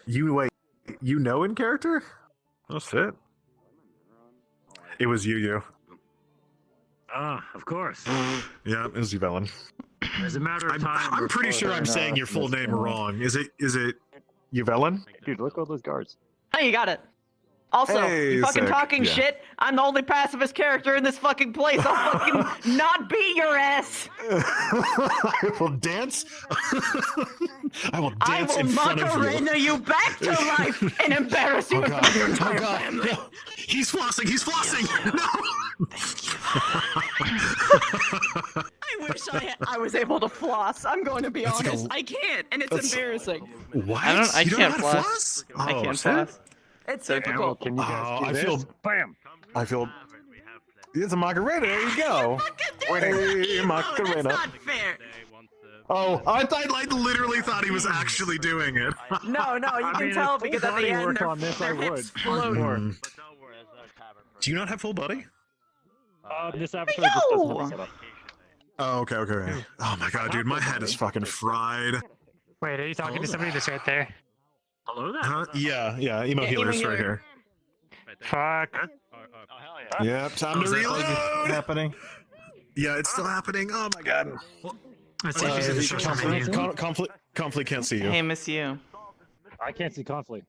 You wait. You know in character? Oh shit. It was you. Ah, of course. Yeah, it was Yvelin. As a matter of time. I'm pretty sure I'm saying your full name wrong. Is it Yvelin? Dude, look at all those guards. Hey, you got it. Also, Hey, you fucking sick. talking Yeah. shit. I'm the only pacifist character in this fucking place. I'll fucking not beat your ass. I will dance. I will I dance will in front of you. Macarena you back to life and embarrass you in front of your entire family. No. He's flossing. He's flossing. No. I wish I was able to floss. I'm going to be That's honest. like I can't, and it's embarrassing. What? I You don't can't know how to floss. I Oh, can't shit. floss. It's So difficult. Can you guys do I this? feel. Bam! I feel. It's a Macarena. There you go. Hey, No, Macarena. that's not fair. Oh, I literally thought he was actually doing it. No, you can tell because at the body end work their, on this, I their would. hips float. Mm. Do you not have full body? This avatar just doesn't have a No! setup. Oh, okay. Oh my god, dude, my head is fucking fried. Wait, are you talking to somebody that's right there? Hello there. Huh? Yeah, emo Yeah, healer's emo right healer. here. Fuck. Yep, time to is that reload. happening? Yeah, it's still happening. Oh my god. Let's see if he's Conflict can't see you. Hey, miss you. I can't see conflict.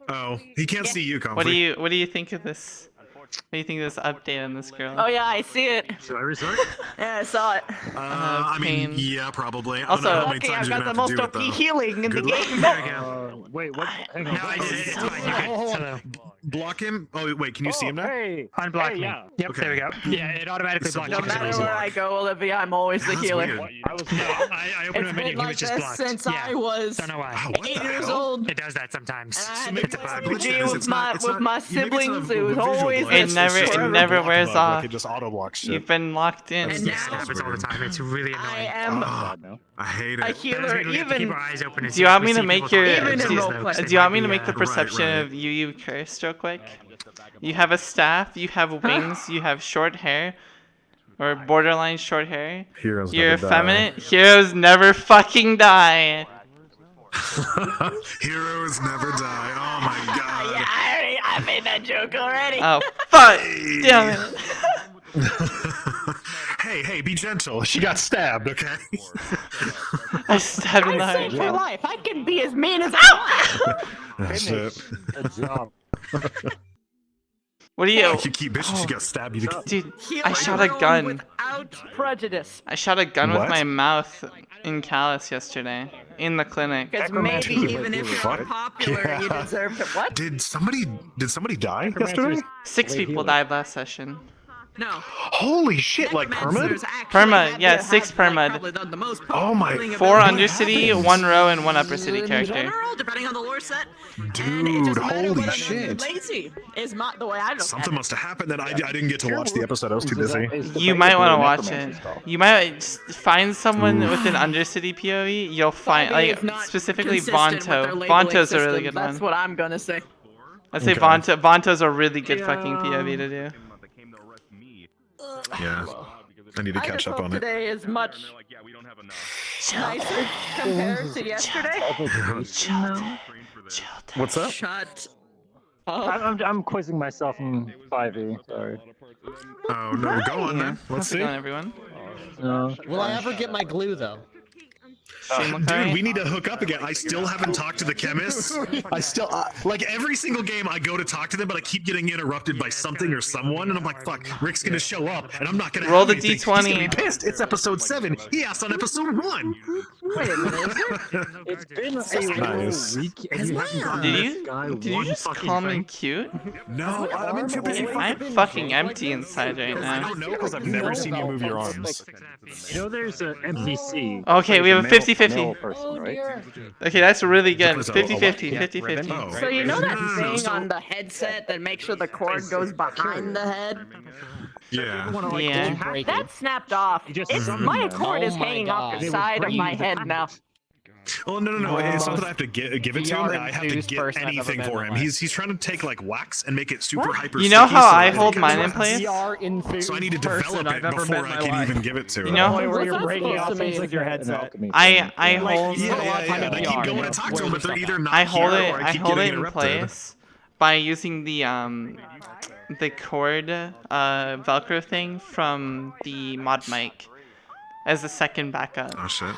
Oh, he can't see you, Conflict. What do you think of this? What do you think of this update on this girl? Oh yeah, I see it. Should I resort? Yeah, I saw it. I mean, pain. yeah, probably. I Also- don't know how many Okay, times I've you're got the gonna have most to do OP it, though. healing in the Good luck. game. There we go. Wait, what? Hang on. No, it's fine. You're good. Hello. Block him? Oh, wait, can you see him now? Hey! Unblock Hey, me. yeah. Yep, Okay. there we go. Yeah, it automatically So blocked No you. block for some matter reason. where I go, Olivia, I'm always the That's healer. weird. I was No, I opened It's a menu been and he like was just this blocked. since Yeah. I was Don't know why. Wow, what 8 the years hell? old. It does that sometimes. And I had It's to a play bug. Which RPG is, with it's not- my maybe it's siblings. not It was visual always bug. It It's never- just it a never block wears bug, off. Like it just auto blocks shit. You've been locked in. And It now happens all the time. It's really I annoying. am God, no. I hate a it. healer, We have to keep even our eyes open and Do you want me see to people make your? talking Even about in these role notes. play. Do you want me to Might make be, the perception right. of you cursed real quick? You have a staff. You have wings. You have short hair, or borderline short hair. Heroes You're never die. effeminate. Heroes never fucking die. Heroes never die. Oh my god. Yeah, I made that joke already. Oh fuck! Damn it! Hey, be gentle. She got stabbed, okay? I stabbed in the I heart. saved her life. I can be as mean as I want. That's it. Good job. What do you? You keep bitching, she got stabbed. You Dude, Healing I shot a room gun. without prejudice. I shot a gun with What? my mouth in Callus yesterday in the clinic. Because Necromancer maybe is even if you're What? unpopular, you Yeah. deserve to. What? Did somebody die Necromancer's- yesterday? 6 Wait, people healer. died last session. No. Holy shit, like perma? Perma, yeah, 6 perma. Oh my- 4 What Undercity, happened? 1 row, and 1 Upper City character. General, depending on the lore set. Dude, and it just matters holy whether shit. they're lazy is the way I look Something at it. must have happened that I didn't get to watch the episode. I was too busy. You might want to watch it. You might just find someone with an Undercity POV. You'll find, Maybe like, it's not specifically consistent with their Vonto. labeling Vonto's a really system. good That's one. what I'm gonna say. I'd say Okay. Vonto's a really good fucking POV to do. Yeah. I need to I catch just up hope on it. today is much nicer compared to yesterday. What's up? Shut up. I'm quizzing myself in 5e. Sorry. Oh, no, go on then. Let's How's it see. going, everyone? No. Will I ever get my glue though? Dude, we need to hook up again. I still haven't talked to the chemists. I still, like every single game I go to talk to them, but I keep getting interrupted by something or someone, and I'm like, fuck, Rick's gonna show up, and I'm not gonna Roll have the anything. D20. He's gonna be pissed. It's episode 7. He asked on episode 1. Wait a minute. Is there? It's been a Nice. whole week and you haven't gotten Did this you? guy Did you one just fucking call me thing. cute? No, I'm too busy. I'm fucking empty inside right I now. don't know because I've never seen you move your arms. You know, there's an NPC. Okay, we have a Male 50-50. person, right? Okay, that's really good. What is that, 50-50, a what? 50-50. Oh. So you know that No, thing so- on the headset that makes sure the cord goes behind the head? Yeah. Yeah. That snapped off. You just It's summoned my them. cord is Oh my hanging off God. the They were side of my bringing the head now. Oh no! It's not that I have to give it to him. VR I have to enthused get person I've ever anything met in for my him. life. He's trying to take like wax and make it super hyper. You know sticky, how so I it hold gets mine in wax. place? VR infused So I need to person develop it I've ever met before in I my can life. even give it to him. You know? Where What's you're that breaking supposed off to things mean? with your headset. I Yeah, hold I keep going to talk to him, but they're either not I hold here it or I keep in getting interrupted. place by using the cord Velcro thing from the mod mic as a second backup. Oh shit!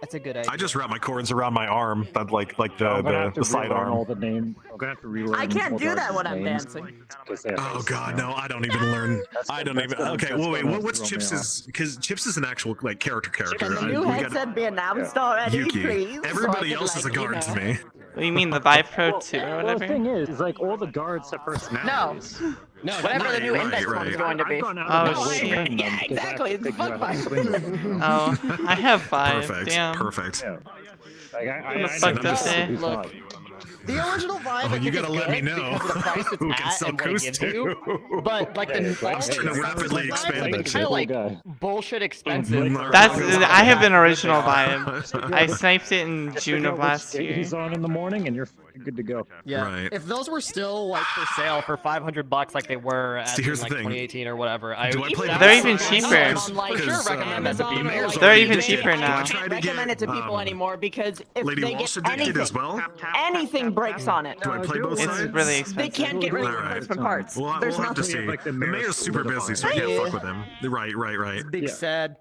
That's a good idea. I just wrap my cords around my arm, that like the side arm. All the names. I'm gonna have to relearn I can't all do that the when I'm names, dancing. 'cause they have Oh to god, say, no! I don't even learn. I don't even. Okay, well wait. What's throw me Chips off. is? Because Chips is an actual like character. Can the I- new we got headset be announced already, Yuki. please? Everybody else is a guard to me. What do you mean, the Vive Pro 2 or Well, the whatever? thing is like all the guards have personalities. No, Whatever the new Right, index right. one's going to be. I've gone out Oh, of my way to shit. win them Yeah, because I have exactly, to it's figure out fun how to fight. swing them. Oh, I have 5. Perfect. Damn. Perfect. Yeah. Like, I'm a I fucked know up this day. is Look, not- the original vibe. Oh, I you think gotta is let me good know because of the price it's who can at sell and what it Coos gives to. you. But like the I'm trying to rapidly expand it's it. kind of like Cool guy. bullshit expensive. That's I have an original Vive. I sniped it in June Figure of out which last skate year. He's on in the morning, and you're good to go. Yeah. Right. If those were still like for sale for $500 like they were at See, here's like the thing. 2018 or whatever, Do I play that They're would- even cheaper. For sure recommend that to Amazon people. or, like, They're even eBay. cheaper now. I I tried can't to recommend get, it to people anymore because if Lady they Walshe get did it anything, as well. anything breaks on it. Do I play both It's sides? really They expensive. can't get rid of Alright. replacement parts. We'll There's have to nothing. see. Like the The mayor's mayor's super school busy, so I can't Yeah. fuck with him. Right. Big Yeah. sad.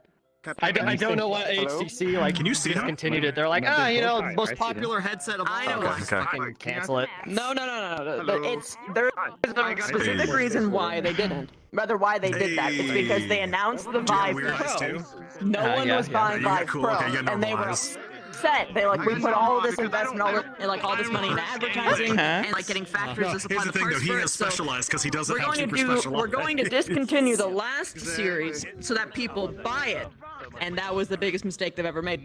I don't know what HTC like. Can you see him? Discontinued it. They're like, They both- I most see them. popular headset of all. I know. Okay. Fucking cancel it. No. It's there's a specific reason why they didn't. Rather, why they did that. It's because they announced the Do you have Vive weird eyes Pro. too? No one yeah, was yeah. buying You got Vive cool, Pro, okay, you got and they were normal eyes. upset. They like, we put all of this investment, all this money in advertising, Okay. and like getting factories to supply Here's the thing, though. parts He for has it. So specialized because he doesn't we're have going to super do. specialized. We're going to discontinue the last series so that people buy it, and that was the biggest mistake they've ever made.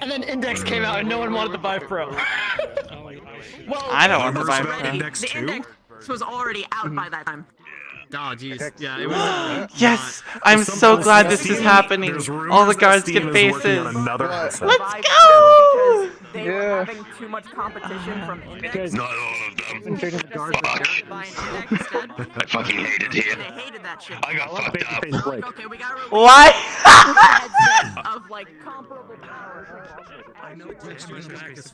And then Index came out and no one wanted the Vive Pro. Well, I don't want the Rumors Vive about Pro. Index the 2? index was already out by that time. Oh jeez. Yeah, it was. Yes! I'm so glad this is happening. There's rumors All the that guards Steven get is working faces. on another headset. Let's Vive go! Because they were having too much competition from Index. Not all of them. Changing the guards. Buying Index instead. I fucking hate it here. They hated that shit. I got fucked up. Face Blake. Okay, we got a What? headset of like comparable power. I know Glitchman's back as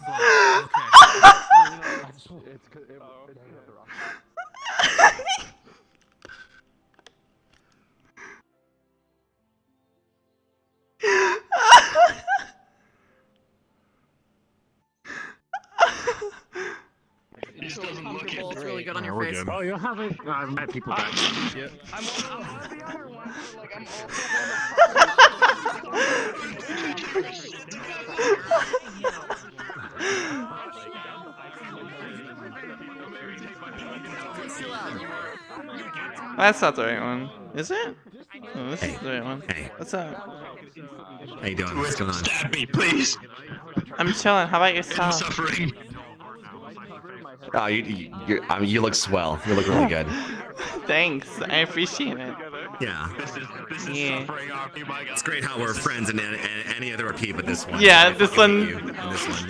It's really comfortable. It's really good on your we're face. good. Oh, you'll have it. I've met people back. That's not the right one. Is it? Oh, this is the right one. Hey. What's up? How you doing? What's going on? Stab me, please. I'm chilling. How about I'm yourself? suffering. Oh, I mean, you look swell. You look really good. Thanks. I appreciate it. Yeah. Yeah. It's great how we're friends in any other RP, but this one. Yeah, I this fucking one- hate you. And this one,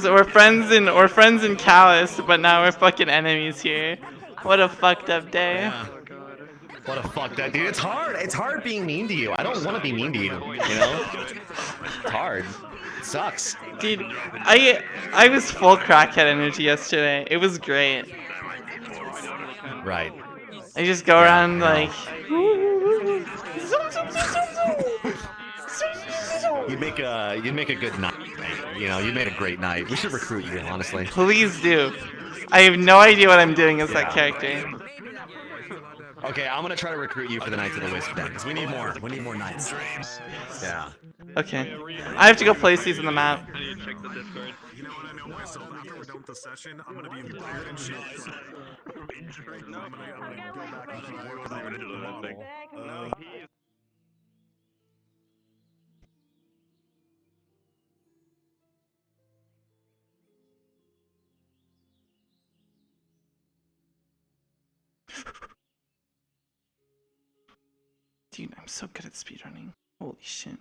yeah. We're friends in Callus, but now we're fucking enemies here. What a fucked up day. Yeah. What a fuck that dude. It's hard. It's hard being mean to you. I don't want to be mean to you. You know? It's hard. It sucks. Dude, I was full crackhead energy yesterday. It was great. Right. I just go around yeah. like You'd make a good night. You know, you made a great night. We should recruit you, honestly. please do. I have no idea what I'm doing as that Yeah. character. Okay, I'm gonna try to recruit you for the Knights of the Wisp then, because we need more. We need more knights. Yeah. Okay. I have to go place these on the map. You know what? I know myself. After we're done with the session, I'm gonna be inspired and shit. I'm gonna go back and keep working on the model. Dude, I'm so good at speedrunning. Holy shit.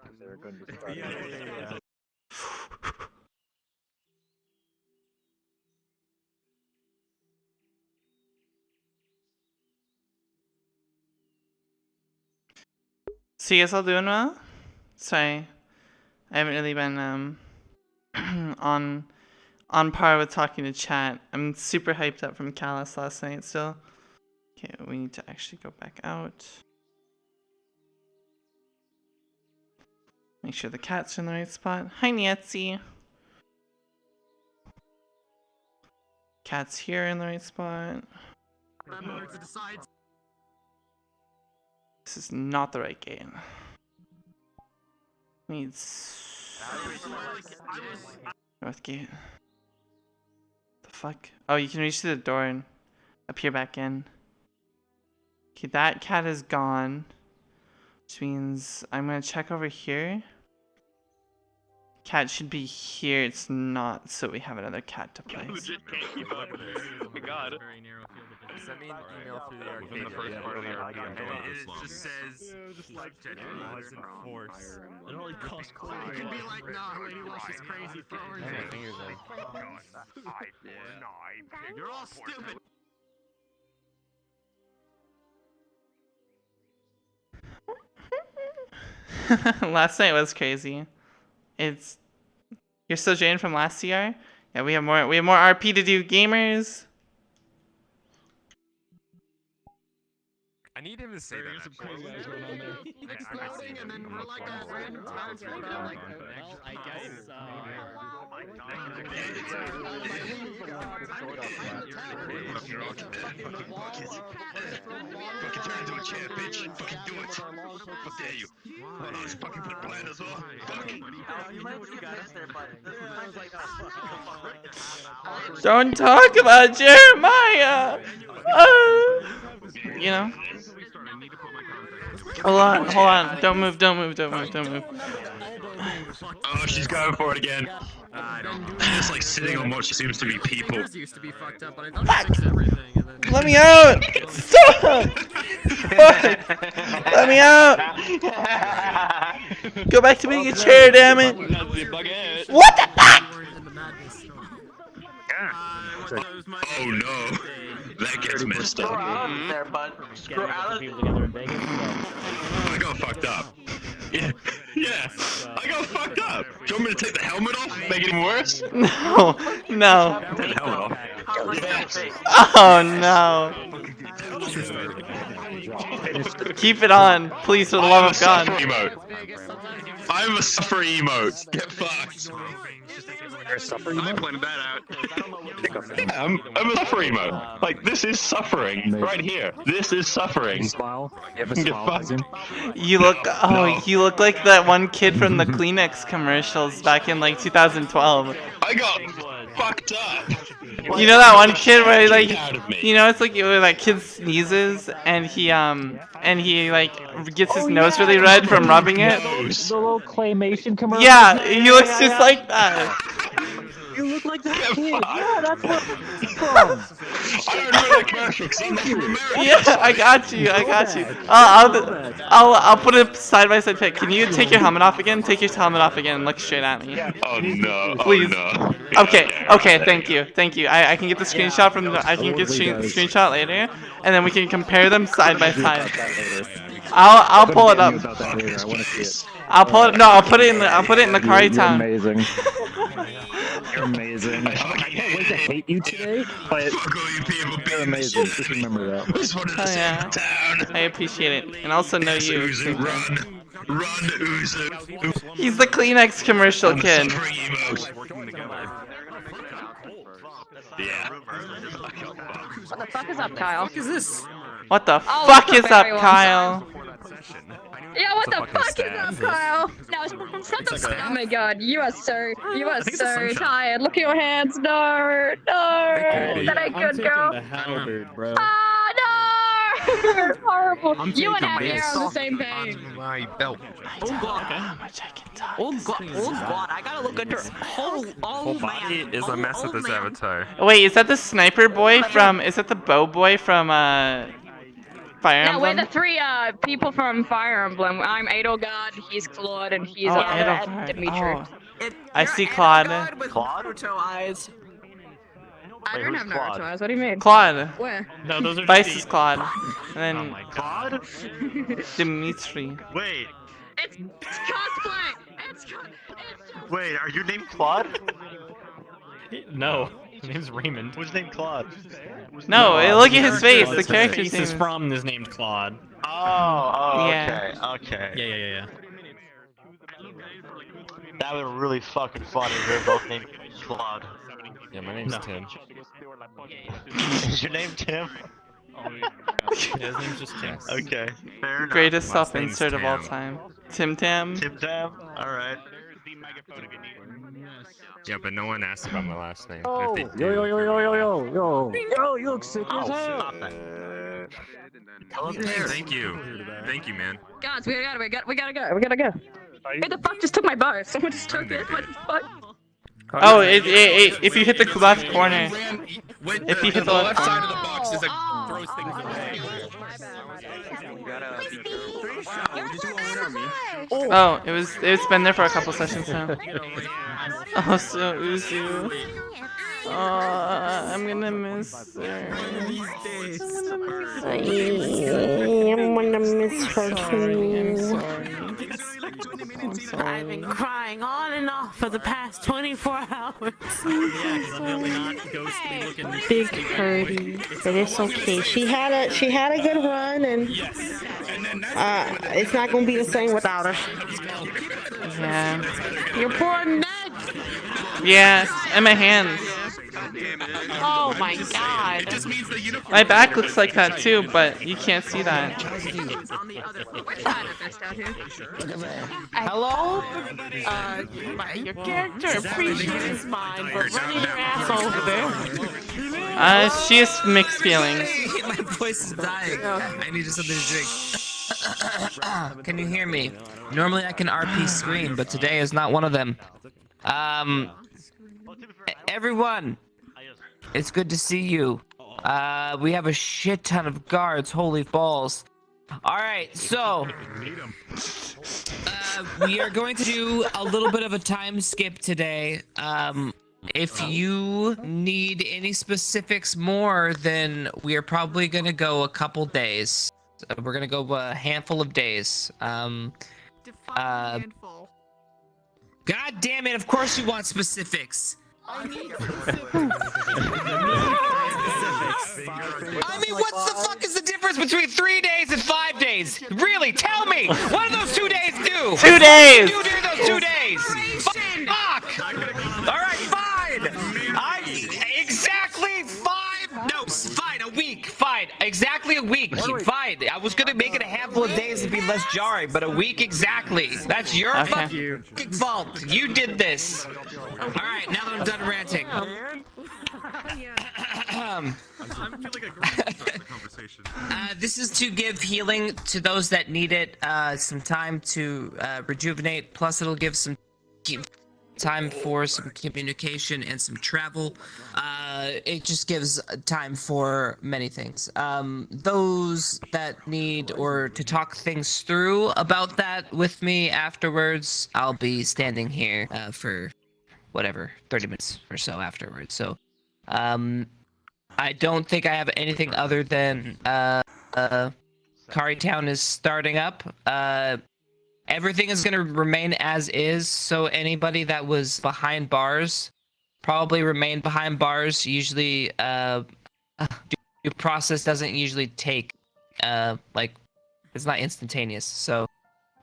because they were going to start. So you guys all doing well? Sorry, I haven't really been on par with talking to chat. I'm super hyped up from Callus last night still. Okay, we need to actually go back out. Make sure the cat's in the right spot. Hi, Nancy. Cat's here in the right spot. This is not the right game. Needs North gate. The fuck? Oh, you can reach through the door and appear back in. Okay, that cat is gone. Which means I'm gonna check over here. Cat should be here. It's not, so we have another cat to place. Legit can't keep up with this. Oh my god. Send me an email through the arcade. Within the first part of the arcade. It just says was enforced. It only costs You can be like, nah, Lady Walshe is crazy for orange. You're all stupid. Last night was crazy. You're still Jane from last CR? Yeah, we have more RP to do, gamers. I need him to say that. Exploding, and then we're like at random times. Well, I guess. Fucking turn into a chair, bitch. Fucking do it. How dare you? Hold on, just fucking put a plan as well. Fuck. Don't talk about Jeremiah. You know. Hold on. Don't move. Oh, she's going for it again. She's just like sitting on what seems to be people. Let me out! Stop! Fuck! Let me out! Go back to being a chair, damn it! What the fuck? Oh no, that gets messed up. There, bud. Screw out. I got fucked up. Yeah, I got fucked up. Do you want me to take the helmet off? Make it even worse? No. Take the helmet off. Oh no. Keep it on, please, for the love of God. I'm a suffer emote. Get fucked. I'm pointing that out. Yeah, I'm a suffer emote. Like, this is suffering right here. This is suffering. Smile. You have a Get smile. fucked. You look like that one kid from the Kleenex commercials back in like 2012. I got fucked up. You know that one kid where he, like, Out of me. you know, it's like where that kid sneezes and he like gets his nose really red from rubbing it. The little claymation commercial. Yeah, he looks just like that. You look like that Get kid. fucked. Yeah, that's what it's from. I don't know that commercial because I'm not from America. Yeah, I got you. I'll put a side by side pic. Can you take your helmet off again? Take your helmet off again and look straight at me. Oh no. Please. Oh, no. Okay, thank you. I can get the screenshot from the screenshot later, and then we can compare them side by side. I'll pull it up. I'll pull it. No, I'll put it in the Cari town. Amazing. You're amazing. I hate you today, but Fuck all you people you're amazing. Just remember that. Just wanted to Oh, say yeah. town. I appreciate it, and also know you. Uzu, run, Uzu. He's the Kleenex commercial I'm a kid. suffering emote. Yeah. What the fuck is up, Kyle? What is this? What the Oh, fuck what's is up, up, everyone? Kyle? Yeah, what the fuck is up, Kyle? No, oh my god, you are so tired. Look at your hands. No, that ain't good, girl. bro. Ah, no! Horrible. You and Abby are on the same page. My belt. Oh god, I gotta look at her whole body is a mess with this avatar. Wait, is that the sniper boy from? Is that the bow boy from Fire No, we're Emblem? the three people from Fire Emblem. I'm Edelgard, he's Claude, and he's Oh, Edelgard. Dimitri. Oh. I see Claude. With Naruto eyes. I don't have Naruto eyes. What do you mean? Claude. Where? No, those are Vice just is Claude. And Oh then my god. Dimitri. Wait, It's cosplay. It's wait, are you named Claude? No, his name's Raymond. Who's named Claude? No, look at his face. The character's Face name is is... from is named Claude. Oh, Yeah. okay. Yeah. That would be really fucking funny if they're both named Claude. Yeah, my name's Tim. Is your name Tim? Yeah, his name's just Tim. Okay, fair enough. Greatest Last name's self-insert of all Tam. time. Tim Tam. Tim Tam? Alright. Yeah, but no one asked about my last name. Oh, If they yo, do- yo, you look sick as hell. Stop that. Tell him Thank you. Thank you, man. Guys, we gotta go. Who the fuck just took my bar? Someone just took it. What the fuck? Oh, if you hit the left corner. If you hit the left side corner. of the box is a throws things away. Oh, it's been there for a couple sessions now. Oh, so Uzu. Oh, I'm gonna miss her. I'm gonna miss her too. I'm sorry. I've been crying on and off for the past 24 hours. Big Cari, but it's okay. She had a good run, and it's not gonna be the same without her. Yeah. Your poor neck. Yeah, and my hands. Oh my god. My back looks like that too, but you can't see that. Hello? Your character appreciates mine, but running your ass over there. She has mixed feelings. My voice is dying. I needed something to drink. Can you hear me? Normally I can RP scream, but today is not one of them. Everyone, it's good to see you. We have a shit ton of guards. Holy balls. Alright, so we are going to do a little bit of a time skip today. If you need any specifics more, then we are probably gonna go a couple days. We're gonna go a handful of days. God damn it, of course you want specifics. I mean, what the fuck is the difference between 3 days and 5 days? Really, tell me! What do those 2 days do? 2 days! What do you do those 2 days? Fuck! Alright, fine! Exactly 5! No, fine, a week. Fine, exactly a week. Fine. I was gonna make it a handful of days to be less jarring, but a week exactly. That's your fucking fault. You did this. Alright, now that I'm done ranting. This is to give healing to those that need it, some time to rejuvenate, plus it'll give some time for some communication and some travel. It just gives time for many things. Those that need or to talk things through about that with me afterwards, I'll be standing here for whatever, 30 minutes or so afterwards. So, I don't think I have anything other than Cari Town is starting up. Everything is going to remain as is, so anybody that was behind bars probably remain behind bars. Usually, due process doesn't usually take, like, it's not instantaneous. So,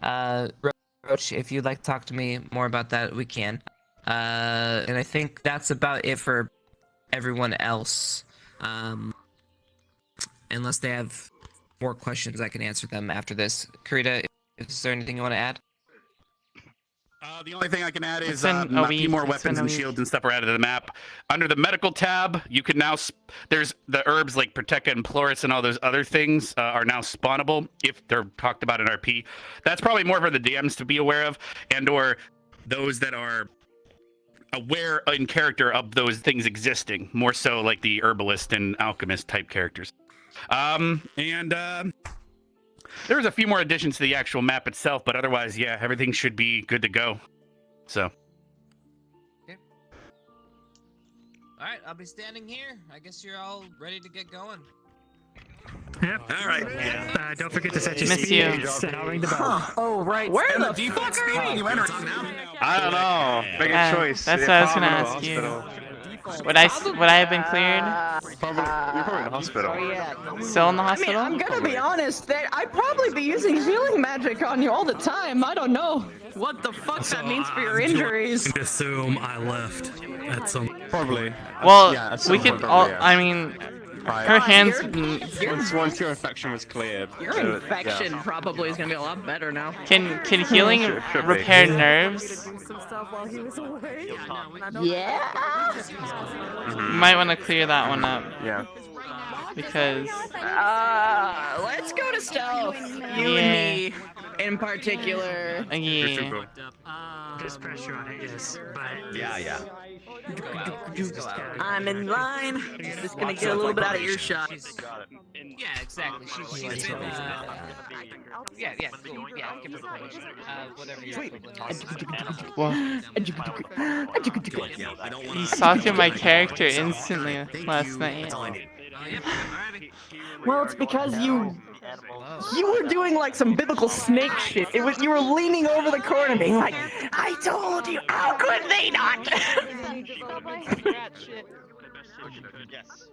Roach, if you'd like to talk to me more about that, we can. And I think that's about it for everyone else. Unless they have more questions, I can answer them after this. Kurita, is there anything you want to add? The only thing I can add is a a week. few more It's weapons been a and week. shields and stuff are added to the map. Under the medical tab, you can now there's the herbs like Protecta and Ploris and all those other things are now spawnable if they're talked about in RP. That's probably more for the DMs to be aware of, and or those that are aware in character of those things existing, more so like the herbalist and alchemist type characters. There was a few more additions to the actual map itself, but otherwise, yeah, everything should be good to go. So. All right, I'll be standing here. I guess you're all ready to get going. Yep. All right. Don't forget to set your Miss you. speeds and I'll ring the bell. Oh, right. Where the fuck are you? I don't know. Make a choice. That's what I was gonna ask you. Would I have been cleared? You're probably in the hospital. Still in the I mean, hospital? I'm gonna be honest. I'd probably be using healing magic on you all the time. I don't know what the fuck that means for your injuries. I assume I left at some. Probably. Well, Yeah, at we some could point, all. probably, yeah. I mean, her hands. Once your infection was cleared. Your infection probably is gonna be a lot better now. Can healing Should be. repair nerves? Some stuff while he was away. Yeah. You might want to clear that one up. Yeah. Because. Let's go to stealth. You and me, in particular. Yeah. There's pressure on it, yes. But Yeah. I'm in line. Just gonna get a little bit out of earshot. Yeah, exactly. She's been, yeah, cool. Yeah, give her permission. Whatever your equivalent is. You saw through my character instantly last night. Well, it's because you were doing like some biblical snake shit. You were leaning over the corner being like, I told you, how could they not?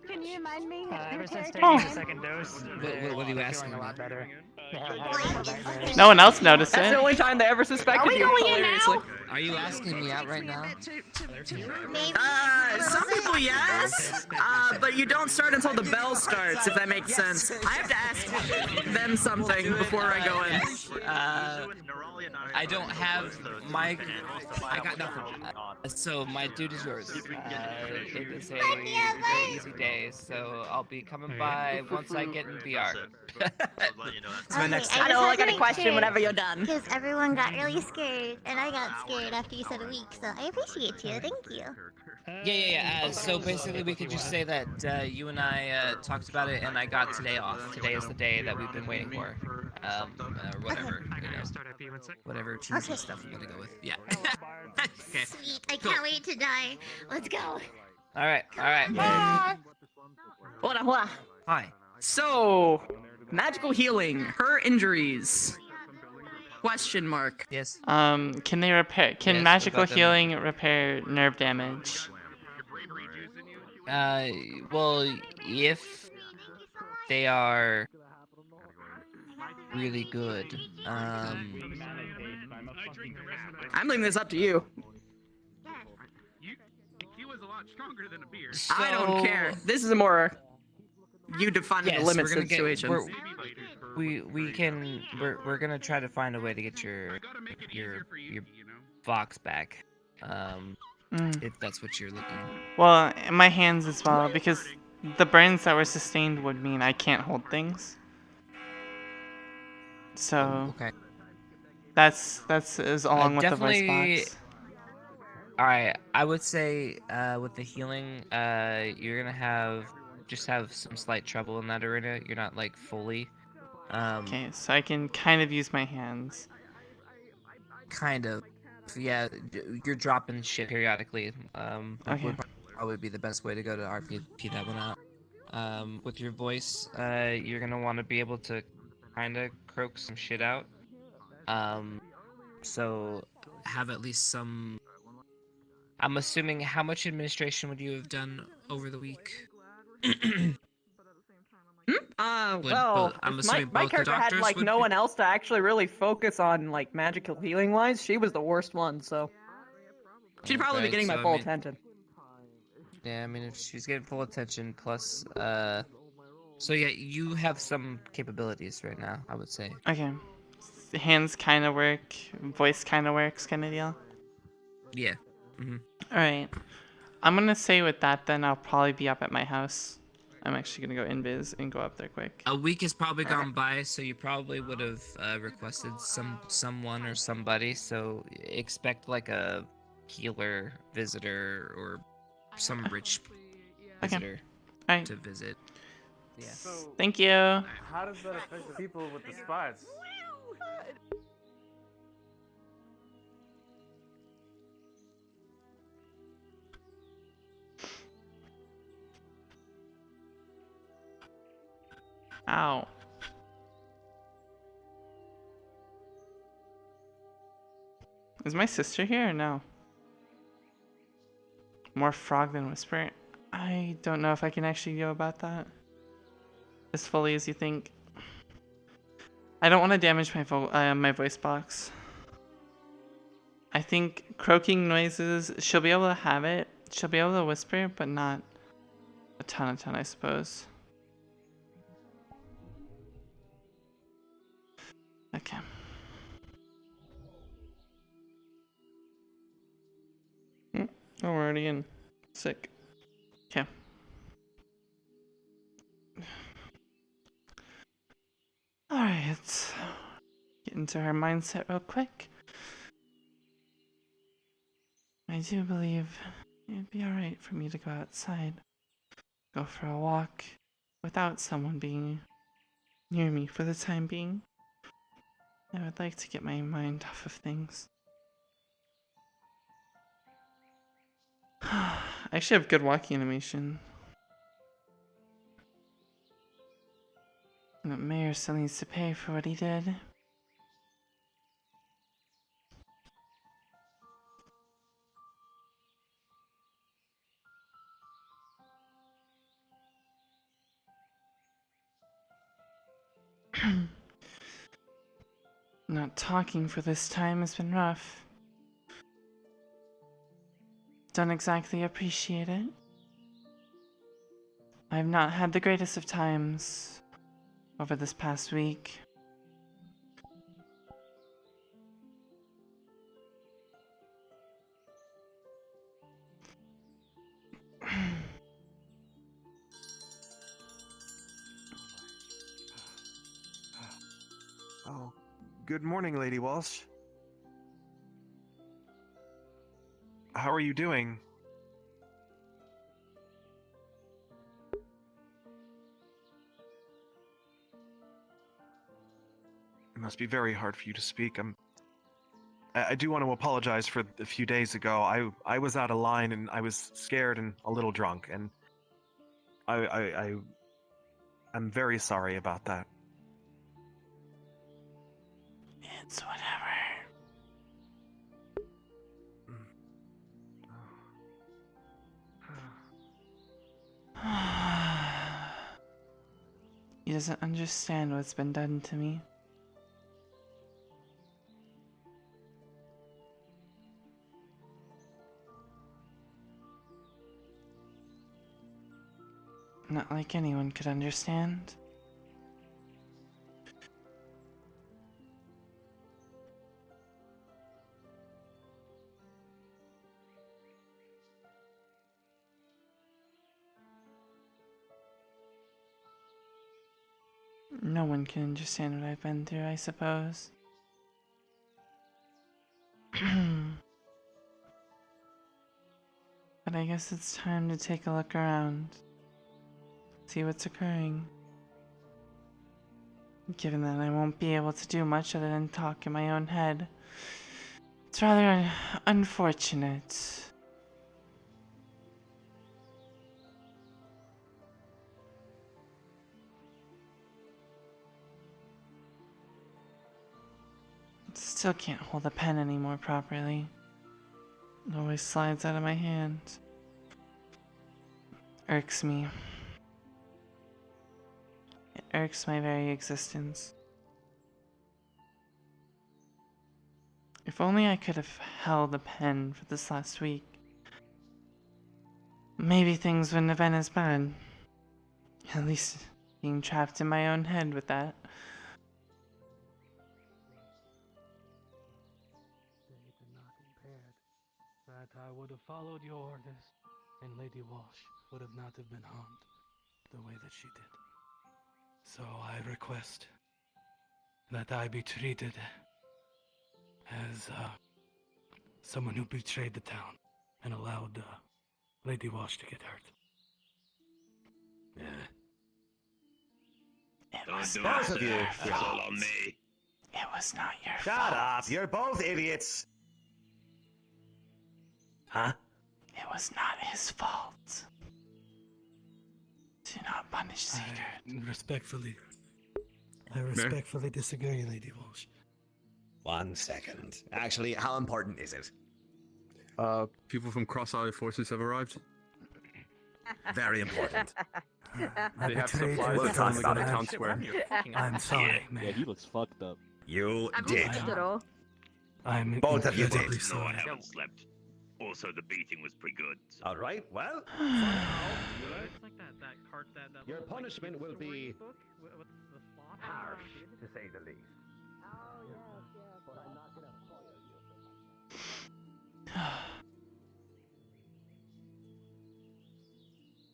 Can you remind me? ever since taking the second dose, What are you asking a lot about? better. No one else noticed That's the it. only time they ever suspected you. Hilariously. Are you asking me out right now? Some people yes, but you don't start until the bell starts, if that makes sense. I have to ask them something before I go in. I don't have my. I got nothing. So my dude is yours. It is a very easy day, so I'll be coming by once I get in VR. It's my next. I know, I got a question whenever you're done. Because everyone got really scared, and I got scared after you said a week, so I appreciate you. Thank you. Yeah. So basically, we could just say that you and I talked about it, and I got today off. Today is the day that we've been waiting for. Or whatever, whatever cheesy stuff you want to go with. Yeah. Okay. Sweet. I can't wait to die. Let's go. All right. Hold on. Hi. So, magical healing, her injuries. Question mark. Yes. Can they repair? Can Yes, magical about them. healing repair nerve damage? Well, if they are really good, I'm leaving this up to you. So, I don't care. This is a more you defining the limits situation. We're gonna try to find a way to get your box back. If that's what you're looking. Well, in my hands as well, because the burns that were sustained would mean I can't hold things. So Okay. that's is along with the voice Definitely. box. All right, I would say with the healing, you're gonna have some slight trouble in that arena. You're not like fully. Okay, so I can kind of use my hands. Kind of. Yeah, you're dropping shit periodically. Okay. Would probably be the best way to go to RP that one out. With your voice, you're gonna want to be able to kind of croak some shit out. So have at least some. I'm assuming how much administration would you have done over the week? Well, I'm my assuming both the character had doctors like would no be- one else to actually really focus on like magical healing wise. She was the worst one, so she'd probably be Right, getting my so, I full mean- attention. Yeah, I mean, if she's getting full attention, plus, so yeah, you have some capabilities right now, I would say. Okay. Hands kind of work, voice kind of works, kind of deal. Yeah. Mm-hmm. All right. I'm gonna say with that, then I'll probably be up at my house. I'm actually gonna go invis and go up there quick. A week has probably gone by, so you probably would have requested someone or somebody. So expect like a healer visitor or some rich visitor Alright. to visit. Yes. Thank you. How does that affect the people with the spots? Ow. Is my sister here or no? More frog than whisper? I don't know if I can actually go about that as fully as you think. I don't want to damage my my voice box. I think croaking noises, she'll be able to have it. She'll be able to whisper, but not a ton, I suppose. Okay. Oh, we're already in. Sick. Okay. Alright, let's get into her mindset real quick. I do believe it'd be alright for me to go outside, go for a walk, without someone being near me for the time being. I would like to get my mind off of things. I actually have good walking animation. The mayor still needs to pay for what he did. Not talking for this time has been rough. Don't exactly appreciate it. I've not had the greatest of times over this past week. Oh, good morning, Lady Walshe. How are you doing? It must be very hard for you to speak. I do want to apologize for a few days ago. I was out of line and I was scared and a little drunk, and I'm very sorry about that. It's whatever. He doesn't understand what's been done to me. Not like anyone could understand. No one can understand what I've been through, I suppose. But I guess it's time to take a look around. See what's occurring. Given that I won't be able to do much other than talk in my own head, it's rather unfortunate. Still can't hold a pen anymore properly. It always slides out of my hand. Irks me. It irks my very existence. If only I could have held a pen for this last week. Maybe things wouldn't have been as bad. At least being trapped in my own head with that. That I would have followed your orders, and Lady Walshe would have not have been harmed the way that she did. So I request that I be treated as someone who betrayed the town and allowed Lady Walshe to get hurt. was Both of you. It's all on me. It was not your fault. Shut up! You're both idiots. Huh? It was not his fault. Do not punish Secret. I respectfully disagree, Lady Walsh. 1 second. Actually, how important is it? People from Cross-Eye Forces have arrived. Very important. They have supplies We'll that talk only about go to it. Town Square. I'm sorry, man. Yeah, he looks fucked up. You I've did. slept at all. I'm Both of you incredibly did. sorry. haven't slept. Also, the beating was pretty good. So. All right. Well, It's like that cart that your punishment will be book with the slot. harsh, to say the least.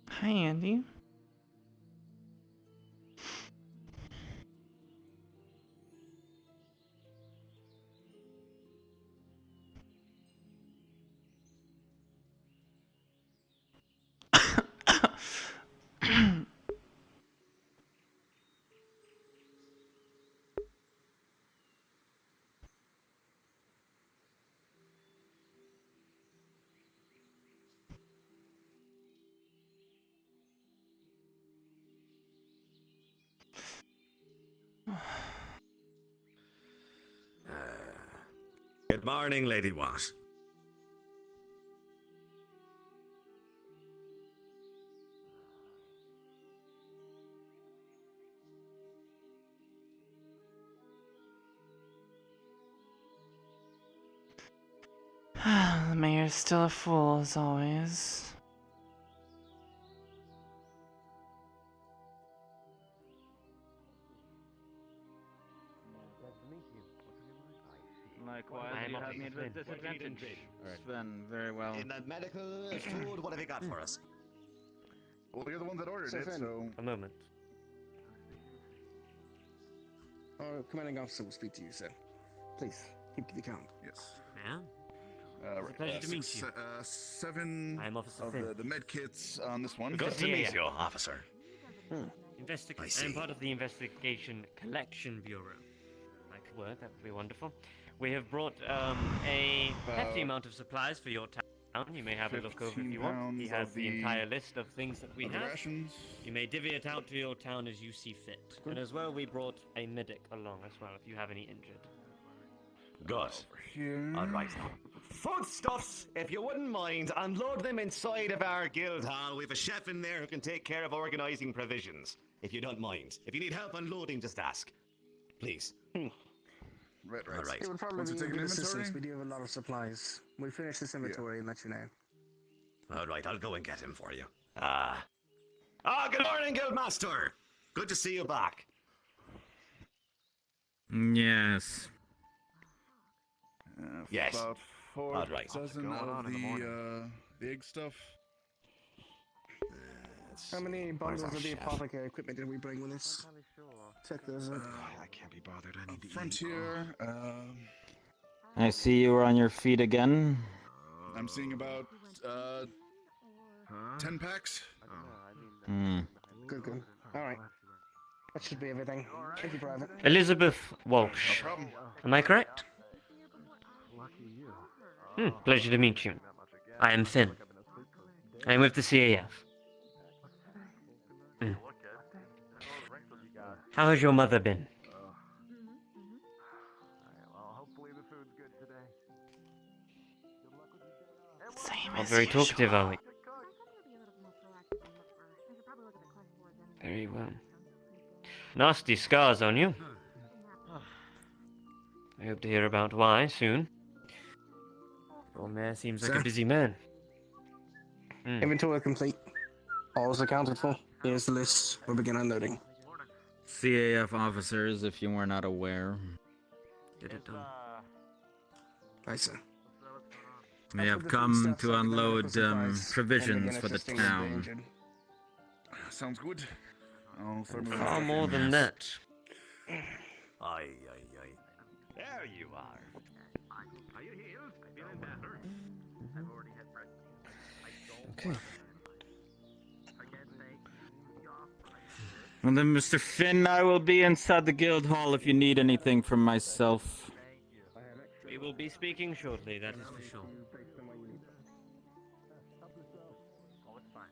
Hi, Andy. Good morning, Lady Walsh. The mayor's still a fool, as always. Likewise, you have me at a disadvantage. Sven, very well. In the medical food, what have you got for us? Well, you're the one that ordered it, so... A moment. Our commanding officer will speak to you, sir. Please, keep the count. Yes. Yeah. Right, pleasure to meet you. 7 I'm Officer of Finn. the med kits on this one. Good to meet you, officer. I see. I'm part of the Investigation Collection Bureau. Like a word, that would be wonderful. We have brought a hefty amount of supplies for your town. You may have a look over if you want. He has the entire list of things that we have. Rations. You may divvy it out to your town as you see fit. And as well, we brought a medic along as well if you have any injured. Good. All right. Foodstuffs, if you wouldn't mind, unload them inside of our guild hall. We have a chef in there who can take care of organising provisions, if you don't mind. If you need help unloading, just ask. Please. Right. All right. It would probably Want to be take good an assistance. inventory? We do have a lot of supplies. We'll finish this inventory and let you know. All right, I'll go and get him for you. Good morning, Guildmaster. Good to see you back. Yes. Yes. About 4 All right. dozen of the egg stuff. How many bundles our of the chef? apothecary equipment did we bring with us? Check those out. I can't be bothered. I need to Frontier. I see you are on your feet again. I'm seeing about 10 packs. Good. Alright. That should be everything. Thank you, Private. Elisabeth Walsh. No problem. Am I correct? Pleasure to meet you. I am Finn. I am with the CAF. How has your mother been? Same Not as very usual. talkative, are we? Very well. Nasty scars on you. I hope to hear about why soon. Your mayor seems like a Sir? busy man. Inventory complete. All is accounted for. Here's the list. We'll begin unloading. CAF officers, if you were not aware, Get it done. Aye, sir. may have come to unload provisions for the town. Sounds good. I'll start moving. Far more than that. Aye. There you are. Are you healed? Feeling better? I've already had breakfast. Okay. Well then, Mr. Finn, I will be inside the guild hall if you need anything from myself. We will be speaking shortly, that is for sure. Oh, it's fine.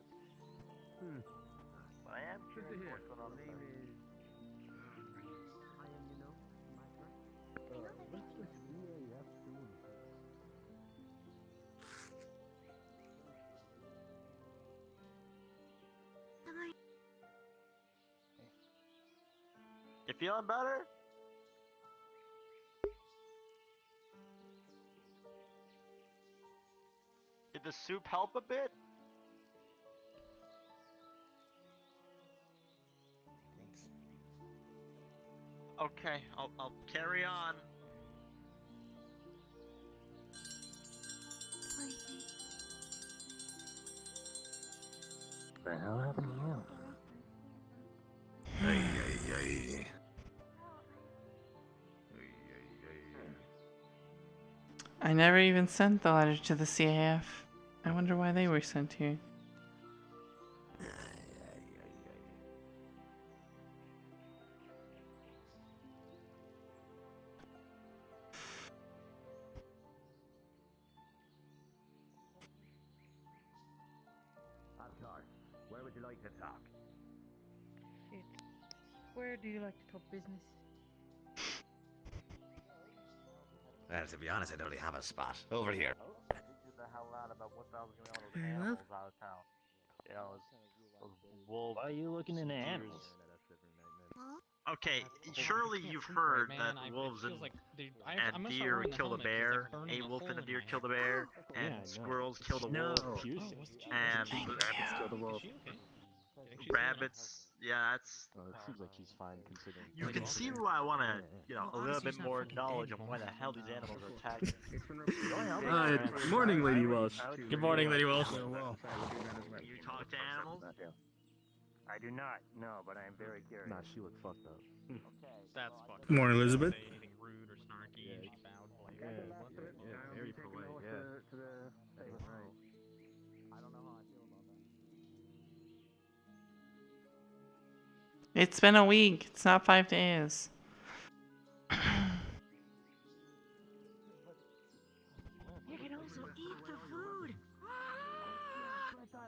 But I am curious what's going on with her. You feeling better? Did the soup help a bit? Okay, I'll carry on. The hell happened to you? I never even sent the letter to the CAF. I wonder why they were sent here. Where would you like to talk? Where do you like to talk business? Well, to be honest, I don't really have a spot. Over here. The hell out about what the hell's going on with Fair enough. animals out of town. Yeah, those wolves. Why are you looking into animals? Okay, surely you've heard that wolves and deer kill the bear, a wolf and a deer kill the bear, and squirrels kill the wolf, and rabbits. Yeah, that's. It seems like he's fine considering. You can see why I want to, a little bit more knowledge on why the hell these animals are attacking. Good morning, Lady Walsh. Good morning, Lady Walsh. You talk to animals? I do not, no, but I am very curious. Nah, she looked fucked up. That's fucked. Good morning, Elizabeth. Say anything rude or snarky, and she bowed politely. Yeah, very polite, yeah. I don't know how I feel about that. It's been a week. It's not 5 days. You can also eat the food.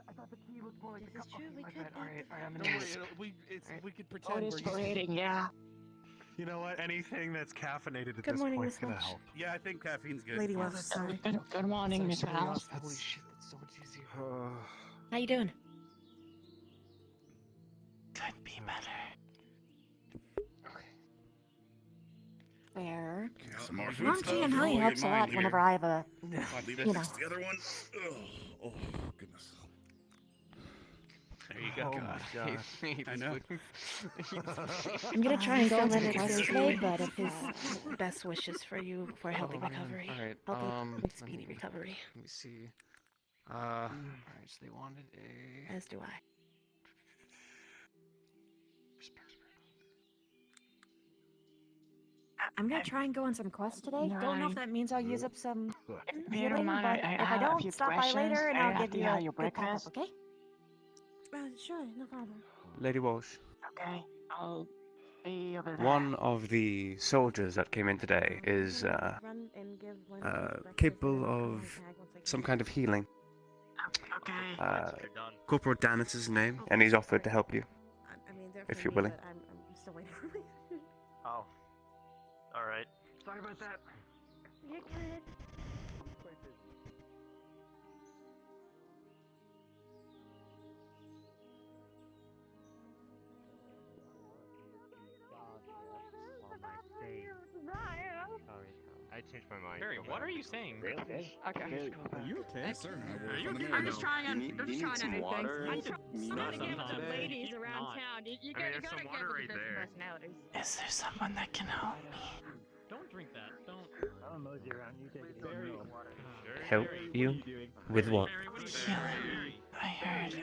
I thought the key looked more like This is true. We could. Alright, I'm in We could pretend we're overeating, yeah. You know what? Anything that's caffeinated at Good this morning, point is Miss gonna Walsh. help. Yeah, I think caffeine's good. Lady Walsh, sorry. Good morning, Miss House. Holy shit, that's so much easier. How you doing? Could be better. Fair. Some more food Warm stuff. tea and honey Oh, helps a get lot mine whenever here. I have a, Leave you it know. next to the other one. Oh, goodness. There you go. Oh my god. I know. I'm gonna try and go let it Tuesday, but if his best wishes for you for a healthy recovery. Alright, Healthy and speedy recovery. Let me see. Alright, so they wanted a... As do I. I'm gonna try and go on some quests today. Don't know if that means I'll use up some Never healing, mind, but I if I have a don't, few stop by questions. later and I I'll have give to you have a your good pop-up, breakfast. okay? Sure, no problem. Lady Walsh, Okay, I'll be over there. one of the soldiers that came in today is Run and give one capable of some kind of healing. Okay. Corporal Dan is his name, and he's offered to help you. I mean, they're If for you're me, willing. but I'm still waiting for me. Oh. Alright. Sorry about that. You're good. Sorry, I changed my mind. Barry, what are you saying? Okay. Are you okay, sir? Are you okay? I'm just trying on. You I'm just need trying some on new things. water? I'm trying to get with the Today. ladies around Not. town. You I mean, gotta there's some get water with right the different there. personalities. Is there someone that can help me? Don't drink that. Don't. I'll mosey around. You take it. Help you? With what? Healing. I heard.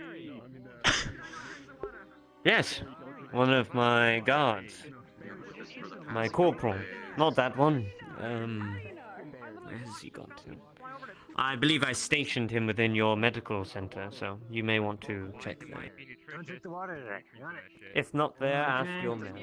Yes, one of my guards. My corporal. Not that one. Where has he gone to? I believe I stationed him within your medical center, so you may want to check there. Don't drink the water there. If not there, ask your man.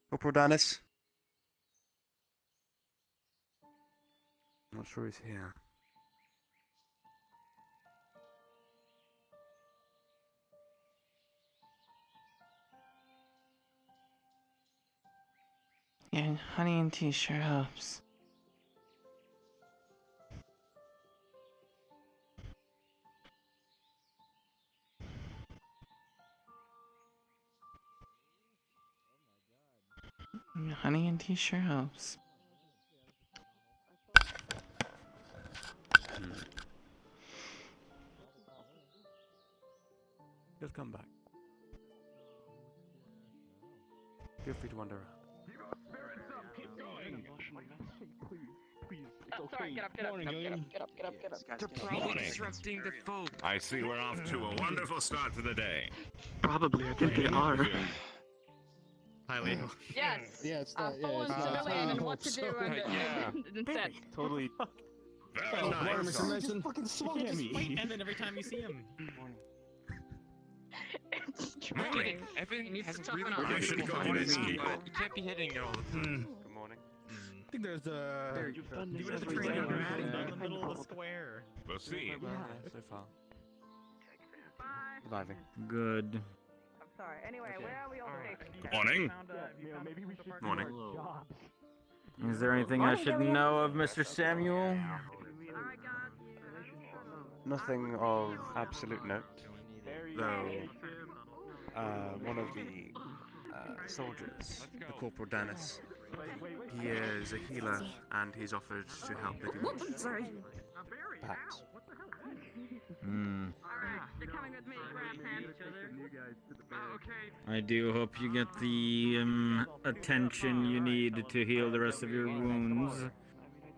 Corporal Dennis? Not sure he's here. Yeah, honey and tea sure helps. Honey and tea sure helps. He'll come back. Feel free to wander around. Sorry, get up. They're probably disrupting the folk. I see we're off to a wonderful start to the day. Probably, I think they are. Hi, Leo. Yes. Yeah, it's I'm following civilian and what to do and instead. Totally. Very nice. Mr. Mason. Fucking swung at me. And then every time you see him. It's training. Evan hasn't really really should go on his his ski, but you can't be hitting it all the time. Good morning. I think there's a. You've done this every day. You're in the middle of the square. We'll see. So far. Surviving. Good. I'm sorry. Anyway, where are we all stationed? Morning. Morning. Is there anything I should know of Mr. Samuel? Nothing of absolute note, though one of the soldiers, the Corporal Dennis, he is a healer and he's offered to help Lady Walshe. Sorry. Perhaps. Hmm. You're coming with me. Grab hands. I do hope you get the attention you need to heal the rest of your wounds,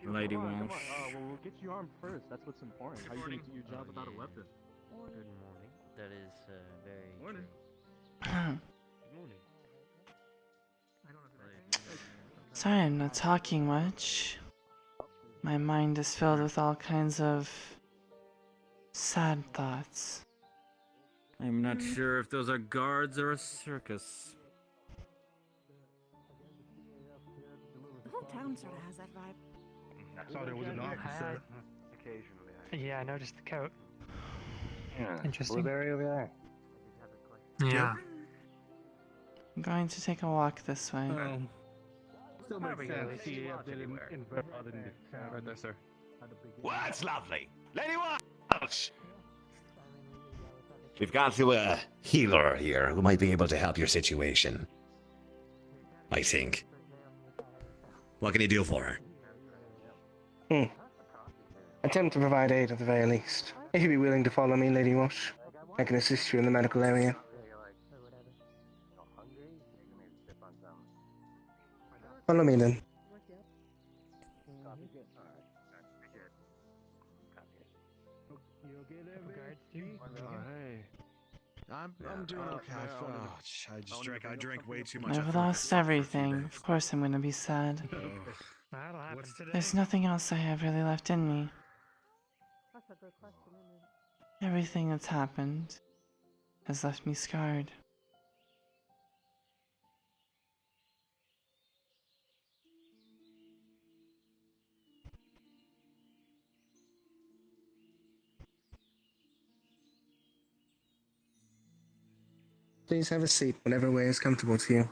Lady Walshe. Well, we'll get you armed first. That's what's important. How are you going to do your job without a weapon? Good morning. That is very Morning. true. Good morning. Sorry, I'm not talking much. My mind is filled with all kinds of sad thoughts. I'm not sure if those are guards or a circus. The whole town sort of has that vibe. I saw there was an officer. Occasionally. Yeah, I noticed the coat. Yeah. Interesting. Blueberry over there. Yeah. I'm going to take a walk this way. Still makes sense. See, other than Right there, sir. Well, that's lovely. Lady Walsh! We've got to a healer here who might be able to help your situation. I think. What can you do for her? Attempt to provide aid at the very least. If you'd be willing to follow me, Lady Walshe, I can assist you in the medical area. Follow me then. I'm doing okay. I drank way too much. I've lost everything. Of course I'm gonna be sad. That'll happen today. There's nothing else I have really left in me. That's a good question, isn't it? Everything that's happened has left me scarred. Please have a seat, whatever way is comfortable to you.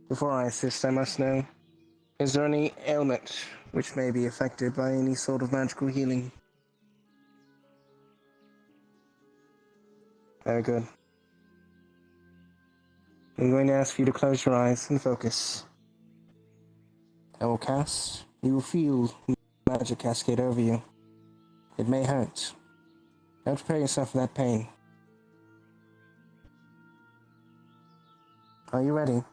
Before I assist, I must know, is there any ailment which may be affected by any sort of magical healing? Very good. I'm going to ask you to close your eyes and focus. I will cast. You will feel magic cascade over you. It may hurt, Now prepare yourself for that pain. Are you ready?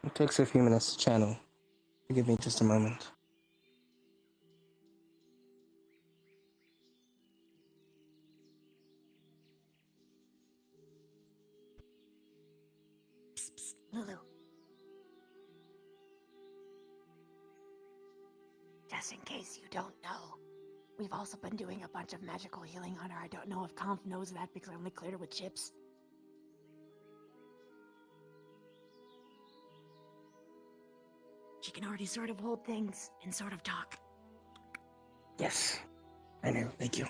It takes a few minutes to channel. Give me just a moment. Psst, psst, Lulu. Just in case you don't know, we've also been doing a bunch of magical healing on her. I don't know if Conf knows that because I only cleared her with chips. She can already sort of hold things and sort of talk. Yes, I know. Thank you.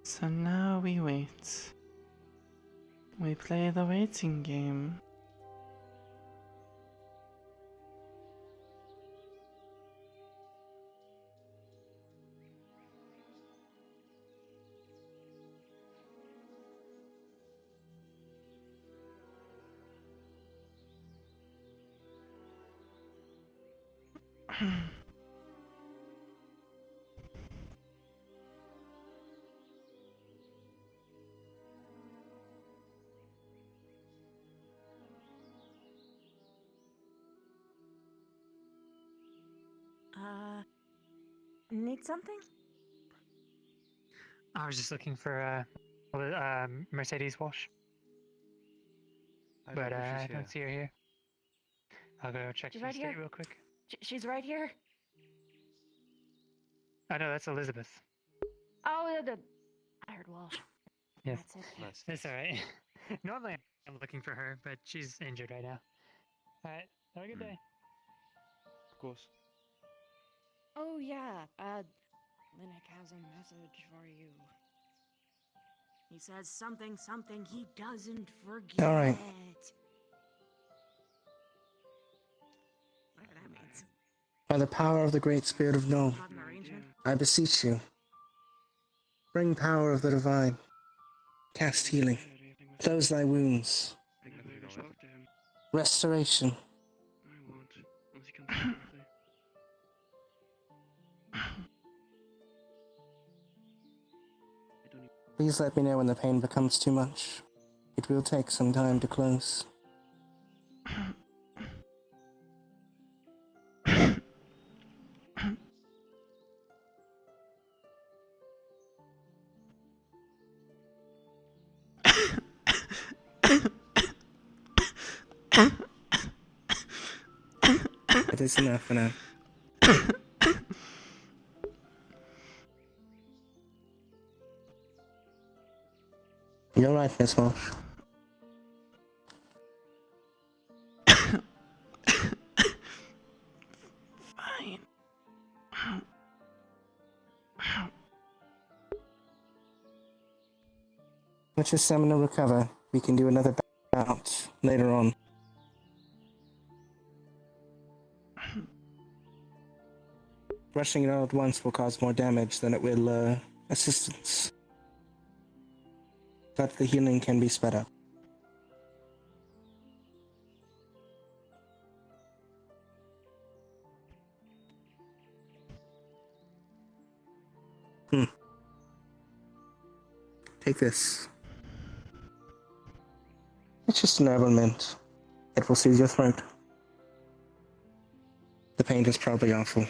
So now we wait. We play the waiting game. Need something? I was just looking for Mercedes Walshe, but I don't see her here. I'll go check She's the right estate here. real quick. She's right here. Oh no, that's Elisabeth. Oh, I heard Walsh. Yes, That's it. that's all right. Normally I'm looking for her, but she's injured right now. All right, have a good day. Of course. Oh yeah, Linux has a message for you. He says something he doesn't forget. All right. Whatever that means. By the power of the great spirit of No, Got an arrangement? I beseech you. Bring power of the divine. Cast healing. Close thy wounds. Restoration. Please let me know when the pain becomes too much. It will take some time to close. It is enough for now. You're right, Miss Walsh. Fine. Let your stamina recover. We can do another bout later on. Rushing it all at once will cause more damage than it will, assistance. But the healing can be sped up. Take this. It's just an herbal mint. It will soothe your throat. The pain is probably awful.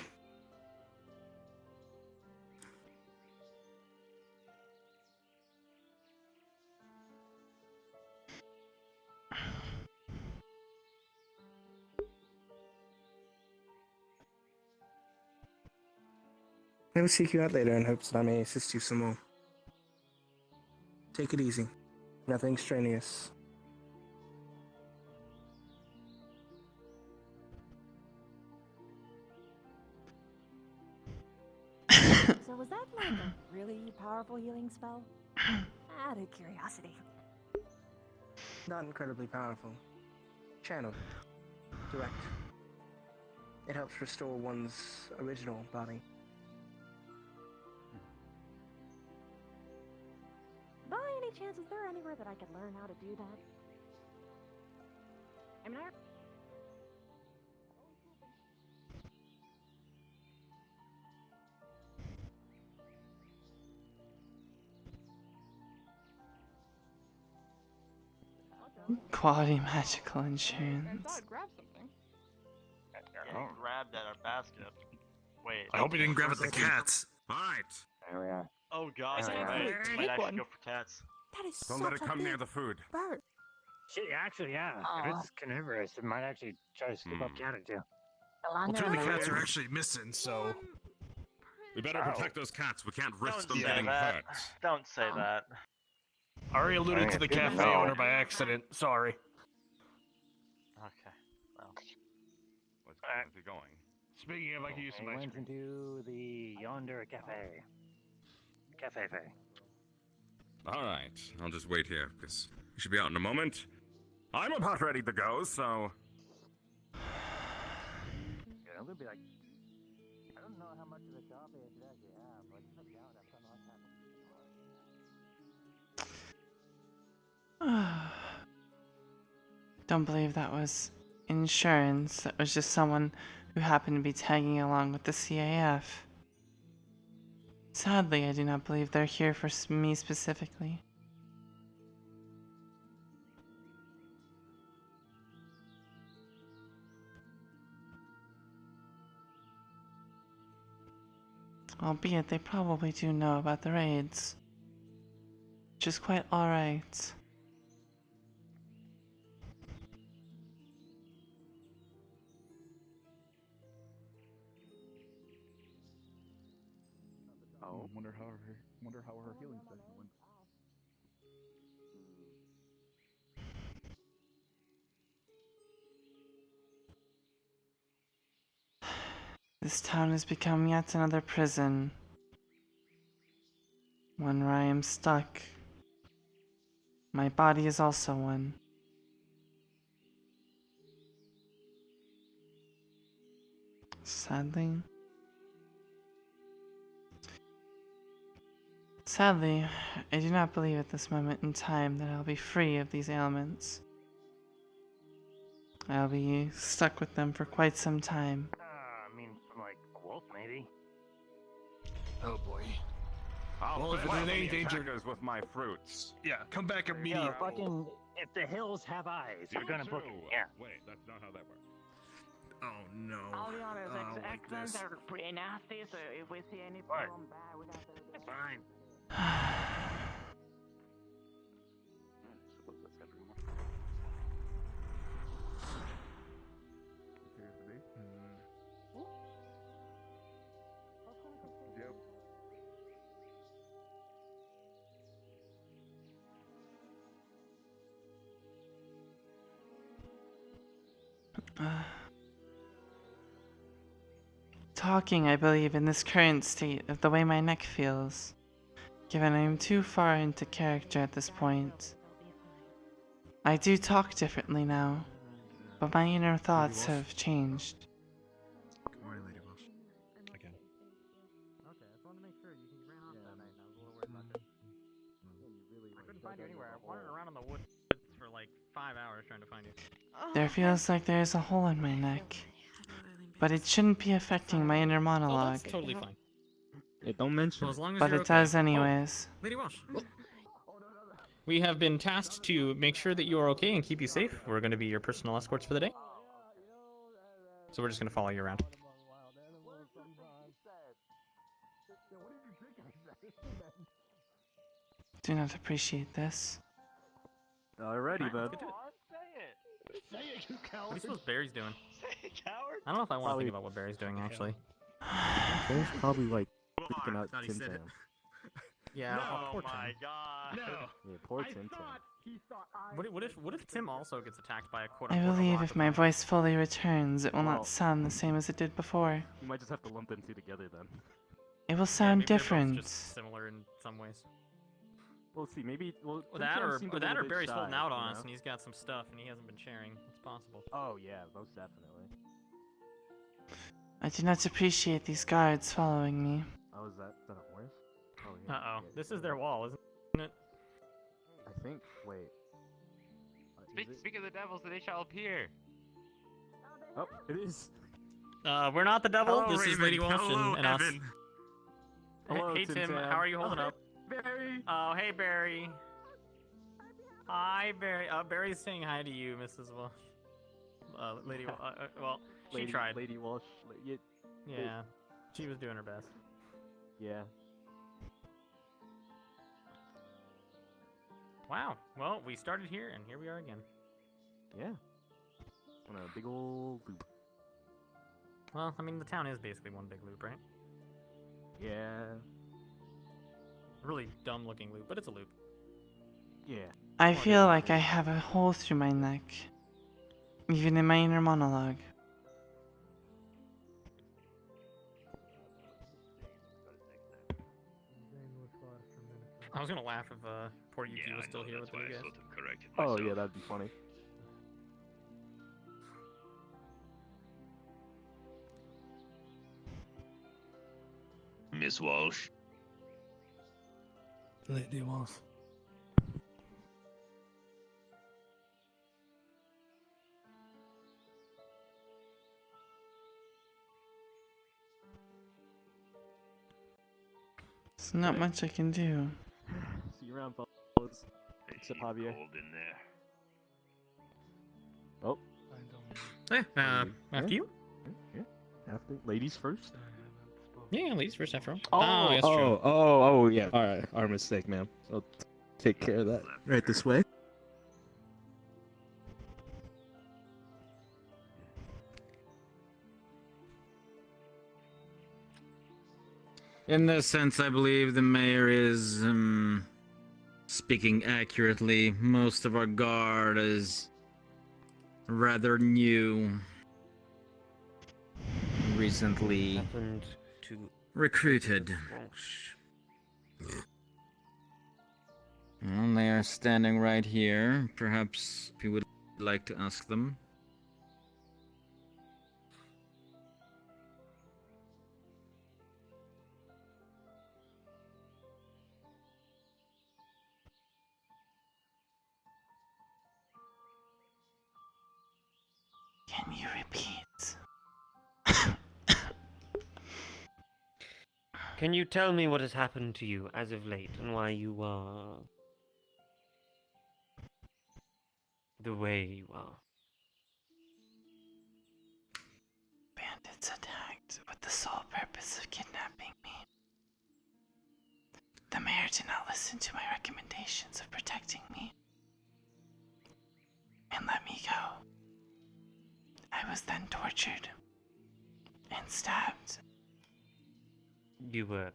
I will seek you out later in hopes that I may assist you some more. Take it easy. Nothing strenuous. So was that like a really powerful healing spell? Out of curiosity. Not incredibly powerful. Channeled. Direct. It helps restore one's original body. By any chance, is there anywhere that I could learn how to do that? I mean, Quality magical insurance. Grab something. Yeah, he grabbed at our basket. Wait. I hope he didn't grab at the cats. Alright. There we are. Oh god, There we right. are. Might actually go for cats. That is Don't let it come near the food. bird. Shit, actually, yeah. If it's carnivorous, it might actually try to scoop up cat or two. Well, two of the cats are actually missing, so we better protect those cats. We can't risk them getting hurt. Don't say that. I already alluded to the cafe owner by accident. Sorry. Okay. Well. Where's he going? Speaking of, I can use some ice went cream. into the yonder cafe. Cafe. All right, I'll just wait here because we should be out in a moment. I'm about ready to go, so. Yeah, I'm gonna be like, I don't know how much of the coffee I should actually have, but I doubt I'm gonna like Don't believe that was insurance. That was just someone who happened to be tagging along with the CAF. Sadly, I do not believe they're here for me specifically. Albeit they probably do know about the raids. Which is quite alright. Oh, wonder how her healing session went. This town has become yet another prison. One where I am stuck. My body is also one. Sadly, I do not believe at this moment in time that I'll be free of these ailments. I'll be stuck with them for quite some time. I mean, from like a wolf, maybe. Oh boy. Well, if it's in any danger, with my fruits. yeah, come back immediately. Yeah, fucking. If the hills have eyes, you're gonna book it. Yeah. Wait, that's not how that works. Oh no. I'll be honest, like accents this. are pretty nasty, so if we see any problem bad, we got to. It's fine. Yep. Talking, I believe, in this current state of the way my neck feels, given I am too far into character at this point. I do talk differently now, but my inner thoughts have changed. Good morning, Lady Walsh. Again. Okay, I just wanted to make sure you ran off that night, and I was a little worried about that. I couldn't find you anywhere. I wandered around in the woods for like 5 hours trying to find you. There feels like there is a hole in my neck, but it shouldn't be affecting my inner monologue. That's totally fine. Yeah, don't mention it. As long as But you're it okay. does anyways. Lady Walsh. We have been tasked to make sure that you are okay and keep you safe. We're going to be your personal escorts for the day. So we're just going to follow you around. Do not appreciate this. Alrighty, bud. Say it, you coward. What do you suppose Barry's doing? Say it, coward. I don't know if I want to think about what Barry's doing, actually. Barry's probably like freaking out Thought he Tim said Tam. it. Yeah, poor Tim. god. No. Yeah, poor Tim. What if Tim also gets attacked by a quote I unquote believe if my voice fully returns, it will Well- not sound the same as it did before. You might just have to lump them two together then. It will Yeah, sound maybe they're both different. just similar in some ways. We'll see. Maybe Or Tim that, Tam or, seemed or a that, little or bit Barry's shy, holding out you on us know? and he's got some stuff and he hasn't been sharing. It's possible. Oh yeah, most definitely. I do not appreciate these guards following me. Oh, is that a horse? Oh yeah. Uh-oh. This is their wall, isn't it? I think. Wait. Speak of the devils, they shall appear. Oh, it is. We're not the devil. Hello, this is Raven. Lady Walshe Hello, and us. Evan. Hello, hey Tim Tim, Tam. how are you holding Oh, up? Barry. Oh, hey Barry. Hi Barry. Barry's saying hi to you, Mrs. Walsh. Lady. Well, she tried. Lady Walsh. Yeah, she was doing her best. Yeah. Wow. Well, we started here, and here we are again. Yeah. On a big old loop. Well, I mean, the town is basically one big loop, right? Yeah. Really dumb-looking loop, but it's a loop. Yeah. I feel like I have a hole through my neck, even in my inner monologue. I was gonna laugh if poor Yuki was still here with the new guys. Oh yeah, that'd be funny. Miss Walsh. Lady Walsh. There's not much I can do. See you around, fellas. Except Javier. In there. Oh. After you? Yeah. After ladies first. Yeah, ladies first, after all. Oh, that's true. oh, yeah. All right, our mistake, ma'am. I'll take care of that. Right this way. In this sense, I believe the mayor is speaking accurately. Most of our guard is rather new. Recently Happened to recruited. Walsh. Well, they are standing right here. Perhaps you would like to ask them. Can you repeat? Can you tell me what has happened to you as of late and why you are the way you are? Bandits attacked with the sole purpose of kidnapping me. The mayor did not listen to my recommendations of protecting me and let me go. I was then tortured and stabbed. You were.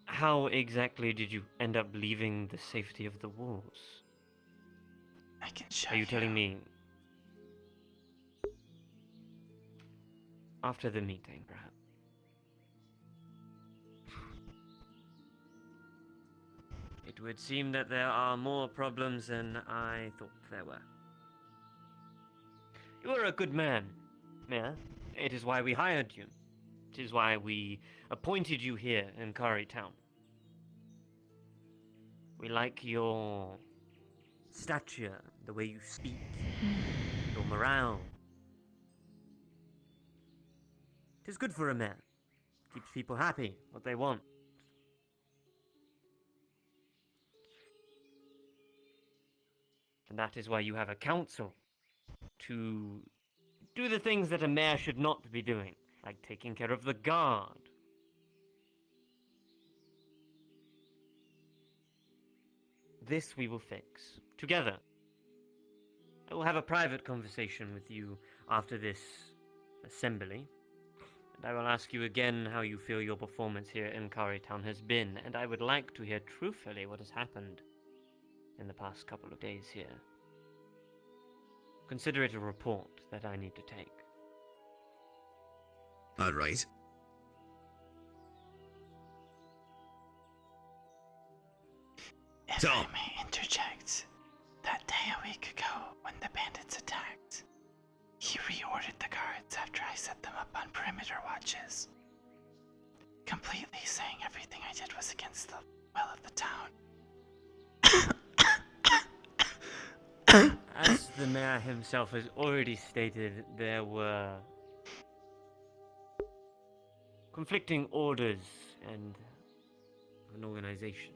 How exactly did you end up leaving the safety of the walls? I can show Are you telling me after the meeting, perhaps? It would seem that there are more problems than I thought there were. You are a good man, yeah? It is why we hired you. It is why we appointed you here in Cari town. We like your stature, the way you speak, your morale. It is good for a man. Keeps people happy, what they want. And that is why you have a council to do the things that a mayor should not be doing, like taking care of the guard. This we will fix, together. I will have a private conversation with you after this assembly. And I will ask you again how you feel your performance here in Cari Town has been, and I would like to hear truthfully what has happened in the past couple of days here. Consider it a report that I need to take. All right. If I may interject, that day a week ago when the bandits attacked, he reordered the guards after I set them up on perimeter watches, completely saying everything I did was against the will of the town. As the mayor himself has already stated, there were conflicting orders and an organization.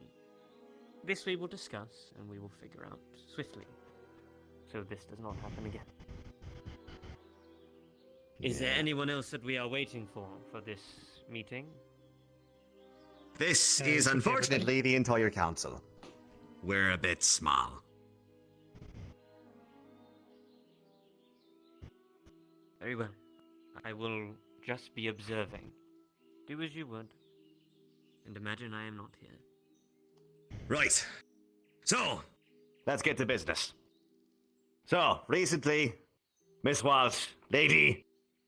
This we will discuss and we will figure out swiftly, so this does not happen again. Is there anyone else that we are waiting for this meeting? This is unfortunately the entire council. We're a bit small. Very well. I will just be observing. Do as you would. And imagine I am not here. Right. So, let's get to business. So, recently, Miss Walsh, Lady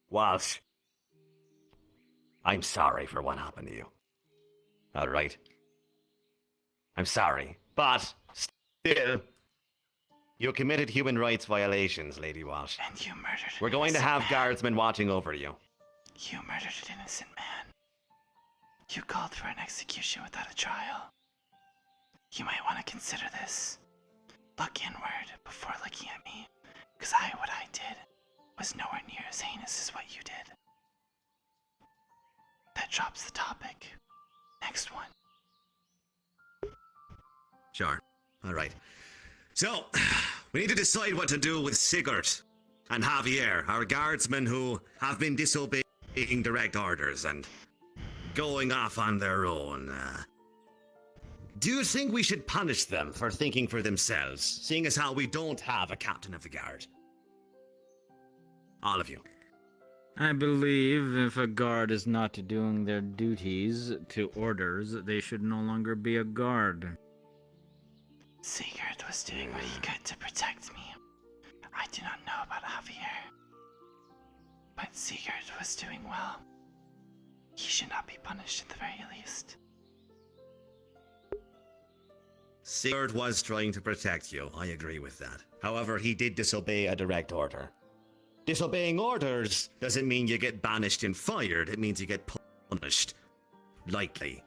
Walsh, I'm sorry for what happened to you. All right. I'm sorry, but still, you committed human rights violations, Lady Walsh. And you murdered an We're going to innocent have man. guardsmen watching over you. You murdered an innocent man. You called for an execution without a trial. You might want to consider this. Look inward before looking at me, because what I did was nowhere near as heinous as what you did. That drops the topic. Next one. Sure. All right. So, we need to decide what to do with Sigurd and Javier, our guardsmen who have been disobeying direct orders and going off on their own. Do you think we should punish them for thinking for themselves, seeing as how we don't have a captain of the guard? All of you. I believe if a guard is not doing their duties to orders, they should no longer be a guard. Sigurd was doing what he could to protect me. I do not know about Javier. But Sigurd was doing well. He should not be punished at the very least. Sigurd was trying to protect you, I agree with that. However, he did disobey a direct order. Disobeying orders doesn't mean you get banished and fired, it means you get punished. Likely.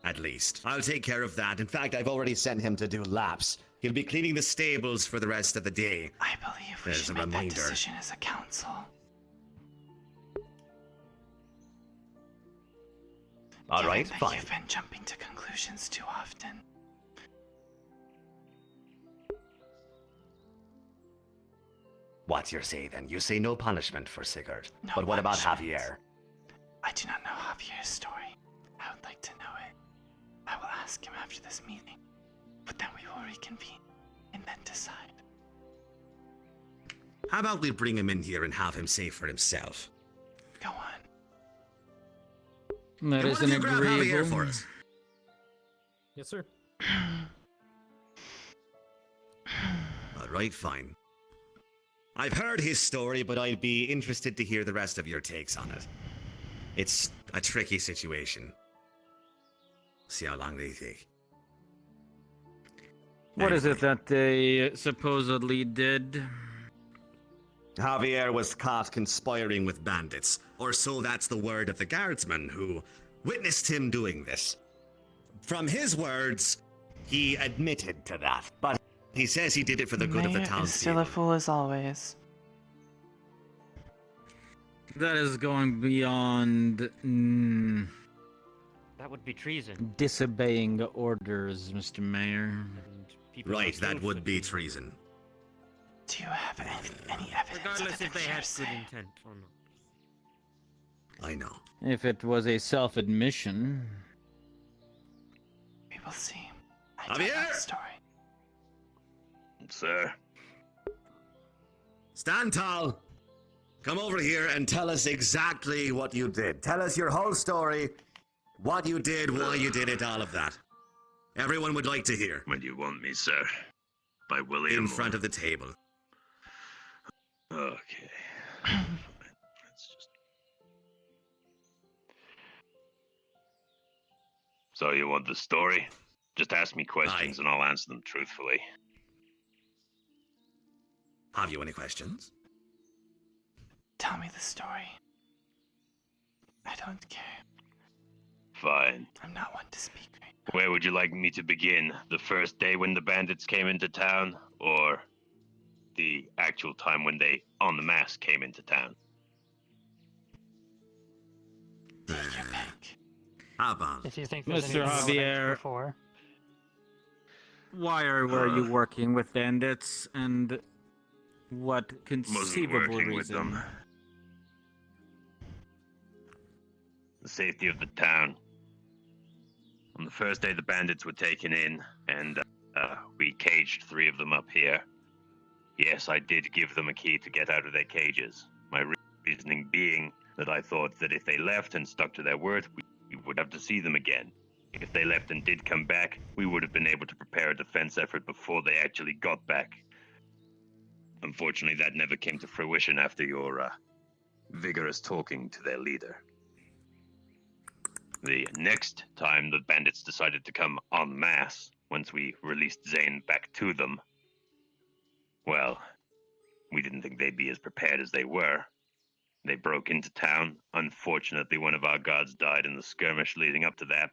At least. I'll take care of that. In fact, I've already sent him to do laps. He'll be cleaning the stables for the rest of the day. I believe we should make that decision as a council. All right, Given that fine. You've been jumping to conclusions too often. What's your say then? You say no punishment for Sigurd. No but what about punishment. Javier? I do not know Javier's story. I would like to know it. I will ask him after this meeting. But then we will reconvene and then decide. How about we bring him in here and have him say for himself? Go on. That Hey, is why an don't you grab Javier agreeable. for us? Yes, sir. All right, fine. I've heard his story, but I'd be interested to hear the rest of your takes on it. It's a tricky situation. See how long they take. What is it that they supposedly did? Javier was caught conspiring with bandits, or so that's the word of the guardsman who witnessed him doing this. From his words, he admitted to that, but he says he did it for the good of the Mayor is townspeople. still a fool as always. That is going beyond That would be treason. disobeying orders, Mr. Mayor. Right, that would be treason. Do you have any evidence Regardless other if than they had hearsay? good intent or not. I know. If it was a self-admission. We will see. I don't know the story. Sir. stand tall. Come over here and tell us exactly what you did. Tell us your whole story, what you did, why you did it, all of that. Everyone would like to hear. When you want me, sir? By William. In front of the table. Okay. Let's just... So you want the story? Just ask me questions and I'll answer them truthfully. Have you any questions? Tell me the story. I don't care. Fine. I'm not one to speak right Where would you like me to begin? The first day when the bandits came into town, or the actual time when they, en masse, came into town? How about If you think there's Mr. anything Javier, before. why were you working with bandits, and what conceivable working reason? with them. The safety of the town. On the first day the bandits were taken in, and we caged 3 of them up here. Yes, I did give them a key to get out of their cages. My reasoning being that I thought that if they left and stuck to their word, we would have to see them again. If they left and did come back, we would have been able to prepare a defense effort before they actually got back. Unfortunately, that never came to fruition after your vigorous talking to their leader. The next time the bandits decided to come en masse, once we released Zane back to them, well, we didn't think they'd be as prepared as they were. They broke into town. Unfortunately, one of our guards died in the skirmish leading up to that.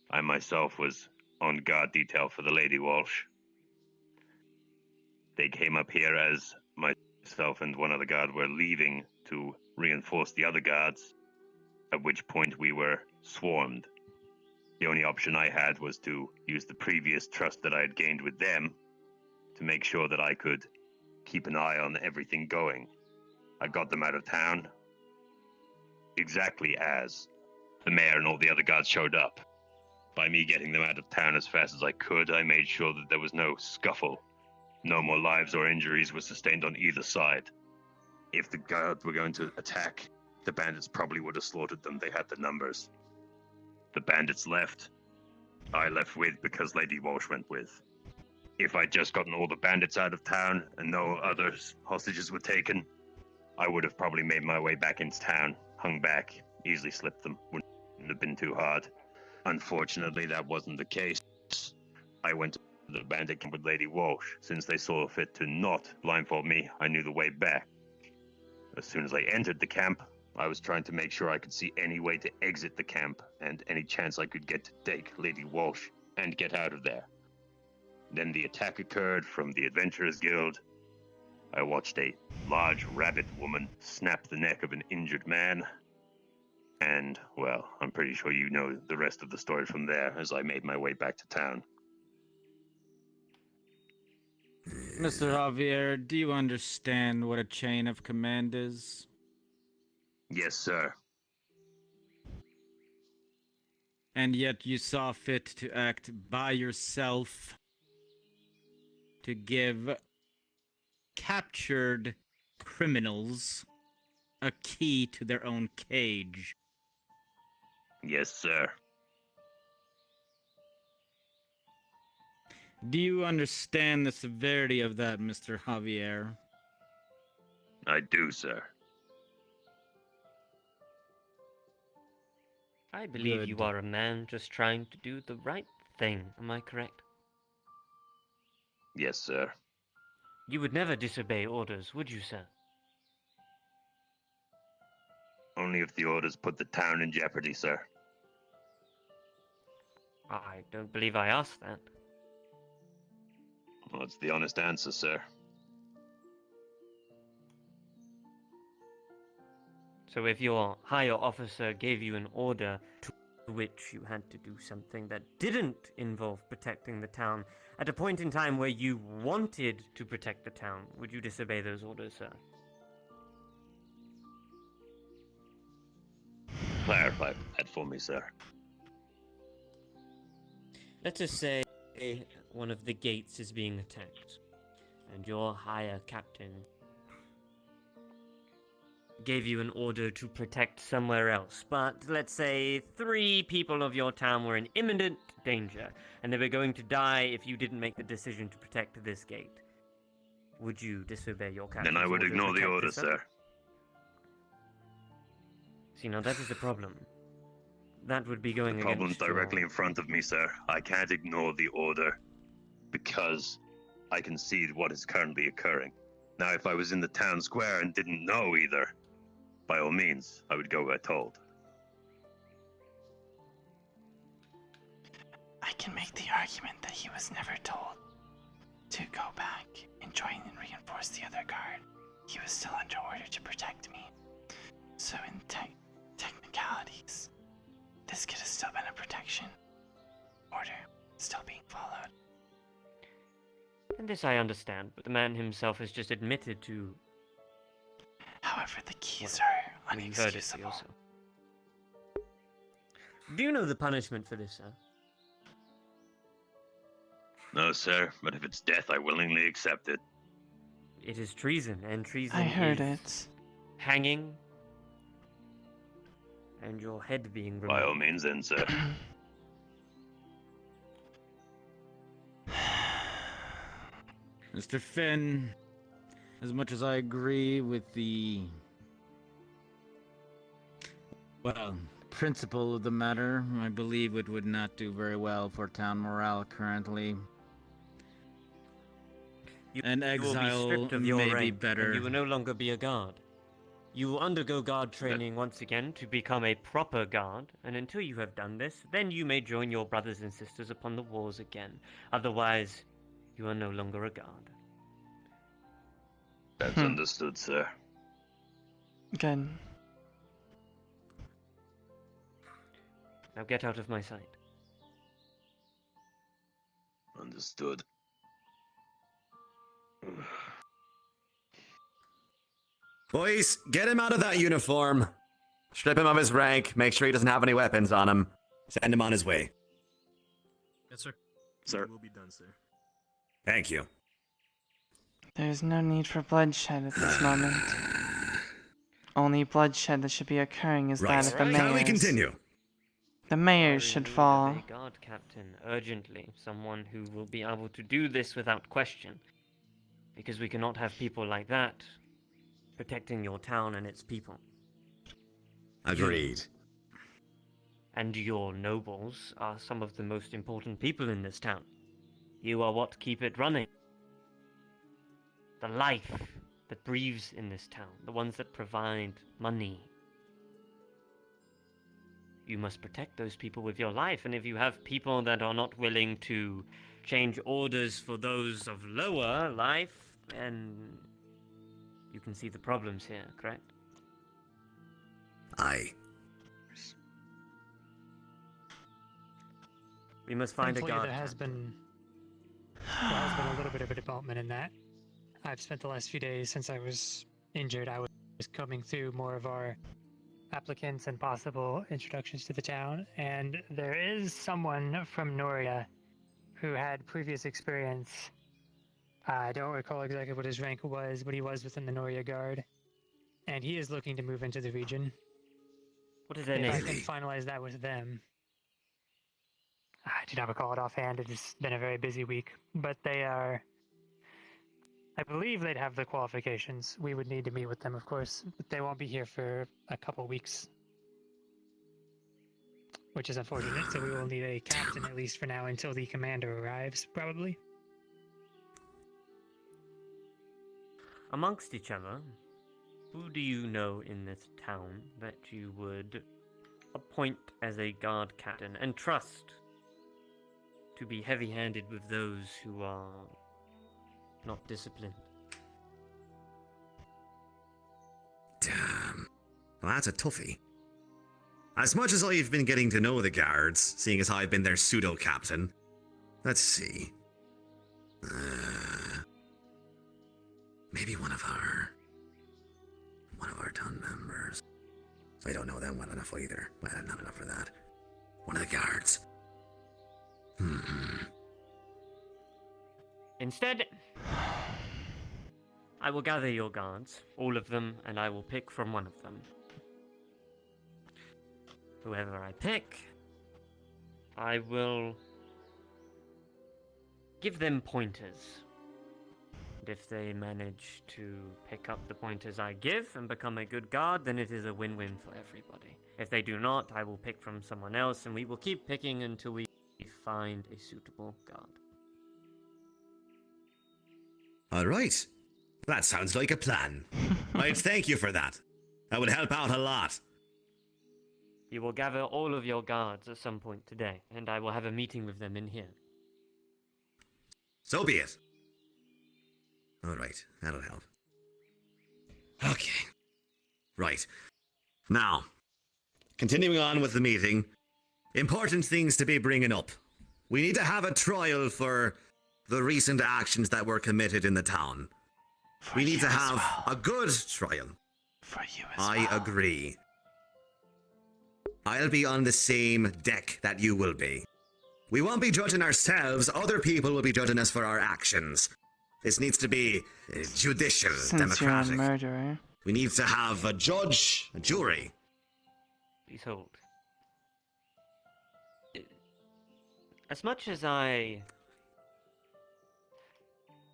I myself was on guard detail for the Lady Walshe. They came up here as myself and one other guard were leaving to reinforce the other guards, at which point we were swarmed. The only option I had was to use the previous trust that I had gained with them to make sure that I could keep an eye on everything going. I got them out of town exactly as the mayor and all the other guards showed up. By me getting them out of town as fast as I could, I made sure that there was no scuffle. No more lives or injuries were sustained on either side. If the guards were going to attack, the bandits probably would have slaughtered them. They had the numbers. The bandits left. I left with because Lady Walshe went with. If I'd just gotten all the bandits out of town and no other hostages were taken, I would have probably made my way back into town, hung back, easily slipped them. Wouldn't have been too hard. Unfortunately, that wasn't the case. I went to the bandit camp with Lady Walshe. Since they saw fit to not blindfold me, I knew the way back. As soon as I entered the camp, I was trying to make sure I could see any way to exit the camp and any chance I could get to take Lady Walshe and get out of there. Then the attack occurred from the Adventurers Guild. I watched a large rabbit woman snap the neck of an injured man. And, well, I'm pretty sure you know the rest of the story from there as I made my way back to town. Mr. Javier, do you understand what a chain of command is? Yes, sir. And yet you saw fit to act by yourself to give captured criminals a key to their own cage. Yes, sir. Do you understand the severity of that, Mr. Javier? I do, sir. I believe Good. you are a man just trying to do the right thing. Am I correct? Yes, sir. You would never disobey orders, would you, sir? Only if the orders put the town in jeopardy, sir. I don't believe I asked that. Well, that's the honest answer, sir. So if your higher officer gave you an order to which you had to do something that didn't involve protecting the town, at a point in time where you wanted to protect the town, would you disobey those orders, sir? Clarify that for me, sir. Let's just say one of the gates is being attacked, and your higher captain gave you an order to protect somewhere else, but let's say 3 people of your town were in imminent danger, and they were going to die if you didn't make the decision to protect this gate. Would you disobey your captain's Then I would order to ignore the protect order, this other? sir. See, now that is the problem. That would be going The problem's against your... directly in front of me, sir. I can't ignore the order because I can see what is currently occurring. Now, if I was in the town square and didn't know either, by all means, I would go where told. I can make the argument that he was never told to go back and join and reinforce the other guard. He was still under order to protect me. So in technicalities, this could have still been a protection order, still being followed. And this I understand, but the man himself has just admitted to... However, the keys are you heard it unexcusable. yourself. Do you know the punishment for this, sir? No, sir, but if it's death, I willingly accept it. It is treason, and treason I heard is it. hanging and your head being removed. By all means, then, sir. Mr. Finn, as much as I agree with the, well, principle of the matter, I believe it would not do very well for town morale currently. An You will be exile stripped of your may rank, be better. and you will no longer be a guard. You will undergo guard training once again to become a proper guard, and until you have done this, then you may join your brothers and sisters upon the wars again. Otherwise, you are no longer a guard. That's understood, sir. Good. Now get out of my sight. Understood. Boys, get him out of that uniform. Strip him of his rank, make sure he doesn't have any weapons on him. Send him on his way. Yes, sir. Sir. Will be done, sir. Thank you. There's no need for bloodshed at this moment. Only bloodshed that should be occurring is that of the mayors. Can we continue? The mayors should fall. A guard captain, urgently. Someone who will be able to do this without question. Because we cannot have people like that protecting your town and its people. Agreed. And your nobles are some of the most important people in this town. You are what keep it running. The life that breathes in this town. The ones that provide money. You must protect those people with your life, and if you have people that are not willing to change orders for those of lower life, then you can see the problems here, correct? Aye. We must find a Thankfully, guard. there has been a little bit of a development in that. I've spent the last few days since I was injured. I was combing through more of our applicants and possible introductions to the town, and there is someone from Noria who had previous experience. I don't recall exactly what his rank was, but he was within the Noria Guard, and he is looking to move into the region. What is their If name? I can finalize that with them. I do not recall it offhand. It has been a very busy week, but they are... I believe they'd have the qualifications. We would need to meet with them, of course, but they won't be here for a couple weeks. Which is unfortunate, so we will need a captain at least for now until the commander arrives, probably. Amongst each other, who do you know in this town that you would appoint as a guard captain and trust to be heavy-handed with those who are not disciplined? Damn. Well, that's a toughie. As much as I've been getting to know the guards, seeing as I've been their pseudo-captain, let's see. Maybe one of our town members. I don't know them well enough either. Well, not enough for that. One of the guards. Instead, I will gather your guards, all of them, and I will pick from one of them. Whoever I pick, I will give them pointers. And if they manage to pick up the pointers I give and become a good guard, then it is a win-win for everybody. If they do not, I will pick from someone else, and we will keep picking until we find a suitable guard. All right. That sounds like a plan. I'd thank you for that. That would help out a lot. You will gather all of your guards at some point today, and I will have a meeting with them in here. So be it. All right, that'll help. Okay. Right. Now, continuing on with the meeting, important things to be bringing up. We need to have a trial for the recent actions that were committed in the town. We need to have a good trial. For you as well. I agree. I'll be on the same deck that you will be. We won't be judging ourselves, other people will be judging us for our actions. This needs to be judicial, Since you're a democratic. murderer. We need to have a judge, a jury. Please hold. As much as I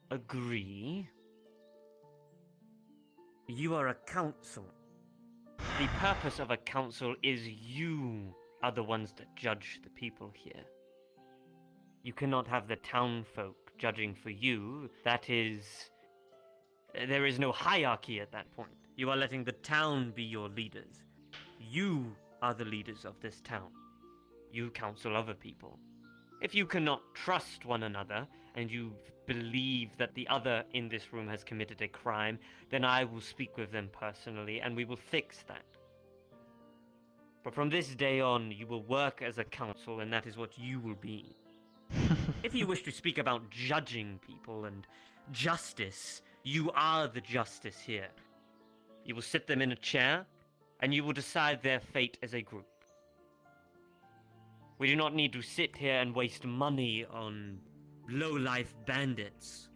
agree, you are a council. The purpose of a council is you are the ones that judge the people here. You cannot have the town folk judging for you. That is... There is no hierarchy at that point. You are letting the town be your leaders. You are the leaders of this town. You counsel other people. If you cannot trust one another, and you believe that the other in this room has committed a crime, then I will speak with them personally, and we will fix that. But from this day on, you will work as a council, and that is what you will be. If you wish to speak about judging people and justice, you are the justice here. You will sit them in a chair, and you will decide their fate as a group. We do not need to sit here and waste money on low-life bandits.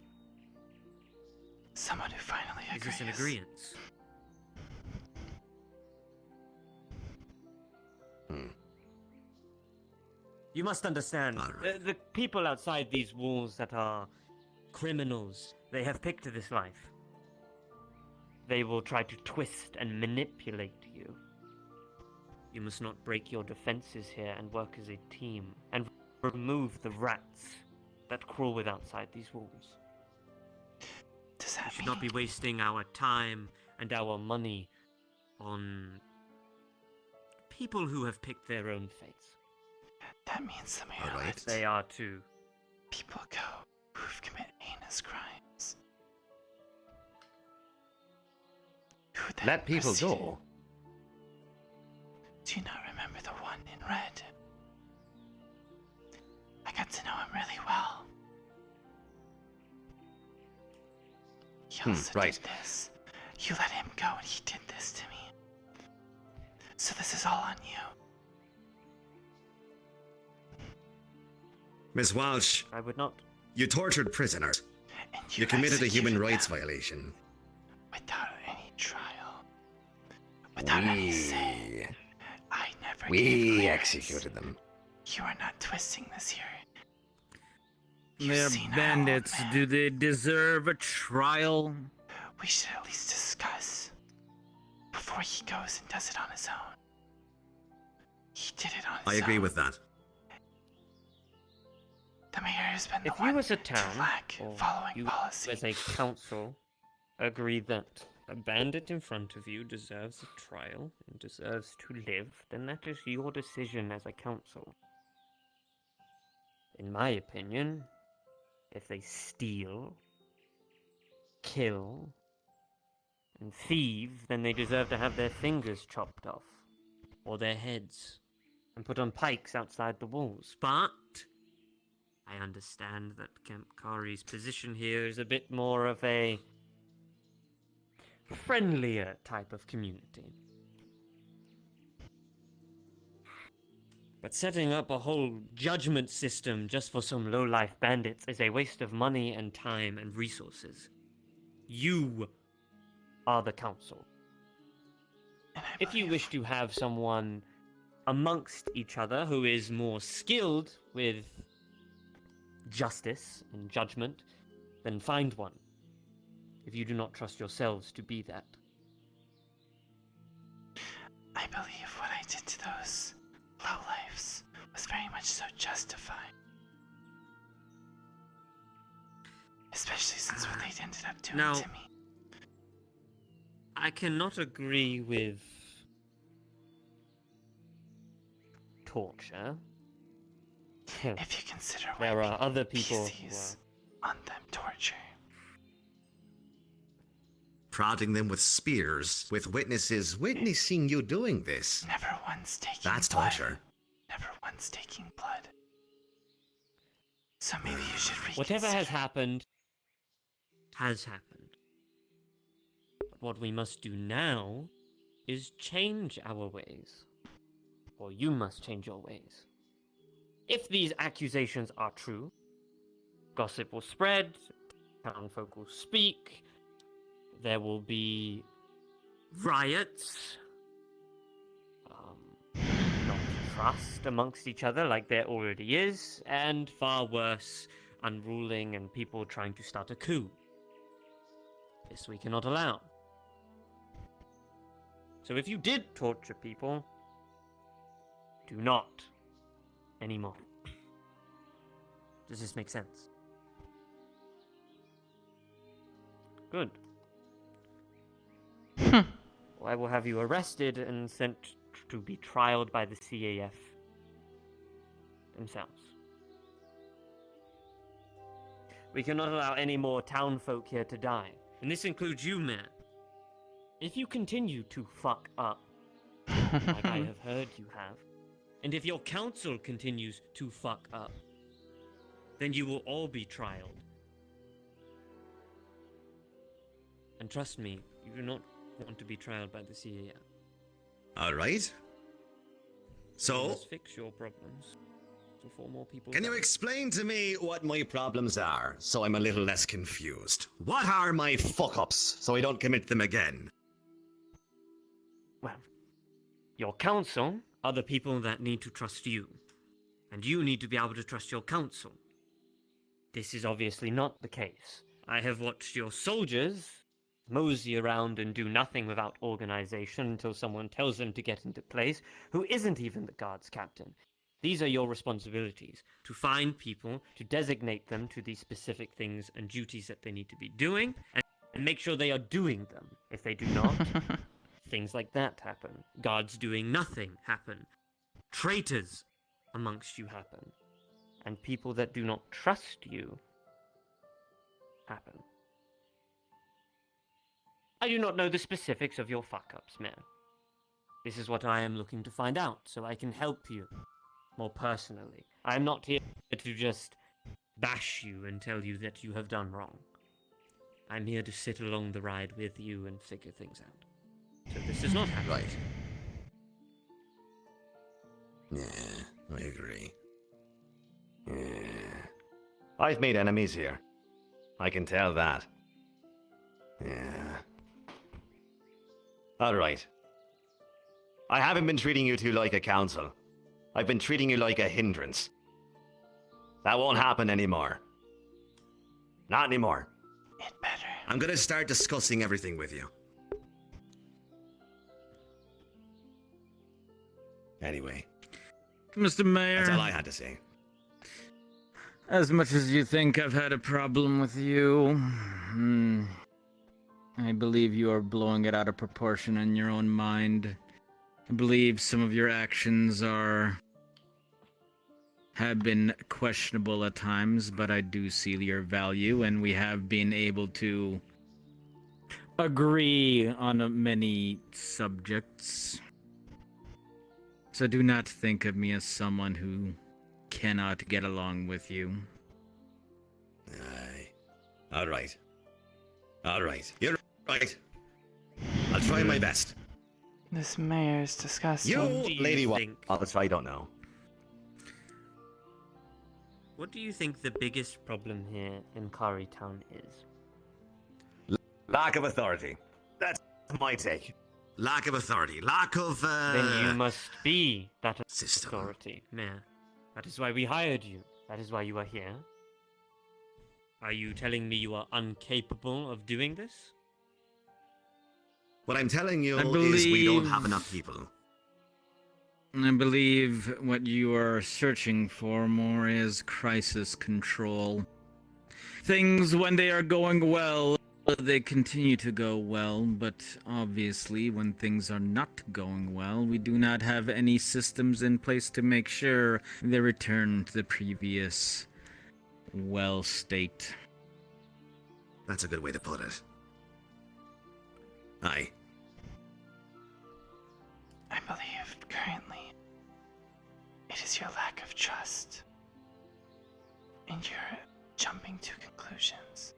Someone who finally agrees. Is this an agreement? You must understand, the people outside these walls that are criminals, they have picked this life. They will try to twist and manipulate you. You must not break your defenses here and work as a team, and remove the rats that crawl with outside these walls. Does that we should not be wasting our time and our money on people who have picked their own fates. That means the mayor lets They are too. people go who've committed heinous crimes. Who then Let people proceeded- go. Do you not remember the one in red? I got to know him really well. He also right. did this. You let him go and he did this to me. So this is all on you. Miss Walsh, I would not. You tortured prisoners. And You committed a human rights violation. Without any trial. Without any say. I never gave We clearance. executed them. You are not twisting this here. They're bandits. Do they deserve a trial? We should at least discuss before he goes and does it on his own. He did it on his own. I agree with that. The mayor has been the If one you as a to town, lack or following you policy. as a council, agree that a bandit in front of you deserves a trial and deserves to live, then that is your decision as a council. In my opinion, if they steal, kill, and thieve, then they deserve to have their fingers chopped off, or their heads, and put on pikes outside the walls. But I understand that Camp Cari's position here is a bit more of a friendlier type of community. But setting up a whole judgment system just for some low-life bandits is a waste of money and time and resources. You are the council. If you wish to have someone amongst each other who is more skilled with justice and judgment, then find one. If you do not trust yourselves to be that. I believe what I did to those lowlifes was very much so justified. Especially since what they ended up doing Now, to me. I cannot agree with torture. If you consider there are other people who PCs on them torture. Prodding them with spears, with witnesses witnessing you doing this. Never once taking That's blood. torture. Never once taking blood. So maybe you should reconsider. Whatever has happened, has happened. But what we must do now is change our ways. Or you must change your ways. If these accusations are true, gossip will spread, townfolk will speak, there will be riots, not trust amongst each other like there already is, and far worse, unruling and people trying to start a coup. This we cannot allow. So if you did torture people, do not anymore. Does this make sense? Good. I will have you arrested and sent to be trialed by the CAF themselves. We cannot allow any more townfolk here to die, and this includes you, man. If you continue to fuck up, like I have heard you have, and if your council continues to fuck up, then you will all be trialed. And trust me, you do not want to be trialed by the CAF. All right. You So, must fix your problems before more people can you die. explain to me what my problems are, so I'm a little less confused? What are my fuck-ups, so I don't commit them again? Well, your council are the people that need to trust you. And you need to be able to trust your council. This is obviously not the case. I have watched your soldiers mosey around and do nothing without organization until someone tells them to get into place, who isn't even the guards captain. These are your responsibilities, to find people, to designate them to these specific things and duties that they need to be doing, and make sure they are doing them. If they do not, things like that happen. Guards doing nothing happen. Traitors amongst you happen. And people that do not trust you happen. I do not know the specifics of your fuck-ups, man. This is what I am looking to find out, so I can help you more personally. I am not here to just bash you and tell you that you have done wrong. I'm here to sit along the ride with you and figure things out. So this does not happen. Right. Yeah, I agree. Yeah. I've made enemies here. I can tell that. Yeah. Alright. I haven't been treating you two like a council. I've been treating you like a hindrance. That won't happen anymore. Not anymore. It better. I'm gonna start discussing everything with you. Anyway. Mr. Mayor. That's all I had to say. As much as you think I've had a problem with you, I believe you are blowing it out of proportion in your own mind. I believe some of your actions have been questionable at times, but I do see your value, and we have been able to agree on many subjects. So do not think of me as someone who cannot get along with you. Aye. Alright. Alright. You're right. I'll try my best. This mayor is disgusting. You, Lady Walshe, I don't know. What do you think the biggest problem here in Cari town is? Lack of authority. That's my take. Lack of authority. Lack of, Then you must be that authority, Mayor. That is why we hired you. That is why you are here. Are you telling me you are incapable of doing this? What I'm telling you I is we don't believe- have enough people. I believe what you are searching for more is crisis control. Things, when they are going well, they continue to go well, but obviously when things are not going well, we do not have any systems in place to make sure they return to the previous well state. That's a good way to put it. Aye. I believe currently it is your lack of trust and your jumping to conclusions.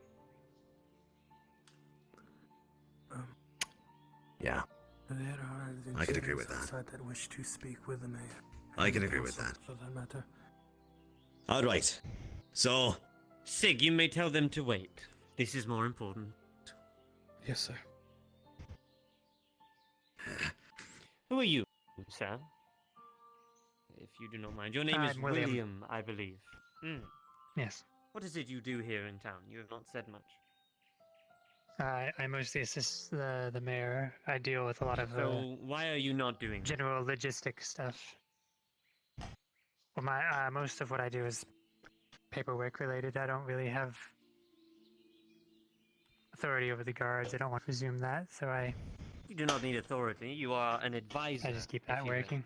Yeah. There are I can agree with that. outside that wish to speak with the mayor. I can agree with that. For that matter. All right. So, Sig, you may tell them to wait. This is more important. Yes, sir. Who are you, sir? If you do not mind. Your name is I'm William. William, I believe. Yes. What is it you do here in town? You have not said much. I mostly assist the mayor. I deal with a lot of So why are you not doing that? general logistic stuff. Well, my most of what I do is paperwork related. I don't really have authority over the guards. I don't want to presume that, so You do not need authority. You are an advisor. I just keep if that you will. working.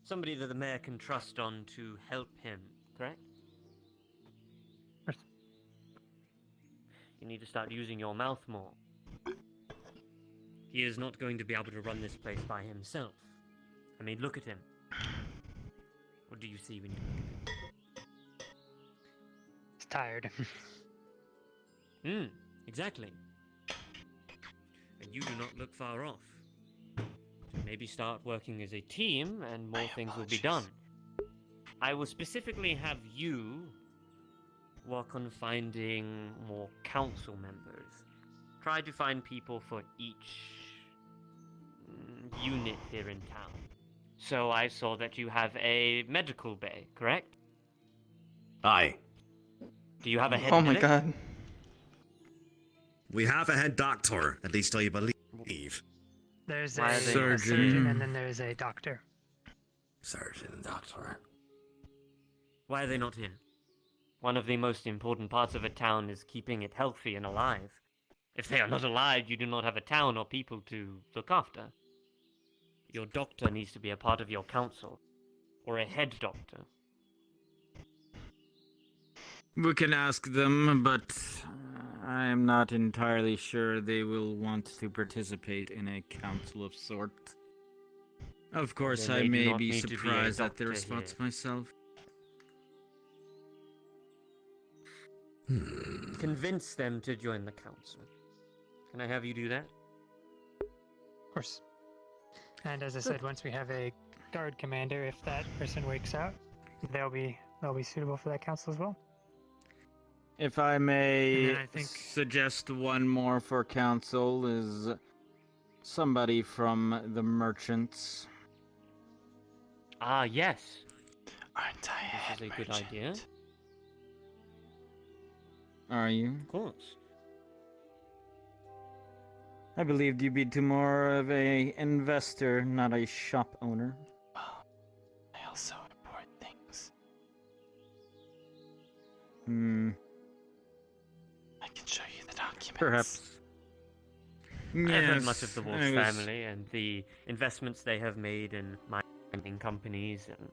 Somebody that the mayor can trust on to help him, correct? You need to start using your mouth more. He is not going to be able to run this place by himself. I mean, look at him. What do you see when you look at him? He's tired. Exactly. And you do not look far off. Maybe start working as a team and more things will be done. I will specifically have you work on finding more council members. Try to find people for each unit here in town. So I saw that you have a medical bay, correct? aye. Do you have a head Oh my medic? god. We have a head doctor, at least I believe. There's Why a are they surgeon. not Surgeon and then there's a doctor. Surgeon and doctor. Why are they not here? One of the most important parts of a town is keeping it healthy and alive. If they are not alive, you do not have a town or people to look after. Your doctor needs to be a part of your council, or a head doctor. We can ask them, but I am not entirely sure they will want to participate in a council of sort. Of course, Then I they do may not be need to be a surprised at the doctor response here. myself. Convince them to join the council. Can I have you do that? Of course. And as I said, once we have a guard commander, if that person wakes out, they'll be suitable for that council as well. If I And may then I think- suggest one more for council is somebody from the merchants. Ah, yes. Aren't I This is a good idea. Are you? Of course. I believed you'd be more of a investor, not a shop owner. Well, I also import things. I can show you the documents. Perhaps. I've heard Yes, much of the I Walshe was- family and the investments they have made in mining companies and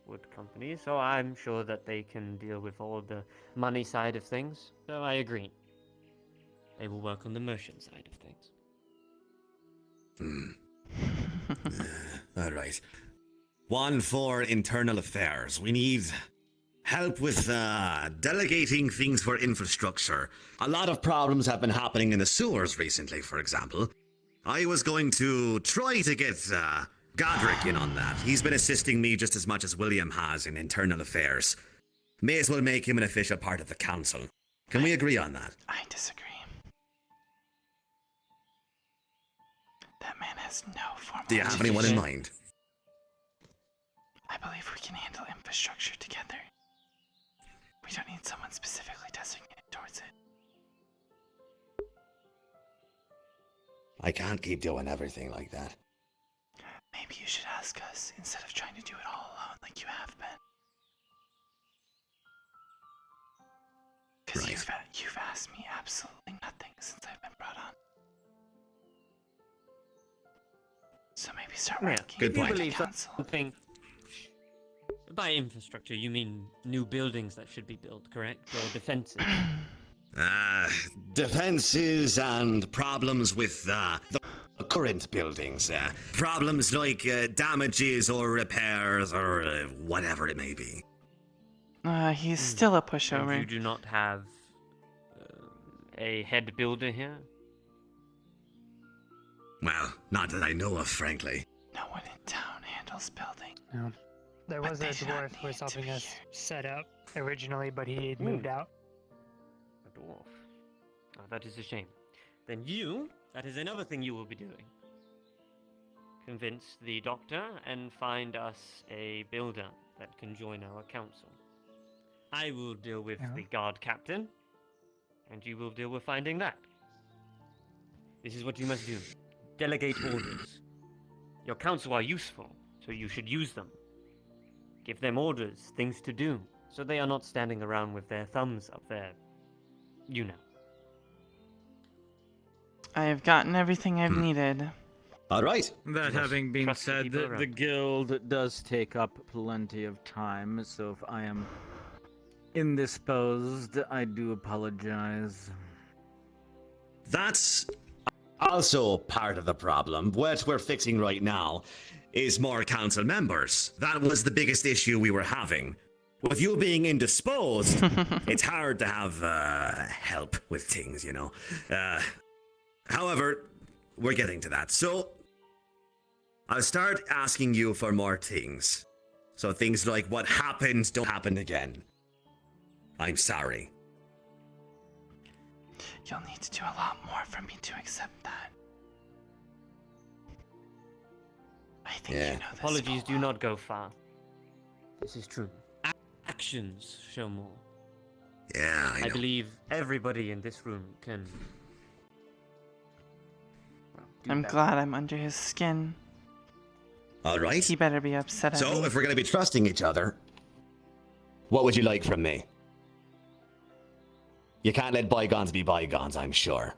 wood companies, so I'm sure that they can deal with all the money side of things. So I agree. They will work on the merchant side of things. All right. One for internal affairs. We need help with delegating things for infrastructure. A lot of problems have been happening in the sewers recently, for example. I was going to try to get Godric in on that. He's been assisting me just as much as William has in internal affairs. May as well make him an official part of the council. Can we agree on that? I disagree. has no formal. Do you have anyone in mind? I believe we can handle infrastructure together. We don't need someone specifically designated towards it. I can't keep doing everything like that. Maybe you should ask us instead of trying to do it all alone like you have been. Because you've asked me absolutely nothing since I've been brought on. So maybe start working. Good point. You believe something. By infrastructure, you mean new buildings that should be built, correct? Or defenses? Defenses and problems with the current buildings. Problems like damages or repairs or whatever it may be. He's still a pushover. And you do not have a head builder here? Well, not that I know of, frankly. No one in town handles building. No. There was a dwarf who was helping us set up originally, but he had moved out. A dwarf. Oh, that is a shame. Then that is another thing you will be doing. Convince the doctor and find us a builder that can join our council. I will deal with the guard captain, and you will deal with finding that. This is what you must do. Delegate orders. Your council are useful, so you should use them. Give them orders, things to do, so they are not standing around with their thumbs up there. You know. I have gotten everything I've needed. All right. That having been said, the guild does take up plenty of time, so if I am indisposed, I do apologize. That's also part of the problem. What we're fixing right now is more council members. That was the biggest issue we were having. With you being indisposed, it's hard to have help with things, you know. However, we're getting to that. So, I'll start asking you for more things. So things like what happened don't happen again. I'm sorry. You'll need to do a lot more for me to accept that. I think you know this. Apologies do not go far. This is true. Actions show more. Yeah, I know. believe everybody in this room can. I'm glad I'm under his skin. All right. He better be upset at me. So, if we're going to be trusting each other, what would you like from me? You can't let bygones be bygones, I'm sure.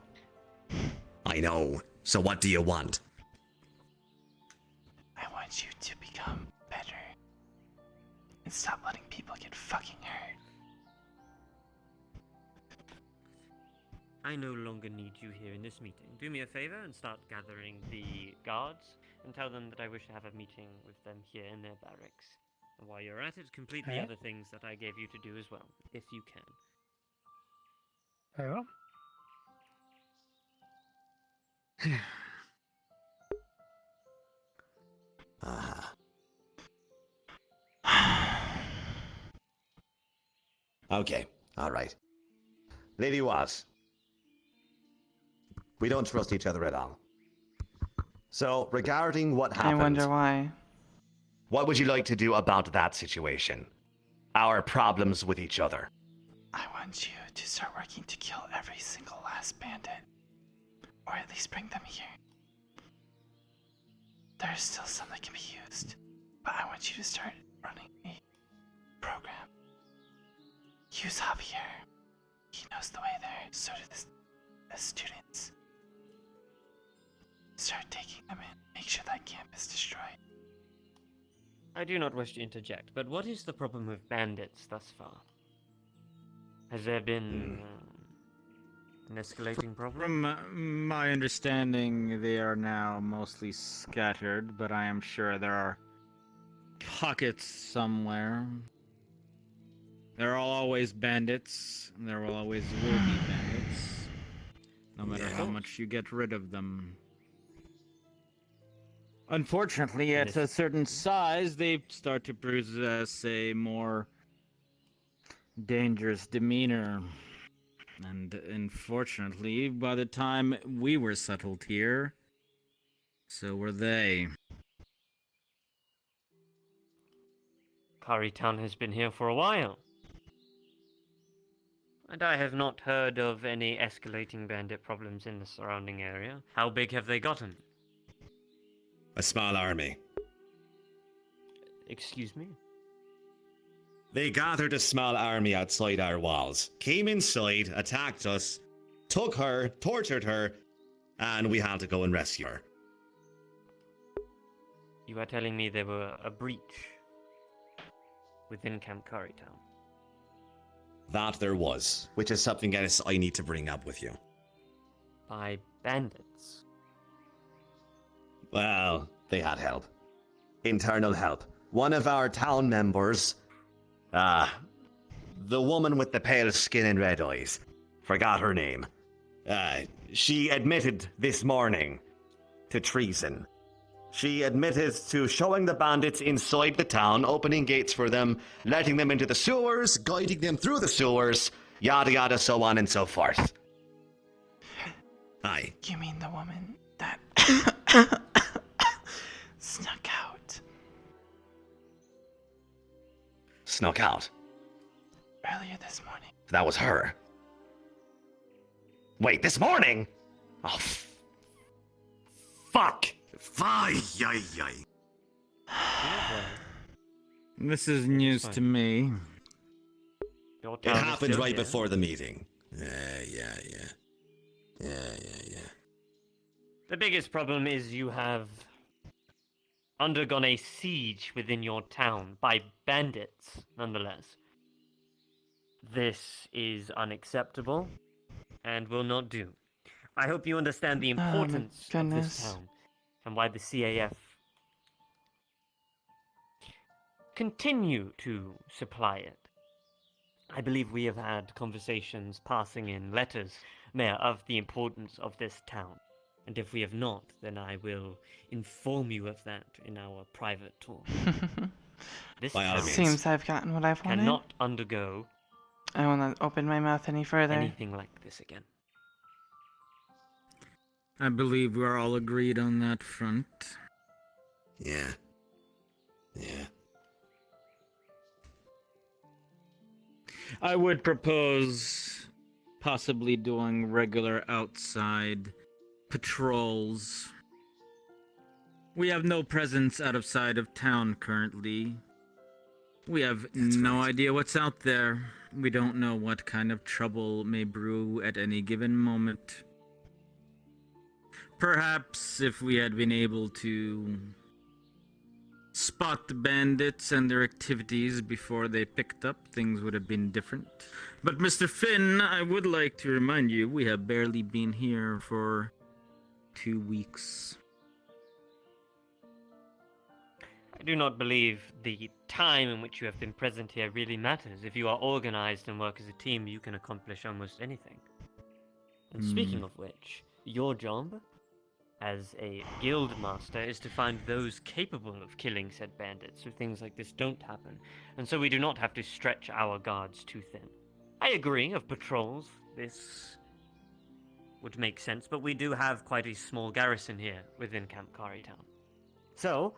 I know. So what do you want? I want you to become better. And stop letting people get fucking hurt. I no longer need you here in this meeting. Do me a favor and start gathering the guards and tell them that I wish to have a meeting with them here in their barracks. And while you're at it, complete the other things that I gave you to do as well, if you can. Very well. Okay, all right. Lady Walshe, we don't trust each other at all. So, regarding what happened... I wonder why. What would you like to do about that situation? Our problems with each other. I want you to start working to kill every single last bandit. Or at least bring them here. There's still some that can be used. But I want you to start running a program. Use Javier. He knows the way there, so do the students. Start taking them in. Make sure that camp is destroyed. I do not wish to interject, but what is the problem with bandits thus far? Has there been an escalating problem? From my understanding, they are now mostly scattered, but I am sure there are pockets somewhere. There are always bandits, and there will always be bandits, no matter how much you get rid of them. Unfortunately, at a certain size, they start to possess a more dangerous demeanor. And unfortunately, by the time we were settled here, So were they. Cari Town has been here for a while. And I have not heard of any escalating bandit problems in the surrounding area. How big have they gotten? A small army. Excuse me? They gathered a small army outside our walls, came inside, attacked us, took her, tortured her, and we had to go and rescue her. You are telling me there were a breach within Camp Cari Town? That there was, which is something else I need to bring up with you. By bandits? Well, they had help. Internal help. One of our town members, the woman with the pale skin and red eyes, forgot her name. She admitted this morning to treason. She admitted to showing the bandits inside the town, opening gates for them, letting them into the sewers, guiding them through the sewers, yada yada, so on and so forth. Aye. You mean the woman that snuck out? Snuck out? Earlier this morning. That was her. Wait, this morning? Oh, fuck! Fie, yay, yay. This is news to me. It happened right before the meeting. Yeah. The biggest problem is you have undergone a siege within your town by bandits, nonetheless. This is unacceptable and will not do. I hope you understand the importance of this town and why the CAF continue to supply it. I believe we have had conversations passing in letters, Mayor, of the importance of this town. And if we have not, then I will inform you of that in our private talk. This town Seems I've gotten what I've wanted. cannot undergo I will not open my mouth any further. anything like this again. I believe we're all agreed on that front. Yeah. I would propose possibly doing regular outside patrols. We have no presence out of sight of town currently. We have no idea what's out there. We don't know what kind of trouble may brew at any given moment. Perhaps if we had been able to spot the bandits and their activities before they picked up, things would have been different. But Mr. Finn, I would like to remind you, we have barely been here for 2 weeks. I do not believe the time in which you have been present here really matters. If you are organized and work as a team, you can accomplish almost anything. And speaking of which, your job as a guild master is to find those capable of killing said bandits so things like this don't happen, and so we do not have to stretch our guards too thin. I agree, of patrols, this would make sense, but we do have quite a small garrison here within Camp Cari Town. So,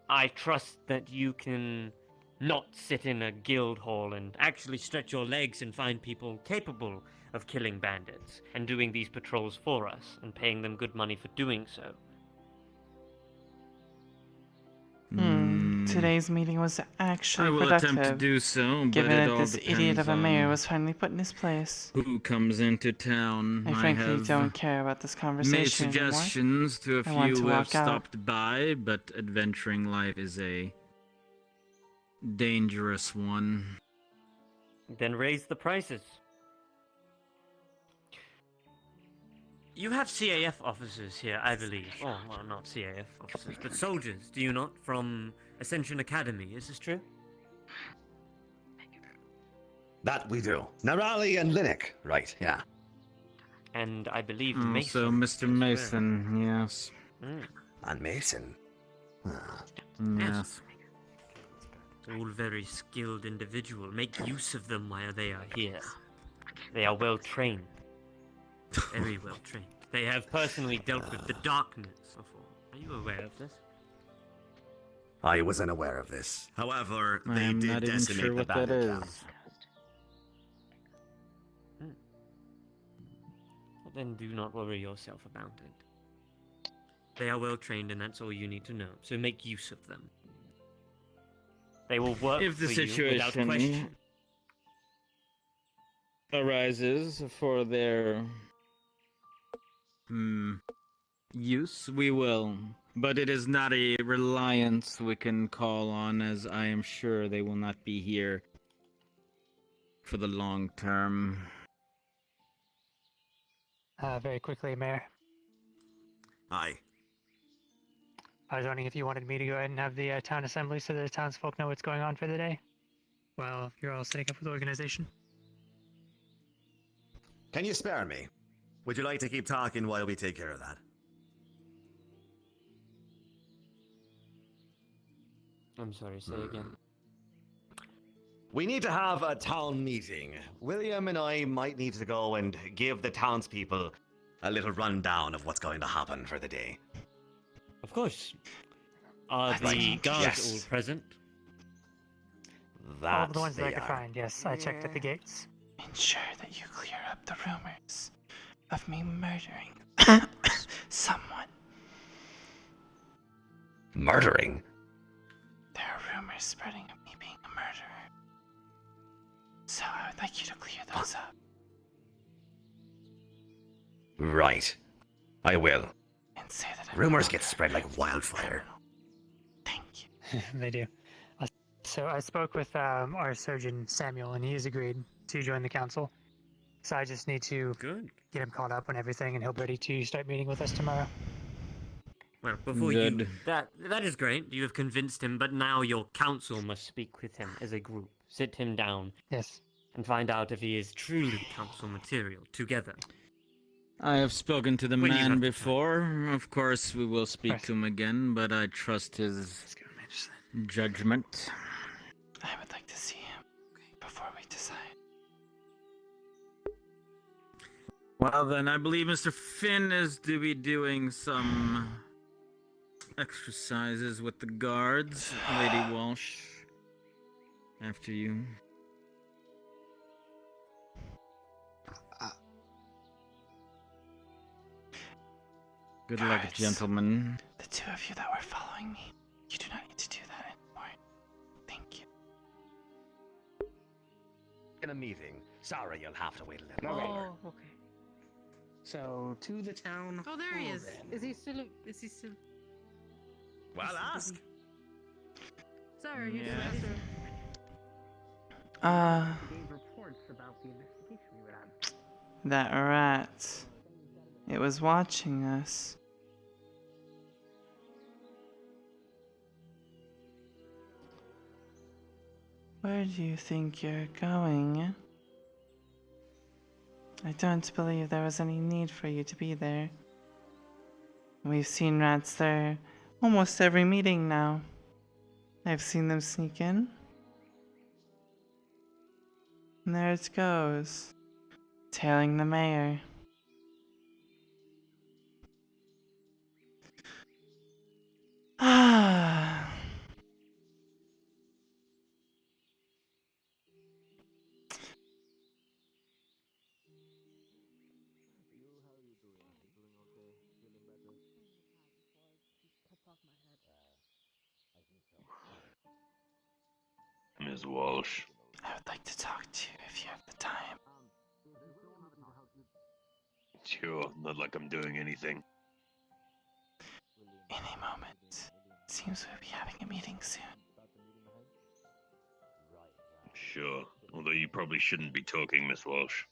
I trust that you can not sit in a guild hall and actually stretch your legs and find people capable of killing bandits and doing these patrols for us and paying them good money for doing so. Today's meeting was actually I will productive. attempt to do so, given but it that all this idiot of a depends mayor on was finally put in his place. who comes into town. I frankly have don't care about this conversation made suggestions to a I want few to who have walk out. stopped by, but adventuring life is a dangerous one. Then raise the prices. You have CAF officers here, I believe. Oh, well, not CAF officers, but soldiers, do you not? From Ascension Academy, is this true? That we do. Narali and Linux, right, yeah. And I believe Also, Mason. Mr. Mason, yes. And Mason. Yes. All very skilled individual. Make use of them while they are here. They are well trained. Very well trained. They have personally dealt with the darkness before. Are you aware of this? I wasn't aware of this. However, I they am did not even decimate sure the what that bandit is. camp. But then do not worry yourself about it. They are well trained, and that's all you need to know. So make use of them. They will work If the for you without situation question. arises for their use, we will. But it is not a reliance we can call on, as I am sure they will not be here for the long term. Very quickly, Mayor. Aye. I was wondering if you wanted me to go ahead and have the town assembly so the townsfolk know what's going on for the day. Well, you're all setting up with the organization. Can you spare me? Would you like to keep talking while we take care of that? I'm sorry, say again. We need to have a town meeting. William and I might need to go and give the townspeople a little rundown of what's going to happen for the day. Of course. Are the Right, guards yes. all present? All of the ones that I could find, yes. I checked at the gates. Ensure that you clear up the rumors of me murdering someone. Murdering? There are rumors spreading of me being a murderer. So I would like you to clear those up. Right. I will. And say that Rumors get spread like wildfire. They do. So I spoke with our surgeon, Samuel, and he has agreed to join the council. So I just need to get him caught up on everything, and he'll be ready to start meeting with us tomorrow. Well, before you... That is great. You have convinced him, but now your council must speak with him as a group. Sit him down. Yes. And find out if he is truly council material together. I have spoken to the When you man have the before. Of course, we will speak to him again, but I trust his judgment. I would like to see him before we decide. Well, then, I believe Mr. Finn is to be doing some exercises with the guards. Lady Walsh, after you. Good luck, Guards, gentlemen. The two of you that were following me, you do not need to do that anymore. Thank you. In a meeting. Sorry, you'll have to wait a little longer. Oh, okay. So, to the town. Oh, there he hall is. then. Is he still? Is he still? Well, ask. Sorry, you Yeah. just Gave reports about the investigation we were on. That rat. It was watching us. Where do you think you're going? I don't believe there was any need for you to be there. We've seen rats there almost every meeting now. I've seen them sneak in. And there it goes, tailing the mayor. Ah. Ms. Walsh. I would like to talk to you if you have the time. Sure, not like I'm doing anything. Any moment. Seems we'll be having a meeting soon. Sure, although you probably shouldn't be talking, Miss Walsh.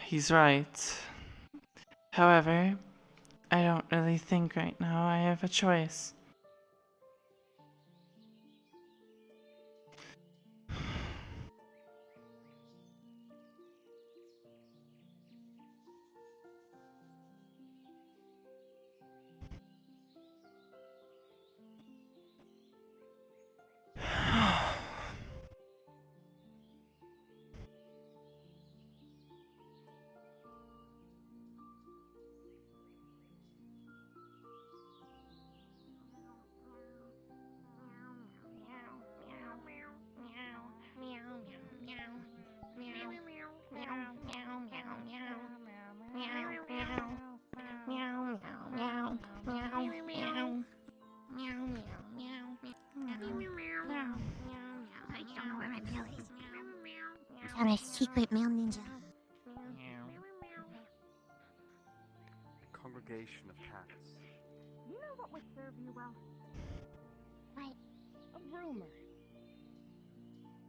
He's right. However, I don't really think right now I have a choice. I'm a secret male ninja. Congregation of cats. You know what would serve you well? What? A rumor.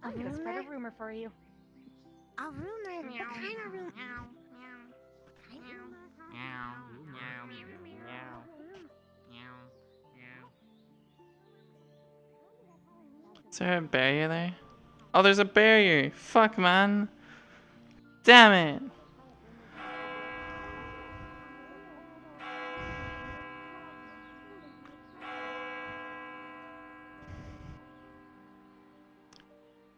I'm gonna spread a rumor for you. A rumor? What kind of rumor? Is there a barrier there? Oh, there's a barrier. Fuck, man. Damn it.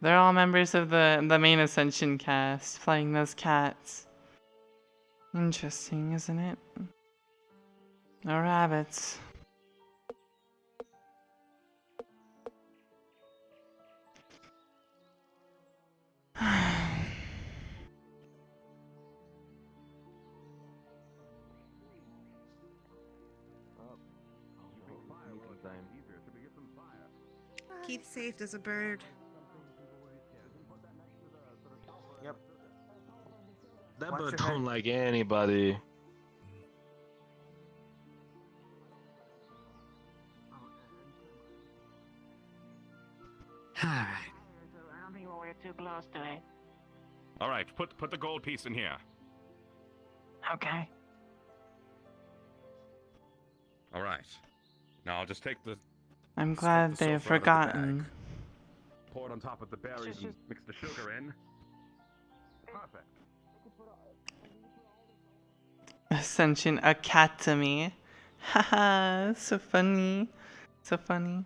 They're all members of the main Ascension cast, playing those cats. Interesting, isn't it? No rabbits. Keep safe as a bird. Yep. That bird don't like anybody. Alright. I don't think we're too close to it. All right, put the gold piece in here. Okay. All right. Now I'll just take the. I'm glad the they have sulfur out of the forgotten. bag, pour it on top of the berries and mix the sugar in. Perfect. Ascension Academy. Haha, so funny. So funny.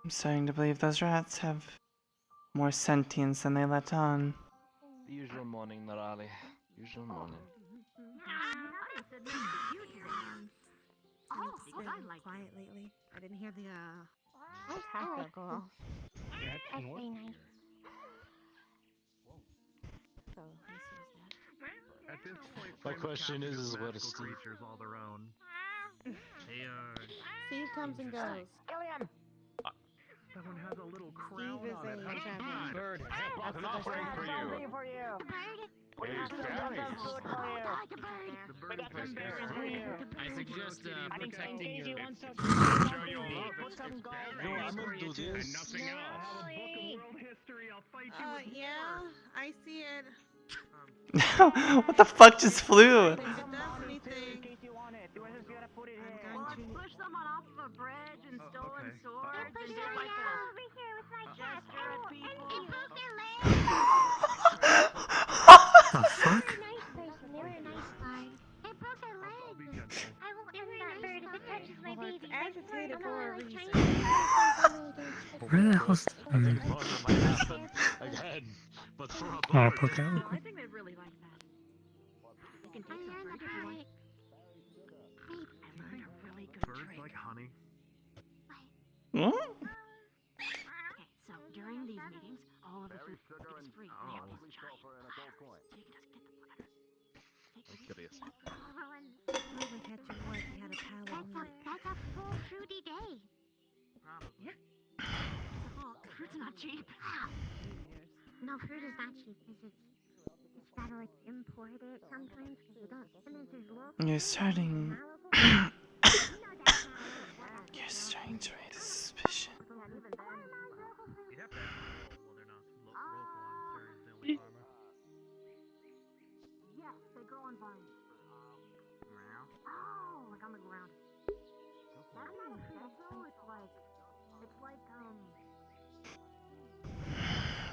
I'm starting to believe those rats have more sentience than they let on. The usual morning, Narali. Usual morning. Oh, it's been quiet lately. I didn't hear the Tactical. That's very nice. So this is At this point, My question is where to magical Steve? creatures all their own. They are. Steve comes and goes. Gillian! That one has a little crown Steve is on it. a champion. Bird. That's An the best offering for you. Something for you. We got some berries for you. We got some berries for you. I suggest protecting your. Show your love. Put some gold No, berries I'm for gonna you do too. this. And nothing else. World history. I'll fight you with Yeah, I see it. What the fuck just flew? If it does anything, Push someone off of a bridge and stolen swords and did like a over here with my gesture at people. And broke their legs. The fuck? They were a nice guard. They broke their legs. I will remember if it touches my baby. it's agitated for a reason. Where the hell's Murder might happen again, but for a Oh, bird. poke out. No, I think they'd really like that. You can take some fruit if you want. I learned a really good Birds trick. like honey. What? Okay, so during these meetings, all of the food is free. We have these giant platters, so you can just get the platter. I'm curious. Even catching what we had a pallet. That's a full fruity day. Yeah. Fruit's not cheap. No, fruit is not cheap. It's gotta like import it sometimes because you don't. And then there's local. You're starting. You're starting to raise suspicion. Yes, they grow on vines. Oh, like on the ground. That's not a fruit though. It's like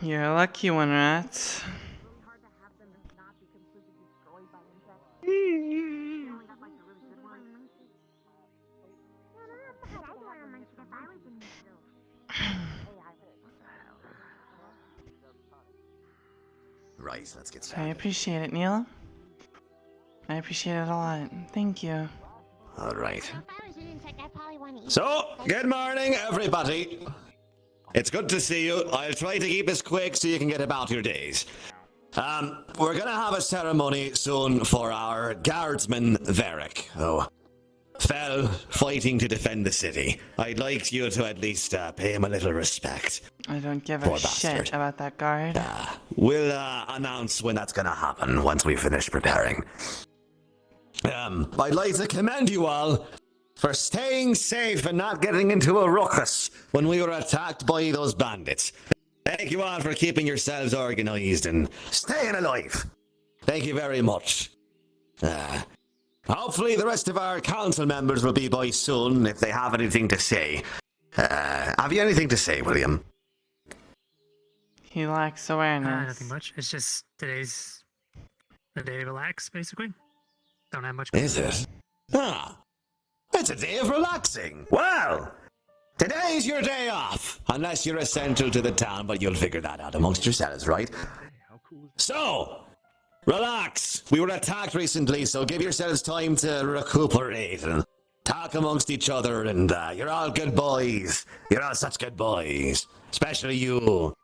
You're a lucky one, rat. really hard to have them not be completely destroyed by insects. You only got like the really good ones. Right, let's get I started. appreciate it, Neil. I appreciate it a lot. Thank you. All right. If I was an insect, I'd probably want to eat. So, good morning, everybody. It's good to see you. I'll try to keep this quick so you can get about your days. We're gonna have a ceremony soon for our guardsman, Varric. Oh, fell fighting to defend the city. I'd like you to at least pay him a little respect. I don't give a Poor shit bastard. about that guard. We'll announce when that's gonna happen once we finish preparing. I'd like to commend you all for staying safe and not getting into a ruckus when we were attacked by those bandits. Thank you all for keeping yourselves organized and staying alive. Thank you very much. Hopefully the rest of our council members will be by soon if they have anything to say. Have you anything to say, William? He lacks awareness. Nothing much. It's just today's the day to relax, basically. Don't have much. Is it? It's a day of relaxing. Well, today's your day off. Unless you're essential to the town, but you'll figure that out amongst yourselves, right? So, relax. We were attacked recently, so give yourselves time to recuperate and talk amongst each other, and you're all good boys. You're all such good boys. Especially you.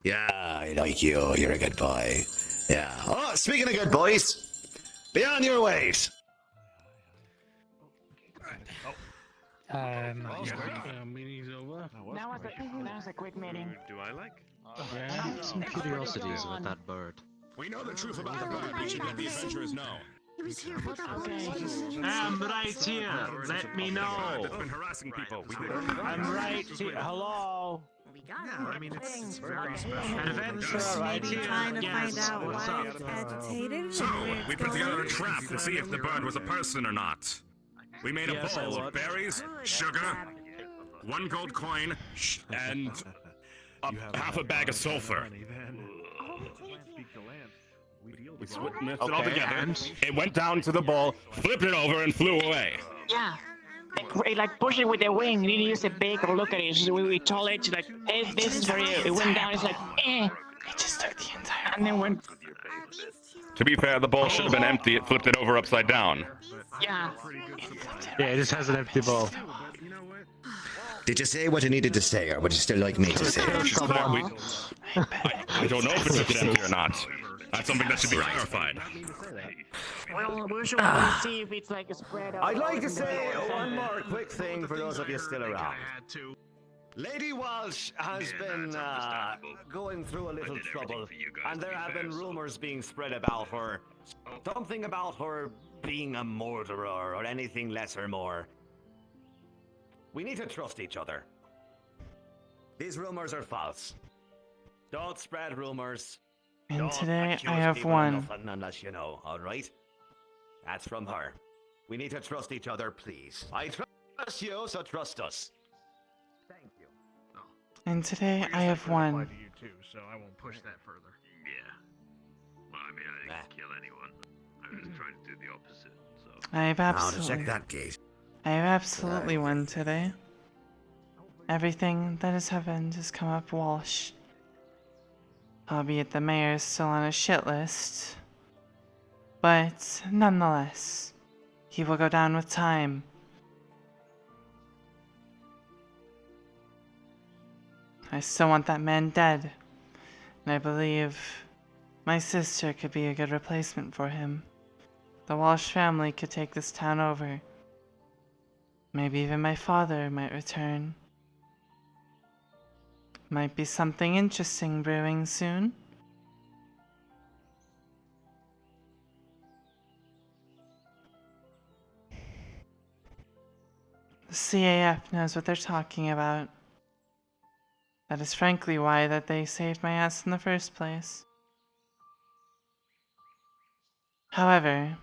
Yeah, I like you. You're a good boy. Yeah. Oh, speaking of good boys, be on your ways. Meeting's over. Now's a quick meeting. Do I like? Some curiosities about that bird. We know the truth about the bird. We should let the adventurers know. He was here for the whole season. I'm right here. Let me know. That's been harassing people. I'm right here. Hello. We got Yeah, I mean, it's very An adventurer right Maybe here. trying to Yes. find out What's why up? it's agitated. So, and where we it's put together a going. trap to see if the bird was a person or not. We made a Yes, I bowl of would. berries, sugar, 1 gold coin, and half a bag of sulfur. We mixed it all together. It went down to the bowl, flipped it over, and flew away. Yeah. Like push it with the wing. You need to use a big look at it. So we told it like, hey, this is for you. It went down. It's like, eh. It just took the entire. And then went. To be fair, the bowl should have been empty. It flipped it over upside down. Yeah. Yeah, it just has an empty bowl. Did you say what you needed to say, or would you still like me to say it? I don't know if it's empty or not. That's something that should be clarified. Well, we'll see if it's like a spread out. I'd like to say one more quick thing for those of you still around. Lady Walshe has been going through a little trouble, and there have been rumors being spread about her. Something about her being a murderer or anything less or more. We need to trust each other. These rumors are false. Don't spread rumors. And Don't today accuse I have people of one. nothing unless you know, alright? That's from her. We need to trust each other, please. I trust you, so trust us. Thank you. And today I have one. You too, so I won't push that further. Yeah. Well, I mean, I didn't kill anyone. I was trying to do the opposite, so. I have Now to absolutely. check that gate. I have absolutely one today. Everything that has happened has come up Walsh. Albeit the mayor is still on a shit list. But nonetheless, he will go down with time. I still want that man dead, and I believe my sister could be a good replacement for him. The Walsh family could take this town over. Maybe even my father might return. Might be something interesting brewing soon. The CAF knows what they're talking about. That is frankly why that they saved my ass in the first place. However,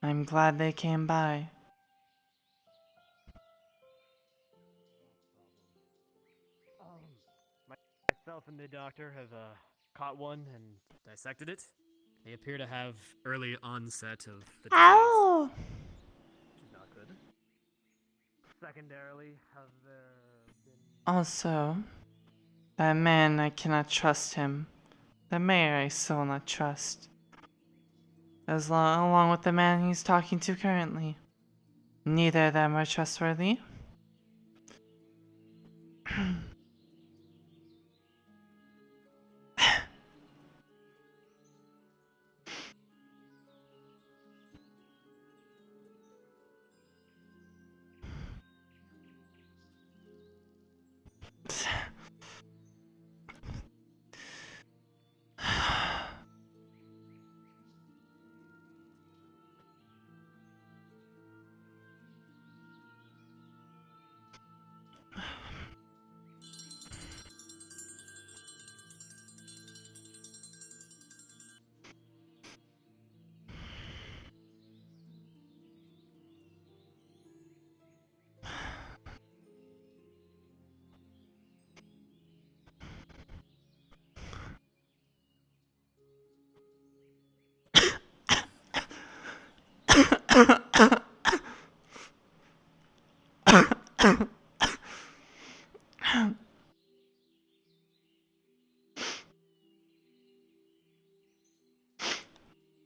I'm glad they came by. Myself and the doctor have caught one and dissected it. They appear to have early onset of the disease. Ow! Which is not good. Secondarily, have there been... Also, that man, I cannot trust him. The mayor, I still will not trust. Along with the man he's talking to currently. Neither of them are trustworthy.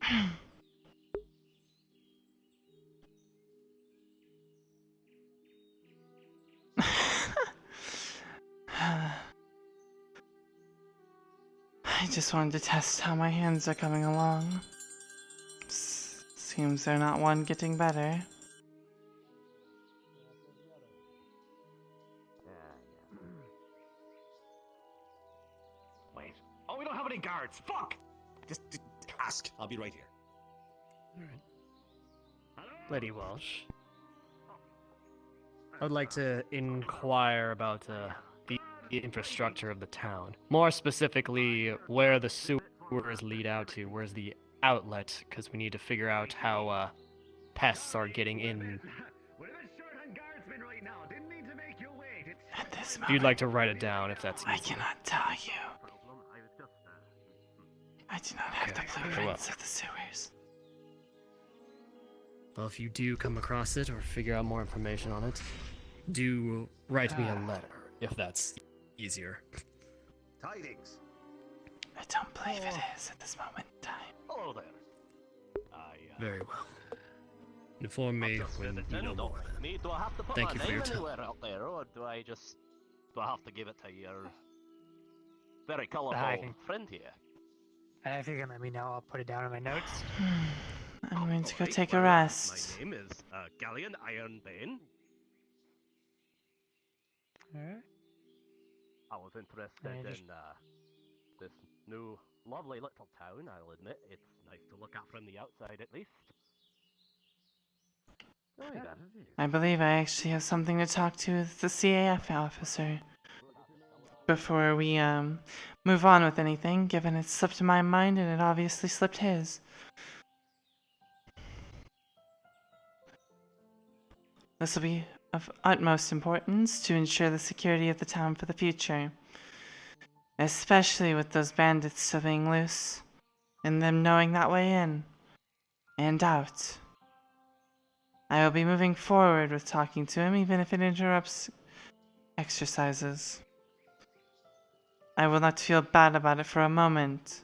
I just wanted to test how my hands are coming along. Seems they're not one getting better. Wait. Oh, we don't have any guards. Fuck! Just ask. I'll be right here. Alright. Lady Walsh. I would like to inquire about the infrastructure of the town. More specifically, where the sewers lead out to. Where's the outlet? Because we need to figure out how pests are getting in. If you'd like to write it down, if that's easy. I cannot tell you. I do not have the blueprints of the sewers. Well, if you do come across it or figure out more information on it, do write me a letter, if that's easier. Tidings. I don't believe it is at this moment in time. Hello there. Very well. Inform me when you know more. Do I have to put Thank my you for your name time. anywhere out there, or do I have to give it to your very colourful I can- friend here? If you can let me know, I'll put it down in my notes. I'm going to go take a rest. My name is Galleon Ironbane. Alright. I was interested in this new lovely little town, I'll admit. It's nice to look at from the outside, at least. I believe I actually have something to talk to with the CAF officer before we move on with anything, given it slipped my mind and it obviously slipped his. This will be of utmost importance to ensure the security of the town for the future, especially with those bandits still being loose and them knowing that way in and out. I will be moving forward with talking to him, even if it interrupts exercises. I will not feel bad about it for a moment.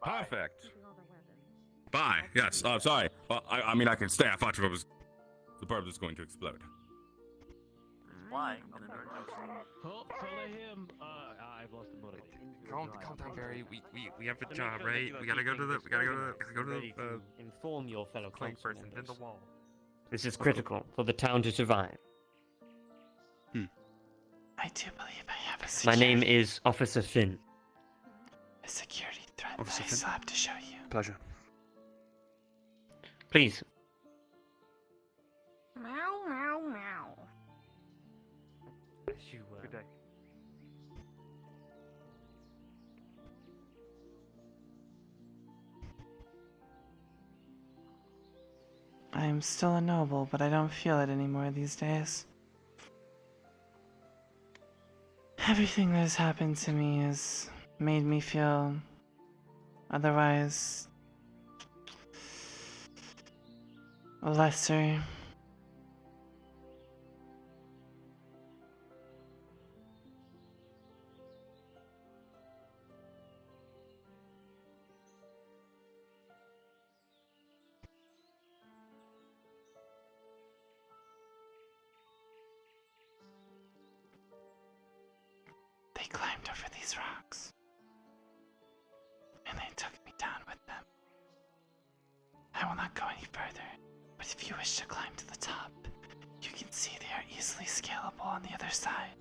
Perfect. Bye. Yes. Sorry. Well, I mean, I can stay. I thought the bird was going to explode. Flying. Follow him. I've lost the motivation. Calm down, Barry. We have a job, right? We gotta go to the Inform your fellow plank council person, then the members. wall. This is critical for the town to survive. I do believe I have a My security, name is Officer Finn. a security threat that Officer I Finn? still have to show you. Pleasure. Please. Meow, meow, meow. Good day. I am still a noble, but I don't feel it anymore these days. Everything that has happened to me has made me feel otherwise lesser. They climbed over these rocks, and they took me down with them. I will not go any further, but if you wish to climb to the top, you can see they are easily scalable on the other side.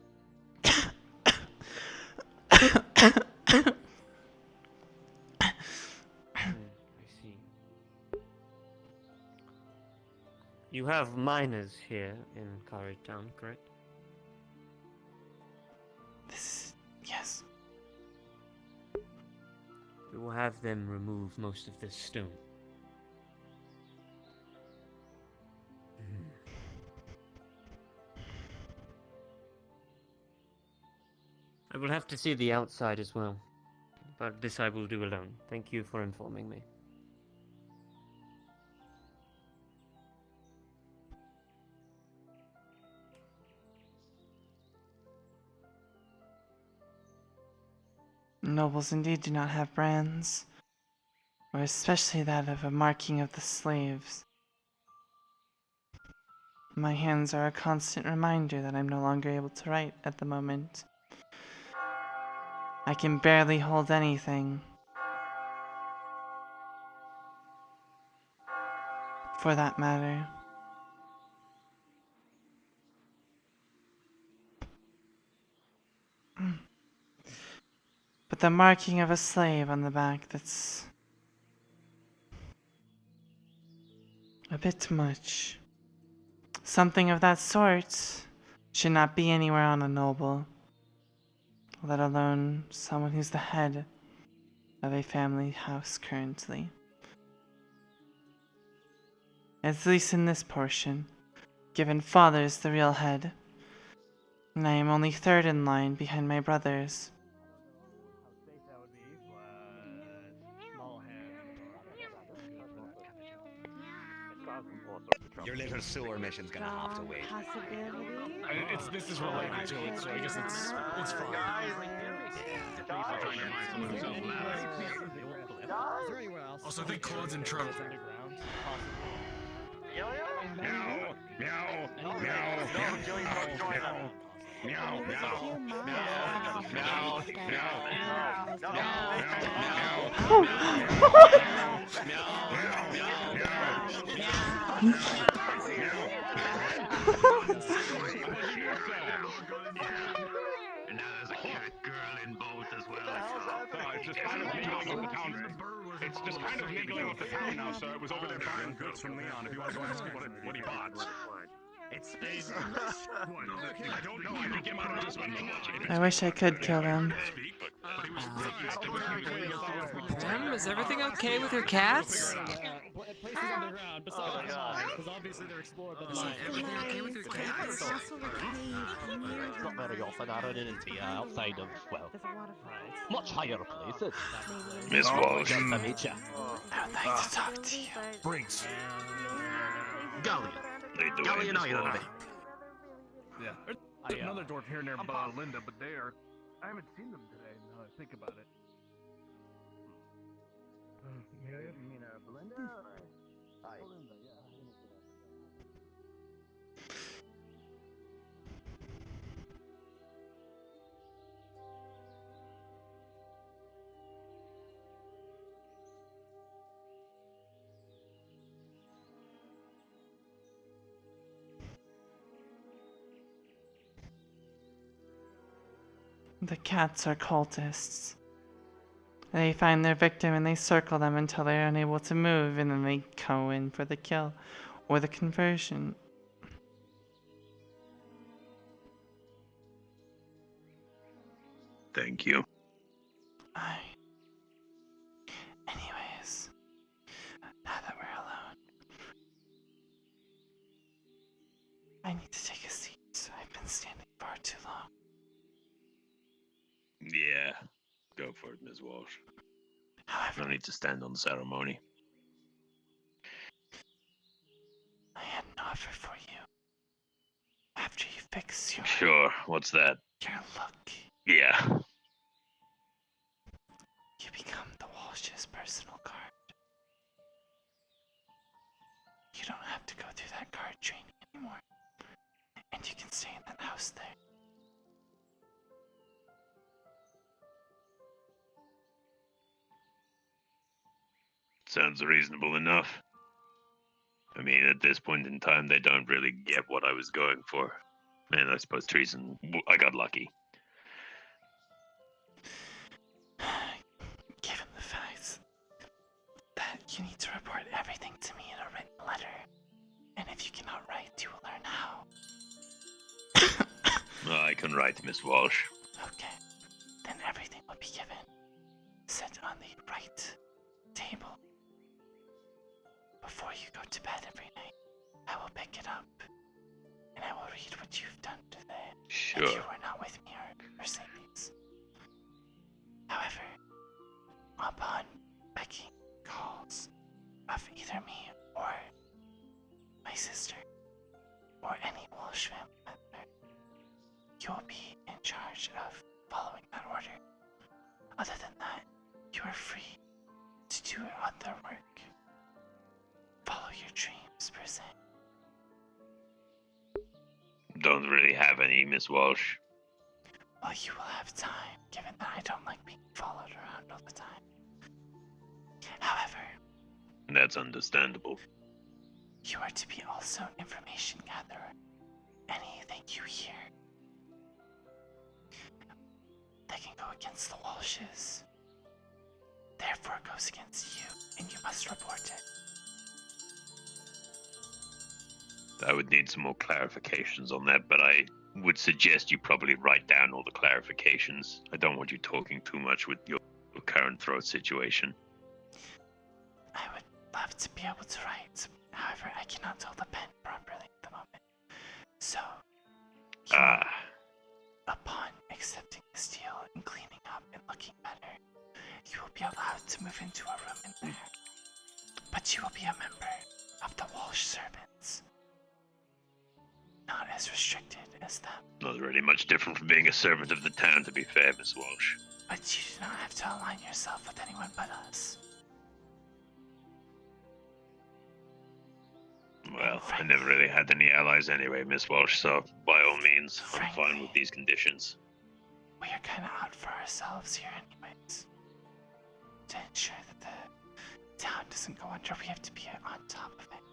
I see. You have miners here in Cari town, correct? Yes. We will have them remove most of this stone. I will have to see the outside as well, but this I will do alone. Thank you for informing me. Nobles indeed do not have brands, or especially that of a marking of the slaves. My hands are a constant reminder that I'm no longer able to write at the moment. I can barely hold anything. For that matter. But the marking of a slave on the back, that's a bit much. Something of that sort should not be anywhere on a noble, let alone someone who's the head of a family house currently. At least in this portion, given father's the real head, and I am only third in line behind my brothers. Your little sewer mission's gonna have to wait. This is related to it, so I guess it's fine. Also, I think Claude's in trouble. And now there's a cat girl in both as well. It's just kind of mingling with the town. It's just kind of mingling with the town now, so it was over there buying goods from Leon. If you want to go ask him what he bought. It's I don't know. I think him out of this one. I wish I could kill them. Em, is everything okay with your cats? Places underground besides the mine, because obviously they're explored by the mine. Everything okay with your cats? It's not very often I run into you outside of, well, much higher places. Miss Walsh. Nice to meet you. I would like to talk to you. Briggs. Galleon. Galleon Island. Yeah. There's another dwarf here near Linda, but they are. I haven't seen them today. Now I think about it. You mean Belinda? Hi. Belinda, yeah. The cats are cultists. They find their victim and they circle them until they're unable to move, and then they go in for the kill or the conversion. Thank you. Anyways, now that we're alone, I need to take a seat. I've been standing far too long. Yeah. Go for it, Ms. Walsh. No need to stand on ceremony. I had an offer for you. After you fix your... Sure, what's that? Your look. Yeah. You become the Walsh's personal guard. You don't have to go through that guard training anymore. And you can stay in that house there. Sounds reasonable enough. I mean, at this point in time, they don't really get what I was going for. And I suppose treason, I got lucky. Given the facts that you need to report everything to me in a written letter, and if you cannot write, you will learn how. I can write, Miss Walsh. Okay, then everything will be given. Set on the right table. Before you go to bed every night, I will pick it up, and I will read what you've done today. Sure. If you were not with me or say things. However, upon begging calls of either me or my sister or any Walsh family member, you will be in charge of following that order. Other than on their work. Follow your dreams, per se. Don't really have any, Miss Walsh. Well, you will have time, given that I don't like being followed around all the time. However, That's understandable. you are to be also an information gatherer. Anything you hear that can go against the Walshes, therefore goes against you, and you must report it. I would need some more clarifications on that, but I would suggest you probably write down all the clarifications. I don't want you talking too much with your current throat situation. I would love to be able to write. However, I cannot hold the pen properly at the moment. So, upon accepting this deal and cleaning up and looking better, you will be allowed to move into a room in there. But you will be a member of the Walsh servants. Not as restricted as them. Not really much different from being a servant of the town, to be fair, Miss Walsh. But you do not have to align yourself with anyone but us. Well, I never really had any allies anyway, Miss Walsh, so by all means, I'm fine with these conditions. We are kind of out for ourselves here anyways. To ensure that the town doesn't go under, we have to be on top of it.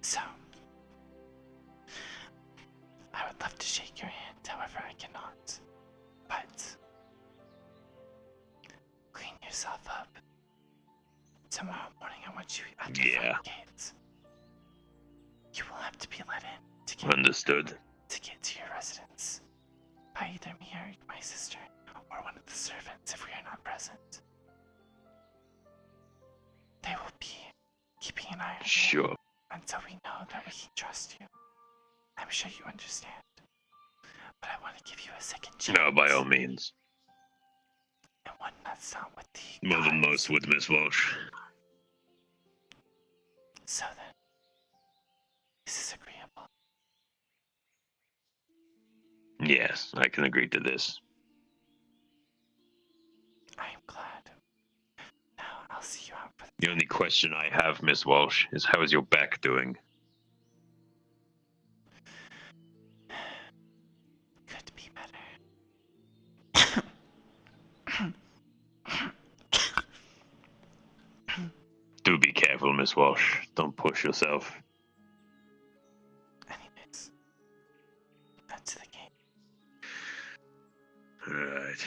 So, I would love to shake your hand, however I cannot. But, clean yourself up. Tomorrow morning I want you at the front gate. You will have to be let in to get Understood. to get to your residence by either me or my sister, or one of the servants if we are not present. They will be keeping an eye on you until we know that we can trust you. I'm sure you understand. But I want to give you a second chance. No, by all means. And one that's not with the More than most would, Miss Walsh. So then, this is agreeable. Yes, I can agree to this. I am glad. Now, I'll see you out for The only question I have, Miss Walsh, is how is your back doing? Could be better. Do be careful, Miss Walsh. Don't push yourself. Anyways, back to the game. Alright.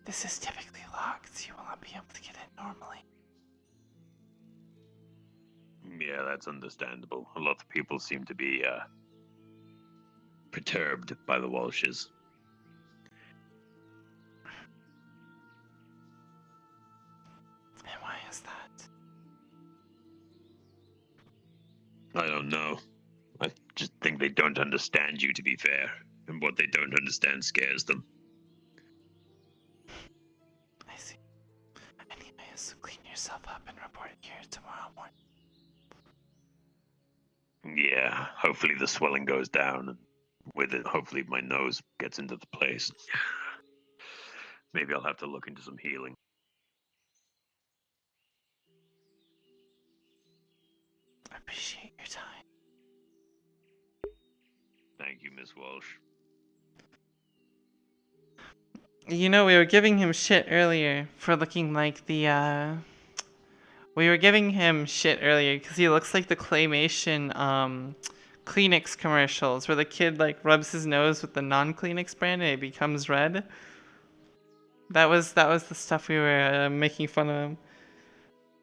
This is typically locked. You will not be able to get in normally. Yeah, that's understandable. A lot of people seem to be, perturbed by the Walshes. And why is that? I don't know. I just think they don't understand you, to be fair. And what they don't understand scares them. I see. Anyways, clean yourself up and report it here tomorrow morning. Yeah, hopefully the swelling goes down, and with it, hopefully my nose gets into the place. Maybe I'll have to look into some healing. I appreciate your time. Thank you, Miss Walsh. You know, we were giving him shit earlier for looking like the, We were giving him shit earlier because he looks like the claymation, Kleenex commercials where the kid, like, rubs his nose with the non-Kleenex brand and it becomes red. That was the stuff we were making fun of him.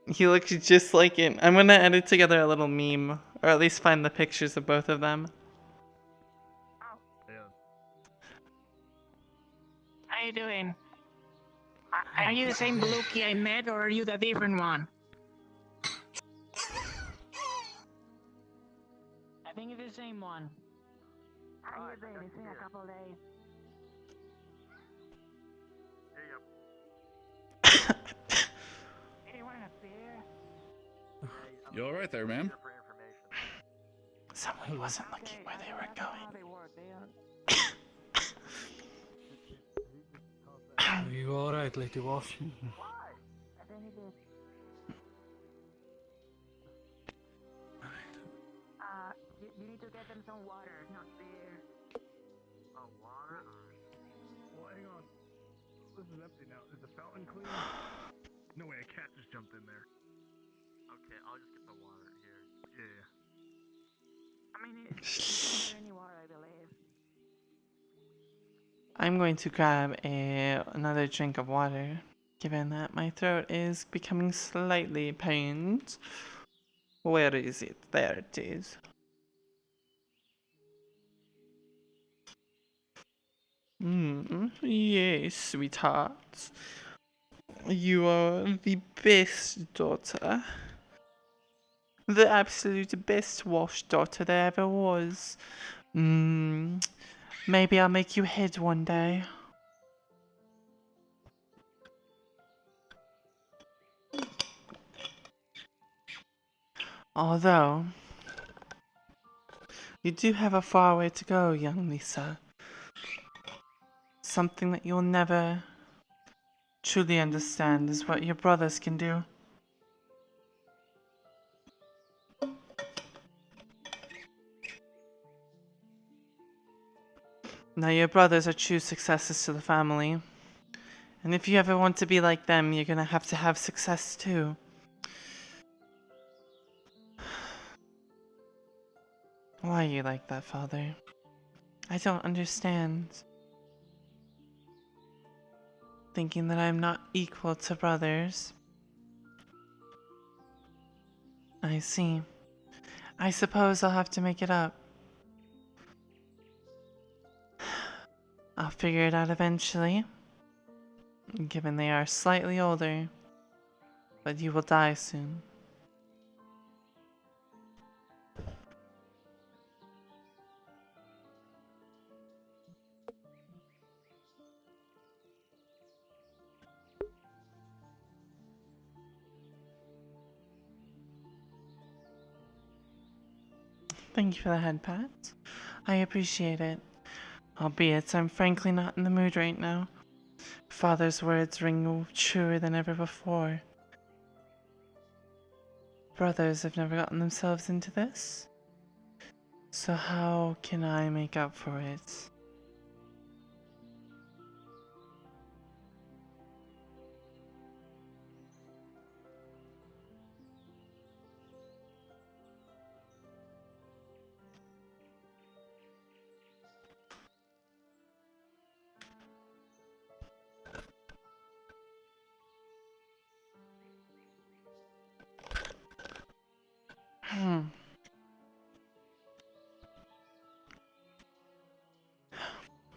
He looks just like it. I'm gonna edit together a little meme, or at least find the pictures of both of them. How you doing? Are you the same Baluki I met, or are you the different one? I think it's the same one. How you been? It's been a couple of days. Anyone a beer? You alright there, ma'am? Someone wasn't looking where they were going. Are you alright, Lady Walsh? get them some water, not beer. Oh, water? Well, hang on. This is empty now. Is the fountain clean? No way, a cat just jumped in there. Okay, I'll just get the water here. Yeah. I mean, it's any water, I believe. I'm going to grab another drink of water, given that my throat is becoming slightly pained. Where is it? There it is. Yes, sweetheart. You are the best daughter. The absolute best Walsh daughter there ever was. Maybe I'll make you head one day. Although, you do have a far way to go, young Lisa. Something that you'll never truly understand is what your brothers can do. Now, your brothers are true successes to the family. And if you ever want to be like them, you're gonna have to have success too. Why are you like that, Father? I don't understand. Thinking that I'm not equal to brothers. I see. I suppose I'll have to make it up. I'll figure it out eventually. Given they are slightly older. But you will die soon. Thank you for the head pat. I appreciate it. Albeit, I'm frankly not in the mood right now. Father's words ring truer than ever before. Brothers have never gotten themselves into this. So how can I make up for it?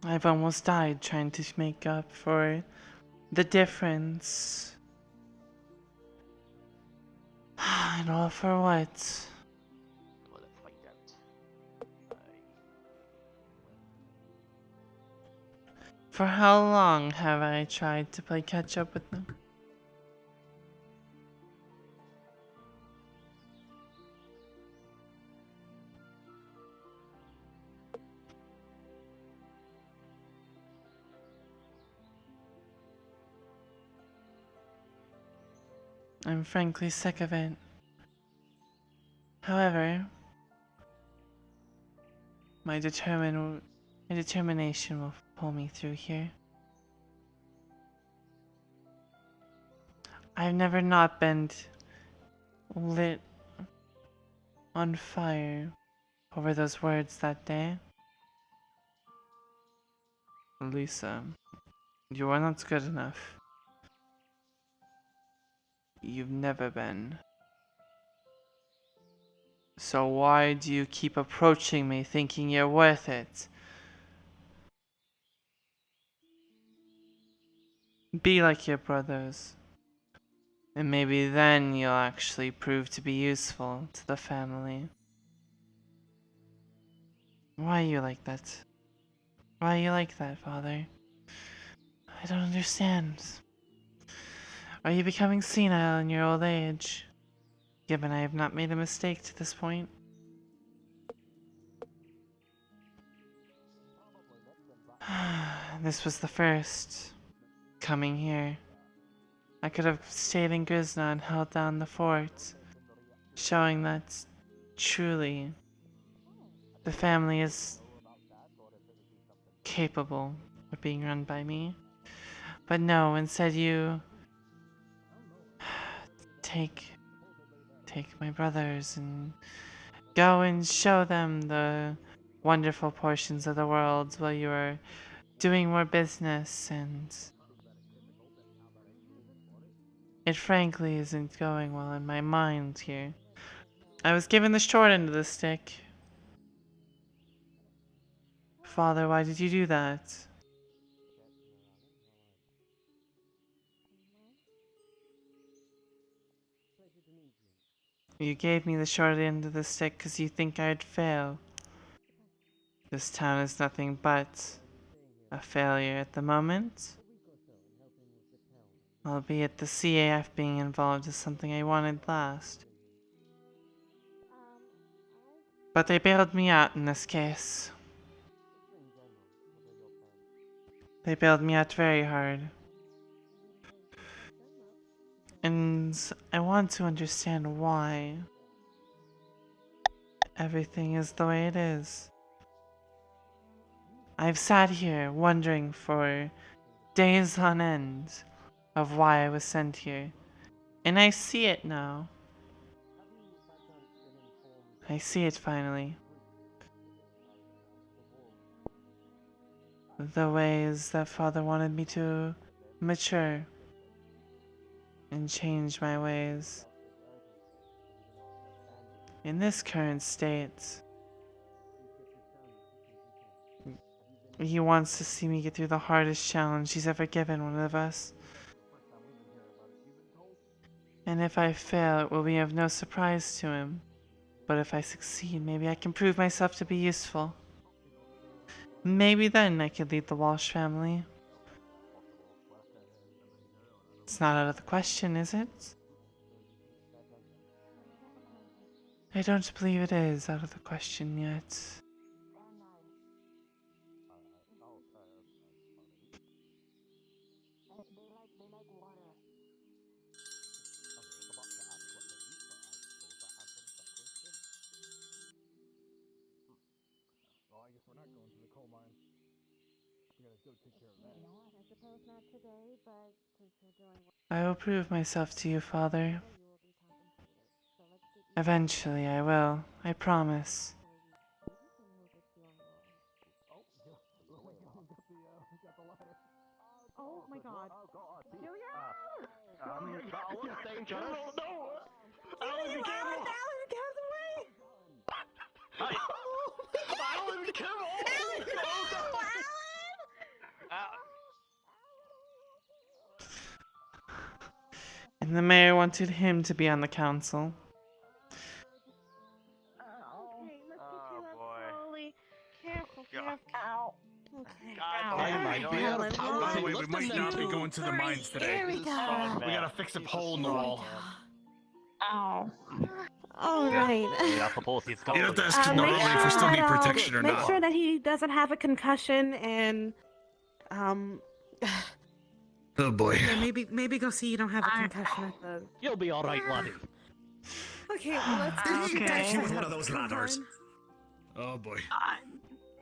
I've almost died trying to make up for the difference. And all for what? Well, let's find out. For how long have I tried to play catch up with them? I'm frankly sick of it. However, my determination will pull me through here. I've never not been lit on fire over those words that day. Lisa, you are not good enough. You've never been. So why do you keep approaching me thinking you're worth it? Be like your brothers. And maybe then you'll actually prove to be useful to the family. Why are you like that? Why are you like that, Father? I don't understand. Are you becoming senile in your old age? Given I have not made a mistake to this point. This was the first. Coming here. I could have stayed in Grisna and held down the fort. Showing that, truly, the family is capable of being run by me. But no, instead you take my brothers and go and show them the wonderful portions of the world while you are doing more business, and it frankly isn't going well in my mind here. I was given the short end of the stick. Father, why did you do that? You gave me the short end of the stick because you think I'd fail. This town is nothing but a failure at the moment. Albeit the CAF being involved is something I wanted last. But they bailed me out in this case. They bailed me out very hard. And I want to understand why everything is the way it is. I've sat here wondering for days on end of why I was sent here. And I see it now. I see it finally. The ways that Father wanted me to mature and change my ways. In this current state, he wants to see me get through the hardest challenge he's ever given one of us. And if I fail, it will be of no surprise to him. But if I succeed, maybe I can prove myself to be useful. Maybe then I could lead the Walshe family. It's not out of the question, is it? I don't believe it is out of the question yet. I will prove myself to you, Father. Eventually I will, I promise. Oh my god. Julia! Danger! No! Alan, be careful! Alan, get out of the way! Alan, be careful! Alan, no! And the mayor wanted him to be on the council. Okay, let's get you up slowly. Careful, careful. Ow. Okay. By the way, we might not be going to the mines today. Here we go. We gotta fix a hole in the wall. Ow. All right. I suppose he's got. You don't have to ask normally if we still need protection or Make not. sure that he doesn't have a concussion and, Oh boy. yeah, maybe go see you don't have a concussion at the. You'll be all right, laddie. Okay, well, let's do Did he get you with one of those ladders? Oh boy.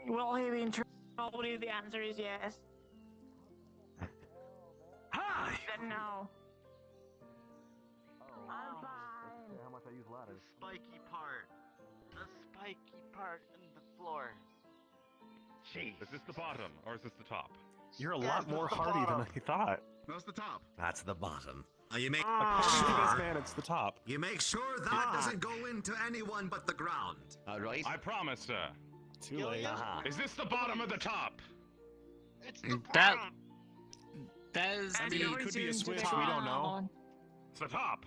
Will he be in trouble? The answer is yes. Hi! Then no. I'm fine. How much I use ladders? The spiky part in the floor. Jeez. Is this the bottom or is this the top? You're a lot more hardy than I thought. That's the top. That's the bottom. You make This man, it's the top. You make sure that doesn't go into anyone but the ground. All right. I promise, sir. Too late. Is this the bottom or the top? That is I mean, it could be a switch. We don't know. It's the top.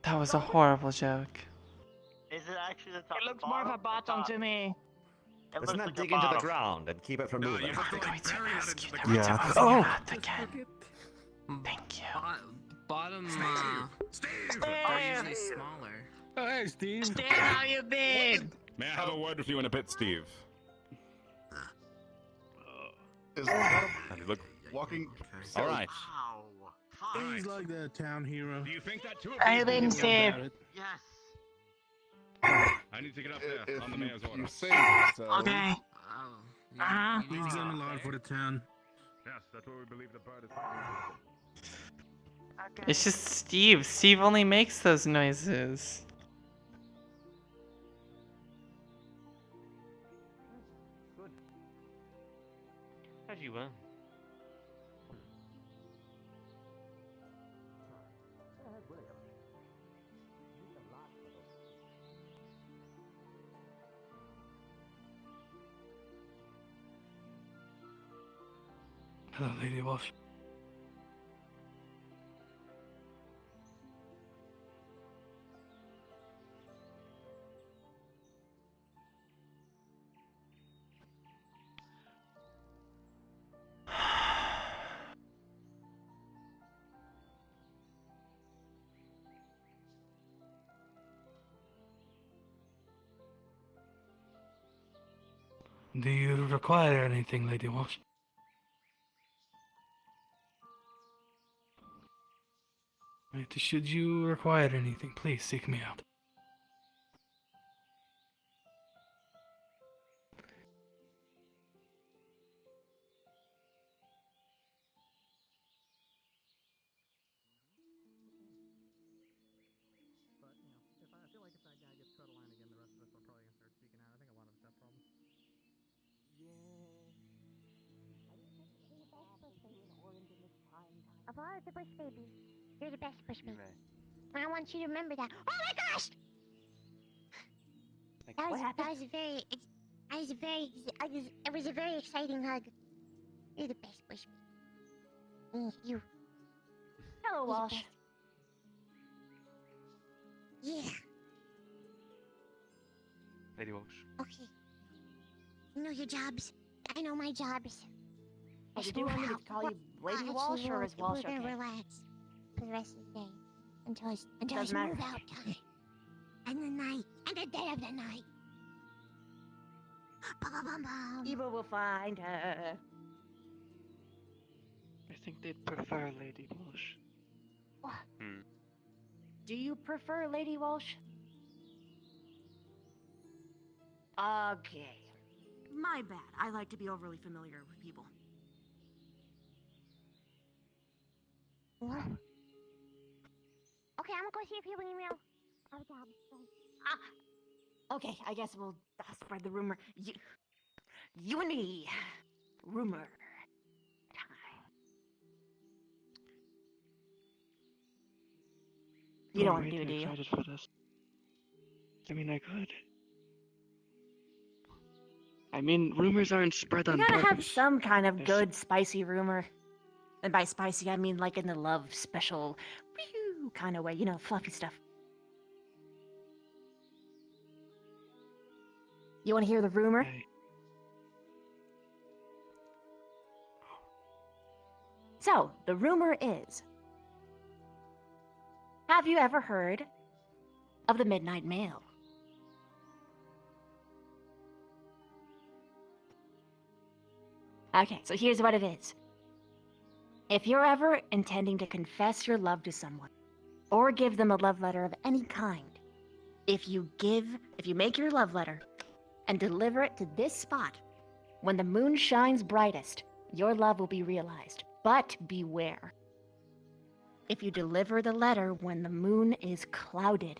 That was a horrible joke. Is it actually the top? It looks more of a bottom to me. Let's not dig into the ground and keep it from moving. I'm going to rescue them. Yeah. Oh! Again. Thank you. Bottom, are usually smaller. Oh, hey, Steve. Steve, how you been? May I have a word with you in a bit, Steve? And you look walking. All right. He's like the town hero. Do you think that too? How you been, Steve? Yes. I need to get up there If on the mayor's order. you say so. Okay. Please do a lot for the town. Yes, that's what we believe the bird is. It's just Steve. Steve only makes those noises. Good. As you were. Hello, Lady Walsh. Do you require anything, Lady Walsh? Right, should you require anything, please seek me out. Of all the bush babies, you're the best bush baby. I want you to remember that. Oh my gosh! That was a very, it was a very exciting hug. You're the best bush baby. You. Hello, You're the Walsh. best. Yeah. Lady Walsh. Okay. You know your jobs. I know my jobs. Oh, did you want me to call you Lady Walsh or is Walsh We're okay? gonna relax for the rest of the day until it's Doesn't move matter. out time. And the night. And the dead of the night. Bum, bum, bum, bum. Eva will find her. I think they'd prefer Lady Walsh. Do you prefer Lady Walsh? Okay. My bad. I like to be overly familiar with people. What? Okay, I'm gonna go see if you can email our jobs. Okay, I guess we'll spread the rumor. You and me. Rumor time. You don't want to do it, do you? Excited for this. I mean, I could. I mean, rumors aren't spread on You gotta have purpose. some kind of There's- good, spicy rumor. And by spicy, I mean like in the love special kind of way, you know, fluffy stuff. You want to hear the rumor? So, the rumor is, have you ever heard of the Midnight Mail? Okay, so here's what it is. If you're ever intending to confess your love to someone, or give them a love letter of any kind, if you make your love letter and deliver it to this spot, when the moon shines brightest, your love will be realized. But beware. If you deliver the letter when the moon is clouded,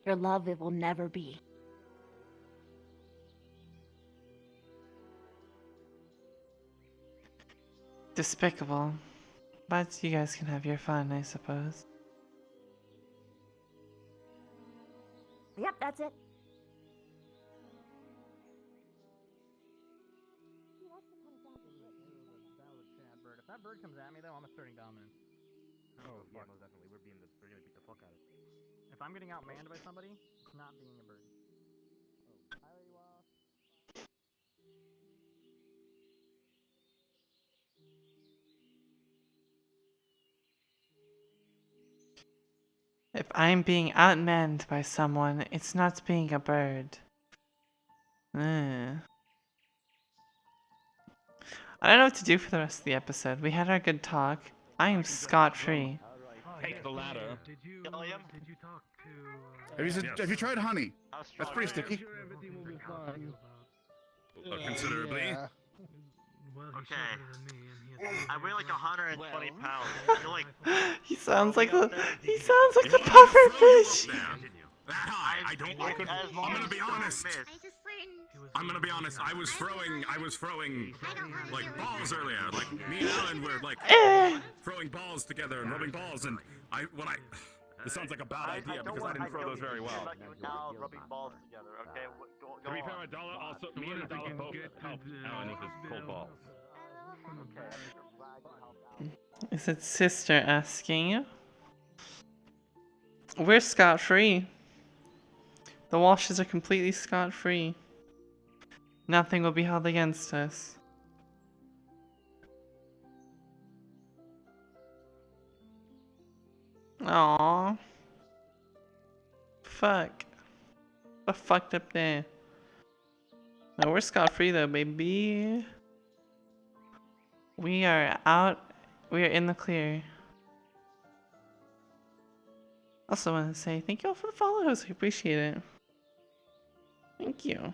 your love it will never be. Despicable. But you guys can have your fun, I suppose. Yep, that's it. If that bird comes at me, though, I'm asserting dominance. Oh, yeah, most definitely. We're gonna beat the fuck out of it. If I'm getting outmanned by somebody, it's not being a bird. Hi, Lady Walsh. If I'm being outmanned by someone, it's not being a bird. I don't know what to do for the rest of the episode. We had our good talk. I am scot-free. take the ladder. Did you talk to? Have you tried honey? That's pretty sticky. Considerably. Okay. I weigh like 120 pounds. I feel like He sounds like the puffer fish. I don't. I'm gonna be honest. I'm gonna be honest. I was throwing like balls earlier. Like me and Alan were like throwing balls together and rubbing balls, and this sounds like a bad idea because I didn't throw those very well. Now rubbing balls together. Okay. To be fair, $1 also. Me and $1 both helped Alan with his cold balls. Is it sister asking you? We're scot-free. The Walshes are completely scot-free. Nothing will be held against us. Aww. Fuck. What fucked up there? No, we're scot-free though, baby. We are out. We are in the clear. Also want to say thank you all for the follows. I appreciate it. Thank you.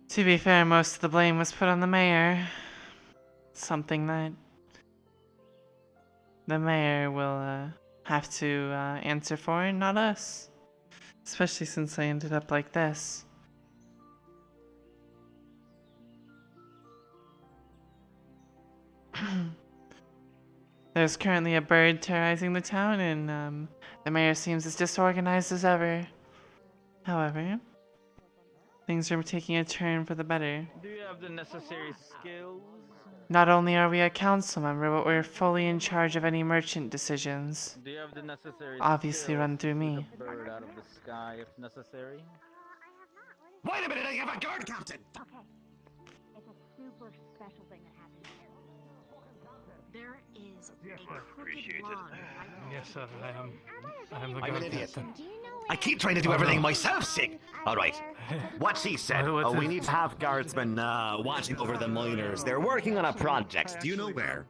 To be fair, most of the blame was put on the mayor. Something that the mayor will have to answer for, and not us. Especially since I ended up like this. There's currently a bird terrorizing the town, and the mayor seems as disorganized as ever. However, things are taking a turn for the better. Do you have the necessary skills? Not only are we a council member, but we're fully in charge of any merchant decisions. Do you have the necessary Obviously run through me. skills to shoot a bird out of the sky if necessary? Wait a minute, I have a guard captain! Okay. It's a super special thing that happened here. There is a crooked blonde right now. Yes, sir. I am the I'm guard an idiot. captain. I keep trying to do everything myself, Sig. All right. What she said. What's We this? need to have guardsmen watching over the miners. They're working on a project. Do you know where?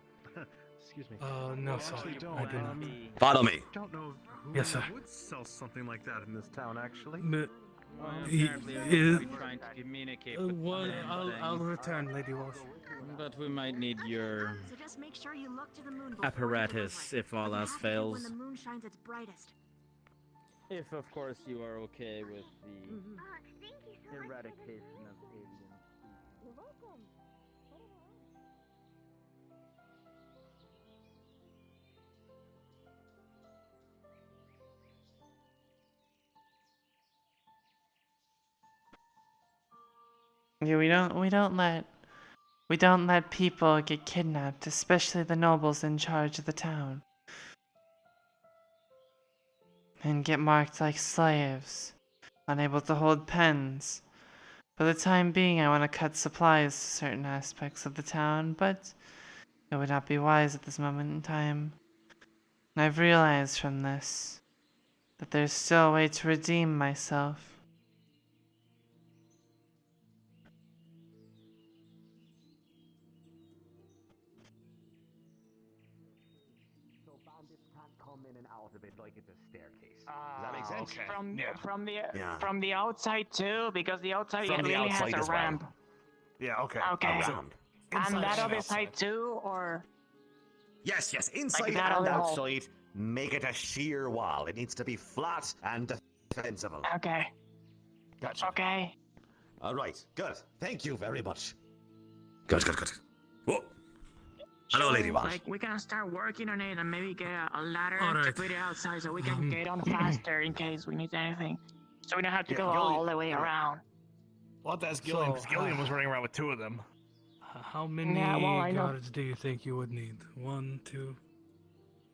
Excuse me. No, sir. I do not. Follow me. Don't know who Yes, sir. would sell something like that in this town, actually. Apparently is- we're trying to communicate Well, with I'll return, Lady Walsh. But we might need your So just make sure you look to the moon before apparatus if all else when fails. the moon shines its brightest. If, of course, you are okay with the Thank you so much. eradication of aliens. You're welcome. Yeah, we don't let people get kidnapped, especially the nobles in charge of the town. And get marked like slaves, unable to hold pens. For the time being, I want to cut supplies to certain aspects of the town, but it would not be wise at this moment in time. And I've realized from this that there's still a way to redeem myself. So bandits can't come in and out of it like it's a staircase. Does that make sense? From the outside too, because the outside From the really has outside a as well. ramp. Yeah, okay. Okay. Around. And Inside that and other outside. side too, or Yes, inside that and other hole. outside. Make it a sheer wall. It needs to be flat and defensible. okay, Gotcha. okay. All right, good. Thank you very much. Good. Whoa. Hello, Lady Walsh. Like we can start working on it and maybe get a ladder to Alright. put it outside so we can get on faster in case we need anything. So we don't have to go Gillian- all the way around. Well, that's Gillian, because So, Gillian was running around with two of them. How many Yeah, well, I know. guards do you think you would need? 1, 2?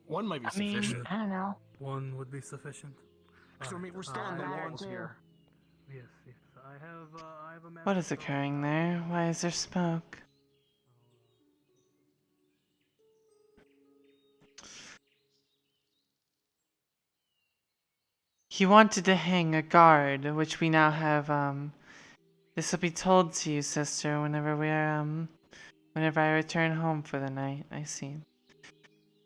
One might be I mean, sufficient. I don't know. 1 would be sufficient. So, I mean, we're still on the Alright. lawns here. Yes. I have a map. What is occurring there? Why is there smoke? He wanted to hang a guard, which we now have, this will be told to you, sister, whenever I return home for the night. I see.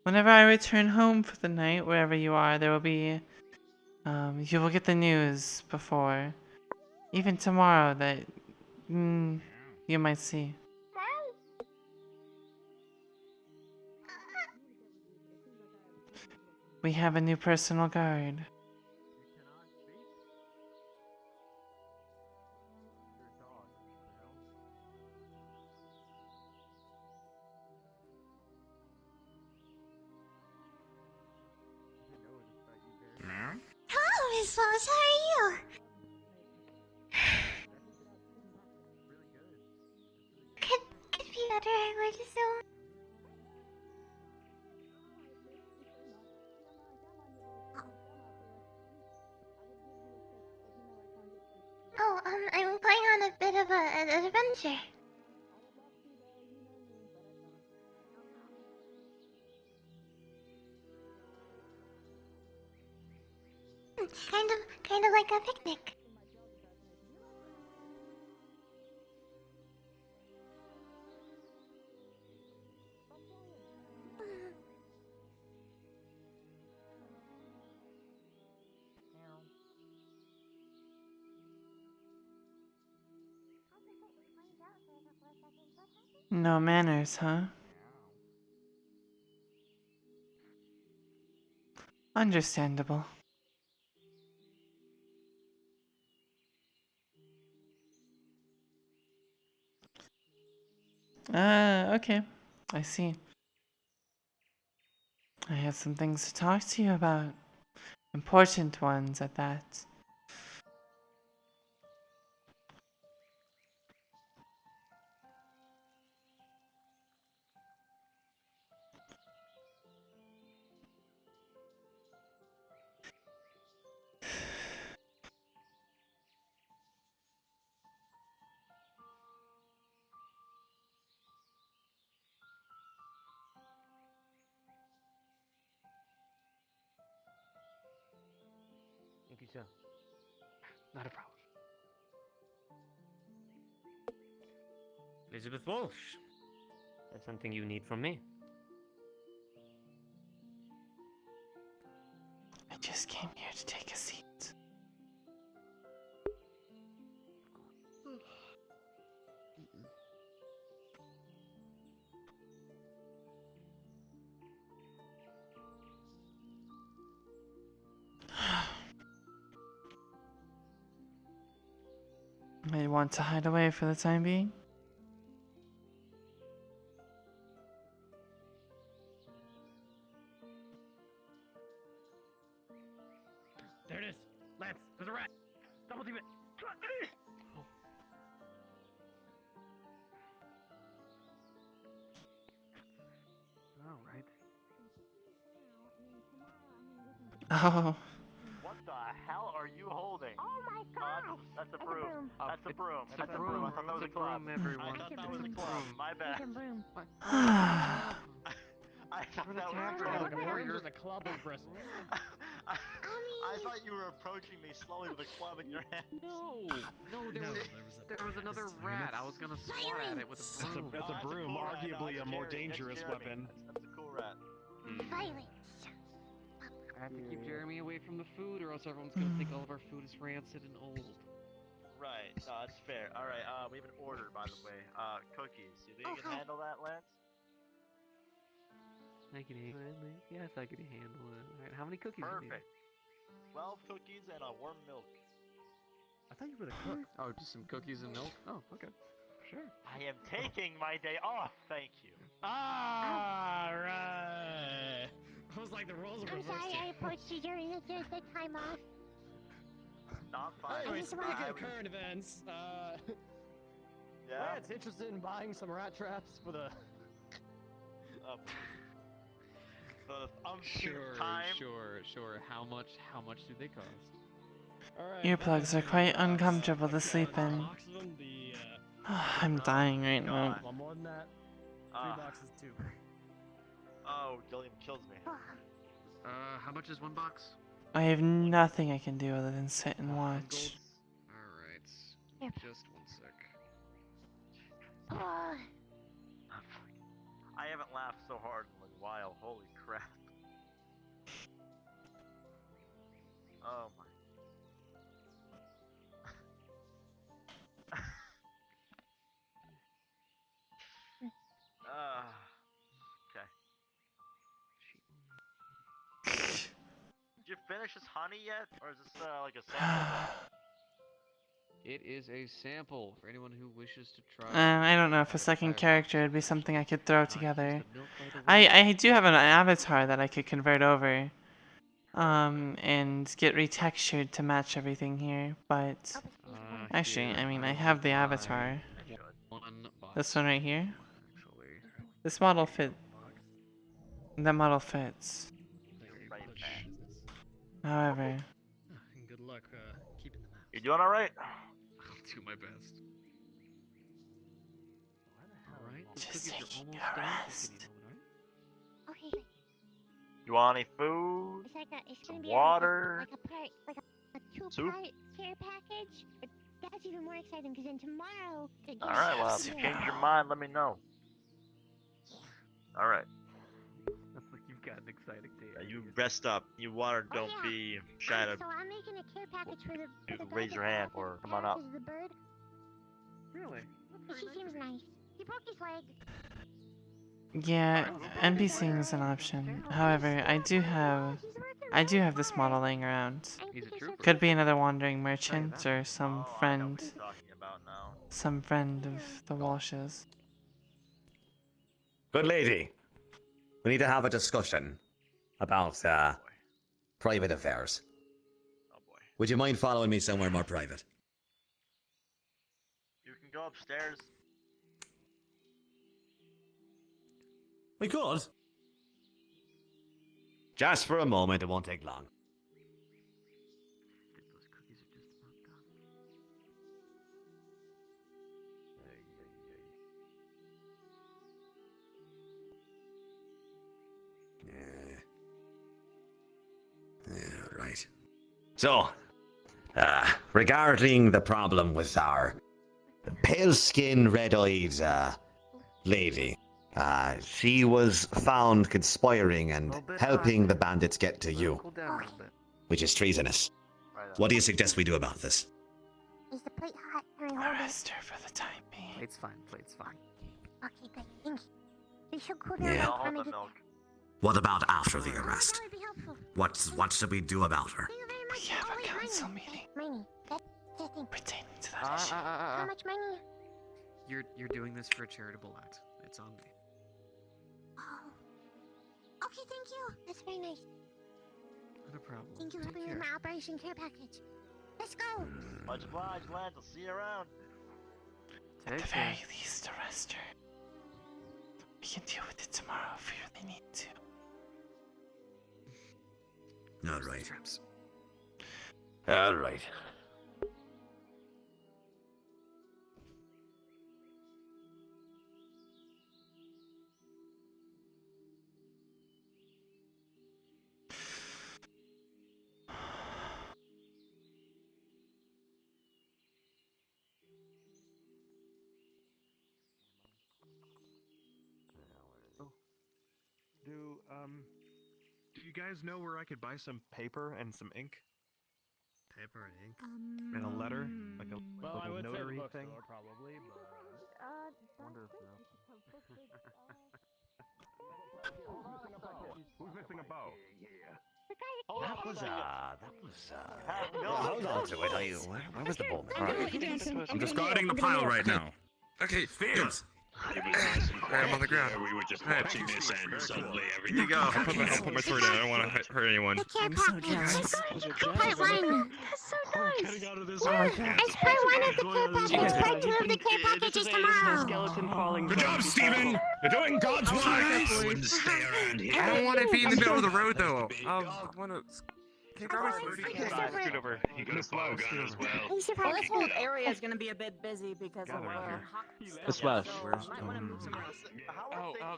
Whenever I return home for the night, wherever you are, there will be, you will get the news before, even tomorrow, that, you might see. We have a new personal guard. Hello, Miss Walsh. How are you? Could be better, I would assume. Oh, I'm going on a bit of an adventure. Kind of like a picnic. No manners, huh? Understandable. Okay. I see. I have some things to talk to you about. Important ones at that. Thank you, sir. Not a problem. Elisabeth Walsh. That's something you need from me. I just came here to take a seat. May want to hide away for the time being? There it is. Lance, there's a rat. Double team it. All right. Oh. What the hell are you holding? Oh my god! That's a broom. That's a broom. It's a That's a broom. I thought that was a club. everyone. I thought that was a club. My bad. It's a broom. I thought that was a Like a broom. warrior and a club of bristles. I thought you were approaching me slowly with a club in your hand. No, there was another rat. I was gonna swat at it with a broom. That's a broom, arguably a more dangerous weapon. That's a cool rat. Violence. I have to keep Jeremy away from the food, or else everyone's gonna think all of our food is rancid and old. Right. No, that's fair. All right. We have an order, by the way. Cookies. You think you can handle that, Lance? I can handle it. Yes, I can handle it. All right, how many cookies? Perfect. 12 cookies and a warm milk. I thought you were the cook. Oh, just some cookies and milk. Oh, okay. Sure. I am taking my day off. Thank you. Ah, right. I was like, the roles are I'm reversed. sorry I approached you during the time off. Not fine. Anyway, speaking of current events, yeah. Lance interested in buying some rat traps for the. The umpteenth time. Sure. How much do they cost? Earplugs are quite uncomfortable to sleep in. I'm dying right now. Well, more than that, 3 boxes too. Oh, Gilliam kills me. How much is 1 box? I have nothing I can do other than sit and watch. Alright. Just one sec. I haven't laughed so hard in a while. Holy crap. Oh my. Okay. Did you finish this honey yet? Or is this like a sample? It is a sample for anyone who wishes to try. I don't know if a second character would be something I could throw together. I do have an avatar that I could convert over. And get retextured to match everything here, but actually, I mean, I have the avatar. This one right here. This model fit. That model fits. However, Good luck keeping them out. You doing alright? I'll do my best. Alright, the just cookies are taking almost a done. rest. Okay. You want any food? It's gonna be Water? like a Soup? two-part care package. But that's even more exciting because then tomorrow. Alright, well, if you change your mind, let me know. Alright. That's like you've got an exciting day. You rest up. You water, don't be shy to So I'm making a care package for the raise your hand or come on up. the bird. Really? She seems nice. He broke his leg. yeah, NPCing is an option. However, I do have this model laying around. He's a trooper. Could be another wandering merchant or some friend of the Walshes. Good lady. We need to have a discussion about private affairs. Oh boy. Would you mind following me somewhere more private? You can go upstairs. We could. Just for a moment, it won't take long. Those cookies are just about done. Right. So, regarding the problem with our pale-skinned, red-eyed lady, she was found conspiring and helping the bandits get to you, which is treasonous. What do you suggest we do about this? Is the plate hot? Can I hold Arrest her for the time being. Plate's fine. Plate's fine. Okay, good. Thank you. They should cool down Yeah. by the time I get What about after the arrest? That would be helpful. What should we do about her? Thank you very much. We have Oh, a wait, council money. meeting Money. That's the thing. pertaining to that issue. How much money? You're doing this for a charitable act. It's on me. Oh. Okay, thank you. That's very nice. Not a problem. Thank you for Take bringing care. my Operation Care Package. Let's go. Much obliged, lads. I'll see you around. At the very least, arrest her. We can deal with it tomorrow if we really need to. All right. Traps. All right. Do you guys know where I could buy some paper and some ink? Paper and ink. And a letter? Like a Well, I little would say the notary bookstore thing? probably, but Who's missing a bow? That was hold on to it. Where was the bowman? All right. I'm discarding the pile right now. Okay, Fields! I'm on the ground. We were just Alright. watching this and suddenly Here everything. you go. I'll put my sword down. I don't want to hurt anyone. I'm so jealous. Part one. That's so nice. Getting out of this. It's part one of the care package. Part two of the care package is tomorrow. Skeleton crawling. Good job, Steven! You're doing God's work! I wouldn't stay around here. I don't want to be in the middle of the road though. I want to Scoot over. You got a slow gun as well. Well, this whole area is going to be a bit busy because of As well. Where's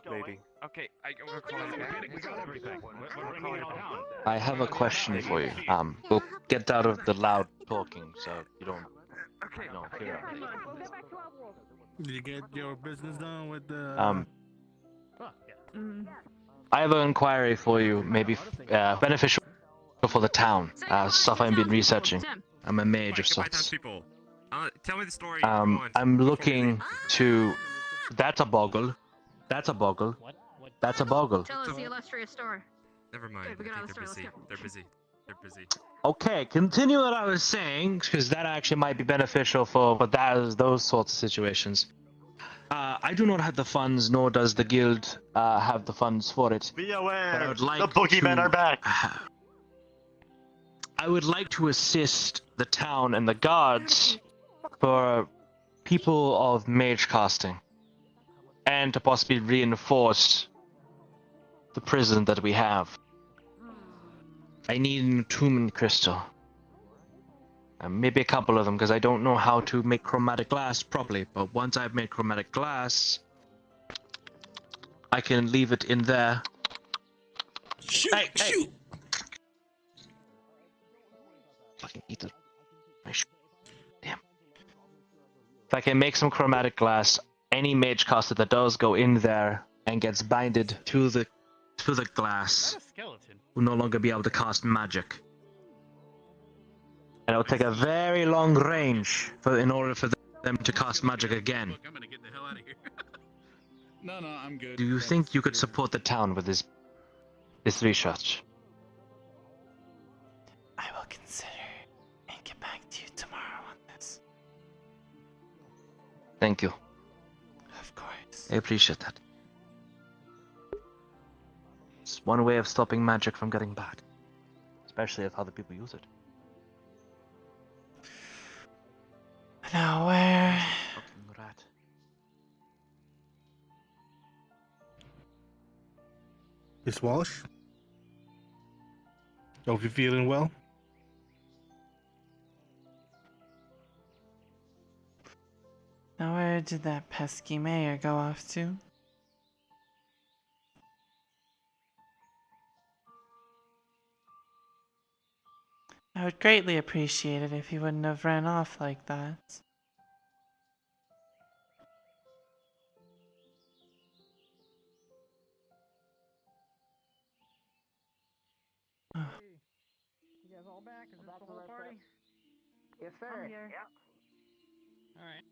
Lady. Okay, I'm gonna call you back. We got everything. We're bringing it all down. I have a question for you. We'll get out of the loud talking so you don't, hear us. Did you get your business done with the? I have an inquiry for you, maybe beneficial for the town. Stuff I've been researching. I'm a mage of sorts. People. Tell me the story. I'm looking to. That's a boggle. That's a boggle. That's a boggle. Tell us the illustrious story. Never mind. Okay, we got I all the think story, they're busy. They're busy. Okay, continue what I was saying, because that actually might be beneficial for those sorts of situations. I do not have the funds, nor does the guild have the funds for it. Be aware, Like the boogeymen are back. I would like to assist the town and the guards for people of mage casting, and to possibly reinforce the prison that we have. I need an attunement crystal. Maybe a couple of them, because I don't know how to make chromatic glass properly. But once I've made chromatic glass, I can leave it in there. Shoot! Fucking eat it. Damn. If I can make some chromatic glass, any mage caster that does go in there and gets binded to the glass will no longer be able to cast magic. And it will take a very long range in order for them to cast magic again. I'm gonna get the hell out of here. No, I'm good. Do you think you could support the town with this research? I will consider and get back to you tomorrow on this. Thank you. Of course. I appreciate that. It's one way of stopping magic from getting bad. Especially if other people use it. Now where? Fucking rat. Miss Walsh? Hope you're feeling well. Now where did that pesky mayor go off to? I would greatly appreciate it if he wouldn't have ran off like that. You guys all back? Is this the whole party? Yes, sir. I'm here. Yep. Alright.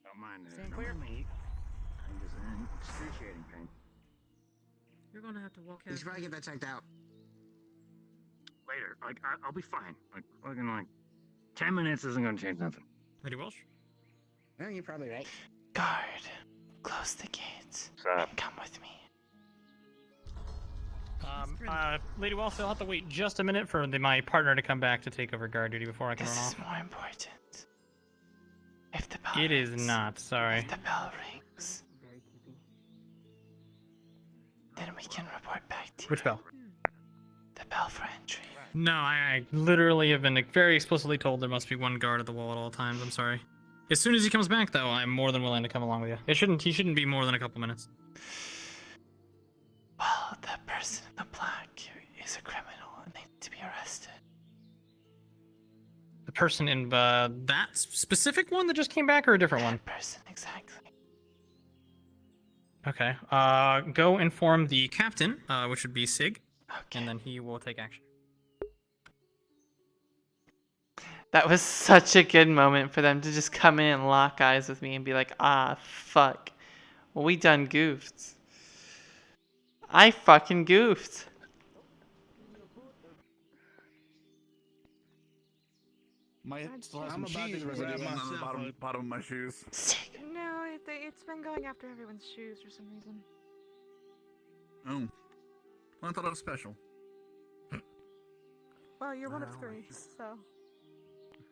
Don't mind Stand clear. me. I'm just in excruciating pain. You're gonna have to walk out. You should probably get that checked out. Later. I'll be fine. Fucking 10 minutes isn't gonna change nothing. Lady Walsh? Well, you're probably right. Guard, close the gates. Come with me. Lady Walshe, I'll have to wait just a minute for my partner to come back to take over guard duty before I can run This off. is more important. If the bell It is rings, not, sorry. If the bell rings, then we can report back to you. Which bell? The bell for entry. No, I literally have been very explicitly told there must be one guard at the wall at all times. I'm sorry. As soon as he comes back, though, I'm more than willing to come along with you. He shouldn't be more than a couple minutes. Well, that person in the black is a criminal and needs to be arrested. The person in that specific one that just came back, or a different one? Person, exactly. Okay. Go inform the captain, which would be Sig, and then he will take action. That was such a good moment for them to just come in and lock eyes with me and be like, ah, fuck. Well, we done goofed. I fucking goofed. I'm about to grab myself on the bottom of my shoes. No, it's been going after everyone's shoes for some reason. Oh. Well, I thought I was special. Well, you're one of three, so.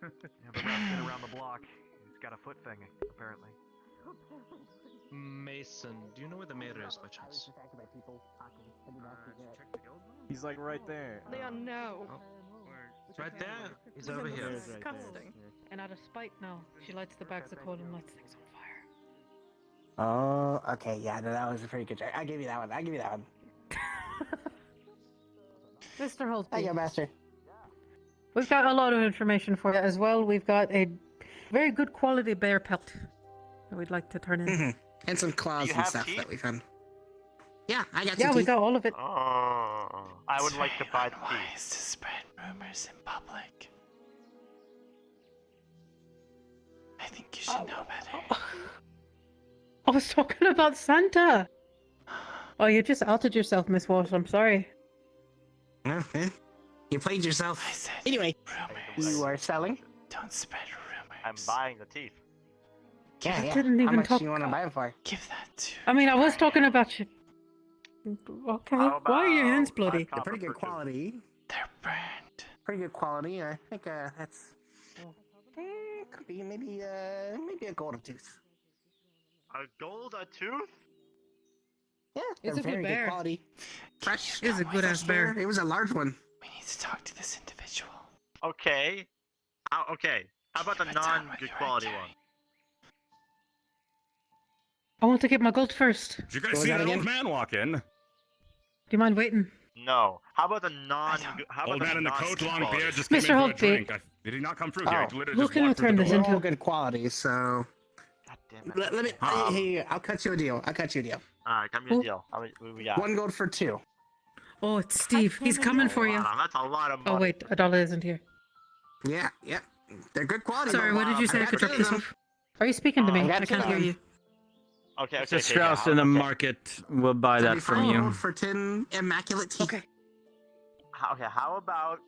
Yeah, but Ralph's been around the block. He's got a foot thing, apparently. Mason, do you know where the mayor is by chance? He's like right there. Leon, no. Right there. He's Leon, over this here. is disgusting. And out of spite now, she lights the bags of coal and lights things on fire. Oh, okay, yeah, no, that was a pretty good joke. I give you that one. I give you that one. Mr. Holtby. Thank you, Master. We've got a lot of information for you as well. We've got a very good quality bear pelt that we'd like to turn in. And some claws and stuff that we found. Yeah, I got some Yeah, we teeth. got all of it. Oh, I would like to buy the teeth. Wise to spread rumors in public. I think you should know better. I was talking about Santa. Oh, you just outed yourself, Miss Walsh. I'm sorry. You played yourself. I said Anyway, rumors. you are selling? Don't spread rumors. I'm buying the teeth. Yeah, I yeah. didn't How even much talk. do you want to buy them for? Give that to. I mean, I was talking about you. Okay. Why are your hands bloody? They're pretty good quality. They're burned. Pretty good quality. I think that's could be maybe a golden tooth. A gold tooth? Yeah, It's they're a good very good bear. quality. Fresh. It's a good ass bear. It was a large one. We need to talk to this individual. Okay. Okay. How about the non-good quality one? I want to get my gold first. Did you guys see that old man walk in? Do you mind waiting? No. How about the non? How about Old man in the coat, long quality? beard, just came in Mr. for a Holtby. drink. Did he not come through here? He literally Who just can I walked through turn the this door. into? All good quality, so. God damn it. Let me. Hey, I'll cut you a deal. Alright, come me a deal. How much we got? 1 gold for 2. Oh, it's Steve. He's coming for you. Wow, that's a lot of money. Oh wait, a dollar isn't here. Yeah, yeah. They're good quality. Sorry, but, what did you say? I got could drop two this of them. off. Are you speaking to me? got I two can't of hear them. you. Okay, It's a Strauss in the market. We'll buy that from 75 you. gold for 10 immaculate teeth. Okay. Okay, how about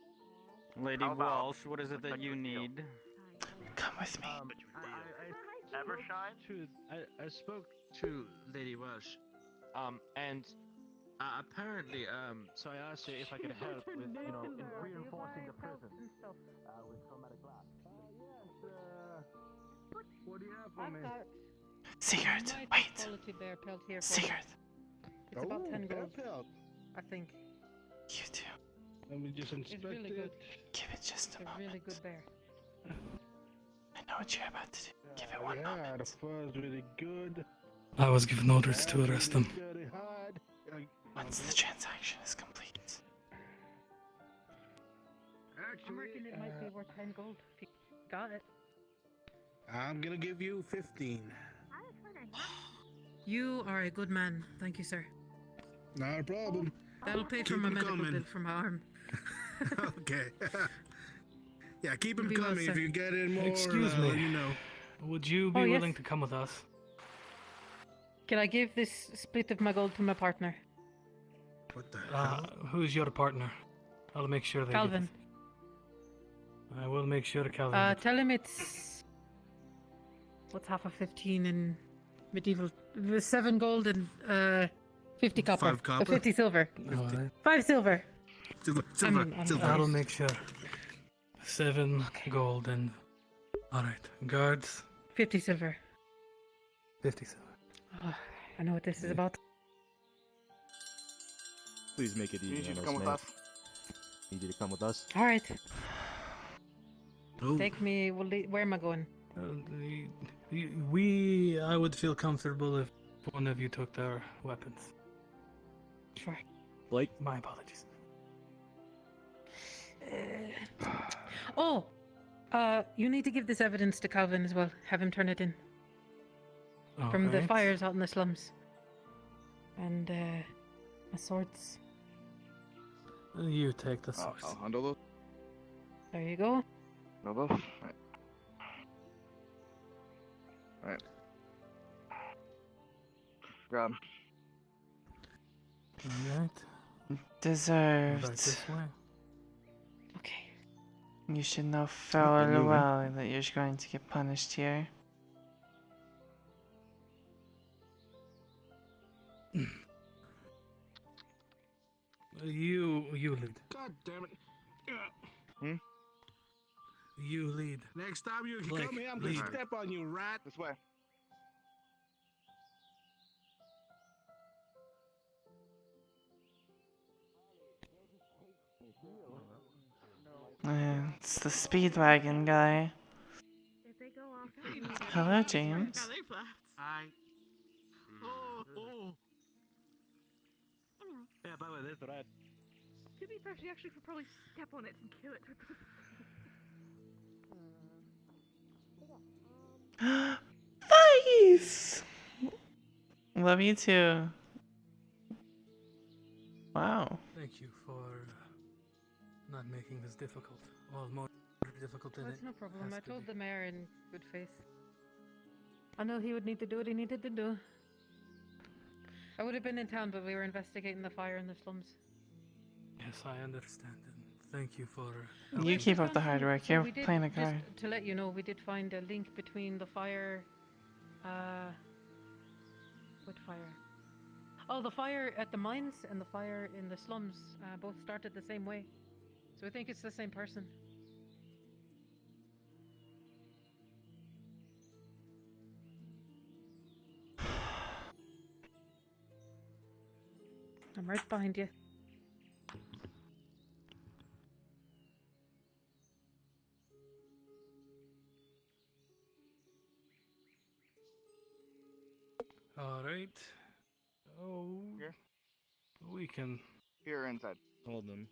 Lady Walsh, what is it that you need? Come with me. Evershine? I spoke to Lady Walsh, and apparently, so I asked her if I could help with, in reinforcing the prison with chromatic glass. What do you have for me? Sigurd, Nice wait. quality bear pelt here for Sigurd. you. It's about 10 gold. I think. You too. Let me just It's inspect really good. it. Give it just a It's a moment. really good bear. I know what you're about to do. Give it one Yeah, moment. the fur is really good. I was given orders to arrest them. Very hard. Once the transaction is complete. I reckon it might be worth 10 gold if you got it. I'm gonna give you 15. You are a good man. Thank you, sir. Not a problem. That'll pay for Keep my 'em medical coming. bill for my arm. Okay. Yeah, keep them Be well, coming. sir. If you get in more, Excuse me. let me know. Would you be Oh, yes. willing to come with us? Can I give this split of my gold to my partner? What the hell? Who's your partner? I'll make sure they get Calvin. this. I will make sure Calvin. gets Tell him it's... What's half of 15 in medieval? 7 gold and 50 copper. 5 copper? 50 silver. it. All right. 5 silver. Silver, I mean, silver. I'll make sure. 7 gold and. Alright. Guards, 50 silver. 50 silver. Oh, I know what this is about. Please make it You easy should on come us, with man. us. Need you to come with us. Alright. Oh, Take me. Where am I going? I would feel comfortable if one of you took their weapons. Sure. Blake? My apologies. You need to give this evidence to Calvin as well. Have him turn it in. From the Alright. fires out in the slums. And, my swords. You take the source. I'll handle those. There you go. No, those. Right. Right. Grab. Alright. Deserved. Right this way. Okay. You should know Keep full moving. well that you're going to get punished here. You lead. God damn it. Hmm? You lead. Next time you Blake, come here, I'm gonna lead. step on you, rat. This way. It's the Speedwagon guy. Hello, James. Hi. Oh. Yeah, by the way, there's the rat. To be fair, she actually could probably step on it and kill it. Nice! Love you too. Wow. Thank you for not making this difficult. Well, more difficult than That's it no problem. has I to told be. the mayor in good faith. I know he would need to do what he needed to do. I would have been in town, but we were investigating the fire in the slums. Yes, I understand. And thank you for. You keep up the hard work. So You're we did, playing a just card. to let you know, we did find a link between the fire. What fire? Oh, the fire at the mines and the fire in the slums both started the same way. So I think it's the same person. I'm right behind you. All right. Oh. Here. We can. Here inside. Hold them.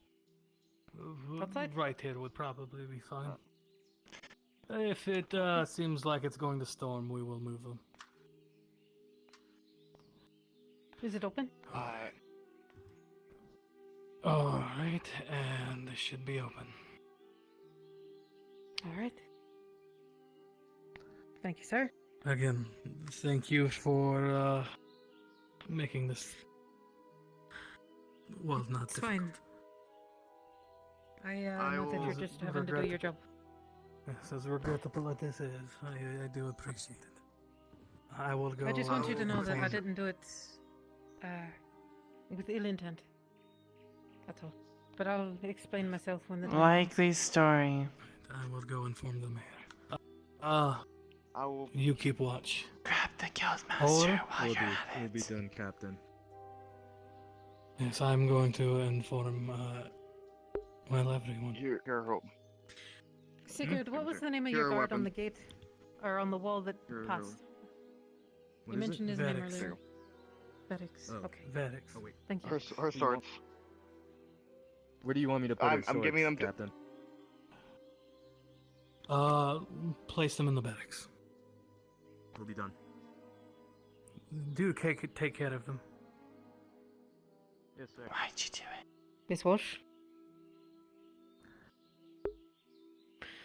Outside? Right here would probably be fine. If it seems like it's going to storm, we will move them. Is it open? All right, and this should be open. All right. Thank you, sir. Again, thank you for making this. Well, not It's difficult. fine. I know that you're just having to do your job. Yes, as regrettable as this is, I do appreciate it. I will go. I just want you to know that I inform- didn't do it with ill intent. That's all. But I'll explain myself when the time Likely story. I will go inform the mayor. You keep watch. Grab the guild Or master while you're at We'll it. be done, Captain. Yes, I'm going to inform well everyone. Here, hold. Sigurd, what was the name of your guard on the gate? Or on the wall that passed? You mentioned his name earlier. Vedix. Okay. Vedix. Oh, wait. Thank you. Her swords. Where do you want me to put her I'm giving them swords, Captain? Place them in the barracks. We'll be done. Do take care of them. Yes, sir. Why'd you do it? Miss Walsh?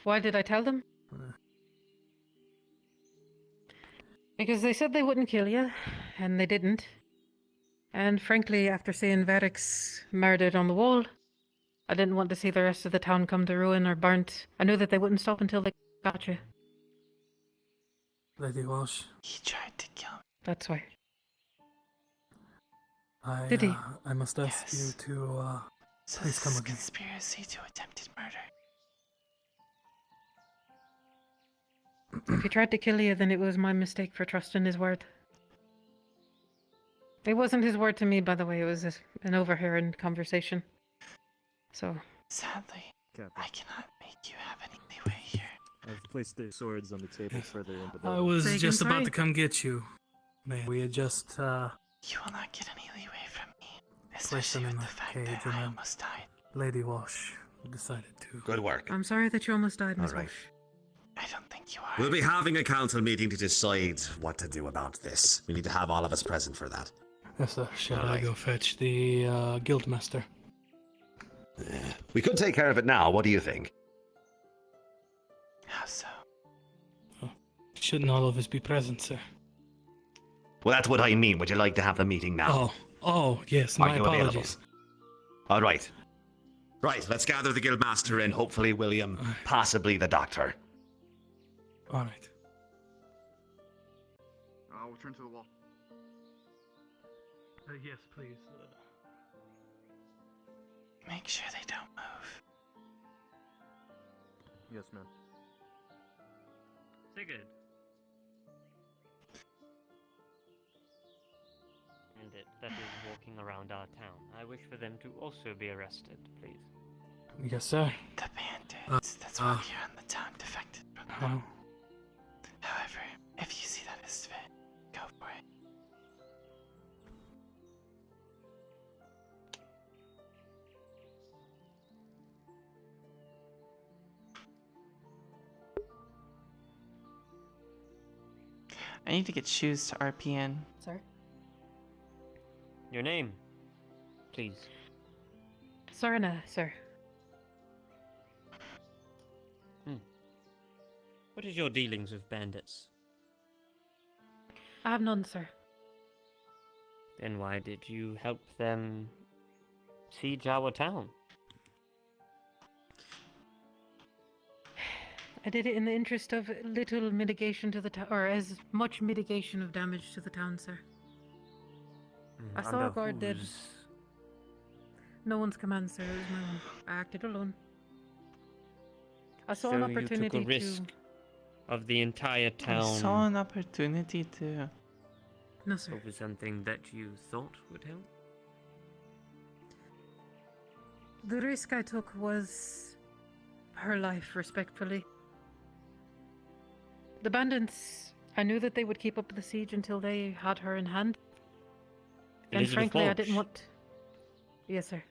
Why did I tell them? Because they said they wouldn't kill you, and they didn't. And frankly, after seeing Vedix murdered on the wall, I didn't want to see the rest of the town come to ruin or burnt. I knew that they wouldn't stop until they got you. Lady Walsh. He tried to kill me. That's why. Did he? I must ask you to So please this come is again. conspiracy to attempted murder. If he tried to kill you, then it was my mistake for trusting his word. It wasn't his word to me, by the way. It was an overhearing conversation. So. Sadly, Captain. I cannot make you have any leeway here. I've placed the swords on the table further in the I building. was Say again, just about sorry? to come get you. Man, we had just You will not get any leeway from me. placed them Especially in with the the fact cage, that and I then almost died. Lady Walsh decided to. Good work. I'm sorry that you almost died, Miss All right. Walsh. I don't think you are. We'll be having a council meeting to decide what to do about this. We need to have all of us present for that. Yes, sir. Shall All I right. go fetch the guildmaster? We could take care of it now. What do you think? How so? Shouldn't all of us be present, sir? Well, that's what I mean. Would you like to have the meeting now? Oh, yes. Are My you available? apologies. All right. Right, let's gather the guildmaster and hopefully William, possibly the doctor. All right. We'll turn to the wall. Yes, please. Make sure they don't move. Yes, ma'am. Sigurd. Bandit that is walking around our town. I wish for them to also be arrested, please. Yes, sir. The bandits that's walking around the town defected from them. However, if you see that as fit, go for it. I need to get shoes to RPN. Sir? Your name, please. Sorna, sir. What is your dealings with bandits? I have none, sir. Then why did you help them siege our town? I did it in the interest of little mitigation to the town, or as much mitigation of damage to the town, sir. I saw a guard dead. No one's command, sir. It was my own. I acted alone. I saw an opportunity you took a risk of the entire town. I saw an opportunity to. No, sir. Over something that you thought would help? The risk I took was her life, respectfully. The bandits, I knew that they would keep up the siege until they had her in hand. And frankly, I didn't want... Yes, sir.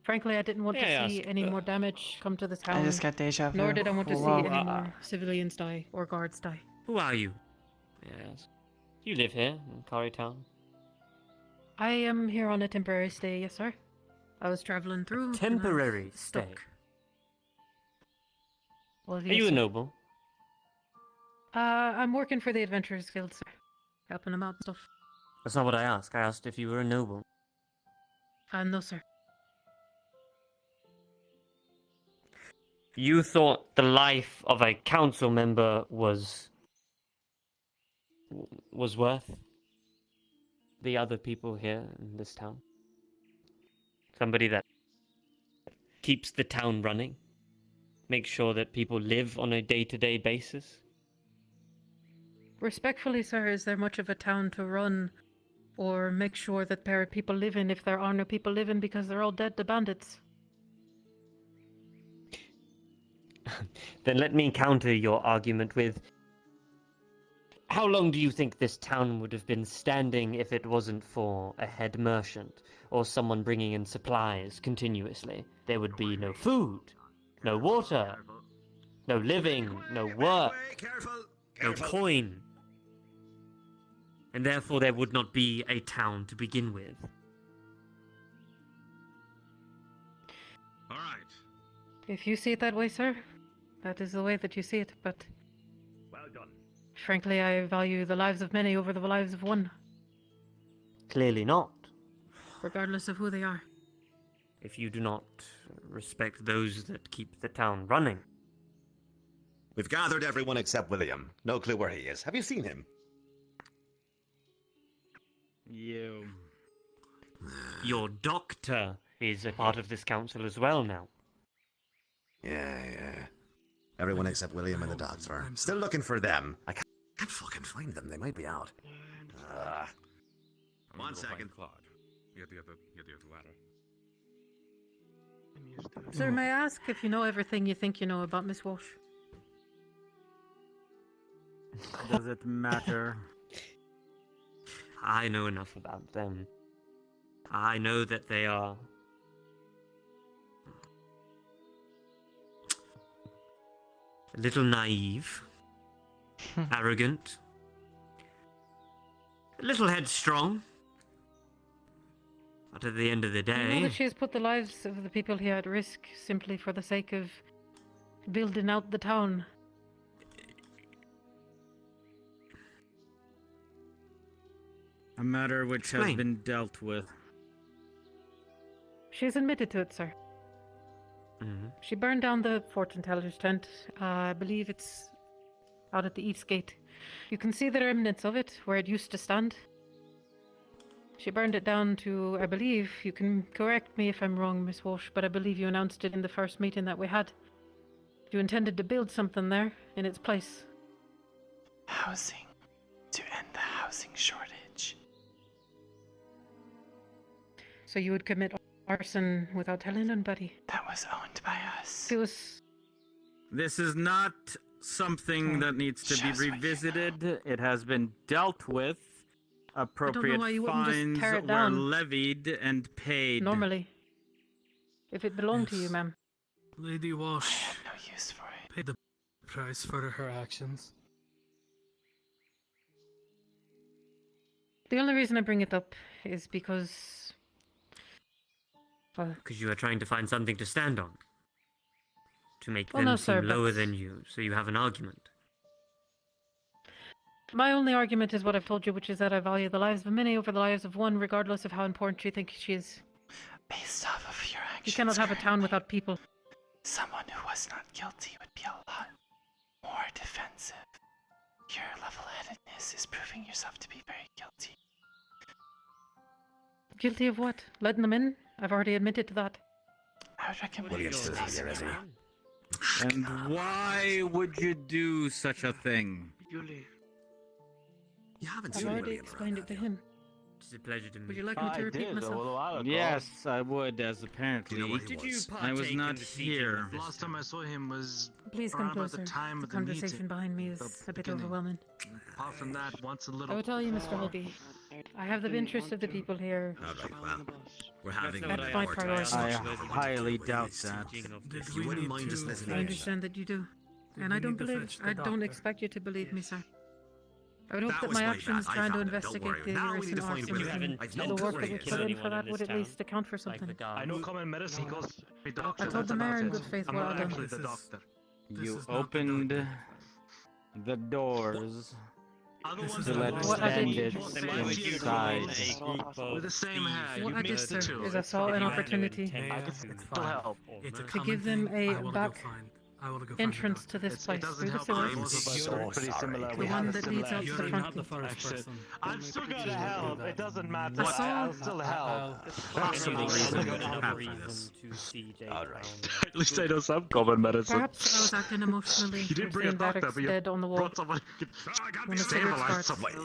Frankly, I didn't want to see any more damage come to the town. I just got deja vu. Nor did I want to see any more civilians die or guards die. Who are you? Yes. You live here in Cari town? I am here on a temporary stay, yes, sir. I was traveling through. Temporary stay? Well, are you a noble? I'm working for the Adventurers Guild, sir. Helping them out and stuff. That's not what I asked. I asked if you were a noble. No, sir. You thought the life of a council member was worth the other people here in this town? Somebody that keeps the town running? Makes sure that people live on a day-to-day basis? Respectfully, sir, is there much of a town to run or make sure that there are people living if there are no people living because they're all dead to bandits? Then let me counter your argument with, how long do you think this town would have been standing if it wasn't for a head merchant or someone bringing in supplies continuously? There would be no food, no water, no living, no work, no coin. And therefore there would not be a town to begin with. All right. If you see it that way, sir, that is the way that you see it, but... Well done. Frankly, I value the lives of many over the lives of one. Clearly not. Regardless of who they are. If you do not respect those that keep the town running. We've gathered everyone except William. No clue where he is. Have you seen him? You. Your doctor is a part of this council as well now. Yeah. Everyone except William and the doctor. Still looking for them. I can't fucking find them. They might be out. 1 second. Claude. You have the other ladder. Sir, may I ask if you know everything you think you know about Miss Walsh? Does it matter? I know enough about them. I know that they are... a little naive, arrogant, a little headstrong. But at the end of the day... You know that she has put the lives of the people here at risk simply for the sake of building out the town. A matter which has been dealt with. She's admitted to it, sir. She burned down the fortune teller's tent. I believe it's out at the east gate. You can see the remnants of it, where it used to stand. She burned it down to, I believe, you can correct me if I'm wrong, Miss Walsh, but I believe you announced it in the first meeting that we had. You intended to build something there, in its place. Housing. To end the housing shortage. So you would commit arson without telling anybody. That was owned by us. It was. This is not something that needs to be revisited. It has been dealt with. Appropriate why you wouldn't just fines tear it were down. levied and paid. Normally. If it belonged to you, Yes. ma'am. Lady Walsh No use for it. paid the price for her actions. The only reason I bring it up is because. Well, Because you are trying to find something to stand on. To make Well, them no, sir, seem lower but- than you, so you have an argument. my only argument is what I've told you, which is that I value the lives of many over the lives of one, regardless of how important you think she is. Based off of your actions, You cannot have a town without people. someone who was not guilty would be a lot more defensive. Your level-headedness is proving yourself to be very guilty. Guilty of what? Letting them in? I've already admitted to that. I would recommend William's you still toss here, me is he? around. And why would you do such a thing? You haven't I've seen already William explained it to him. It's a pleasure to meet Would you like me to repeat myself? Yes, I would, as apparently Did you I was partake in not the sieging here. of this Last time I saw him was Please around come about closer. the time The of the conversation meeting. behind me is the a bit beginning. overwhelming. Apart from that, once a little. I will tell you, Mr. Holby. I have the interest of the people here. Alright, well, we're having That's an my important priority. I discussion. highly doubt that. Did You we wouldn't need mind just to- letting I me understand that you do. Did And we I don't need to believe. fetch the I don't doctor? expect you to believe me, sir. I would hope That that was my my actions bad. I trying to found it. Don't investigate worry. the Now we need recent to find arson William. and I the know work who that he was is. put in Anyone for in that would this at least town? account for Like something. the guards? I know common medicine calls me doctor. I told the that's mayor in about good it. faith I'm what not I'd done. actually the doctor. This You is not the opened doctor. the doors Other to ones let are What I did- bandits Then why would you inside. join a group of With the same thieves? hair, What you I did, mixed the sir, two. is I saw But an you had no opportunity intent It's to fine. help. It's a to common give them thing. a I will back go find. I will go find entrance the to this doctor. place It doesn't through the help. sewers. I'm so sorry. The one that leads out to the You're front not the gate. first person. I'm still gonna help. It doesn't matter. I saw- I'll still help. Possible reason to Another have reason this. to siege a Alright. town. At least I know some common medicine. Perhaps I was acting emotionally. You didn't from bring a seeing doctor, Vadek's but you dead on the wall. brought someone who could When the cigarette stabilize starts, somebody.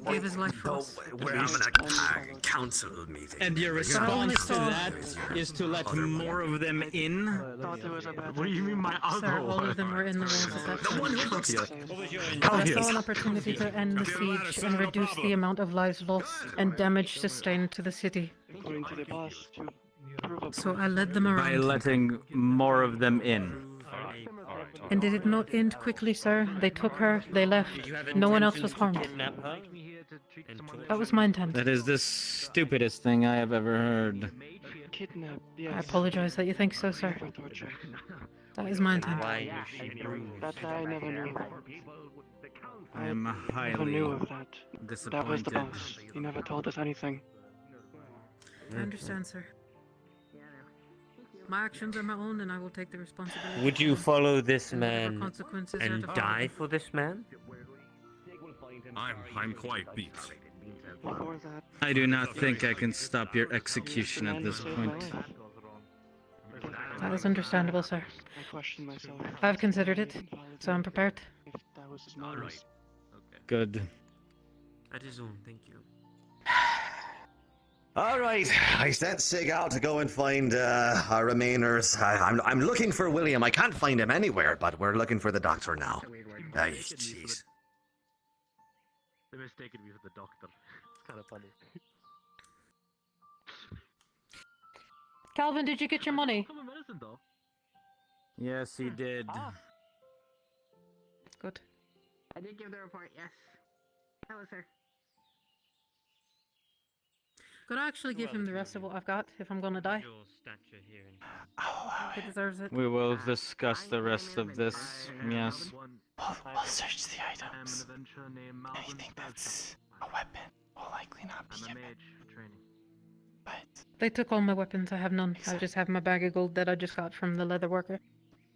gave his life for us. We're having a council meeting. And your But I only response to saw- that is to let more of them in? What do you mean my Sir, uncle? all of them were in the walls at that The time. one who looks like What was your I intention? saw an opportunity to end the siege and reduce the amount of lives lost and damage sustained to the city. According to the boss, to prove a So I led them By around. letting more of them in. And did it not end quickly, sir? They took her, they left. No one else was harmed. Kidnap her and That was my intent. That is the stupidest thing I have ever heard. kidnap. I Yes. apologize that you think so, sir. For torture. That is my intent. Why was she bruised? That I never knew. I am never highly knew of that. That was the disappointed. boss. He never told us anything. I understand, sir. My actions are my own, and I will take the responsibility. Would you follow this And whatever man consequences are and to follow. die for this man? I'm quite beat. Before that, I do not think I can stop your execution at this point. That is understandable, sir. I questioned myself. I've considered it, so I'm prepared. If that was his motives. Good. That is all, thank you. All right, I sent Sig out to go and find our remainers. I'm looking for William. I can't find him anywhere, but we're looking for the doctor now. Ay, jeez. They mistaken me for the doctor. It's kind of funny. Calvin, did you get your money? Common medicine though. Yes, he did. Good. I did give the report, yes. Hello, sir. Could I actually give him the rest of what I've got if I'm gonna die? Your stature here in He deserves it. We will discuss the rest of this. Yes. We'll search the items. If you think that's a weapon, will likely not be a But They took all my weapons. I have none. I just have my bag of gold that I just got from the leather worker.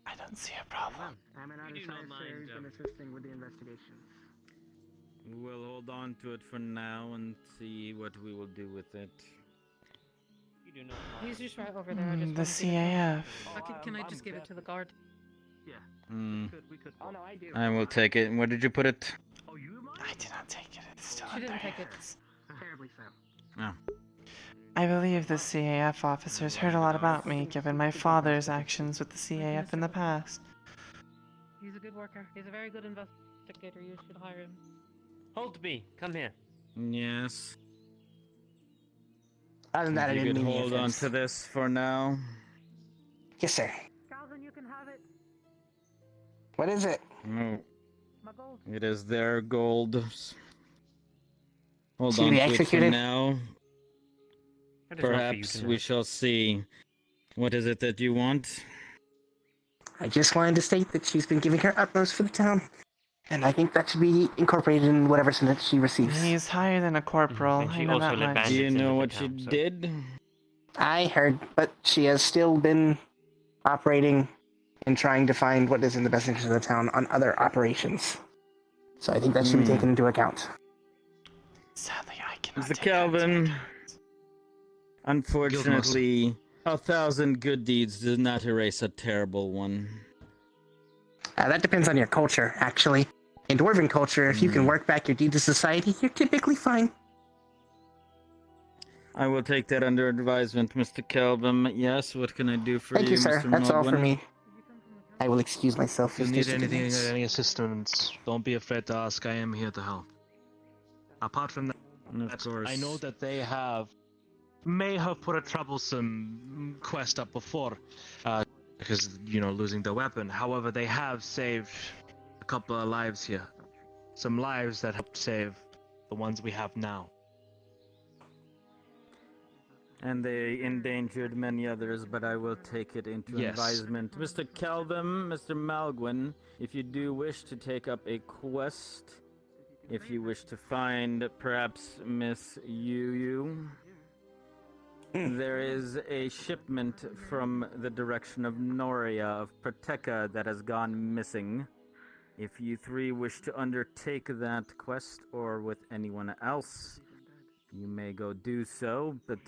I don't see a problem. I'm an We do not outsider who's been mind, assisting with the investigations. We'll hold on to it for now and see what we will do with it. You do not He's just right over there. I just The wanted to give it- CAF. Can I just give it to the guard? Hmm. We could. Oh no, I do. I will take it. Where did you put it? I did not take it. It's still She in didn't their take it. hands. Terribly so. Oh. I believe the CAF officers heard a lot about me, given my father's actions with the CAF in the past. He's a good worker. He's a very good investigator. You should hire him. Holtby, come here. Yes. Other than that, I If you didn't could mean any hold on offense. to this for now. Yes, sir. Calvin, you can have it. What is it? No. My gold. It is their gold. Hold To on be to it for executed? now. That is not for you Perhaps to know. we shall see. What is it that you want? I just wanted to state that she's been giving her utmost for the town. And I think that should be incorporated in whatever sentence she receives. He's higher than a corporal, And I she know also that let much. bandits Do you into know the what she town, so- did? I heard, but she has still been operating and trying to find what is in the best interest of the town on other operations. So I think that should be taken into account. Sadly, I cannot Mr. take that Calvin, into account. unfortunately, 1,000 good deeds does not erase a terrible one. That depends on your culture, actually. In Dwarven culture, if you can work back your deed to society, you're typically fine. I will take that under advisement, Mr. Calvin. Yes, what can I do for Thank you, sir. Mr. That's all for Mogwin? me. I will excuse myself. If you Mr. need anything, Stevens. any assistance, don't be afraid to ask. I am here to help. Apart from that, Of course. I know that they may have put a troublesome quest up before, because, you know, losing the weapon. However, they have saved a couple of lives here. Some lives that helped save the ones we have now. And they endangered many others, but I will take it into Yes. advisement. Mr. Calvin, Mr. Malgwin, if you do wish to take up a quest, if you wish to find perhaps Miss Yu, there is a shipment from the direction of Noria, of Proteka, that has gone missing. If you three wish to undertake that quest, or with anyone else, you may go do so, but...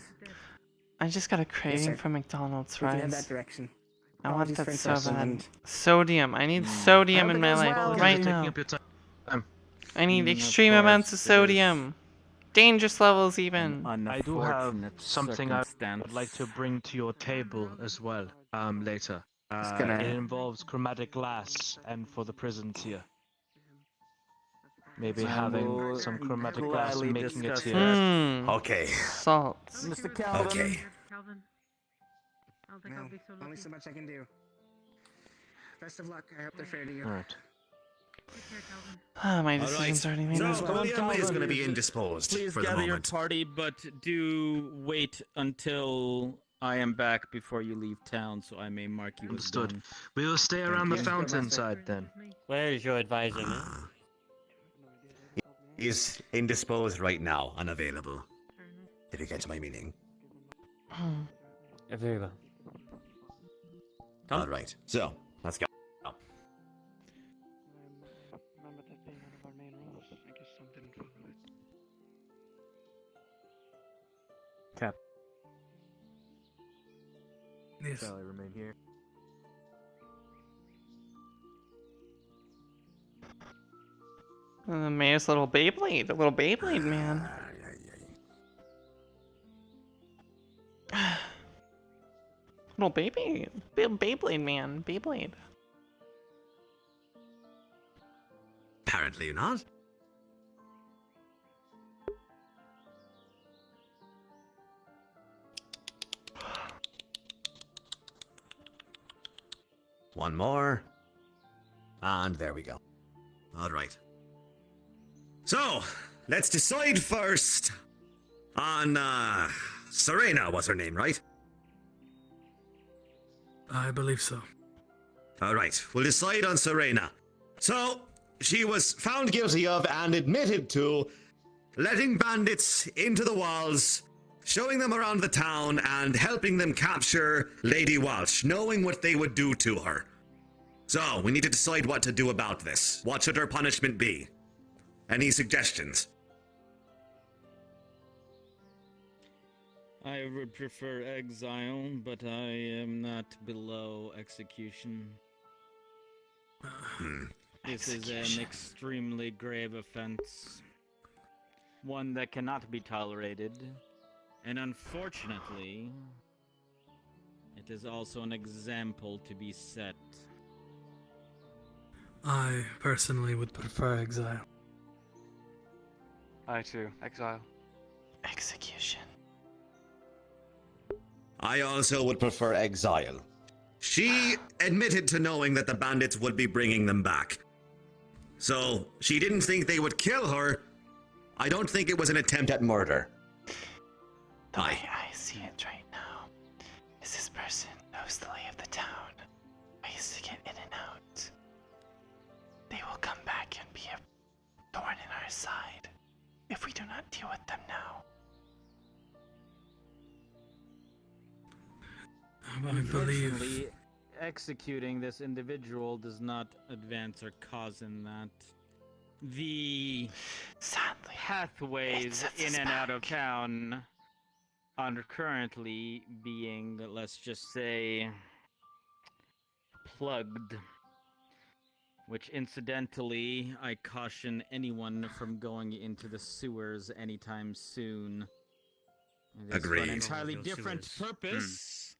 I just got a craving sir. for McDonald's We can head fries. that direction. I want Apologies that for so interrupting, bad. and- Sodium. I need sodium in my life right now. Up your time. I need of extreme course, amounts of it is sodium. Dangerous levels even. I do have Unfortunate something I circumstance. would like to bring to your table as well, later. gonna- It involves chromatic glass, and for the prisons here. Maybe I having will some chromatic glass gladly and making it discuss here. that. Okay. Salt. Mr. Calvin. Okay. Calvin. I don't think No, I'll be so lucky. only so much I can do. Best of luck. I hope they're fair to you. Alright. Take care, Calvin. Ah, my All decision's right. already made. So, as well. William is going to be indisposed Please for the gather your moment. party, but do wait until I am back before you leave town, so I may mark you as Understood. done. We will stay around the you. fountain side then. Where is your advisor, man? He is indisposed right now, unavailable. Did you catch my meaning? Very well. All right. So, let's go. Remember that being one of our main rules. I guess some didn't follow it. Cap. Yes. Shall I remain here? The mayor's little Beyblade. The little Beyblade man. Little baby. Beyblade man. Beyblade. Apparently not. One more. And there we go. All right. So, let's decide first on, Serena was her name, right? I believe so. All right, we'll decide on Serena. So, she was found guilty of and admitted to letting bandits into the walls, showing them around the town, and helping them capture Lady Walshe, knowing what they would do to her. So, we need to decide what to do about this. What should her punishment be? Any suggestions? I would prefer exile, but I am not below execution. This is an extremely grave offense. One that cannot be tolerated. And unfortunately, it is also an example to be set. I personally would prefer exile. I too. Exile. Execution. I also would prefer exile. She admitted to knowing that the bandits would be bringing them back. So, she didn't think they would kill her. I don't think it was an attempt at murder. The way I see it right now is this person knows the lay of the town, ways to get in and out. They will come back and be a thorn in our side if we do not deal with them now. I believe Unfortunately, executing this individual does not advance our cause in that. The sadly pathways in and out of town are currently being, let's just say, plugged. Which, incidentally, I caution anyone from going into the sewers anytime soon. It is Agreed. for an entirely different purpose,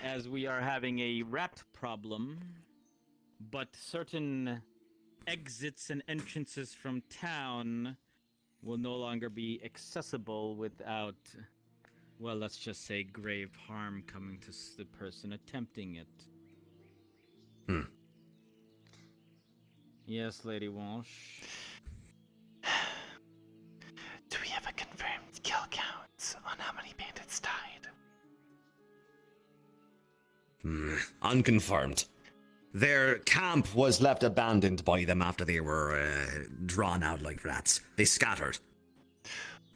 as we are having a rat problem, but certain exits and entrances from town will no longer be accessible without, well, let's just say grave harm coming to the person attempting it. Yes, Lady Walsh. Do we have a confirmed kill count on how many bandits died? Unconfirmed. Their camp was left abandoned by them after they were drawn out like rats. They scattered.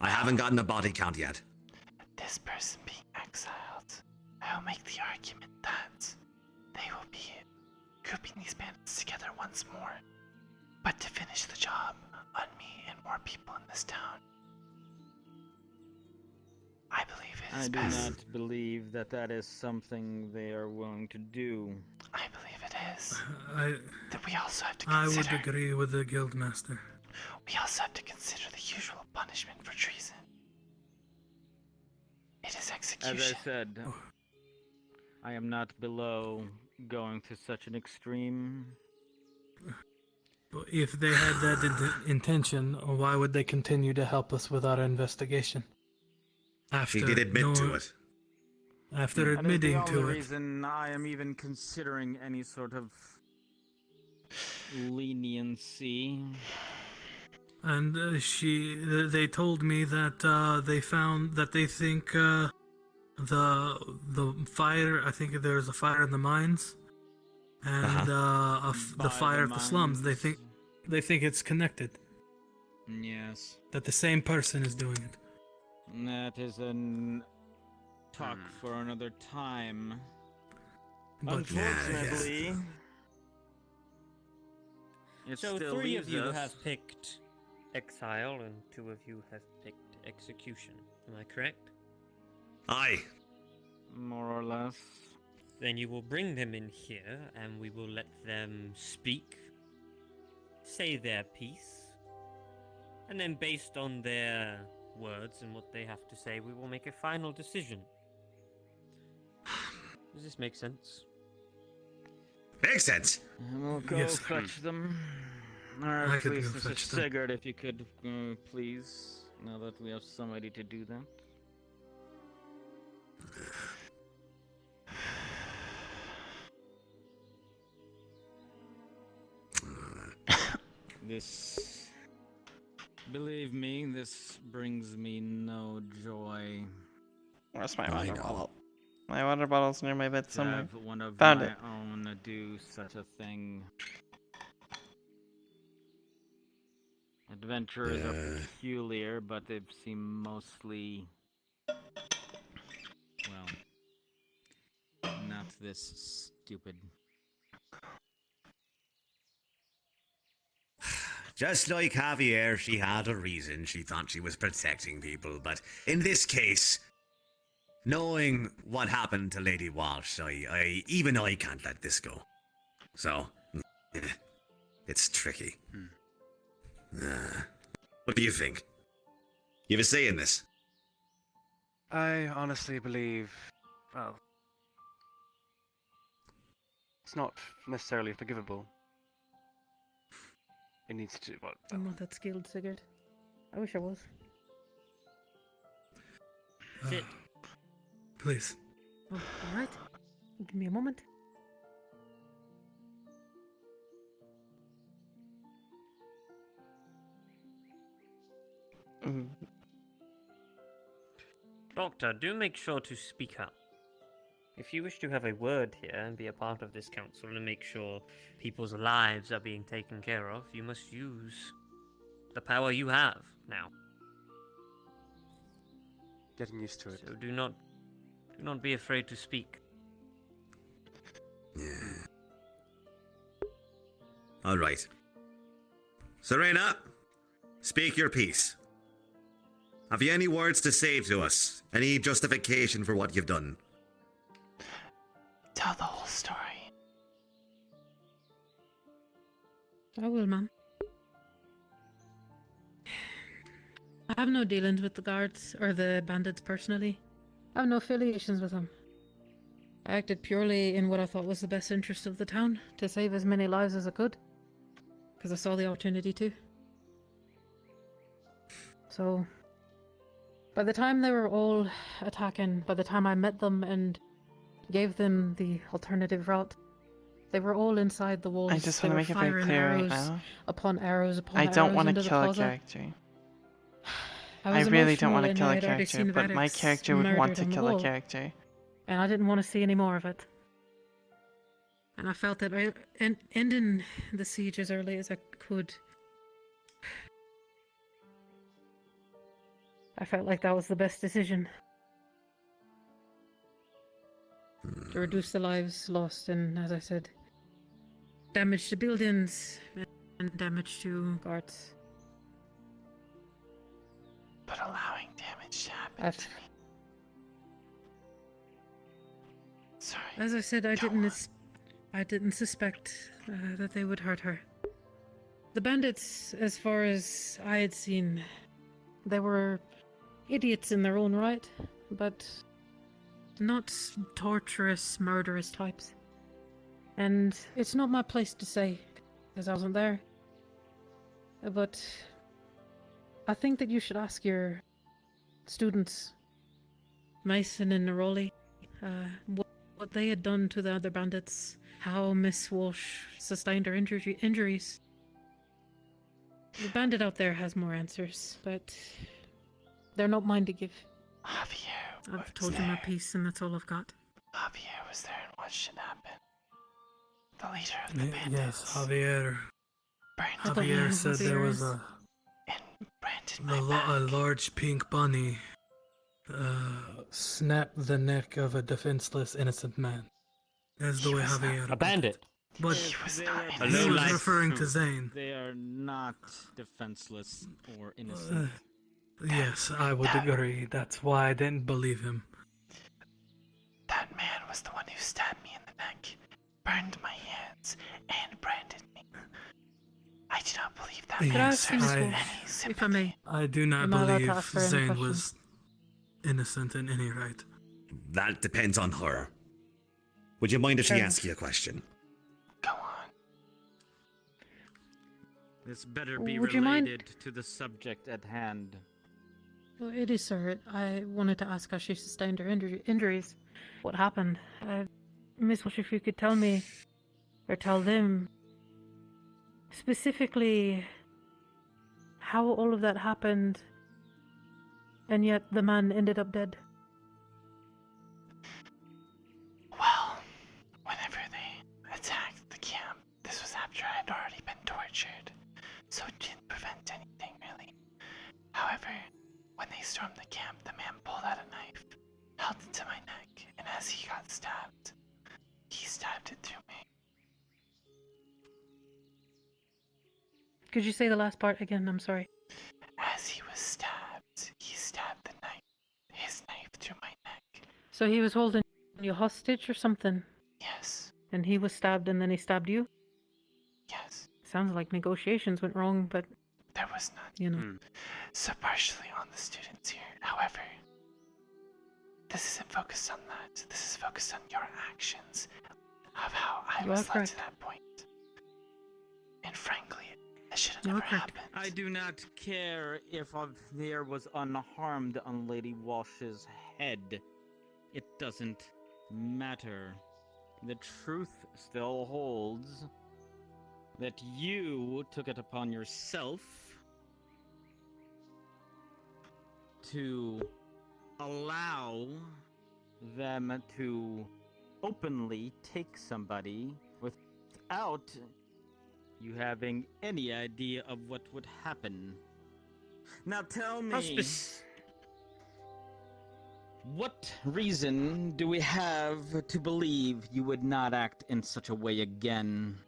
I haven't gotten a body count yet. This person being exiled, I will make the argument that they will be grouping these bandits together once more, but to finish the job on me and more people in this town. I believe it is best. I do not believe that that is something they are willing to do. I believe it is. That we also have to I consider. would agree with the guildmaster. We also have to consider the usual punishment for treason. It is execution. As I said, I am not below going to such an extreme. But if they had that intention, why would they continue to help us with our investigation? She did admit to it. After admitting that is the only to it. reason I am even considering any sort of leniency. And they told me that they found that they think the fire. I think there's a fire in the mines, and the fire at the slums. They think it's connected. Yes. That the same person is doing it. That is an talk for another time. But unfortunately, it So still 3 of leaves you us. have picked exile and 2 of you have picked execution. Am I correct? Aye. More or less. Then you will bring them in here and we will let them speak, say their piece, and then based on their words and what they have to say, we will make a final decision. Does this make sense? Makes sense. We'll go Yes. fetch them. Or I at could least go Mr. fetch them. Sigurd, if you could, please, now that we have somebody to do that. This, believe me, this brings me no joy. Where's my water bottle? My water bottle's near my bed To somewhere. have one of Found my it. own do such a thing. Adventurers are peculiar, but they seem mostly, well, not this stupid. Just like Javier, she had a reason. She thought she was protecting people, but in this case, knowing what happened to Lady Walsh, even I can't let this go. So, it's tricky. What do you think? You have a say in this? I honestly believe, well, it's not necessarily forgivable. It needs to, well, I'm not that skilled, Sigurd. I wish I was. Sit. Please. Oh, alright. Give me a moment. Doctor, do make sure to speak up. If you wish to have a word here and be a part of this council and make sure people's lives are being taken care of, you must use the power you have now. Getting used to it. So do not be afraid to speak. All right. Serena, speak your piece. Have you any words to say to us? Any justification for what you've done? Tell the whole story. I will, ma'am. I have no dealings with the guards or the bandits personally. I have no affiliations with them. I acted purely in what I thought was the best interest of the town, to save as many lives as I could. Because I saw the opportunity to. So, by the time they were all attacking, by the time I met them and gave them the alternative route, they were all inside the walls. I just They want to were make it very firing clear right arrows now. upon arrows upon I arrows don't want to into the kill a plaza. character. I I was really don't emotional want to and kill I a had already character, seen but my Vadix character would want murdered to on the kill a wall, character. and I didn't want to see any more of it. And I felt that ending the siege as early as I could. I felt like that was the best decision. To reduce the lives lost and, as I said, damage to buildings and damage to guards. But allowing damage to happen to me. Sorry. As I said, I didn't suspect that they would hurt her. The bandits, as far as I had seen, they were idiots in their own right, but not torturous, murderous types. And it's not my place to say, because I wasn't there. But I think that you should ask your students, Mason and Neroli, what they had done to the other bandits, how Miss Walshe sustained her injuries. The bandit out there has more answers, but they're not mine to give. Javier, I've told you my piece, and that's all I've got. Javier was there and watched it happen. The leader of the bandits. Yes, Javier. Brandon Javier said there was a large pink bunny snapped the neck of a defenseless innocent man. That's the way Javier. A bandit. But he was not he innocent. was referring to Zane. They are not defenseless or innocent. Yes, I would agree. That's why I didn't believe him. That man was the one who stabbed me in the neck, burned my hands, and branded me. I do not believe that man deserves any sympathy. If I may. I do not Am I allowed to believe ask her any Zane questions? was innocent in any right. That depends on her. Would you mind if she Sure. asks you a question? Go on. This better be Would you mind- related to the subject at hand. Well, it is, sir. I wanted to ask how she sustained her injuries. What happened? Miss Walsh, if you could tell me, or tell them, specifically how all of that happened, and yet the man ended up dead. Well, whenever they attacked the camp, this was after I had already been tortured, so it didn't prevent anything really. However, when they stormed the camp, the man pulled out a knife, held it to my neck, and as he got stabbed, he stabbed it through me. Could you say the last part again? I'm sorry. As he was stabbed, he stabbed his knife through my neck. So he was holding you hostage or something? Yes. And he was stabbed and then he stabbed you? Yes. Sounds like negotiations went wrong, but... There was none. You know. So partially on the students here. However, this isn't focused on that. This is focused on your actions of how I You was are led correct. to that point. And frankly, that should have You are never correct. happened. I do not care if there was unharmed on Lady Walsh's head. It doesn't matter. The truth still holds that you took it upon yourself to allow them to openly take somebody without you having any idea of what would happen. Now tell me, what reason do we have to believe you would not act in such a way again?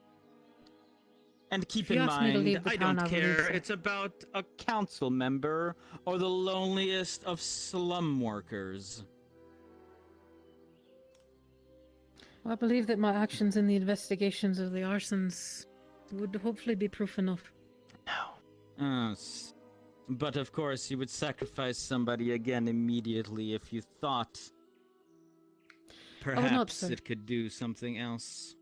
And keep If you in ask me to mind, leave the I town, don't I will leave, care. sir. It's about a council member or the loneliest of slum workers. I believe that my actions in the investigations of the arsons would hopefully be proof enough. Yes. But of course, you would sacrifice somebody again immediately if you thought would not, perhaps sir. it could do something else.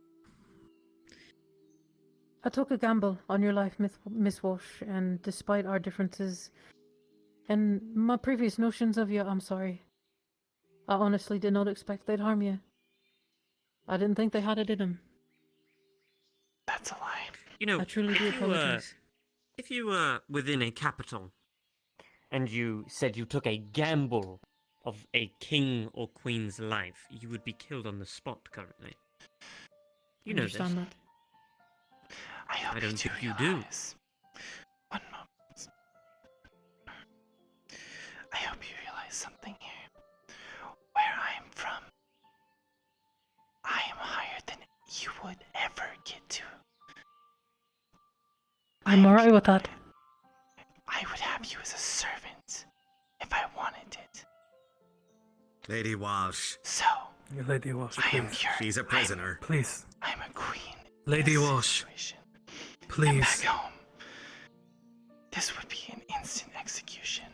I took a gamble on your life, Miss Walsh, and despite our differences and my previous notions of you, I'm sorry. I honestly did not expect they'd harm you. I didn't think they had it in them. That's a lie. You know, I truly do apologize. if you were within a capital and you said you took a gamble of a king or queen's life, you would be killed on the spot currently. You know this. Understand that. I don't think you realize. One moment. I hope you realize something here. Where I am from, I am higher than you would ever get to. I'm alright with that. I would have you as a servant if I wanted it. Lady Walsh. So, Lady Walsh, I am please. here. She's a prisoner. Please. I'm a queen. Lady in this Walsh. situation. And Please. back home, this would be an instant execution.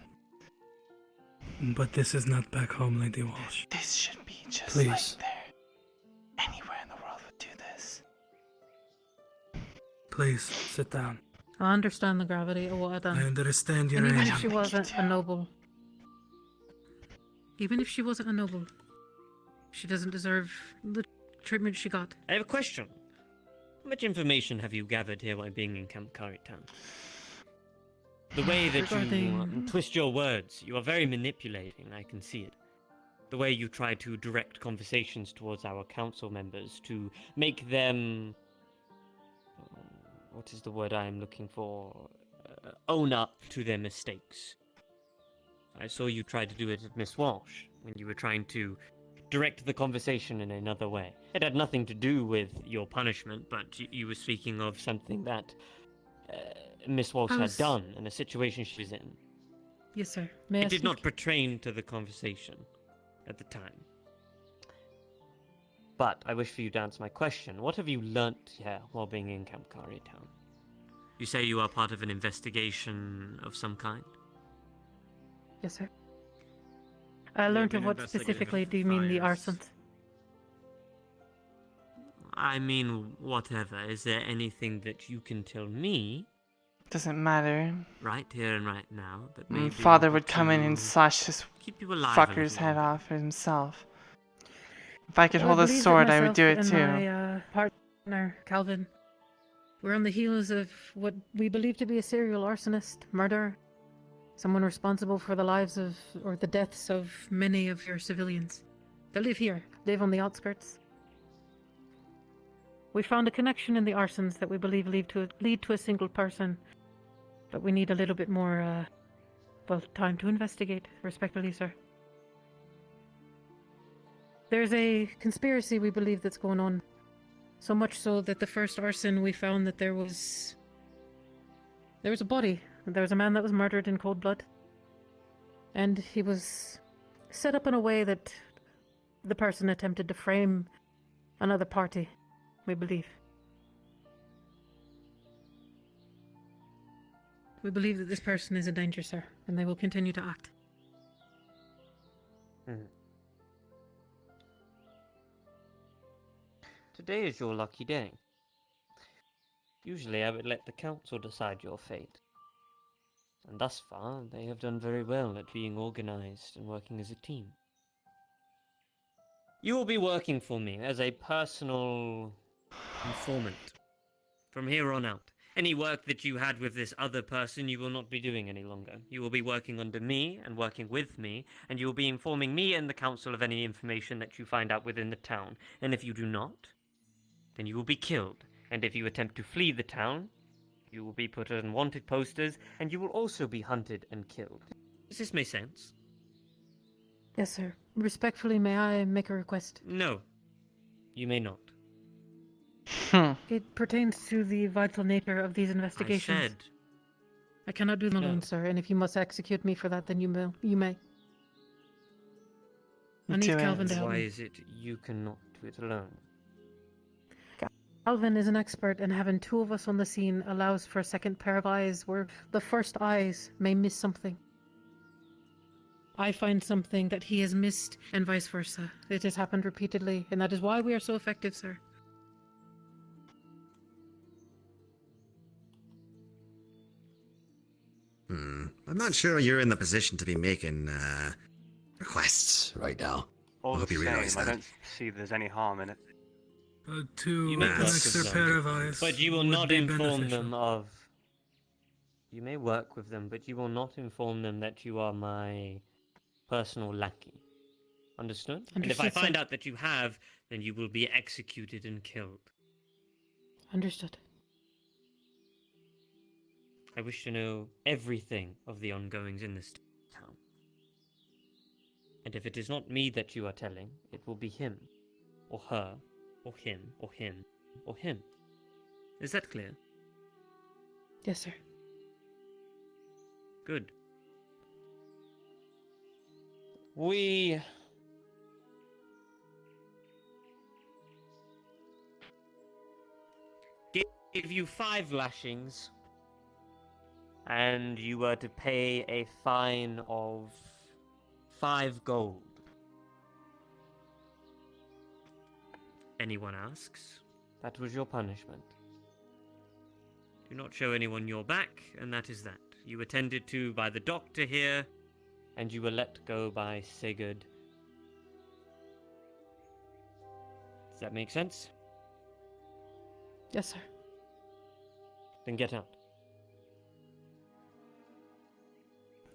But this is not back home, Lady Walsh. This should be just Please. like there. Anywhere in the world would do this. Please, sit down. I understand the gravity of what I I done. understand your And even anger. if she wasn't a noble, she doesn't deserve the treatment she got. I have a question. How much information have you gathered here while being in Camp Cari town? The way that you Regarding- twist your words, you are very manipulating, I can see it. The way you try to direct conversations towards our council members to make them... what is the word I am looking for? Own up to their mistakes. I saw you try to do it with Miss Walsh, when you were trying to direct the conversation in another way. It had nothing to do with your punishment, but you were speaking of something that Miss Walsh had done in a situation she was in. Yes, sir. May I It did not speak? pertain to the conversation at the time. But I wish for you to answer my question. What have you learnt here while being in Camp Cari town? You say you are part of an investigation of some kind? Yes, sir. I learned of what specifically do you mean the arsons? I mean, whatever. Is there anything that you can tell me? Doesn't matter. Right here and right now. That My may be father able would come in and to slash this keep you alive a fucker's little head longer. off himself. If I could Well, hold a believe that sword, I would myself do it and too. My partner, Calvin, we're on the heels of what we believe to be a serial arsonist, murderer, someone responsible for the lives of, or the deaths of many of your civilians. They live here, live on the outskirts. We found a connection in the arsons that we believe lead to a single person, but we need a little bit more, time to investigate, respectfully, sir. There's a conspiracy we believe that's going on. So much so that the first arson we found that there was a body. There was a man that was murdered in cold blood. And he was set up in a way that the person attempted to frame another party, we believe. We believe that this person is in danger, sir, and they will continue to act. Today is your lucky day. Usually I would let the council decide your fate. And thus far, they have done very well at being organized and working as a team. You will be working for me as a personal informant from here on out. Any work that you had with this other person, you will not be doing any longer. You will be working under me and working with me, and you will be informing me and the council of any information that you find out within the town. And if you do not, then you will be killed. And if you attempt to flee the town, you will be put on wanted posters, and you will also be hunted and killed. Does this make sense? Yes, sir. Respectfully, may I make a request? No. You may not. It pertains to the vital nature of these investigations. I said... I cannot do them No. alone, sir, and if you must execute me for that, then you may. I need Calvin to help Why me. is it you cannot do it alone? Calvin is an expert, and having two of us on the scene allows for a second pair of eyes where the first eyes may miss something. I find something that he has missed, and vice versa. It has happened repeatedly, and that is why we are so effective, sir. I'm not sure you're in the position to be making requests right now. All I the hope you same, realize I that. don't see there's any harm in it. To You may an work with extra them, pair of eyes. but you will would not be inform beneficial. them of... You may work with them, but you will not inform them that you are my personal lackey. Understood? And if I Understood, find sir. out that you have, then you will be executed and killed. Understood. I wish to know everything of the ongoings in this town. And if it is not me that you are telling, it will be him, or her, or him, or him, or him. Is that clear? Yes, sir. Good. We... give you 5 lashings, and you were to pay a fine of 5 gold. Anyone asks, that was your punishment. Do not show anyone your back, and that is that. You were tended to by the doctor here, and you were let go by Sigurd. Does that make sense? Yes, sir. Then get out.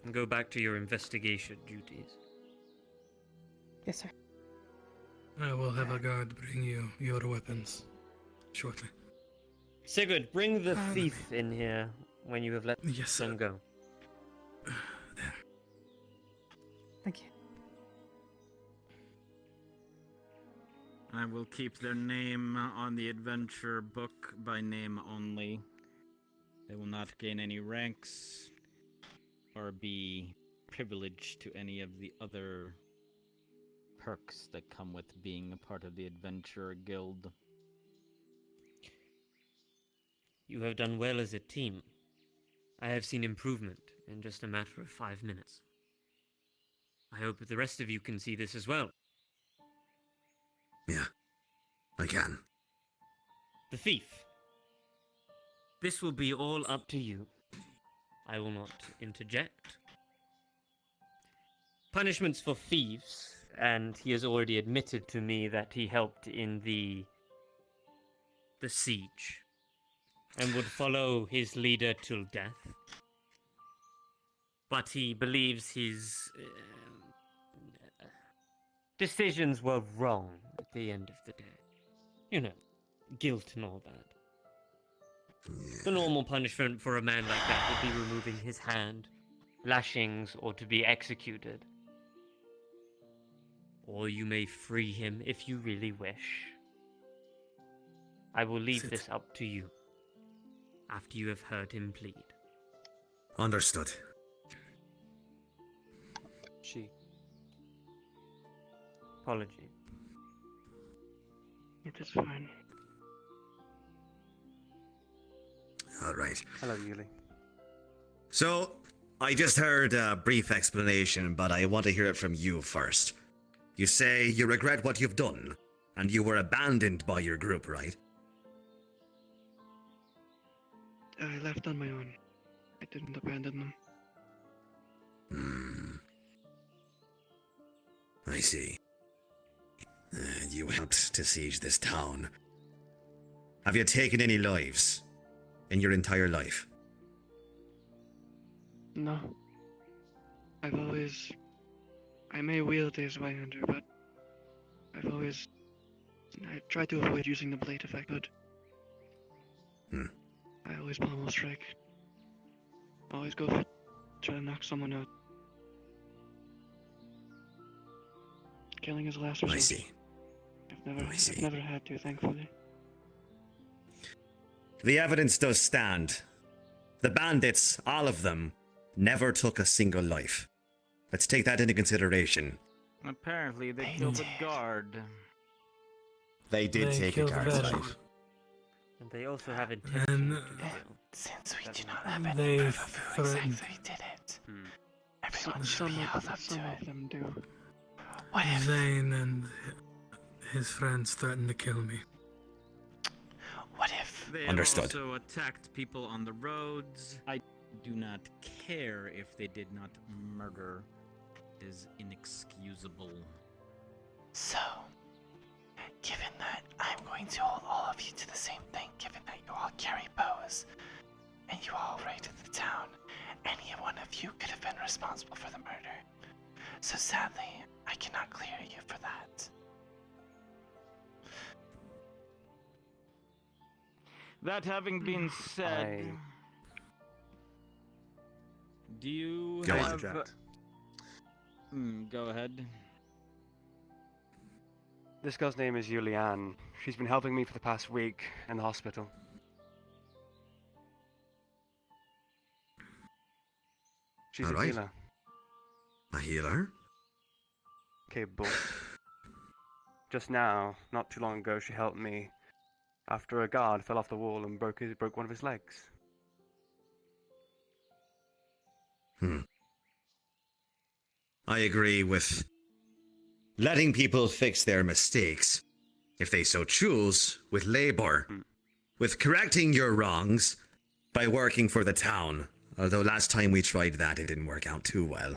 And go back to your investigation duties. Yes, sir. I will have a guard bring you your weapons shortly. Sigurd, bring the thief in here when you have let them go. Thank you. I will keep their name on the adventure book by name only. They will not gain any ranks or be privileged to any of the other perks that come with being a part of the adventurer guild. You have done well as a team. I have seen improvement in just a matter of 5 minutes. I hope that the rest of you can see this as well. Yeah, I can. The thief. This will be all up to you. I will not interject. Punishments for thieves, and he has already admitted to me that he helped in the siege, and would follow his leader till death. But he believes his decisions were wrong at the end of the day. You know, guilt and all that. The normal punishment for a man like that would be removing his hand, lashings, or to be executed. Or you may free him if you really wish. I will leave this up to you, after you have heard him plead. Understood. She. Apology. It is fine. All right. Hello, Yuli. So, I just heard a brief explanation, but I want to hear it from you first. You say you regret what you've done, And you were abandoned by your group, right? I left on my own. I didn't abandon them. I see. You helped to siege this town. Have you taken any lives in your entire life? No. I may wield a Zweihander, but I tried to avoid using the blade if I could. I always pommel strike. Always go for try to knock someone out. Killing is a last resort. I see. I've never had to, thankfully. The evidence does stand. The bandits, all of them, never took a single life. Let's take that into consideration. Apparently, they killed a guard. They did take a guard's Vedic. life. And they also have intention to kill. Since we do not have any They proof of who threatened. exactly did it, everyone should be held up to Some it. of them do. What if Zane and his friends threatened to kill me. What if They Understood. have also attacked people on the roads. I do not care if they did not murder. It is inexcusable. So, given that I'm going to hold all of you to the same thing, given that you all carry bows, and you all raided the town, any one of you could have been responsible for the murder. So sadly, I cannot clear you for that. That having been said, do you Go on. have... Interject. Go ahead. This girl's name is Julianne. She's been helping me for the past week in the hospital. She's All a right. healer. A healer? Capable. Just now, not too long ago, she helped me after a guard fell off the wall and broke one of his legs. I agree with letting people fix their mistakes, if they so choose, with labor. With correcting your wrongs by working for the town. Although last time we tried that, it didn't work out too well.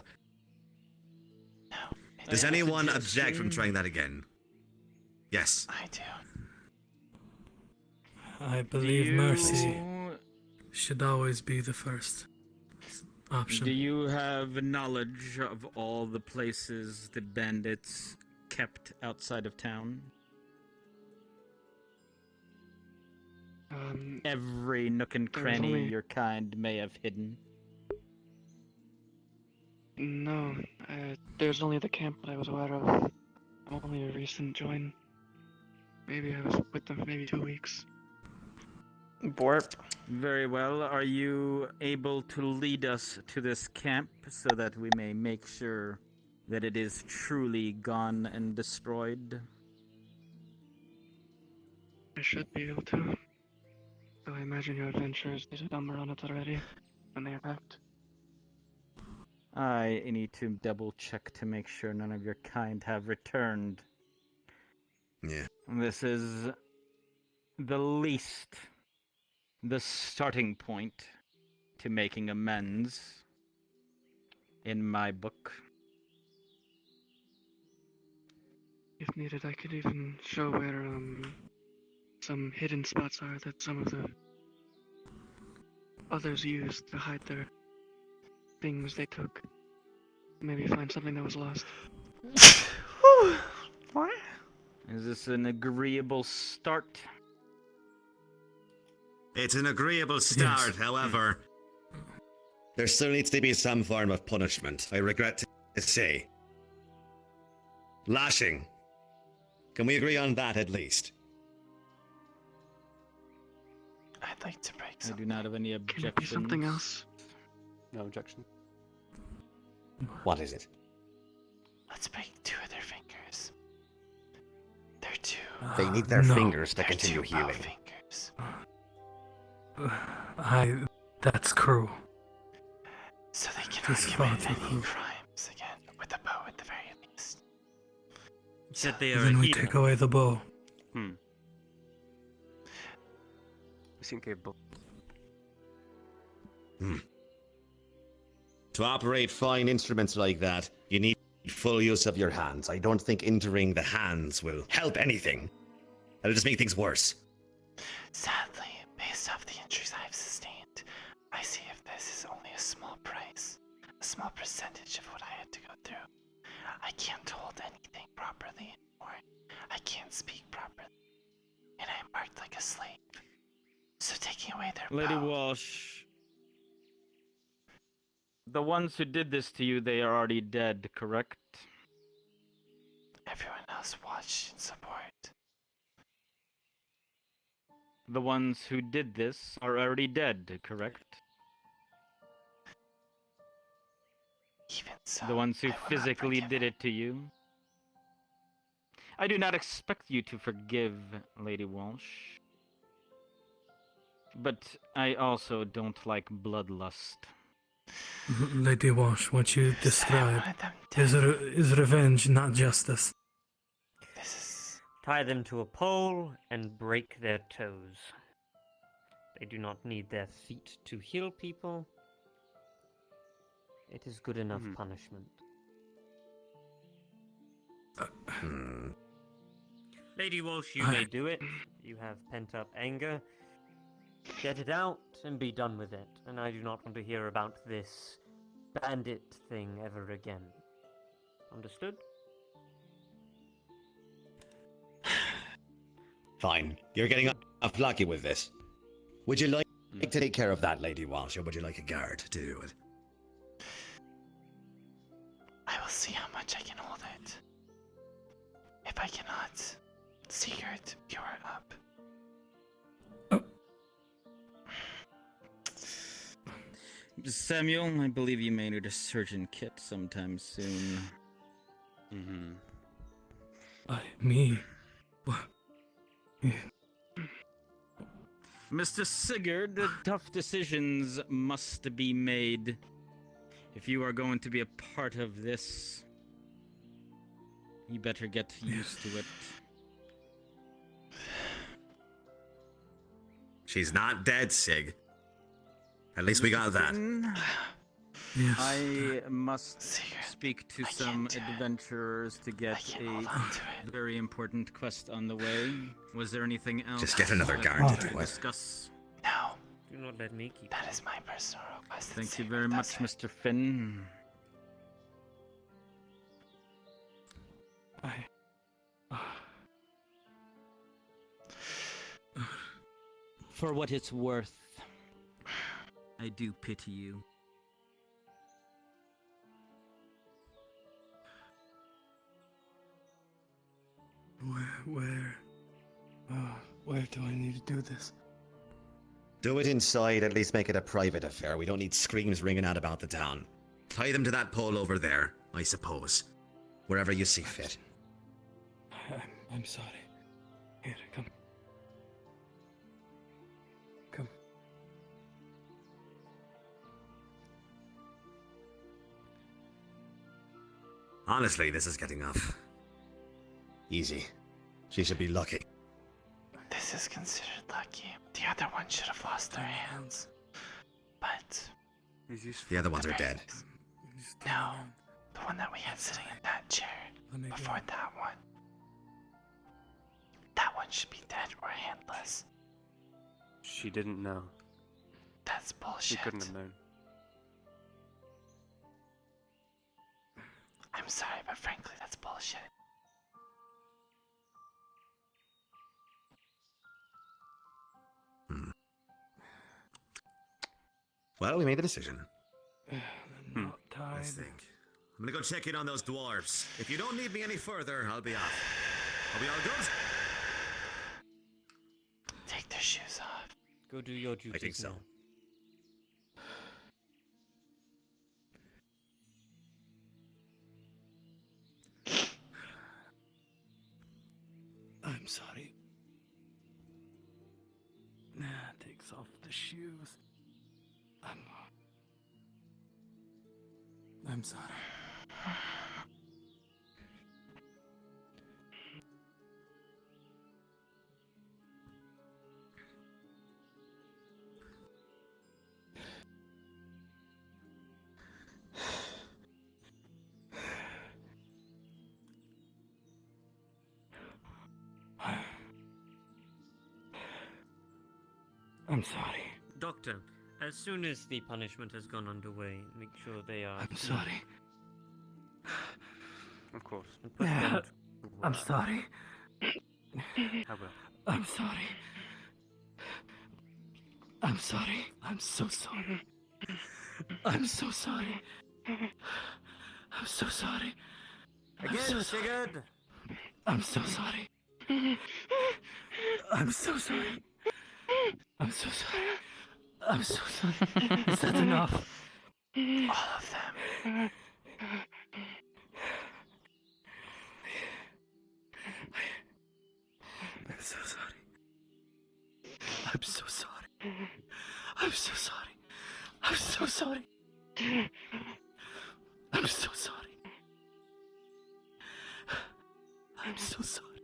Does anyone object from trying that again? Yes. I do. I believe mercy should always be the first option. Do you have knowledge of all the places the bandits kept outside of town? Every nook and there was cranny only- your kind may have hidden. No, there's only the camp that I was aware of. I'm only a recent join. Maybe I was with them for maybe 2 weeks. Borp. Very well. Are you able to lead us to this camp so that we may make sure that it is truly gone and destroyed? I should be able to. Though I imagine your adventurers did a number on it already when they attacked. I need to double check to make sure none of your kind have returned. Yeah. This is the starting point to making amends in my book. If needed, I could even show where some hidden spots are that some of the others used to hide their things they took. Maybe find something that was lost. What? Is this an agreeable start? It's an agreeable start, however. There still needs to be some form of punishment, I regret to say. Lashing. Can we agree on that at least? I'd like to break I something. do not have any Can objections. it be something else? No objection. What is it? Let's break 2 of their fingers. They're 2. They need their No. fingers to They're continue 2 bow healing. fingers. That's cruel. So they cannot This commit father any who- crimes again, with a bow at the very least. Said they are Then a we healer. take away the bow. We seem capable. To operate fine instruments like that, you need full use of your hands. I don't think injuring the hands will help anything. It'll just make things worse. Sadly, based off the injuries I've sustained, I see if this is only a small price, a small percentage of what I had to go through. I can't hold anything properly anymore. I can't speak properly. And I marked like a slave. So taking away their Lady power. Walsh, the ones who did this to you, they are already dead, correct? Everyone else watched and support. The ones who did this are already dead, correct? Even so, The ones who I will not physically forgive did it to you. I do not expect you to forgive, Lady Walsh. But I also don't like bloodlust. Lady Walsh, what you describe is revenge, not justice. Tie them to a pole and break their toes. They do not need their feet to heal people. It is good enough punishment. Lady Walsh, you may do it. You have pent-up anger. Get it out and be done with it. And I do not want to hear about this bandit thing ever again. Understood? Fine. You're getting off lucky with this. Would you like to take care of that, Lady Walsh, or would you like a guard to do it? I will see how much I can hold it. If I cannot, Sigurd, you are up. Samuel, I believe you may need a surgeon kit sometime soon. Me? Mr. Sigurd, tough decisions must be made. If you are going to be a part of this, you better get used to it. She's not dead, Sig. At least we got that. Yes. I must speak to some adventurers to get a very important quest on the way. Was there anything else? Just get another that guard we to should do it. discuss? No. Do not let me keep That is my personal request. Thank you very much, Mr. Finn. For what it's worth, I do pity you. Where do I need to do this? Do it inside, at least make it a private affair. We don't need screams ringing out about the town. Tie them to that pole over there, I suppose. Wherever you see fit. I'm sorry. Here, come. Come. Honestly, this is getting off. Easy. She should be lucky. This is considered lucky. The other one should have lost their hands. But The other ones are dead. no, the one that we had sitting in that chair before that one. That one should be dead or handless. She didn't know. That's bullshit. She couldn't have known. I'm sorry, but frankly, that's bullshit. Well, we made the decision. Not tied. Let's think. I'm gonna go check in on those dwarves. If you don't need me any further, I'll be off. Are we all good? Take their shoes off. Go do your duties. I think so. now. I'm sorry. Takes off the shoes. I'm sorry. I'm sorry. Doctor, as soon as the punishment has gone underway, make sure they are. I'm sorry. Of course. And put them to I'm work. sorry. I will. I'm sorry. I'm sorry. I'm so sorry. I'm so sorry. I'm so sorry. Again, Sigurd! I'm so sorry. I'm so sorry. I'm so sorry. I'm so sorry. Is that enough? All of them. I'm so sorry. I'm so sorry. I'm so sorry. I'm so sorry. I'm so sorry. I'm so sorry.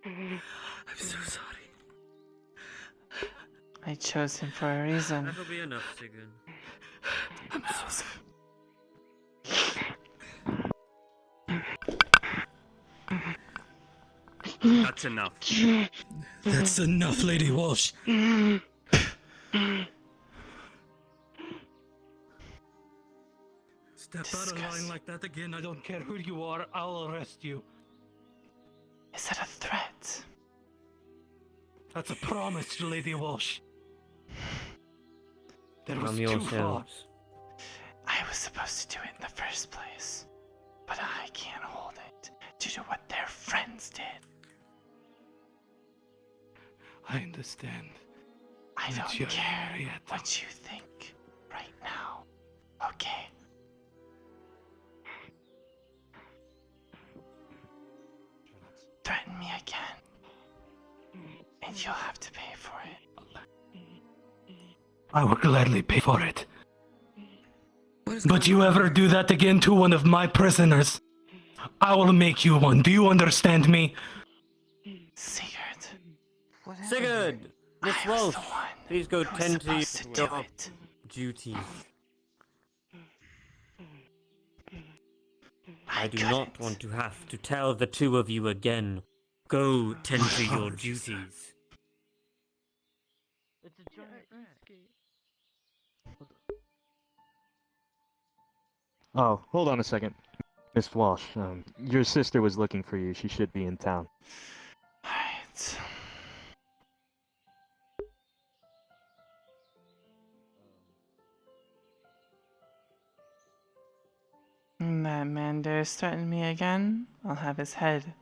I'm so sorry. I chose him for a reason. That'll be enough, Sigurd. I'm so sorry. That's enough. That's enough, Lady Walsh. Step out of line like that again. I don't care who you are. I'll arrest you. Is that a threat? That's a promise, Lady Walsh. That was From too yourselves. far. I was supposed to do it in the first place, but I can't hold it due to what their friends did. I understand. I that don't you're care angry at them. what you think right now. Okay. Threaten me again, and you'll have to pay for it. I will gladly pay for it. But you ever do that again to one of my prisoners, I will make you one. Do you understand me? Sigurd. Sigurd! Miss Walsh, please go tend to supposed to do your it. duties. I do not want to have to tell the two of you again. Go tend to your duties. It's a giant rat. Oh, hold on a second. Miss Walsh, your sister was looking for you. She should be in town. Alright. That man dares threaten me again, I'll have his head.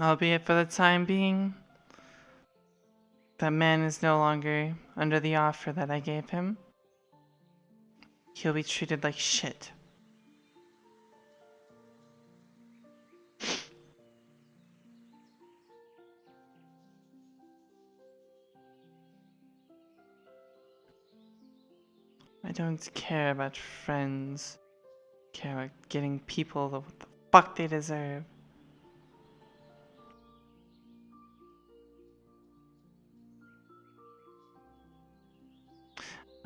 Albeit for the time being, that man is no longer under the offer that I gave him. He'll be treated like shit. I don't care about friends. I care about getting people what the fuck they deserve.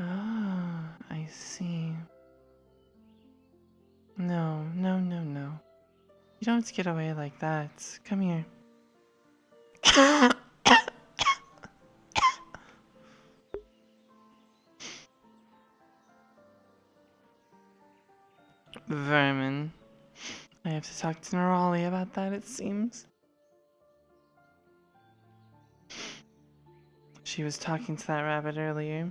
Ah, I see. No, no, no, no. You don't get away like that. Come here. Vermin. I have to talk to Nerali about that, it seems. She was talking to that rabbit earlier.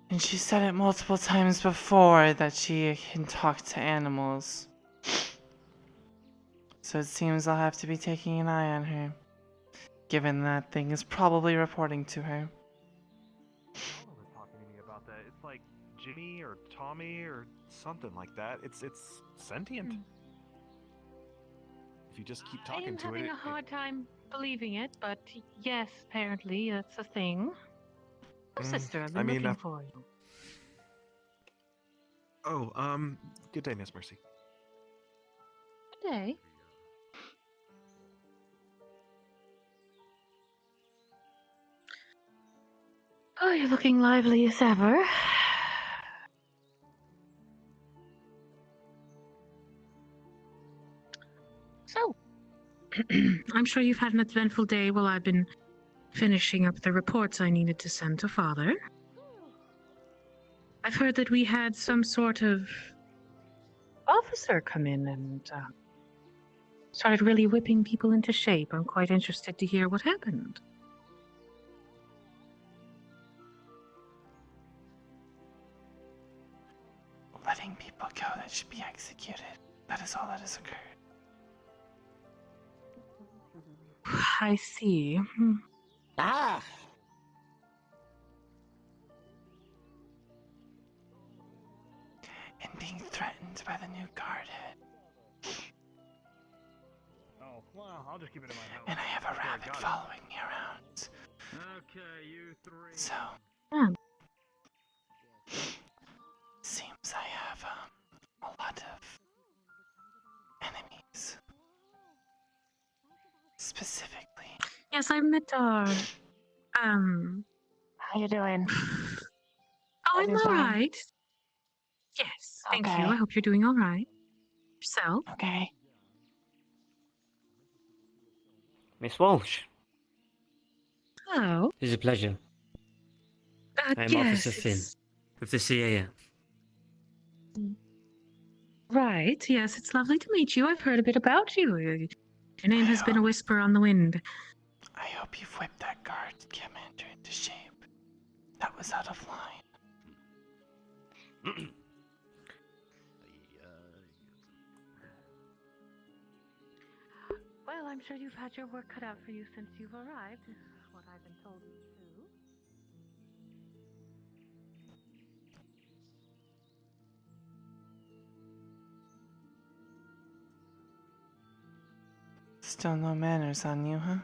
And she said it multiple times before that she can talk to animals. So it seems I'll have to be taking an eye on her. Given that thing is probably reporting to her. was talking to me about that. It's like Jimmy or Tommy or something like that. It's sentient. If you just keep I talking am to having it, a hard time believing it, but yes, apparently that's a thing. Oh, sister, I've been looking for you. Oh, good day, Miss Mercy. Good day. Oh, you're looking lively as ever. I'm sure you've had an eventful day while I've been finishing up the reports I needed to send to Father. I've heard that we had some sort of officer come in and started really whipping people into shape. I'm quite interested to hear what happened. Letting people go that should be executed. That is all that has occurred. I see. Ah! And being threatened by the new guard head. Oh, well, I'll just keep it in my house. And I have a rabbit following me around. Okay, you three. So. Seems I have a lot of enemies. Specifically. Yes, I met our How you doing? Oh, I'm Everything's fine? alright. Yes, thank you. Okay. I hope you're doing alright. Yourself? Okay. Miss Walsh, Hello. it is a pleasure. I am Yes, Officer Finn, of the CAF. Right, yes, it's lovely to meet you. I've heard a bit about you. Your name has been a whisper on the wind. I hope you've whipped that guard commander into shape. That was out of line. Well, I'm sure you've had your work cut out for you since you've arrived, is what I've been told is true. Still no manners on you, huh?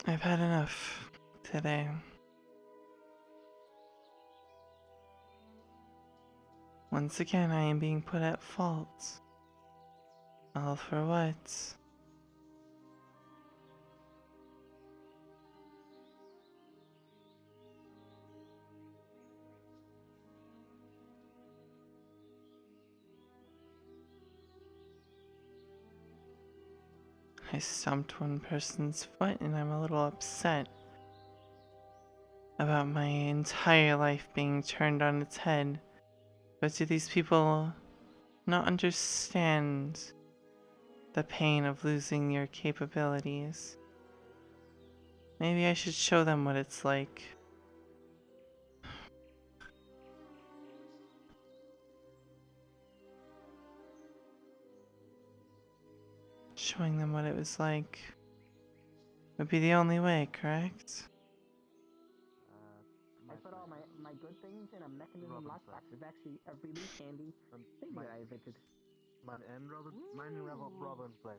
I've had enough today. Once again, I am being put at fault. All for what? I stomped one person's foot and I'm a little upset about my entire life being turned on its head. But do these people not understand the pain of losing your capabilities? Maybe I should show them what it's like. Showing them what it was like would be the only way, correct? I put all my good things in a mechanism lockbox. It's actually a really handy thing that I invented. Mine and Robin's place.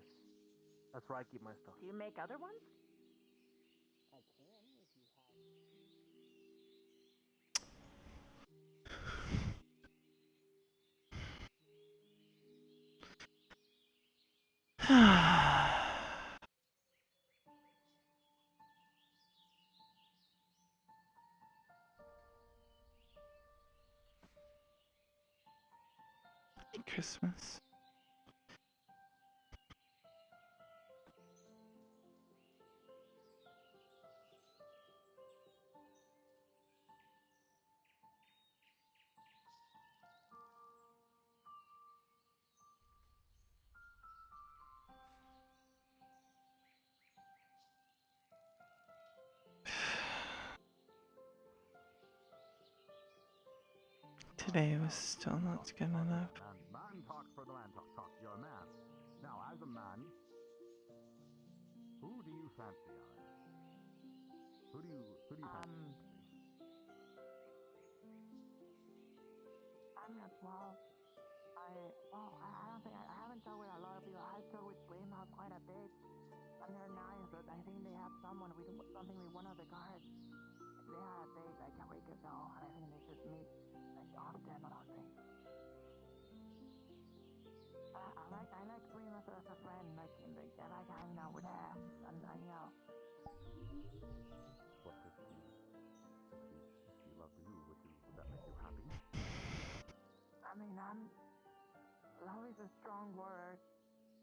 That's where I keep my stuff. Do you make other ones? Christmas. Yesterday was still not good enough. Man talk for the man talk. You're a man. Now, as a man, who do you fancy, Alan? Who do you fancy? I'm not, well, I don't think, I haven't talked with a lot of people. I've talked with Greenhouse quite a bit. And they're nice, but I think they have something with one of the guards. They had a date like a week ago, and I think they should meet like often or something. I like Greenhouse as a friend, I like hanging out with her, and you know. What if she loved you? Would that make you happy? I mean, love is a strong word.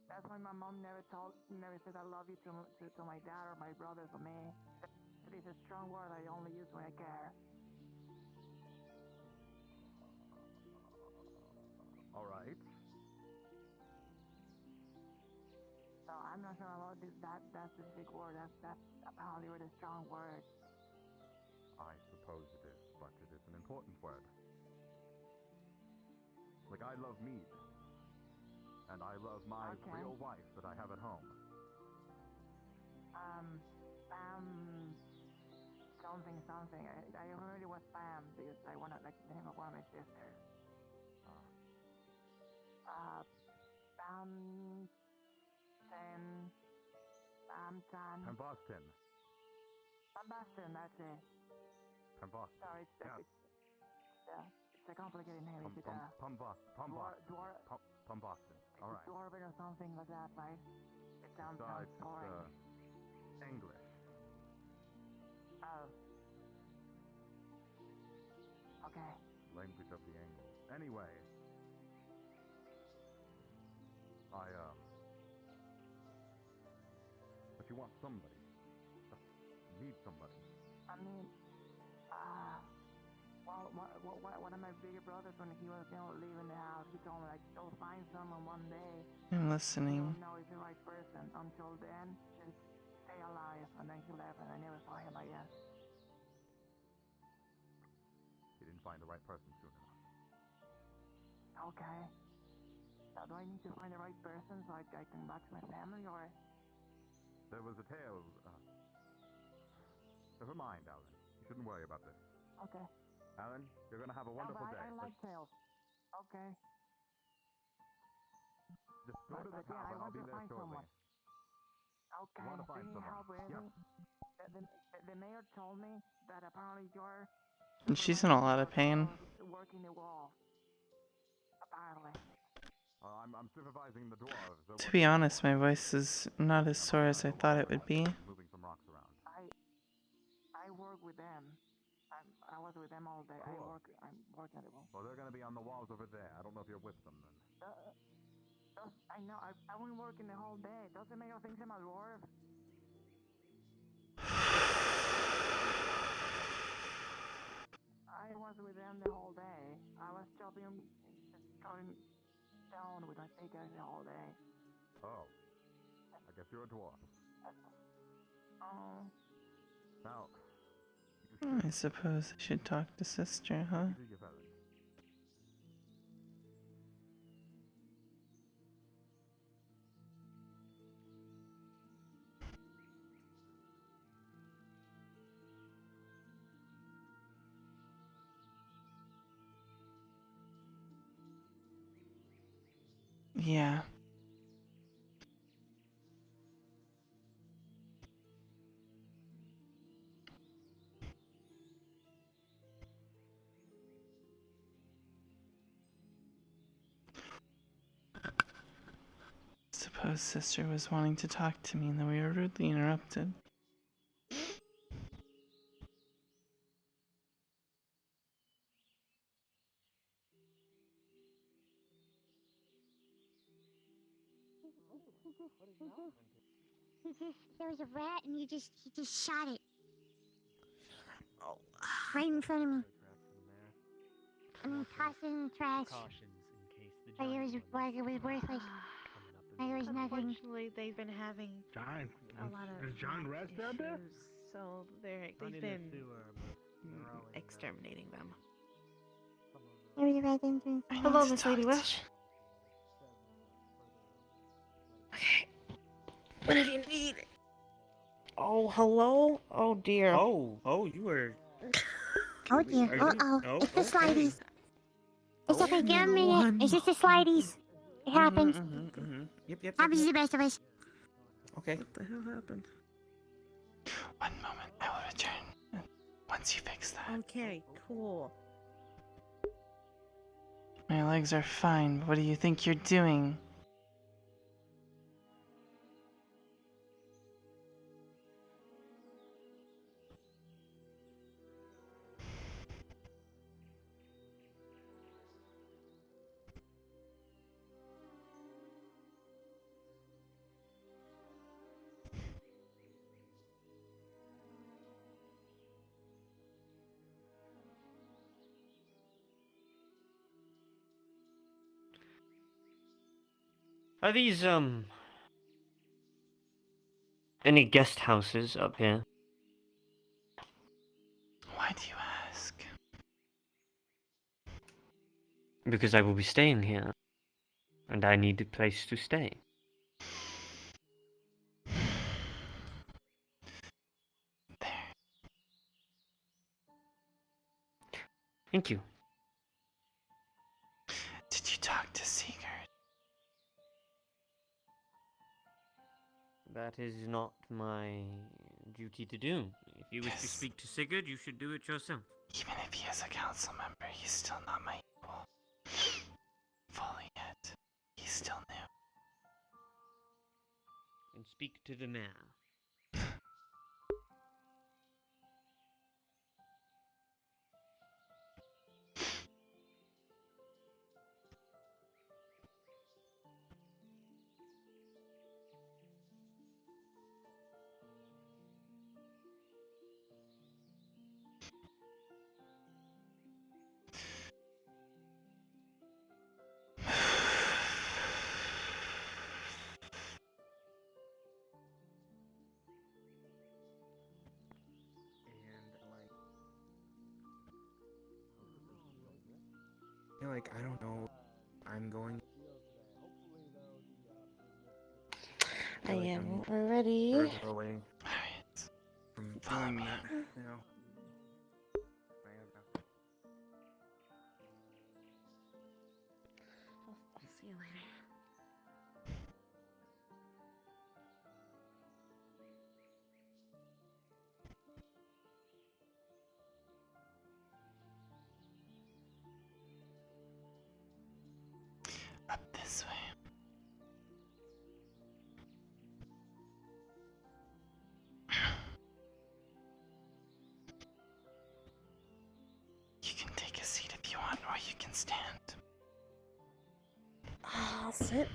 That's why my mom never said I love you to my dad or my brothers or me. It is a strong word I only use when I care. All right. So I'm not sure about that specific word. That's apparently a really strong word. I suppose it is, but it is an important word. Like I love mead. And I love my real wife that I have at home. Something. I heard it was Pam because I wanted like the name of one of my sisters. Pam Tan. Pambastin. Pambastin, that's it. Pambastin. Sorry, it's a complicated name. It's Pambastin. All right. Dwarven or something like that, right? It sounds foreign. English. Oh. Okay. Language of the Angles. Anyway. But you want somebody. You need somebody. I mean, well, one of my bigger brothers, when he was leaving the house, he told me, like, go find someone one day. I'm listening. You don't know if you're the right person. Until then, just stay alive. And then he left, and I never saw him again. He didn't find the right person soon enough. Okay. Now, do I need to find the right person so I can come back to my family, or? There was a tale. Never mind, Alan. You shouldn't worry about this. Okay. Alan, you're gonna have a wonderful day. I like tales. Okay. Just go to the tower and I'll be there shortly. Okay. You want to find Do you need help with anything? The mayor told me that apparently you're... And she's in a lot of pain. Working the wall. Apparently. I'm supervising the dwarves. To be honest, my voice is not as sore as I thought it would be. Moving some rocks around. I work with them. I was with them all day. Cool. I'm working at the wall. Well, they're gonna be on the walls over there. I don't know if you're with them then. I know. I won't working the whole day. Doesn't make you think I'm a dwarf. I was with them the whole day. I was chopping down with my fingers the whole day. Oh. I guess you're a dwarf. Oh. Now. I suppose I should talk to sister, huh? Yeah. Suppose sister was wanting to talk to me and then we were rudely interrupted. There was a rat and he just shot it. Right in front of me. And then tossed it in the trash. Like it was worth like there was nothing. Unfortunately, they've been having John, a lot of is John Rest out there? issues, so they've been exterminating them. Maybe right into. Hello, Miss Lady Walshe. Whatever you need. Oh, hello? Oh, dear. Oh, you were. Oh dear. Are you? Uh-oh. Oh, It's the okay. slideys. It's okay, give me a minute. It's just the slideys. It happens. Yep. Happens to the best of us. Okay. What the hell happened? One moment, I will return. Once you fix that. Okay, cool. My legs are fine. What do you think you're doing? Are these, any guest houses up here? Why do you ask? Because I will be staying here, and I need a place to stay. Thank you. Did you talk to Sigurd? That is not my duty to do. If you wish to Yes. speak to Sigurd, you should do it yourself. Even if he is a council member, he's still not my equal. Fully yet. He's still new. And speak to the mayor. Like, I don't know. I'm going. I am ready. Further away from doing that, you know. I'll see you later. Up this way. You can take a seat if you want, or you can stand. I'll sit.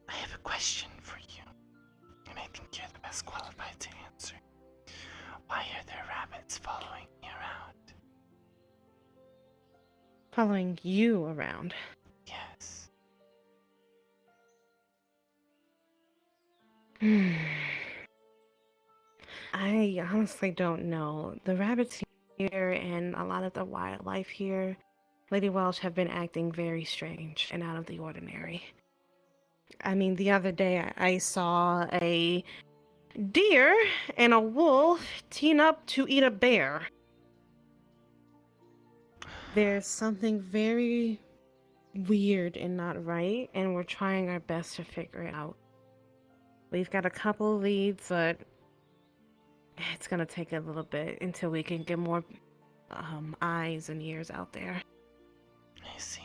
I have a question for you, and I think you're the best qualified to answer. Why are there rabbits following me around? Following you around. Yes. I honestly don't know. The rabbits here and a lot of the wildlife here, Lady Walshe, have been acting very strange and out of the ordinary. I mean, the other day I saw a deer and a wolf team up to eat a bear. There's something very weird and not right, and we're trying our best to figure it out. We've got a couple leads, but it's gonna take a little bit until we can get more eyes and ears out there. I see.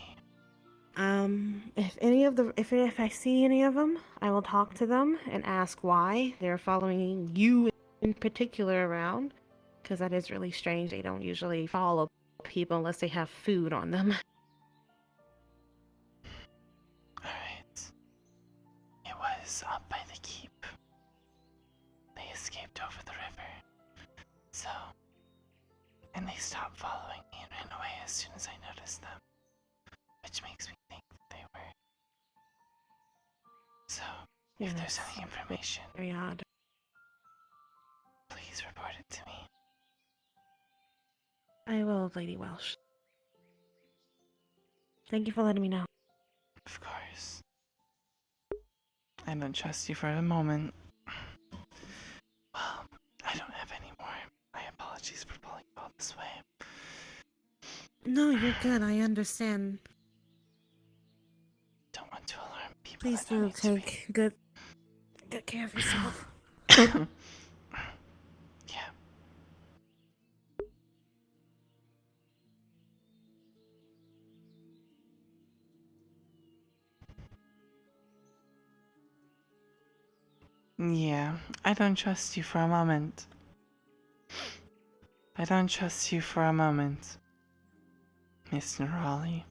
If I see any of them, I will talk to them and ask why they're following you in particular around, because that is really strange. They don't usually follow people unless they have food on them. Alright. It was up by the keep. They escaped over the river. So, and they stopped following me and ran away as soon as I noticed them. Which makes me think that they were. So, if there's any information, very odd. please report it to me. I will, Lady Welsh. Thank you for letting me know. Of course. I don't trust you for a moment. Well, I don't have any more. My apologies for pulling you all this way. No, you're good. I understand. Don't want to alarm people. Please do take good care of yourself. Yeah. Yeah, I don't trust you for a moment. I don't trust you for a moment, Miss Raleigh.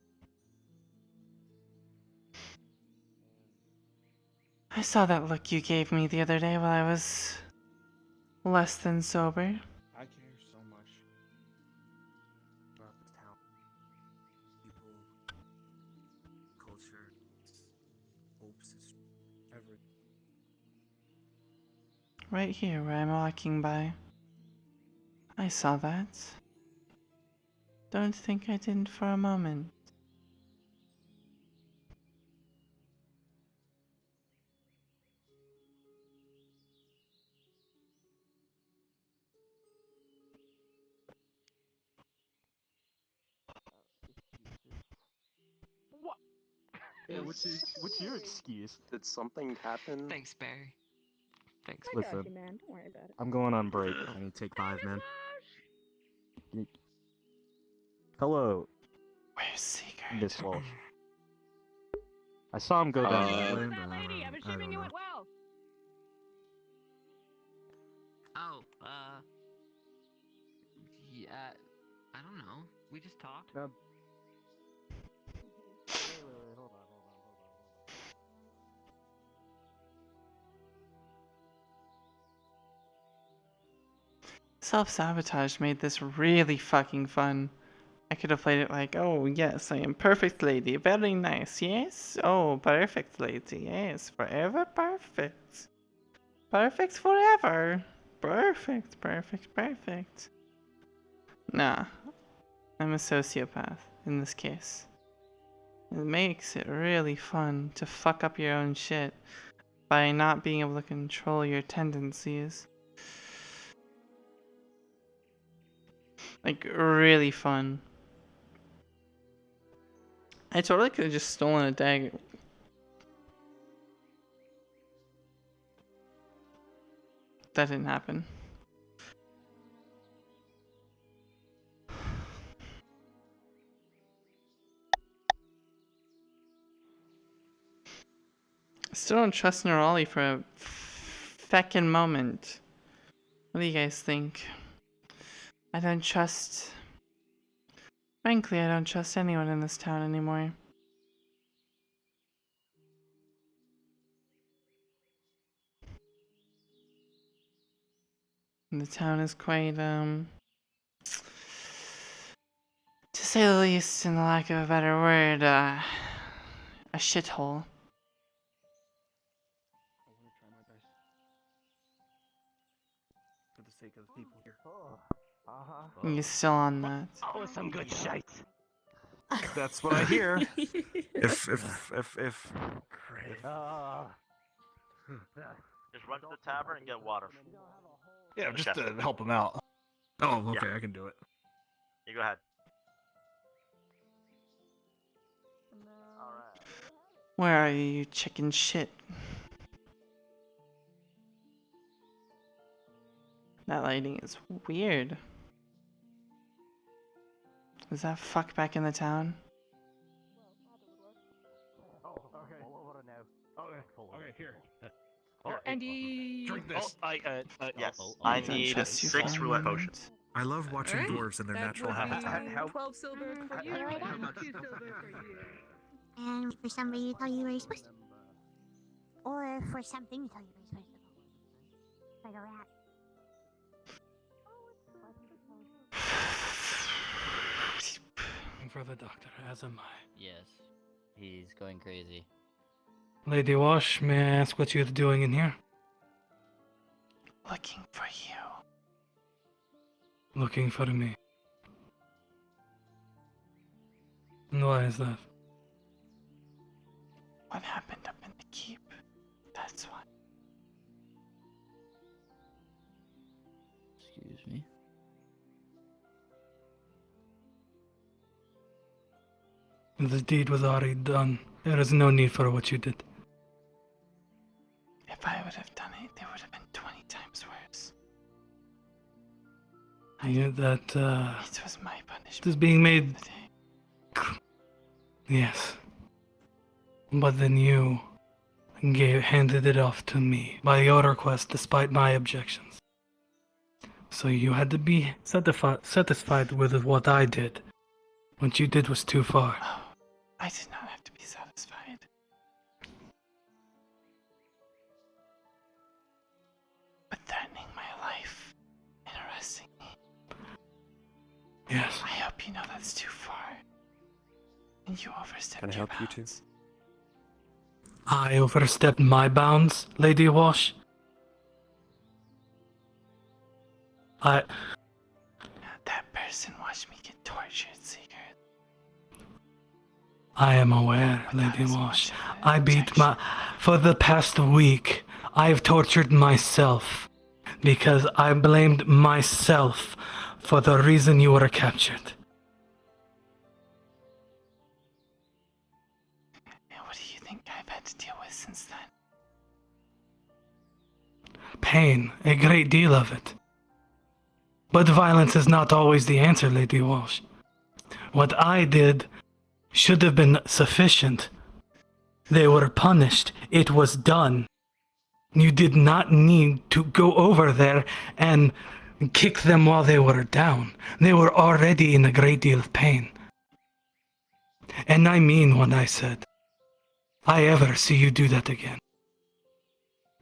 I saw that look you gave me the other day while I was less than sober. I care so much about this town. People, culture, hopes, everything. Right here where I'm walking by. I saw that. Don't think I didn't for a moment. What? Yeah, what's your excuse? Did something happen? Thanks, Barry. Thanks. Listen, man. Don't worry about it. I'm going on break. I need to take 5, man. Hello, Where's Seeger? Miss Walsh. I saw him go down that way, That but lady, I'm I assuming don't it know. went well. Oh, yeah, I don't know. We just talked. Wait, hold on. Self-sabotage made this really fucking fun. I could have played it like, oh yes, I am perfect lady, very nice, yes? Oh, perfect lady, yes, forever perfect. Perfect forever. Perfect, perfect, perfect. Nah, I'm a sociopath in this case. It makes it really fun to fuck up your own shit by not being able to control your tendencies. Like, really fun. I totally could have just stolen a dagger. That didn't happen. I still don't trust Nerali for a feckin' moment. What do you guys think? I don't trust... Frankly, I don't trust anyone in this town anymore. And the town is quite, to say the least, in the lack of a better word, a shithole. I want to try my best. For the sake of the people here. You still on that? Oh, some good shite. That's what I hear. if Just run to the tavern and get water. Yeah, just to help him out. Oh, okay, I can do it. You go ahead. Where are you, you chicken shit? That lighting is weird. Is that fuck back in the town? Oh, okay. Okay, here. Andy. Drink this. Yes, I I don't need trust you 6 for a roulette moment. potions. I love watching Alright. dwarves in their That natural would habitat. be 12 silver for you. Okay, And 2 silver for you. And for somebody to tell you where you're supposed to go. Or for something to tell you where you're supposed to go. Like a rat. Looking for the doctor, as am I. Yes, he's going crazy. Lady Walsh, may I ask what you're doing in here? Looking for you. Looking for me. Why is that? What happened up in the keep? That's why. Excuse me. The deed was already done. There is no need for what you did. If I would have done it, it would have been 20 times worse. That It was my punishment. it is being made. Yes. But then you handed it off to me by your request, despite my objections. So you had to be satisfied with what I did. What you did was too far. Oh, I did not have to be satisfied. But threatening my life and arresting me. Yes. I hope you know that's too far. And you overstepped Can I your help you too? bounds. I overstepped my bounds, Lady Walshe. That person watched me get tortured, Secret. I am aware, Lady Walshe. For the past week, I've tortured myself because I blamed myself for the reason you were captured. And what do you think I've had to deal with since then? Pain, a great deal of it. But violence is not always the answer, Lady Walshe. What I did should have been sufficient. They were punished. It was done. You did not need to go over there and kick them while they were down. They were already in a great deal of pain. And I mean what I said. I ever see you do that again,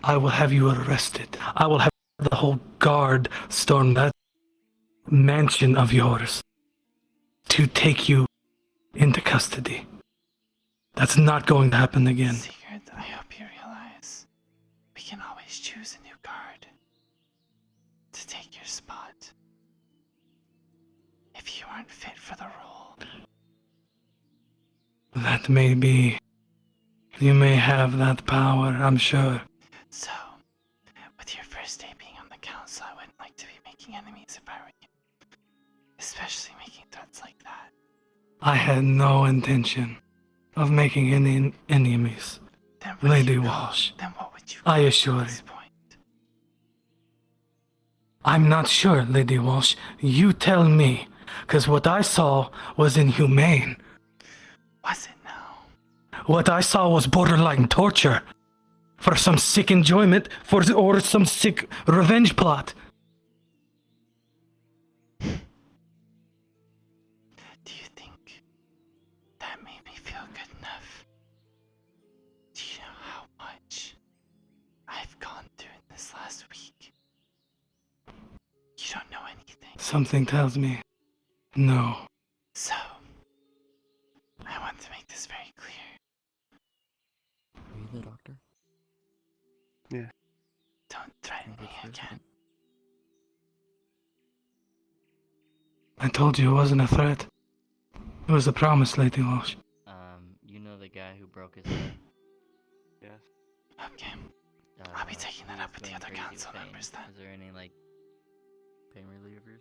I will have you arrested. I will have the whole guard storm that mansion of yours to take you into custody. That's not going to happen again. Secret, I hope you realize we can always choose a new guard to take your spot. If you aren't fit for the role. That may be. You may have that power, I'm sure. So, with your first day being on the council, I wouldn't like to be making enemies if I were you. Especially making threats like that. I had no intention of making any enemies, Lady Walshe. Then what would you I assure you. I'm not sure, Lady Walshe. You tell me, because what I saw was inhumane. Was it now? What I saw was borderline torture. For some sick enjoyment, or some sick revenge plot. Do you think that made me feel good enough? Do you know how much I've gone through in this last week? You don't know anything. Something tells me no. So, I want to make this very clear. Are you the doctor? Yeah. Don't threaten me again. I told you it wasn't a threat. It was a promise, Lady Walshe. You know the guy who broke his head? Yes. Okay. I'll be taking that up with the other crazy council pain. members then. Is there any, like, pain relievers?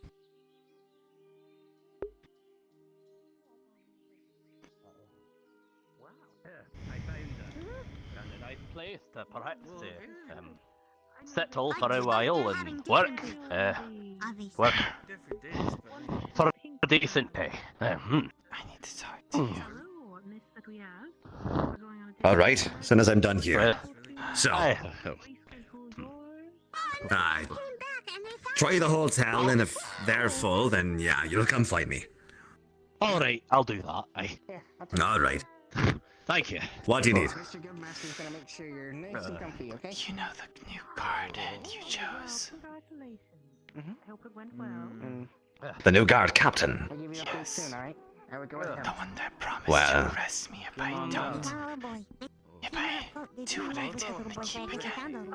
Wow. Yeah, I found a nice place to perhaps settle for a while and work for a decent pay. I need to talk to you. Alright, as soon as I'm done here. So, Aye. try the hotel, and if they're full, then yeah, you'll come find me. Alright, I'll do that. Aye. Alright. Thank you. What do you need? Mr. Guildmaster's gonna make sure you're nice and comfy, okay? You know the new guard head you chose? The new guard captain. I'll give you updates soon, alright? I would go ahead. The one that promised Well. to arrest me if I don't. If I do what I did in the keep again.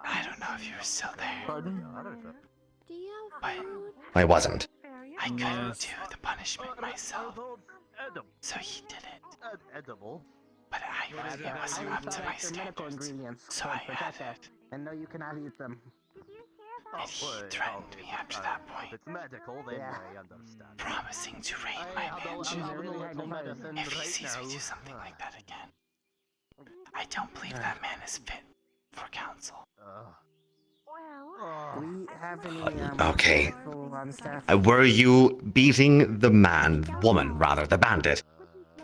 I don't know if you were still there. But I wasn't. I couldn't do the punishment myself. So he did it. Edible. But I wasn't up to my standards. Ingredients So I had protect it. and no, you cannot eat them. And he threatened me after that point. If it's medical, then Yeah. I understand. Promising to raid I my have mansion a little medicine if he right sees now. me do something like that again. I don't believe that man is fit for council. Do we have any Okay. people on staff? Were you beating the woman rather, the bandit,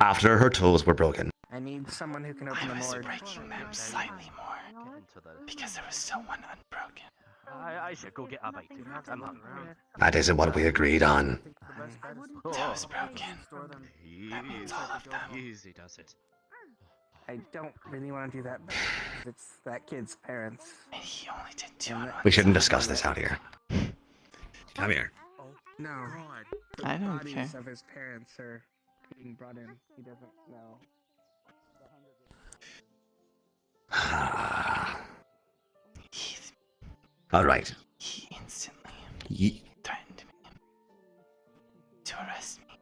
after her toes were broken? I need someone who can open I the was morgue. breaking them slightly more because there was still one unbroken. I should go get a bite. I'm hungry. That isn't what we agreed on. That was broken. That means all of them. Easy does it. I don't really want to do that, but it's that kid's parents. And he only did 2 on one. We shouldn't discuss this out here. Come here. No. I don't Bodies care. of his parents are being brought in. He doesn't know. All right. He instantly Ye- threatened me to arrest me.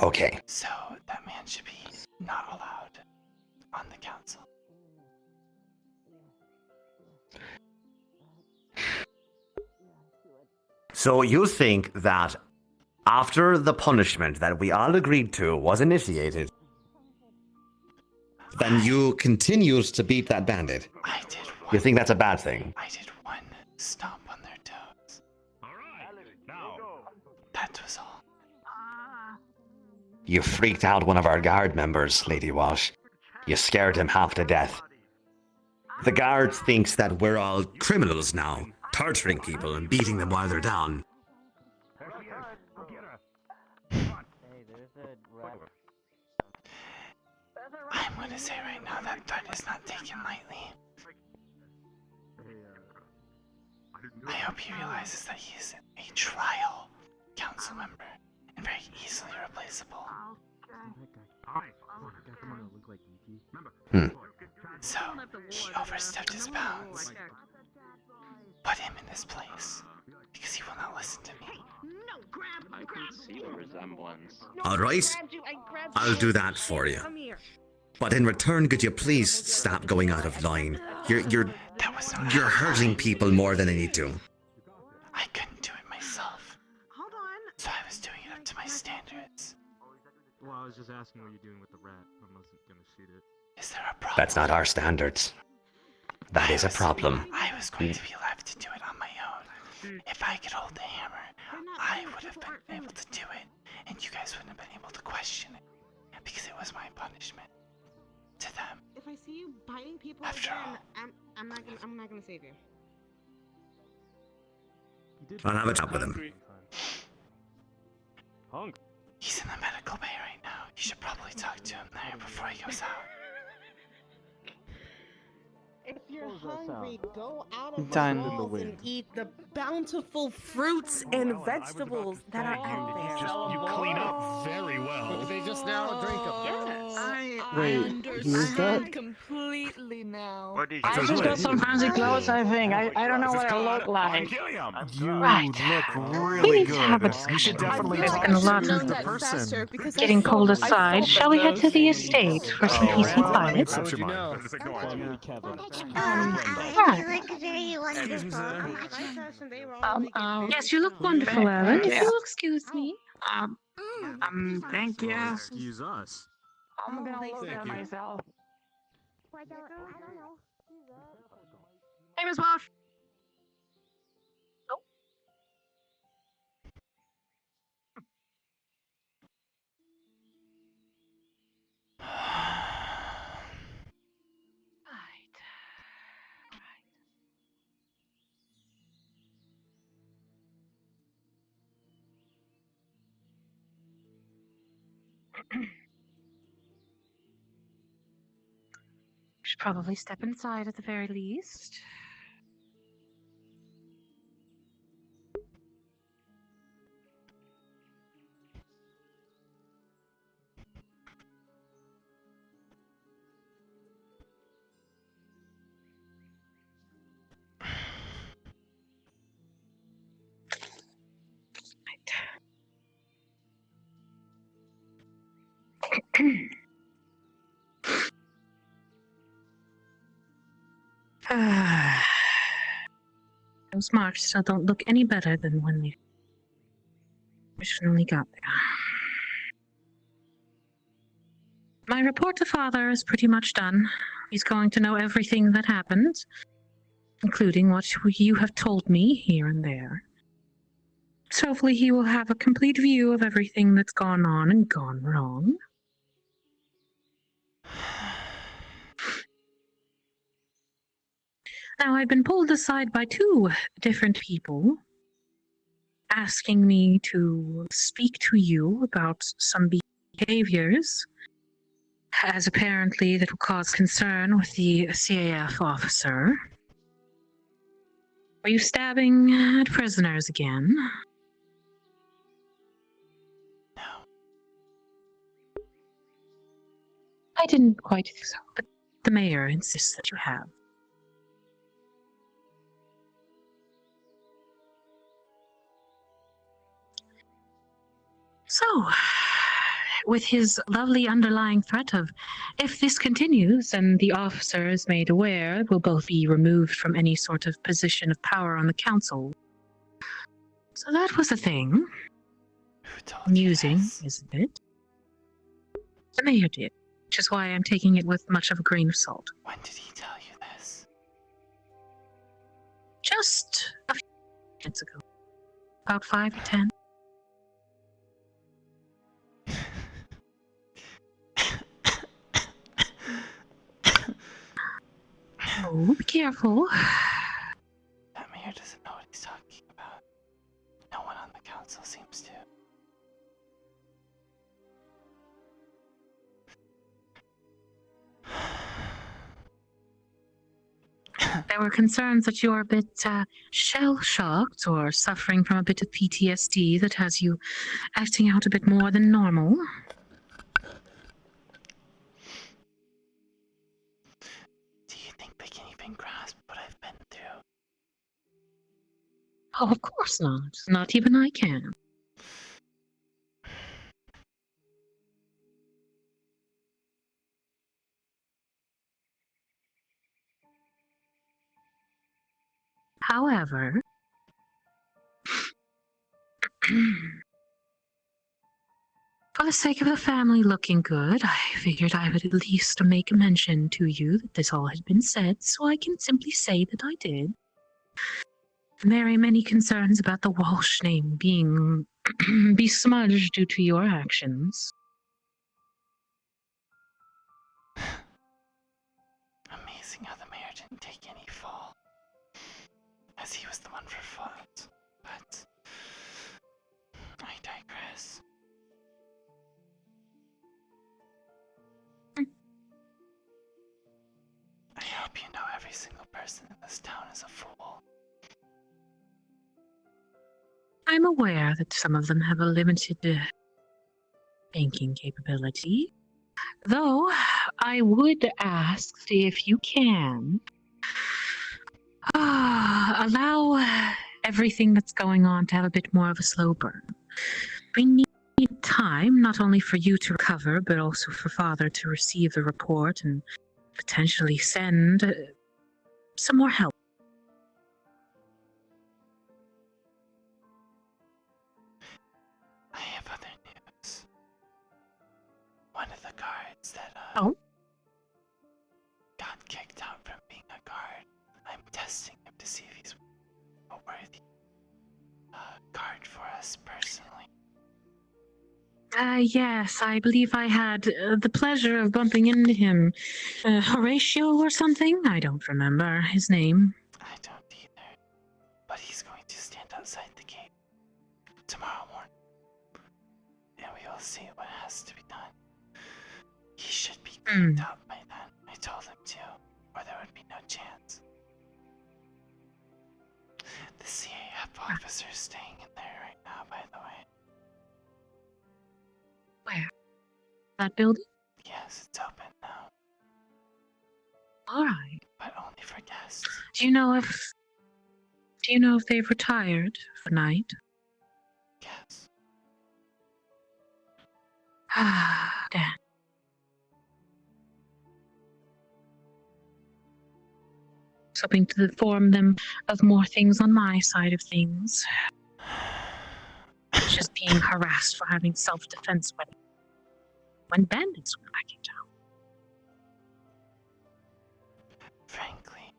Okay. So that man should be not allowed on the council. So you think that after the punishment that we all agreed to was initiated, then you continued to beat that bandit? I did one. You think that's a bad thing? I did one stomp on their toes. That was all. You freaked out one of our guard members, Lady Walsh. You scared him half to death. The guard thinks that we're all criminals now, torturing people and beating them while they're down. I'm gonna say right now that threat is not taken lightly. I hope he realizes that he is a trial council member and very easily replaceable. So, he overstepped his bounds. Put him in his place, because he will not listen to me. I can see the resemblance. All right, I'll do that for you. But in return, could you please stop going out of line? You're hurting people more than they need to. I couldn't do it myself. Hold on. So I was doing it up to my standards. Well, I was just asking what you're doing with the rat. I wasn't gonna shoot it. Is there a problem? That's not our standards. That is a problem. I was going to be left to do it on my own. If I could hold the hammer, I would have been able to do it, and you guys wouldn't have been able to question it, because it was my punishment to them. If I see you biting people After again, all. I'm not gonna save you. I'll have a chat with him. He's in the medical bay right now. You should probably talk to him there before he goes out. If you're hungry, go out of Done. the walls and eat the bountiful fruits and vegetables that are out there. You clean up very well. They just now drink them. Yes. Wait, I who is that? understand completely now. I just got some fancy clothes, I think. I don't know what I look like. You Right. look We really need to have a good. You should definitely It's talk been a to lot. the person. It's getting cold aside. Shall we head to the estate for some peace and quiet? How would you know? Yes, you look wonderful, Ellen. If Yeah. you'll excuse me. Thank you. Excuse us. I'm gonna look Thank at you. myself. Hey, Miss Walsh. Should probably step inside at the very least. Those marks still don't look any better than when they originally got there. My report to Father is pretty much done. He's going to know everything that happened, including what you have told me here and there. So hopefully he will have a complete view of everything that's gone on and gone wrong. Now, I've been pulled aside by two different people asking me to speak to you about some behaviors, as apparently that will cause concern with the CAF officer. Are you stabbing at prisoners again? No. I didn't quite think so, but the mayor insists that you have. So, with his lovely underlying threat of, if this continues and the officer is made aware, will both be removed from any sort of position of power on the council. So that was a thing. Amusing, isn't it? The mayor did, which is why I'm taking it with much of a grain of salt. When did he tell you this? Just a few minutes ago. About 5 or 10. Oh, be careful. That mayor doesn't know what he's talking about. No one on the council seems to. There were concerns that you're a bit shell-shocked or suffering from a bit of PTSD that has you acting out a bit more than normal. Do you think they can even grasp what I've been through? Oh, of course not. Not even I can. However, for the sake of the family looking good, I figured I would at least make a mention to you that this all had been said, so I can simply say that I did. Very many concerns about the Walshe name being besmudged due to your actions. Amazing how the mayor didn't take any fall, as he was the one for fault. But I digress. I hope you know every single person in this town is a fool. I'm aware that some of them have a limited thinking capability, though I would ask if you can allow everything that's going on to have a bit more of a slow burn. We need time, not only for you to recover, but also for Father to receive the report and potentially send some more help. I have other news. One of the guards that got kicked out from being a guard. I'm testing him to see if he's a worthy guard for us personally. Yes, I believe I had the pleasure of bumping into him. Horatio or something? I don't remember his name. I don't either. But he's going to stand outside the gate tomorrow morning. And we will see what has to be done. He should be cleaned up by then. I told him to, or there would be no chance. The CAF officer's staying in there right now, by the way. Where? That building? Yes, it's open now. Alright. But only for guests. Do you know if they've retired for the night? Yes. Dan. hoping to inform them of more things on my side of things. Such as being harassed for having self-defense weapons when bandits were back in town. Frankly,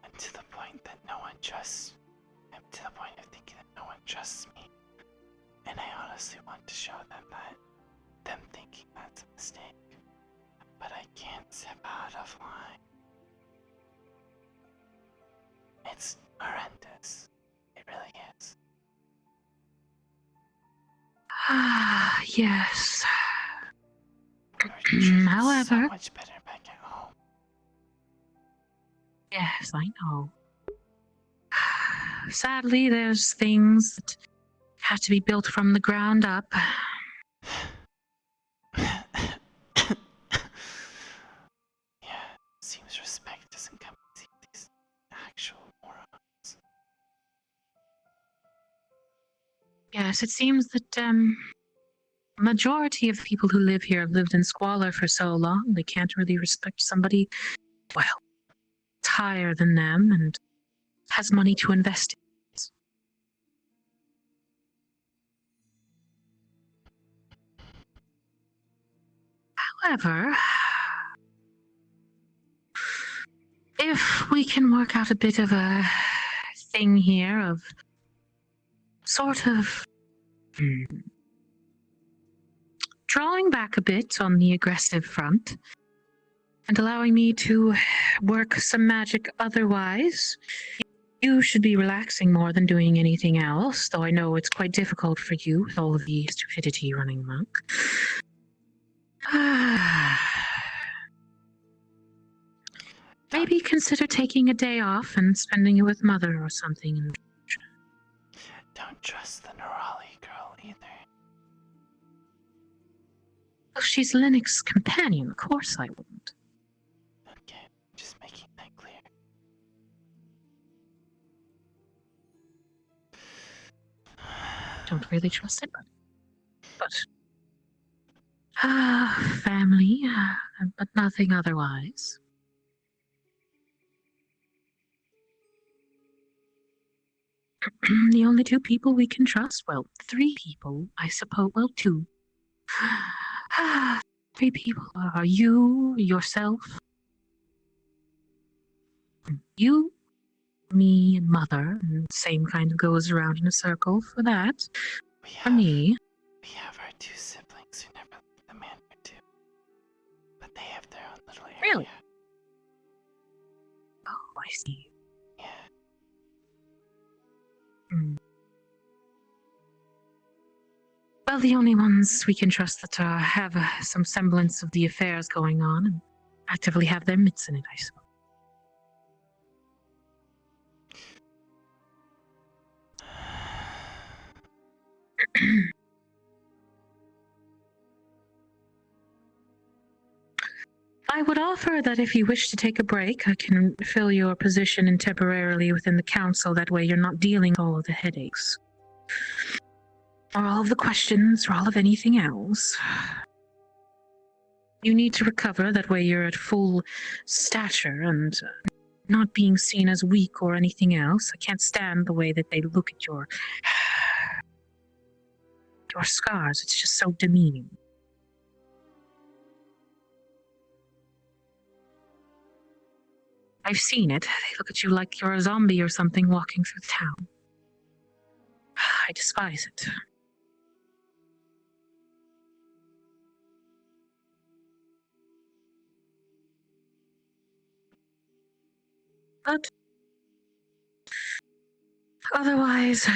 I'm to the point that no one trusts. I'm to the point of thinking that no one trusts me. And I honestly want to show them that them thinking that's a mistake. But I can't step out of line. It's horrendous. It really is. Yes. So However, much better back at home. yes, I know. Sadly, there's things that had to be built from the ground up. Yeah, seems respect doesn't come easy with these actual morons. Yes, it seems that majority of people who live here have lived in squalor for so long, they can't really respect somebody, well, higher than them and has money to invest in. However, if we can work out a bit of a thing here of sort of drawing back a bit on the aggressive front and allowing me to work some magic otherwise, you should be relaxing more than doing anything else, though I know it's quite difficult for you with all of the stupidity running amok. Maybe consider taking a day off and spending it with Mother or something. Don't trust the Nerali girl either. Well, she's Lennox's companion, of course I wouldn't. Okay, just making that clear. Don't really trust it, but family, but nothing otherwise. The only two people we can trust, well, three people, I suppose, well, two. Three people are you, yourself, you, me, and Mother, and same kind of goes around in a circle for that. For me. We have our two siblings who never leave the manor too. But they have their own little area. Really? Oh, I see. Yeah. Well, the only ones we can trust that have some semblance of the affairs going on and actively have their mitts in it, I suppose. I would offer that if you wish to take a break, I can fill your position in temporarily within the council. That way you're not dealing with all of the headaches. Or all of the questions, or all of anything else. You need to recover, that way you're at full stature and not being seen as weak or anything else. I can't stand the way that they look at your scars. It's just so demeaning. I've seen it. They look at you like you're a zombie or something walking through the town. I despise it. But otherwise,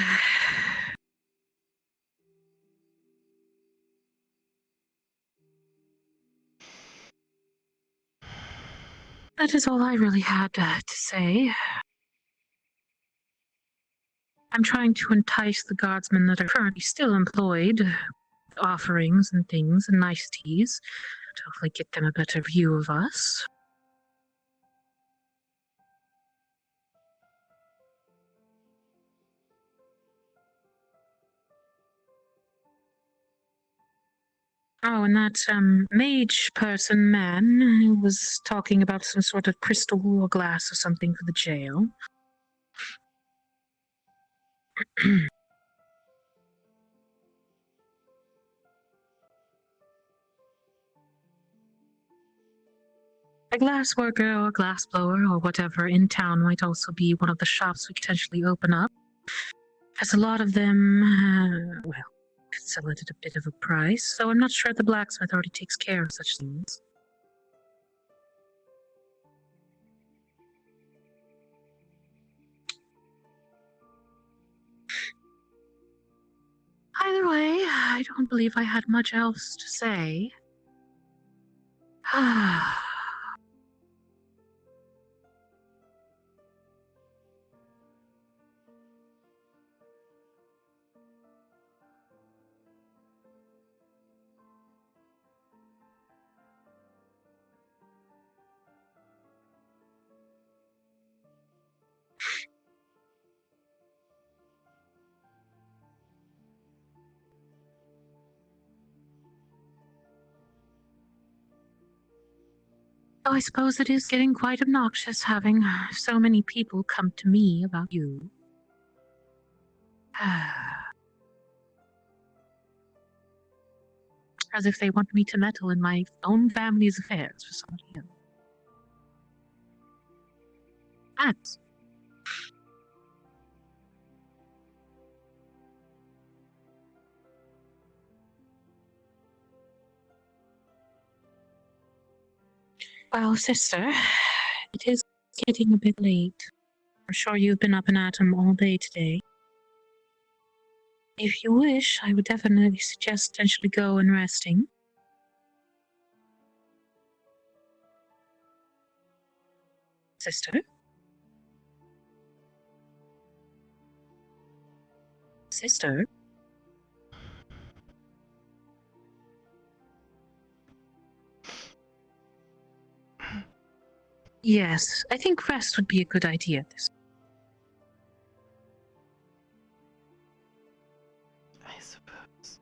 that is all I really had to say. I'm trying to entice the guardsmen that are currently still employed, offerings and things and niceties, to hopefully get them a better view of us. Oh, and that mage person man who was talking about some sort of crystal or glass or something for the jail. A glass worker or glass blower or whatever in town might also be one of the shops we could potentially open up. As a lot of them, well, could sell it at a bit of a price, so I'm not sure the blacksmith already takes care of such things. Either way, I don't believe I had much else to say. Oh, I suppose it is getting quite obnoxious having so many people come to me about you. As if they want me to meddle in my own family's affairs for somebody else. That's well, sister, it is getting a bit late. I'm sure you've been up and at 'em all day today. If you wish, I would definitely suggest potentially go and resting. Sister? Sister? Yes, I think rest would be a good idea at this. I suppose.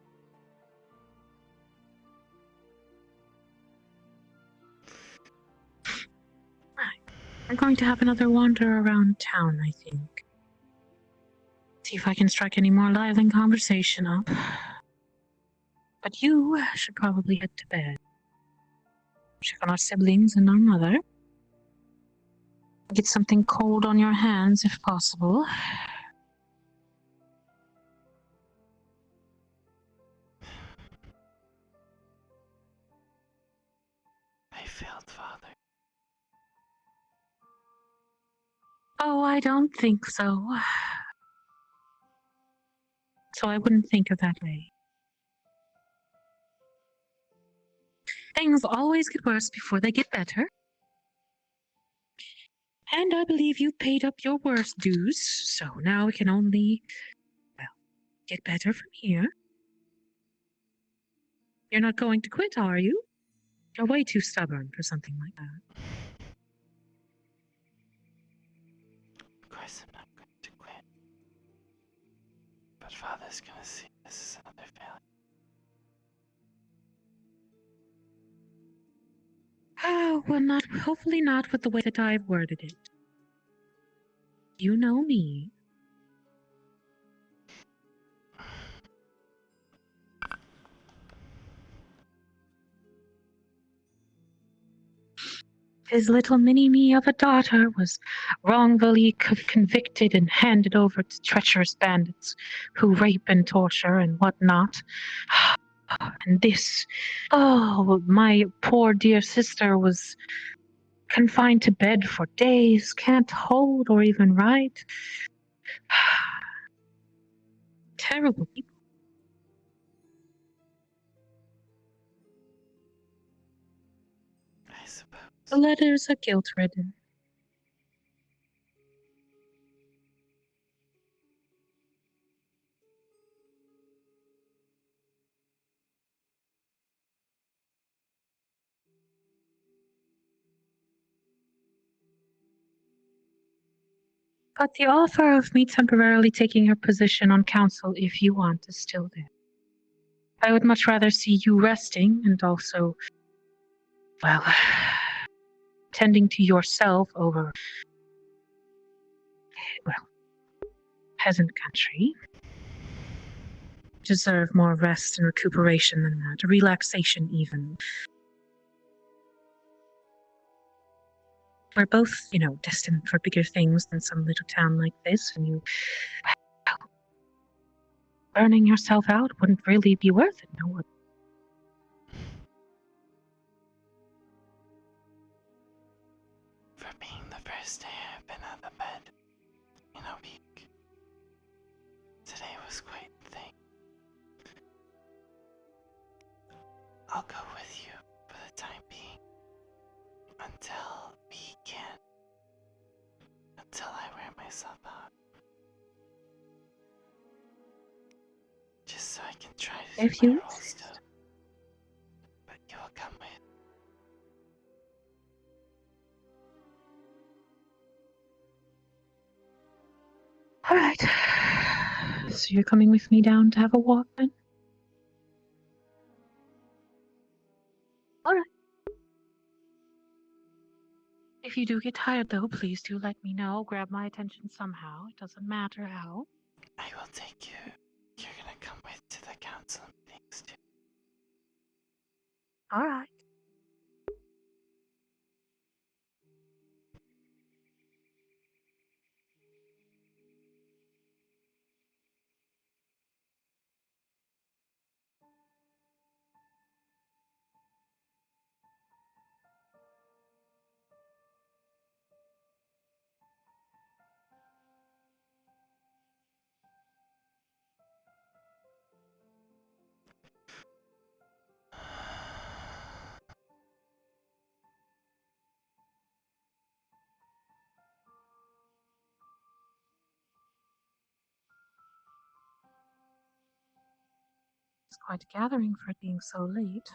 I'm going to have another wander around town, I think. See if I can strike any more lively conversation up. But you should probably head to bed. Check on our siblings and our mother. Get something cold on your hands if possible. I failed, Father. Oh, I don't think so. So I wouldn't think of that way. Things always get worse before they get better. And I believe you paid up your worst dues, so now we can only, well, get better from here. You're not going to quit, are you? You're way too stubborn for something like that. Of course I'm not going to quit. But Father's gonna see this as another failure. Oh, well, not, hopefully not with the way that I've worded it. You know me. His little mini-me of a daughter was wrongfully convicted and handed over to treacherous bandits who rape and torture and whatnot. And this, oh, my poor dear sister was confined to bed for days, can't hold or even write. Terrible people. I suppose. The letters are guilt-ridden. But the offer of me temporarily taking her position on council if you want is still there. I would much rather see you resting and also, well, tending to yourself over, well, peasant country. Deserve more rest and recuperation than that, relaxation even. We're both, destined for bigger things than some little town like this, and you, burning yourself out wouldn't really be worth it, no. For being the first day I've been out of bed in a week, today was quite the thing. I'll go with you for the time being until we can. Until I wear myself out. Just so I can try to If do my you role still. But you will come with. Alright. So you're coming with me down to have a walk then? Alright. If you do get tired though, please do let me know. Grab my attention somehow. It doesn't matter how. I will take you. You're gonna come with to the council meetings too. Alright. It's quite a gathering for it being so late.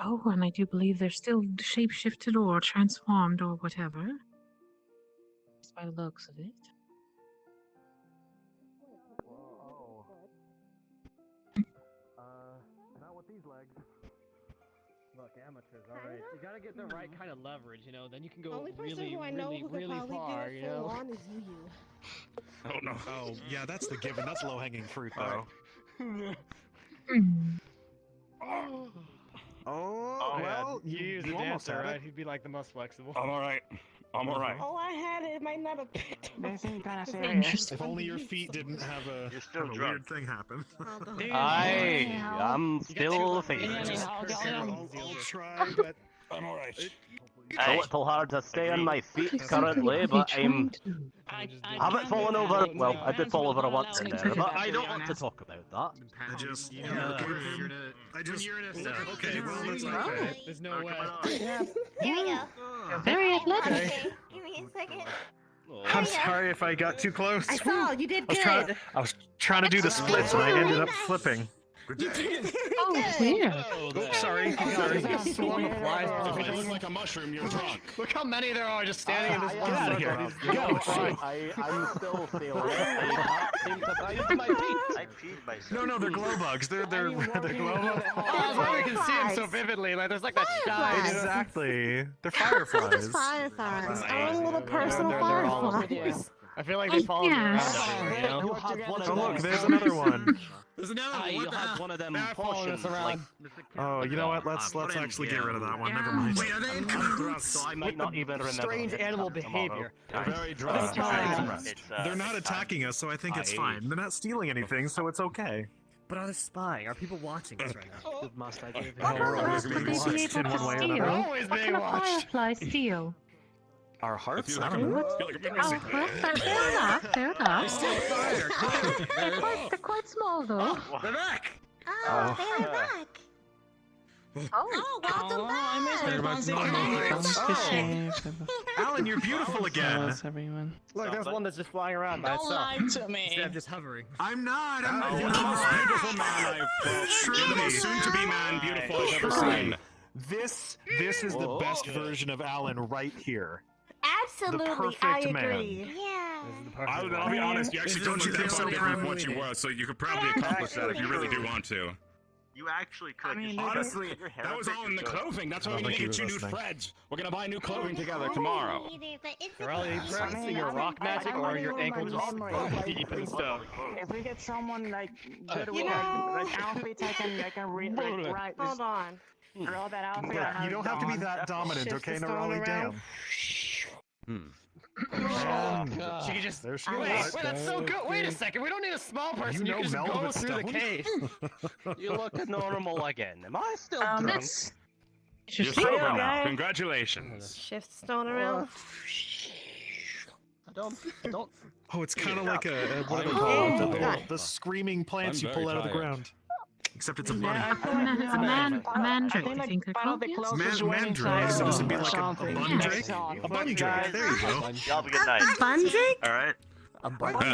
Oh, and I do believe they're still shape-shifted or transformed or whatever. Just by the looks of it. Not with these legs. Look, amateurs, alright. You gotta get the right kind of leverage, then you can go Only person really, who I know really, who could really probably far, do it full on is you. Oh no. Oh yeah, that's the given. That's low-hanging fruit, though. Oh, well, you use a almost dancer, had right? it. He'd be like the most flexible. I'm all right. I'm all right. Oh, I had it. It might not have picked up. This ain't kinda Because serious. If only your feet didn't have a, weird thing happen. I'm still thinking. I'll try, but I'm all right. It's a little hard to stay on my feet currently, but I haven't fallen over. Well, I did fall over once in there, but I don't want to talk about that. Okay, well, that's okay. There's no way. Here we go. You're very athletic. Give me a second. I'm sorry if I got too close. I saw. You did I good. was trying to do the splits and I ended up flipping. Oh, weird. Oops, sorry. Sorry. Swarm of flies. If it looks like a mushroom, you're drunk. Look how many there are just standing in this Get out of here. I'm still feeling it. I seem to bite my feet. I peed myself. No, they're glow bugs. They're glow bugs. Oh, that's why we can see them so vividly. Like there's like that shine. Exactly. They're fireflies. Fireflies. Our own little personal fireflies. I feel like they follow me around everywhere, You have one of Oh, them. look, there's another one. There's another one. You have one of them following potions. us around. Oh, you know what? Let's actually get rid of that one. Never mind. Wait, are they in Drunk, so I might not even remember. Strange animal behavior. They're very drunk. They're not attacking us, so I think it's fine. They're not stealing anything, so it's okay. But are they spying? Are people watching us right now? Must I give What we're on always earth would being they be watched able in to one way or steal? another. Always What being can a watched. firefly steal? Our hearts? I I don't know. Oh, well, fair enough, fair enough. They're quite small, though. They're back! Oh, they are back. Oh, welcome back. Alan, you're beautiful again. everyone. Look, there's one that's just flying around by itself. to me. Instead of just hovering. I'm not. You're the most beautiful man You're the most soon-to-be man beautiful I've ever seen. This is the best version of Alan right here. Absolutely, I perfect man. agree. Yeah. I'll be honest, you actually don't look that far different from what you were, so you could probably accomplish that if you really do want to. You actually could. Honestly, that was all in the clothing. That's why we need to get you new threads. We're gonna buy new clothing together tomorrow. Are you practicing your rock magic, or are your ankles just deep in stone? If we get someone like good with like outfits, I can write. Hold on. Roll that outfit. Look, you don't have to be that dominant, Shift okay, the stone Nerali? around. Damn. She can just There she wait, goes. that's so good. Wait a second, we don't need a small person. You You, know can just go Velvet through the Stone? case. You look normal again. Am I still drunk? You're sober now. Congratulations. Shift stone around. I don't. Oh, it's kind of like what do I'm they call it? done. The screaming plants I'm you pull very out of the tired. ground. Except it's a bunny. Mandrake, I think they're called. Yes? Mandrake, so this would be like a something. bun drake? Yeah. A bun drake, there you go. Y'all have a good night. Bundrake? Alright?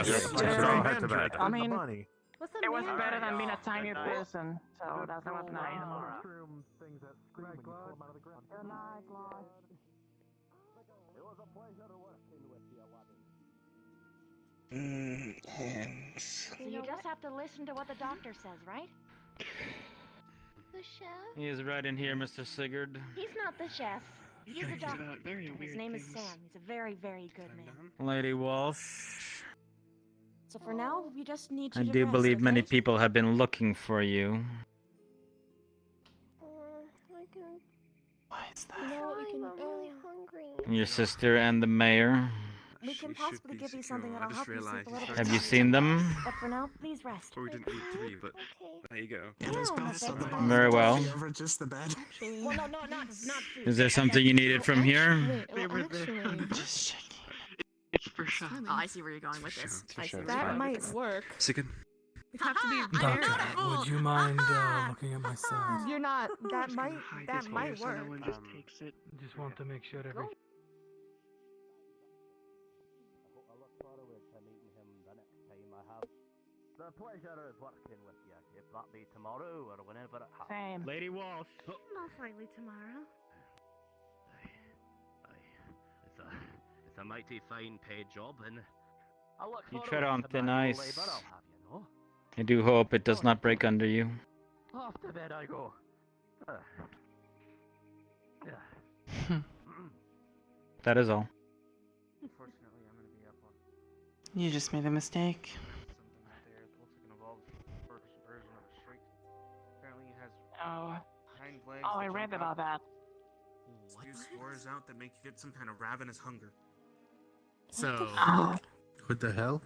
Yes, Yeah. I'll head to bed. I mean, What's it was better than being a tiny person, so that was nice. Good night, Claude. Hands. So you just have to listen to what the doctor says, right? The chef? He is right in here, Mr. Sigurd. He's not the chef. He's a doctor. very His weird name is things. Sam. He's a very, very good man. Lady Walsh, So for now, we just need I you to do rest, believe many okay? people have been looking for you. I can. Why is that? You know what? I'm really hungry. Your sister and the mayor. We can possibly give you something that'll help you sleep a little bit. Have you seen them? But for now, please rest. Or we didn't eat 3, but there you go. Very well. Just the bed. Well, no, not food. Is there something you needed from here? They were there. Just checking. It's for sure. Oh, I see where you're going with this. I see. That might work. Second. We have to be Doctor, would you mind looking at my side? You're not. That might work. Just want to make sure every. The pleasure is working with you. If that be tomorrow or whenever it happens. Same. Lady Walsh. Most likely tomorrow. It's a mighty fine paid job, and I look You forward tread on to thin manual ice. labor, I'll have you know. I do hope it does not break under you. Off to bed I go. That is all. Unfortunately, I'm gonna be up on You just made a mistake. something out there. It looks like an evolved version of a shrike. Apparently, it has Oh, hind legs. I that read jump about out. that. Spew spores out that make you get some kind of ravenous hunger. So, what the hell?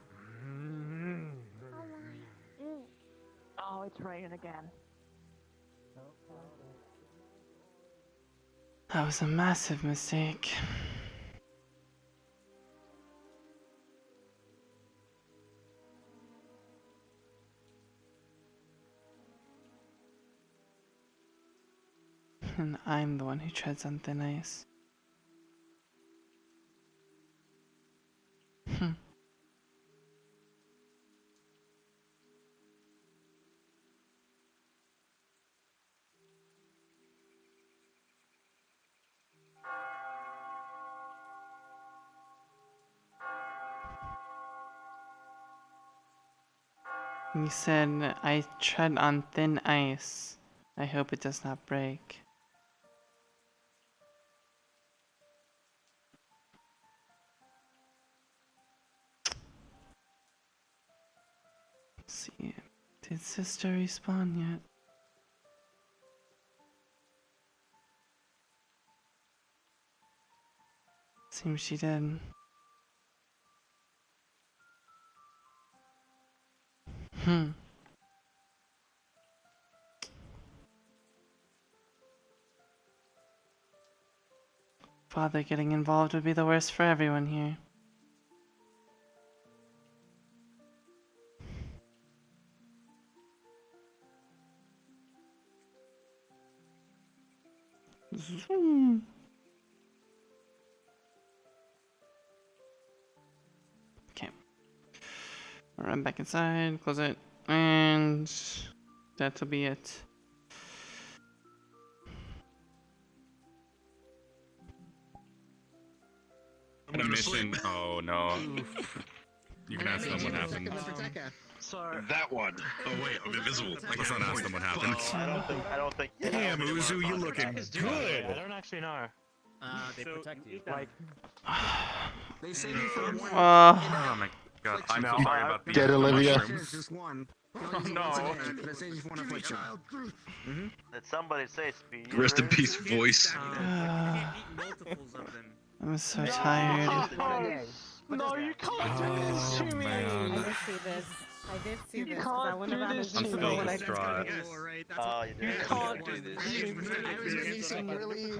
Oh, it's raining again. That was a massive mistake. And I'm the one who treads on thin ice. You said I tread on thin ice. I hope it does not break. Let's see. Did sister respawn yet? Seems she did. Father getting involved would be the worst for everyone here. Zoom. Okay. I'll run back inside, close it, and that'll be it. a mission. Oh no. You can ask them what happened. That one. Oh wait, I'm invisible. Let's not ask them what happened. I don't think. Damn, Uzu, you looking good. I don't actually know. They protect you. Like, They save you from one. Oh my god, I'm No, sorry about the Dead Olivia. mushrooms. Just one. Oh, no. That saves you from one affliction. Did somebody say speed? Rest in peace, voice. I'm so tired. No, you can't do this to me. I did see this. I did see this. 'Cause I went around and I'm still distraught. You can't do this to me.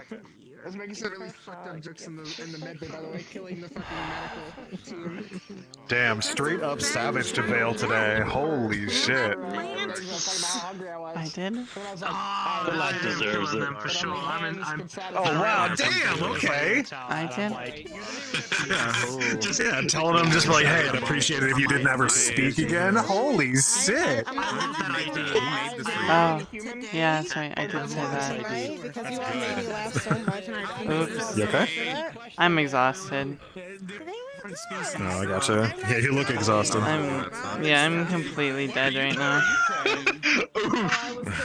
I was making some really fucked up jokes in the med bay, by the way, killing the fucking medical team. Damn, straight up savage to Vale today. Holy shit. I did? The lad deserves it. For sure. Oh wow, damn, okay. I did? Yeah, telling them just like, hey, I'd appreciate it if you didn't ever speak again. Holy shit. Oh, yeah, that's right, I did say that. Right? Because you all made me laugh so much and I Oops. You okay? I'm exhausted. No, I gotcha. Yeah, you look exhausted. I'm completely dead right now.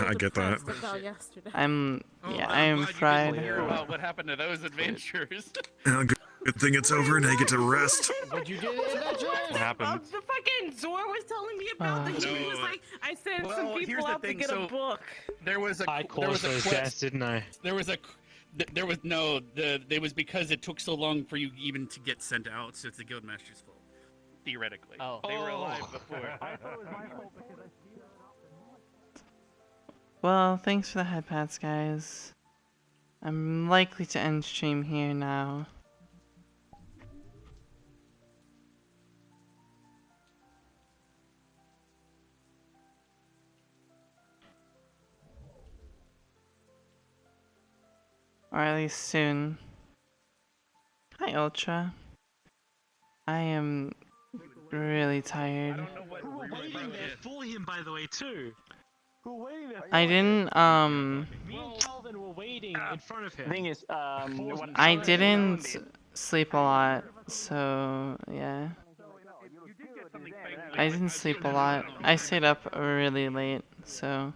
I get that. I am fried. Hear about what happened to those adventures. Good thing it's over and I get to rest. What'd you do? What happened? The fucking Zor was telling me about that. He was like, I sent some people out to get a book. There was a I caused those deaths, didn't I? There was it was because it took so long for you even to get sent out, so it's the Guildmaster's fault. Theoretically. Oh. They were alive before. Well, thanks for the head pats, guys. I'm likely to end stream here now. Or at least soon. Hi, Ultra. I am really tired. Who were waiting there for him, by the way, too? Who were waiting there? I didn't, Me and Calvin were waiting in front of him. Thing is, I didn't sleep a lot, so yeah. I didn't sleep a lot. I stayed up really late, so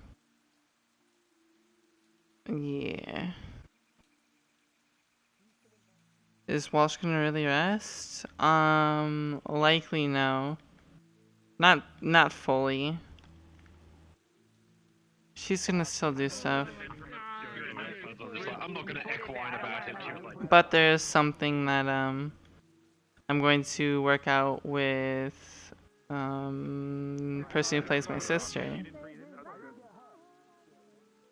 yeah. Is Walsh gonna really rest? Likely no. Not fully. She's gonna still do stuff. I'm not gonna equine about it. But there's something that I'm going to work out with person who plays my sister.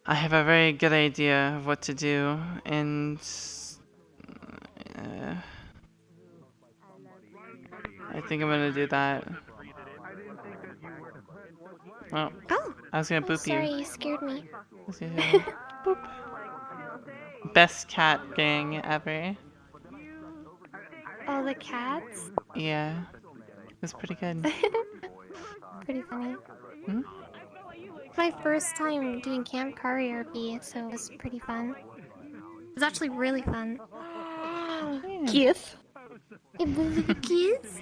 I have a very good idea of what to do, and I think I'm gonna do that. Well, I was gonna boop sorry, you. you scared me. Boop. Best cat gang ever. Oh, the cats? Yeah, it was pretty good. Pretty funny. Hmm? It's my first time doing Camp Cari RP, so it was pretty fun. It was actually really fun. Kiss? It was a kiss?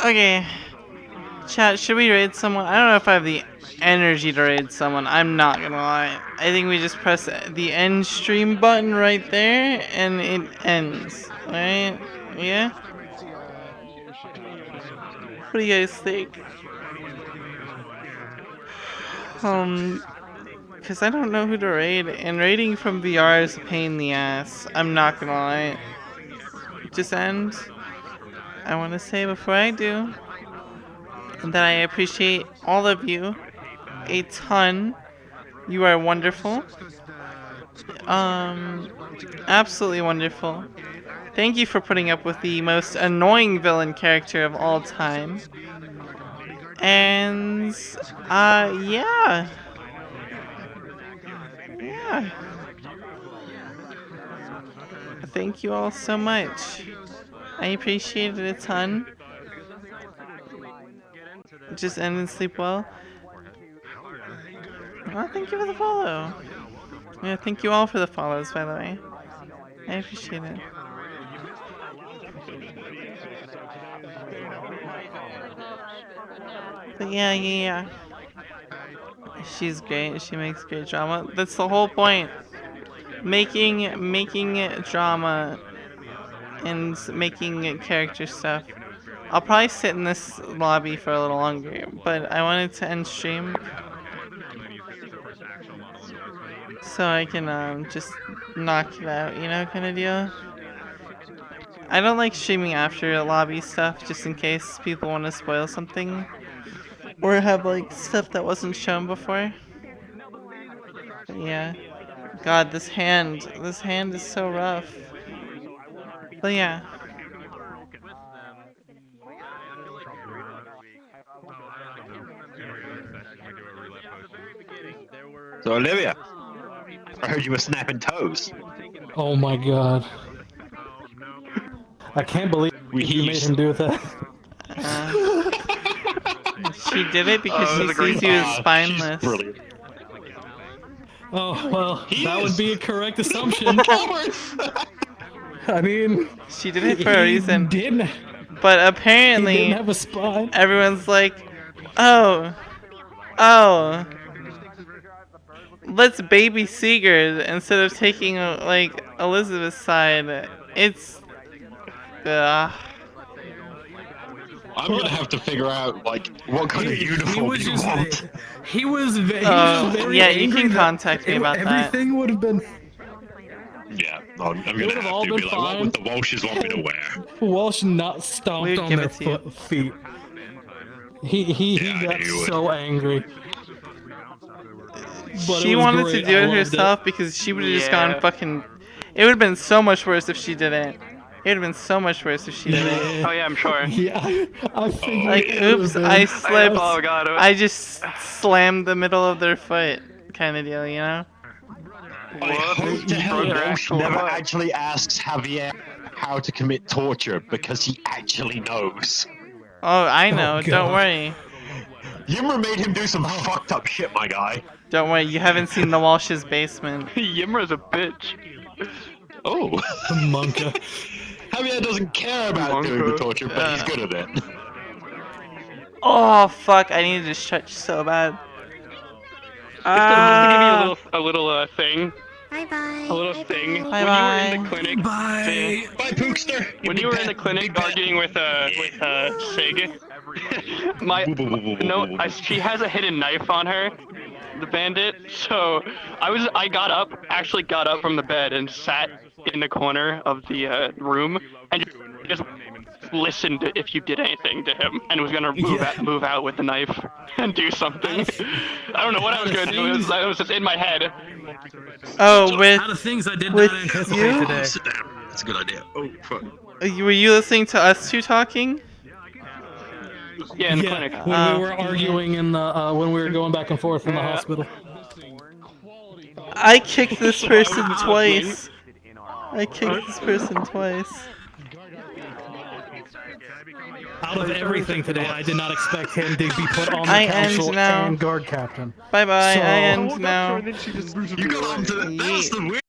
Okay. Chat, should we raid someone? I don't know if I have the energy to raid someone. I'm not gonna lie. I think we just press the end stream button right there and it ends. Alright? Yeah? What do you guys think? Because I don't know who to raid, and raiding from VR is a pain in the ass. I'm not gonna lie. Just end. I want to say before I do that I appreciate all of you a ton. You are wonderful. Absolutely wonderful. Thank you for putting up with the most annoying villain character of all time. And, yeah. Yeah. Thank you all so much. I appreciate it a ton. Just end and sleep well. Oh, thank you for the follow. Yeah, thank you all for the follows, by the way. I appreciate it. But yeah. She's great. She makes great drama. That's the whole point. Making drama and making character stuff. I'll probably sit in this lobby for a little longer, but I wanted to end stream so I can just knock it out, you know, kind of deal. I don't like streaming after lobby stuff just in case people want to spoil something or have like stuff that wasn't shown before. But yeah. God, this hand is so rough. But yeah. So Olivia, I heard you were snapping toes. Oh my god. I can't believe you made him do that. She did it because she sees you as spineless. Brilliant. Oh, well, that would be a correct assumption. I mean... She did it for a reason. But apparently, he didn't have a spine. Everyone's like, oh, let's baby Sigurd instead of taking, like, Elisabeth's side. It's... I'm gonna have to figure out, like, what kind of uniform you want. He was very yeah, you angry can contact me about that. Everything would have been... Yeah, I'm gonna have to be like, what would the Walshes want me to wear? Walsh not stomped on their feet. He got so angry. But she wanted to do it herself because she would have just gone fucking... It would have been so much worse if she didn't. It would have been so much worse if she didn't. Oh yeah, I'm sure. Yeah, I figured. Like, oops, I slipped. Oh god. I just slammed the middle of their foot, kind of deal, you know? I hope to hell Walsh never actually asks Javier how to commit torture because he actually knows. Oh, I know. Don't worry. Yimra made him do some fucked up shit, my guy. Don't worry. You haven't seen the Walsh's basement. Yimra's a bitch. Oh. Monka. Javier doesn't care about doing the torture, but he's good at it. Oh, fuck. I needed to stretch so bad. Just to give you a little thing. Bye-bye. A little thing. Bye. When you were in the clinic, Bye, Pookster. When you were in the clinic arguing with Sig, she has a hidden knife on her, the bandit. So I actually got up from the bed and sat in the corner of the room and just listened if you did anything to him, and was gonna move out with the knife and do something. I don't know what I was gonna do. It was just in my head. Oh, with out of things I did with not anticipate you? today. Sit down. That's a good idea. Oh fuck. Were you listening to us two talking? Yeah, in the clinic. When we were arguing in the when we were going back and forth in the hospital. I kicked this person twice. Out of everything today, I did not expect him to be put on the I council end now. and guard captain. Bye bye. So, I end now. You got on to the... That's the weird